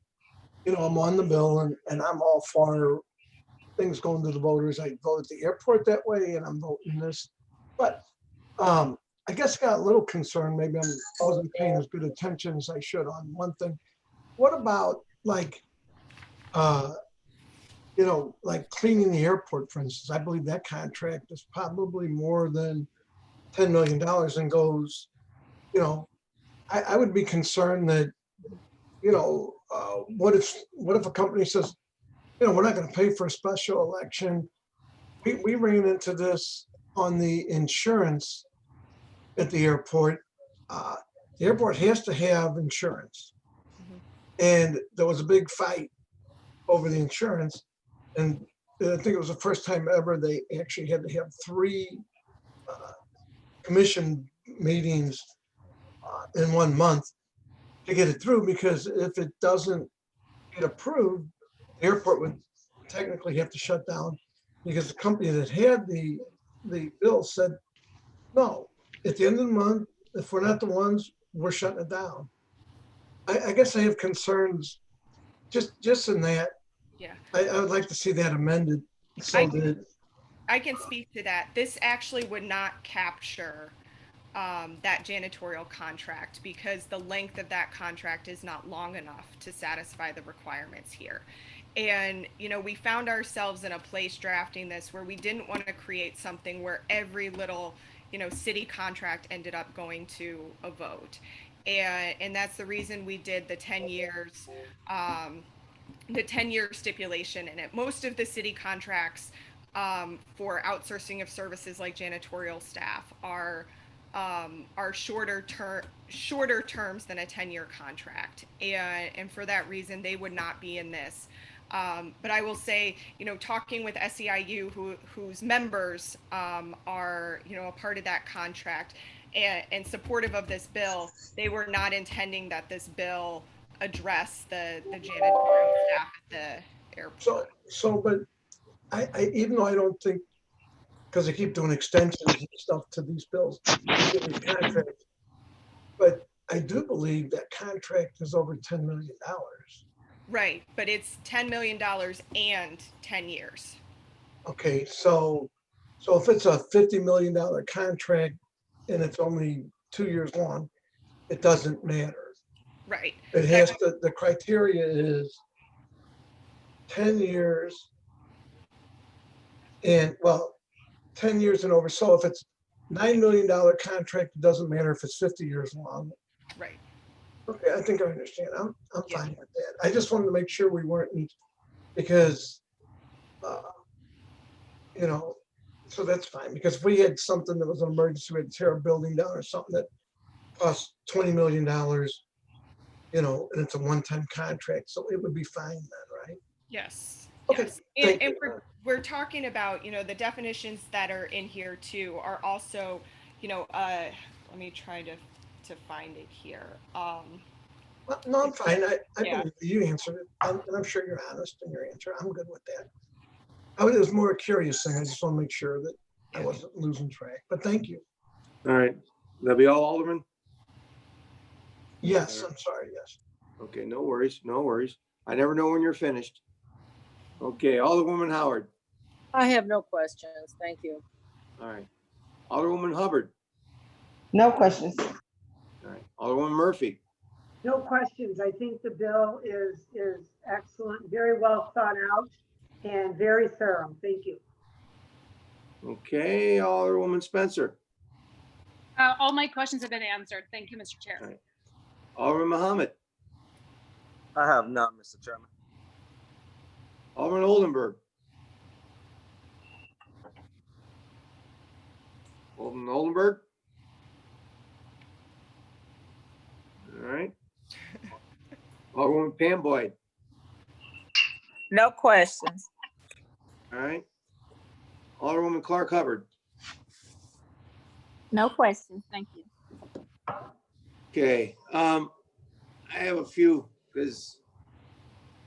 Speaker 5: you know, I'm on the bill and I'm all for things going to the voters. I voted the airport that way and I'm voting this. But I guess I got a little concerned. Maybe I wasn't paying as good attention as I should on one thing. What about like, you know, like cleaning the airport, for instance? I believe that contract is probably more than $10 million and goes, you know, I would be concerned that, you know, what if a company says, you know, we're not going to pay for a special election. We ran into this on the insurance at the airport. The airport has to have insurance. And there was a big fight over the insurance. And I think it was the first time ever they actually had to have 3 commission meetings in 1 month to get it through, because if it doesn't get approved, the airport would technically have to shut down, because the company that had the bill said, no, at the end of the month, if we're not the ones, we're shutting it down. I guess I have concerns just in that.
Speaker 17: Yeah.
Speaker 5: I would like to see that amended so that
Speaker 17: I can speak to that. This actually would not capture that janitorial contract because the length of that contract is not long enough to satisfy the requirements here. And, you know, we found ourselves in a place drafting this where we didn't want to create something where every little, you know, city contract ended up going to a vote. And that's the reason we did the 10 years, the 10-year stipulation in it. Most of the city contracts for outsourcing of services like janitorial staff are shorter terms than a 10-year contract, and for that reason they would not be in this. But I will say, you know, talking with SEIU, whose members are, you know, a part of that contract and supportive of this bill, they were not intending that this bill address the janitorial staff at the airport.
Speaker 5: But I even though I don't think, because they keep doing extensions and stuff to these bills, these contracts, but I do believe that contract is over $10 million.
Speaker 17: Right, but it's $10 million and 10 years.
Speaker 5: Okay, so if it's a $50 million contract and it's only 2 years long, it doesn't matter.
Speaker 17: Right.
Speaker 5: It has to, the criteria is 10 years and, well, 10 years and over. So if it's $9 million contract, it doesn't matter if it's 50 years long.
Speaker 17: Right.
Speaker 5: Okay, I think I understand. I'm fine with that. I just wanted to make sure we weren't, because, you know, so that's fine. Because if we had something that was an emergency, we had to tear a building down or something that cost $20 million, you know, and it's a one-time contract, so it would be fine then, right?
Speaker 17: Yes.
Speaker 5: Okay.
Speaker 17: Yes. And we're talking about, you know, the definitions that are in here too are also, you know, let me try to find it here.
Speaker 5: No, I'm fine. I
Speaker 17: Yeah.
Speaker 5: believe you answered it, and I'm sure you're honest in your answer. I'm good with that. It was more a curious thing. I just want to make sure that I wasn't losing track, but thank you.
Speaker 2: All right, that'll be all, Alderman?
Speaker 5: Yes, I'm sorry, yes.
Speaker 2: Okay, no worries, no worries. I never know when you're finished. Okay, Alderwoman Howard.
Speaker 22: I have no questions. Thank you.
Speaker 2: All right. Alderwoman Hubbard.
Speaker 10: No questions.
Speaker 2: All right. Alderwoman Murphy.
Speaker 11: No questions. I think the bill is excellent, very well thought out, and very thorough. Thank you.
Speaker 2: Okay, Alderwoman Spencer.
Speaker 1: All my questions have been answered. Thank you, Mr. Chair.
Speaker 2: All right. Alderman Muhammad.
Speaker 12: I have none, Mr. Chairman.
Speaker 2: Alderman Oldenburg. Alderman Oldenburg. All right. Alderwoman Pam Boyd.
Speaker 9: No questions.
Speaker 2: All right. Alderwoman Clark Hubbard.
Speaker 16: No questions. Thank you.
Speaker 2: Okay, I have a few, because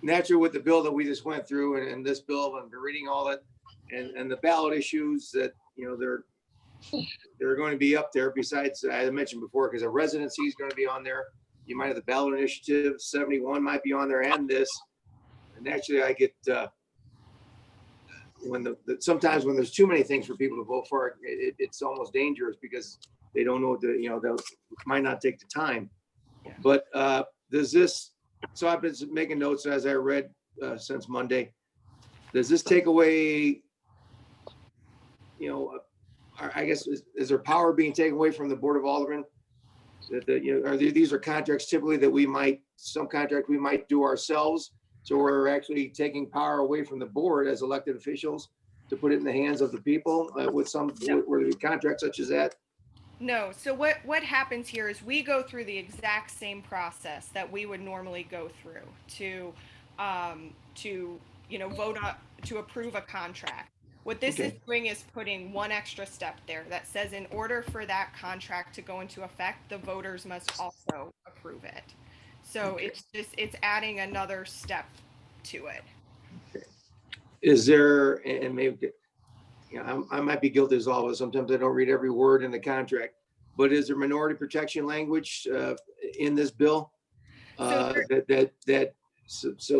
Speaker 2: naturally with the bill that we just went through and this bill, and reading all it and the ballot issues that, you know, they're going to be up there. Besides, I mentioned before, because a residency is going to be on there. You might have the ballot initiative, 71 might be on there, and this. And actually I get, sometimes when there's too many things for people to vote for, it's almost dangerous because they don't know you know, they might not take the time. But does this, so I've been making notes as I read since Monday. Does this take away, you know, I guess, is there power being taken away from the Board of Aldermen? That you know, these are contracts typically that some contract we might do ourselves. So we're actually taking power away from the board as elected officials to put it in the hands of the people with contracts such as that.
Speaker 17: No. So what happens here is we go through the exact same process that we would normally go through to you know, vote on, to approve a contract. What this is doing is putting one extra step there that says in order for that contract to go into effect, the voters must also approve it. So it's adding another step to it.
Speaker 2: Is there, and maybe, you know, I might be guilty as always. Sometimes I don't read every word in the contract, but is there minority protection language in this bill? So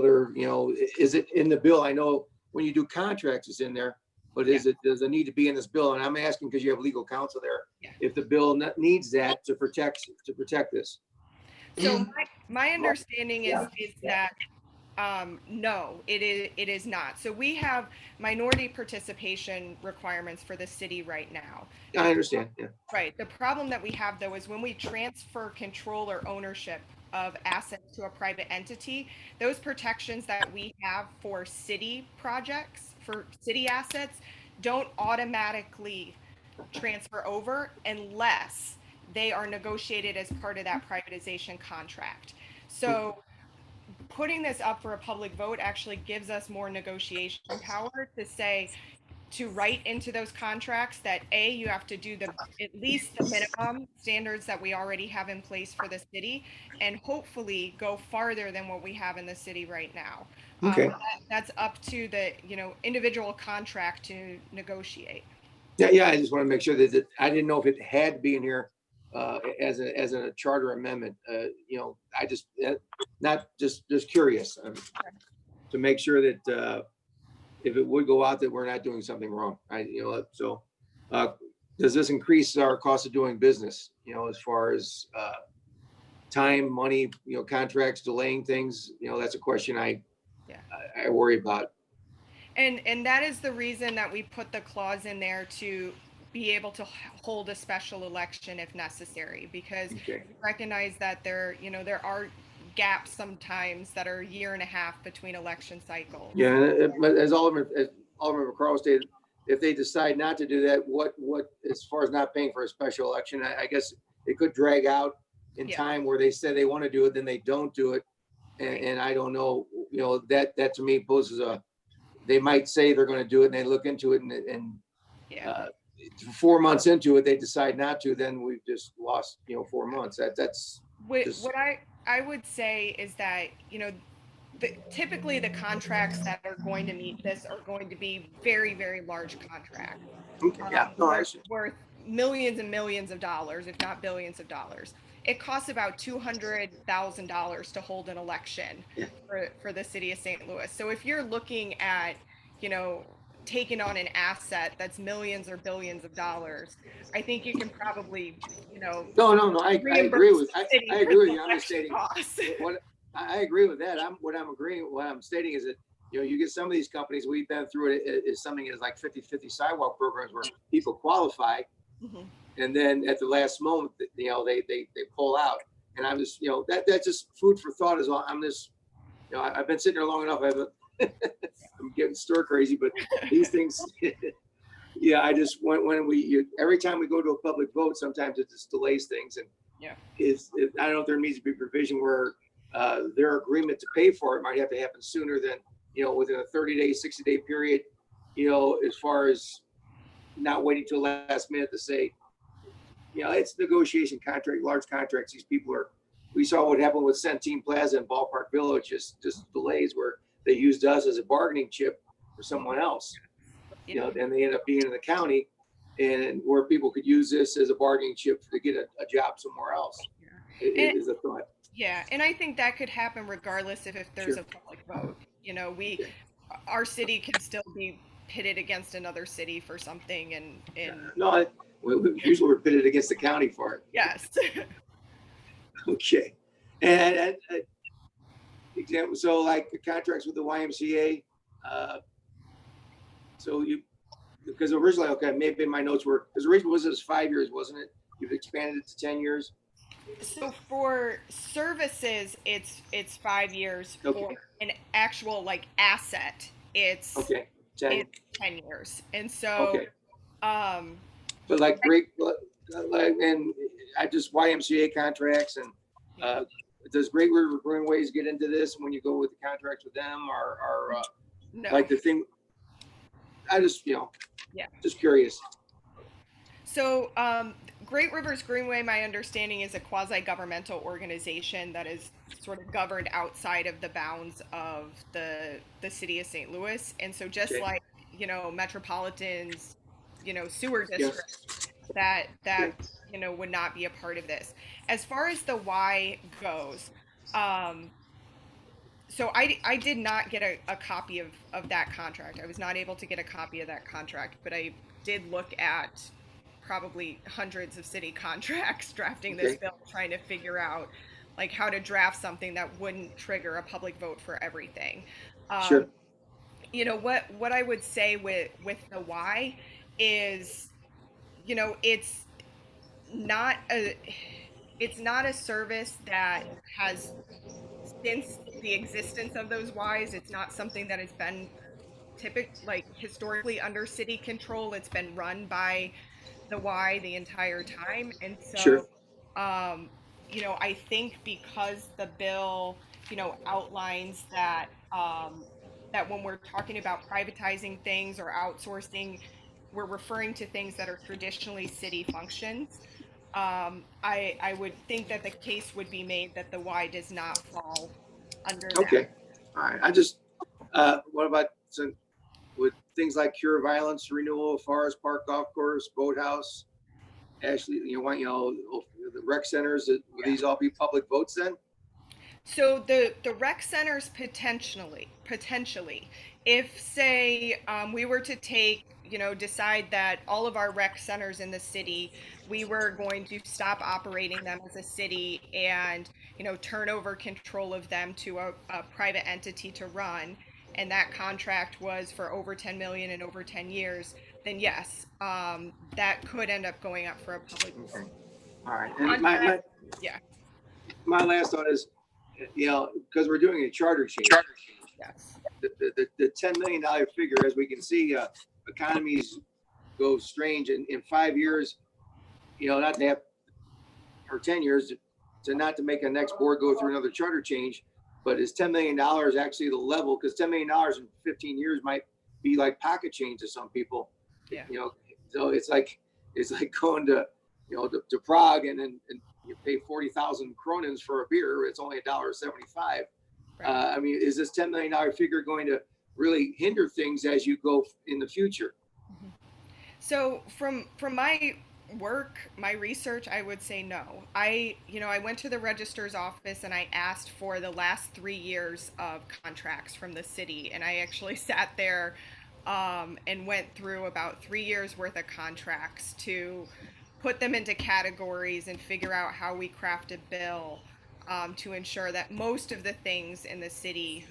Speaker 2: there, you know, is it in the bill? I know when you do contracts, it's in there, but does it need to be in this bill? And I'm asking because you have legal counsel there. If the bill needs that to protect this.
Speaker 17: So my understanding is that No, it is not. So we have minority participation requirements for the city right now.
Speaker 2: I understand, yeah.
Speaker 17: Right. The problem that we have though is when we transfer control or ownership of assets to a private entity, those protections that we have for city projects, for city assets, don't automatically transfer over unless they are negotiated as part of that privatization contract. So putting this up for a public vote actually gives us more negotiation power to say, to write into those contracts that you have to do at least the minimum standards that we already have in place for the city, and hopefully go farther than what we have in the city right now.
Speaker 2: Okay.
Speaker 17: That's up to the individual contract to negotiate.
Speaker 2: Yeah, I just want to make sure that I didn't know if it had to be in here as a charter amendment. I just not just curious to make sure that if it would go out, that we're not doing something wrong. Does this increase our cost of doing business? As far as time, money, contracts, delaying things. That's a question I worry about.
Speaker 17: And that is the reason that we put the clause in there to be able to hold a special election if necessary, because we recognize that there are gaps sometimes that are a year and a half between election cycles.
Speaker 2: Yeah, as Alderman McCarl stated, if they decide not to do that, what as far as not paying for a special election, I guess it could drag out in time where they say they want to do it, then they don't do it, and I don't know. That to me poses they might say they're going to do it, and they look into it, and 4 months into it, they decide not to. Then we've just lost 4 months. That's
Speaker 17: what I would say is that typically the contracts that are going to meet this are going to be very, very large contracts. Worth millions and millions of dollars, if not billions of dollars. It costs about $200,000 to hold an election for the city of St. Louis. So if you're looking at, taking on an asset that's millions or billions of dollars, I think you can probably,
Speaker 2: No. I agree with you. I'm just stating what I agree with that. What I'm stating is that you get some of these companies, we've been through it, is something is like 50-50 sidewalk programs where people qualify, and then at the last moment, they pull out. And I'm just that's just food for thought as well. I'm just I've been sitting there long enough. I'm getting stir crazy, but these things. Yeah, I just when every time we go to a public vote, sometimes it just delays things, and I don't know if there needs to be provision where their agreement to pay for it might have to happen sooner than within a 30-day, 60-day period. As far as not waiting till last minute to say, it's negotiation contract, large contracts. These people are. We saw what happened with Centene Plaza and Ballpark Village, just delays where they used us as a bargaining chip for someone else. And they end up being in the county, and where people could use this as a bargaining chip to get a job somewhere else. It is a thought.
Speaker 17: Yeah, and I think that could happen regardless if there's a public vote. Our city can still be pitted against another city for something, and
Speaker 2: no, usually we're pitted against the county for it.
Speaker 17: Yes.
Speaker 2: Okay, and example, so like the contracts with the YMCA. Because originally, maybe my notes were, because originally was this 5 years, wasn't it? You've expanded it to 10 years.
Speaker 17: So for services, it's 5 years.
Speaker 2: Okay.
Speaker 17: For an actual asset, it's
Speaker 2: 10
Speaker 17: years. And so,
Speaker 2: but and I just YMCA contracts, and does Great River Greenways get into this when you go with the contracts with them, or
Speaker 17: no.
Speaker 2: Like the thing? I just just curious.
Speaker 17: So Great Rivers Greenway, my understanding, is a quasi-governmental organization that is sort of governed outside of the bounds of the city of St. Louis. And so just like, Metropolitan's, sewer district, that would not be a part of this. As far as the why goes, so I did not get a copy of that contract. I was not able to get a copy of that contract, but I did look at probably hundreds of city contracts drafting this bill, trying to figure out like how to draft something that wouldn't trigger a public vote for everything.
Speaker 2: Sure.
Speaker 17: You know, what I would say with the why is, you know, it's not a service that has, since the existence of those whys, it's not something that has been historically under city control. It's been run by the Y the entire time. And so,
Speaker 2: Sure.
Speaker 17: you know, I think because the bill, you know, outlines that, that when we're talking about privatizing things or outsourcing, we're referring to things that are traditionally city functions. I would think that the case would be made that the Y does not fall under that.
Speaker 2: Okay. All right. I just, what about with things like cure violence, renewal, Forest Park Golf Course, Boathouse, Ashley, the rec centers, would these all be public votes then?
Speaker 17: So the rec centers potentially, if say we were to take, you know, decide that all of our rec centers in the city, we were going to stop operating them as a city and, you know, turn over control of them to a private entity to run, and that contract was for over 10 million and over 10 years, then yes, that could end up going up for a public vote.
Speaker 2: All right. And
Speaker 17: Yeah.
Speaker 2: my last thought is, you know, because we're doing a charter change.
Speaker 17: Yes.
Speaker 2: The $10 million figure, as we can see, economies go strange in 5 years, you know, not to have, or 10 years, to not to make a next board go through another charter change. But is $10 million actually the level? Because $10 million in 15 years might be like pocket change to some people.
Speaker 17: Yeah.
Speaker 2: You know, so it's like going to, you know, to Prague and you pay 40,000 kronins for a beer. It's only $1.75. I mean, is this $10 million figure going to really hinder things as you go in the future?
Speaker 17: So from my work, my research, I would say no. I went to the registrar's office and I asked for the last 3 years of contracts from the city, and I actually sat there and went through about 3 years worth of contracts to put them into categories and figure out how we craft a bill to ensure that most of the things in the city,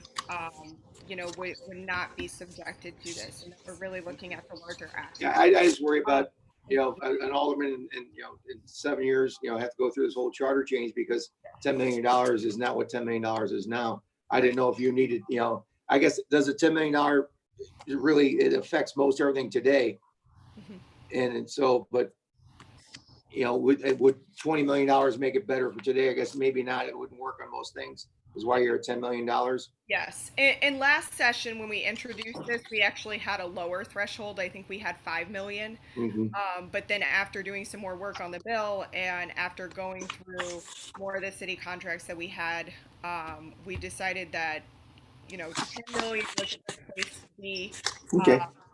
Speaker 17: you know, would not be subjected to this, and that we're really looking at the larger aspect.
Speaker 2: Yeah, I just worry about, you know, an alderman and you know, in 7 years, you know, have to go through this whole charter change because $10 million is not what $10 million is now. I didn't know if you needed, you know, I guess, does the $10 million really, it affects most everything today. And so, but, you know, would $20 million make it better for today? I guess maybe not. It wouldn't work on most things. Is why you're at $10 million.
Speaker 17: Yes. And last session, when we introduced this, we actually had a lower threshold. I think we had 5 million. But then after doing some more work on the bill and after going through more of the city contracts that we had, we decided that, you know, 10 million was a good place to be,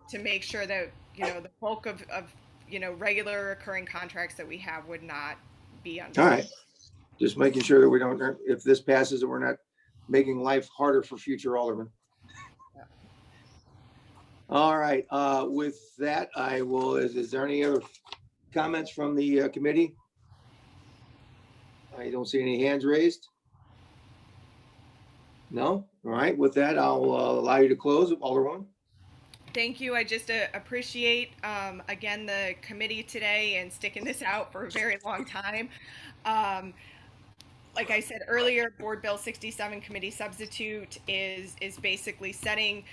Speaker 17: to make sure that, you know, the bulk of you know, regular recurring contracts that we have would not be under.
Speaker 2: All right. Just making sure that we don't, if this passes, that we're not making life harder for future aldermen. All right. With that, I will, is there any other comments from the committee? I don't see any hands raised. No? All right. With that, I'll allow you to close, Alderwoman.
Speaker 17: Thank you. I just appreciate, again, the committee today and sticking this out for a very long time. Like I said earlier, Board Bill 67 Committee Substitute is basically setting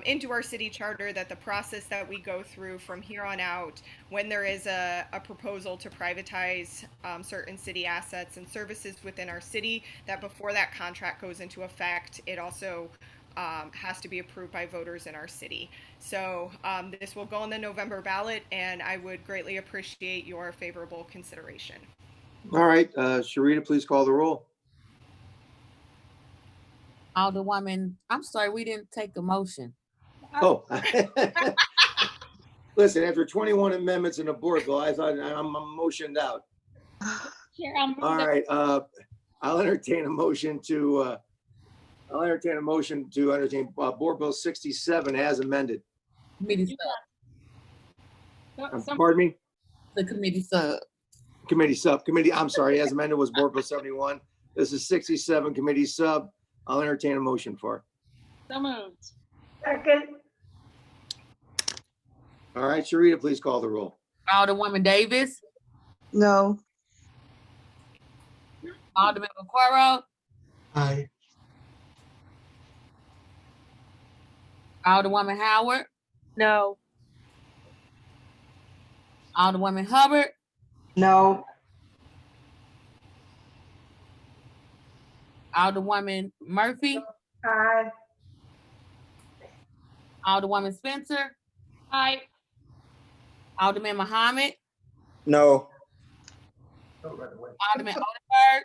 Speaker 17: into our city charter that the process that we go through from here on out, when there is a proposal to privatize certain city assets and services within our city, that before that contract goes into effect, it also has to be approved by voters in our city. So this will go on the November ballot, and I would greatly appreciate your favorable consideration.
Speaker 2: All right, Sharita, please call the roll.
Speaker 13: Alderwoman, I'm sorry, we didn't take a motion.
Speaker 2: Oh. Listen, after 21 amendments in the board bill, I thought I'm motioned out.
Speaker 1: Chair,
Speaker 2: all right, I'll entertain a motion to entertain Board Bill 67 as amended.
Speaker 13: Committee sub.
Speaker 2: Pardon me?
Speaker 13: The committee sub.
Speaker 2: Committee subcommittee, I'm sorry, as amended was Board Bill 71. This is 67 committee sub. I'll entertain a motion for it.
Speaker 1: So moved.
Speaker 11: Second,
Speaker 2: All right, Sharita, please call the roll.
Speaker 13: Alderwoman Davis,
Speaker 4: No.
Speaker 13: Alderman Vaquero,
Speaker 5: Aye.
Speaker 13: Alderwoman Howard,
Speaker 22: No.
Speaker 13: Alderwoman Hubbard,
Speaker 10: No.
Speaker 13: Alderwoman Murphy,
Speaker 11: aye.
Speaker 13: Alderwoman Spencer,
Speaker 1: Aye.
Speaker 13: Alderman Muhammad,
Speaker 12: No.
Speaker 13: Alderman Odenberg,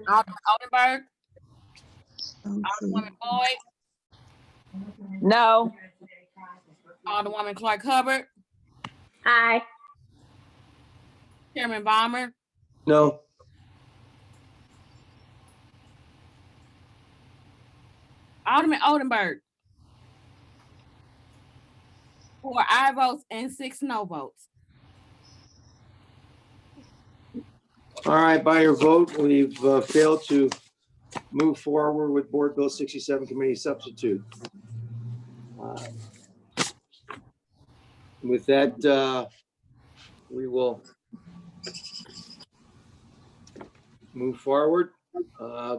Speaker 13: Alderman Odenberg, Alderwoman Boyd,
Speaker 9: No.
Speaker 13: Alderwoman Clark Hubbard,
Speaker 16: Aye.
Speaker 13: Chairman Bomber,
Speaker 2: No.
Speaker 13: Alderman Odenberg. 4 aye votes and 6 no votes.
Speaker 2: All right, by your vote, we've failed to move forward with Board Bill 67 committee substitute. With that, we will move forward. I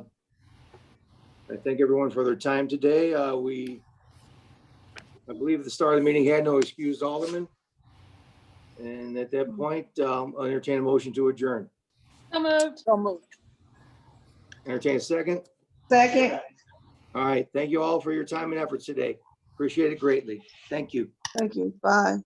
Speaker 2: thank everyone for their time today. I believe at the start of the meeting had no excused alderman. And at that point, I'll entertain a motion to adjourn.
Speaker 1: So moved.
Speaker 22: So moved.
Speaker 2: Entertain a second.
Speaker 10: Second.
Speaker 2: All right, thank you all for your time and efforts today. Appreciate it greatly. Thank you.
Speaker 4: Thank you. Bye.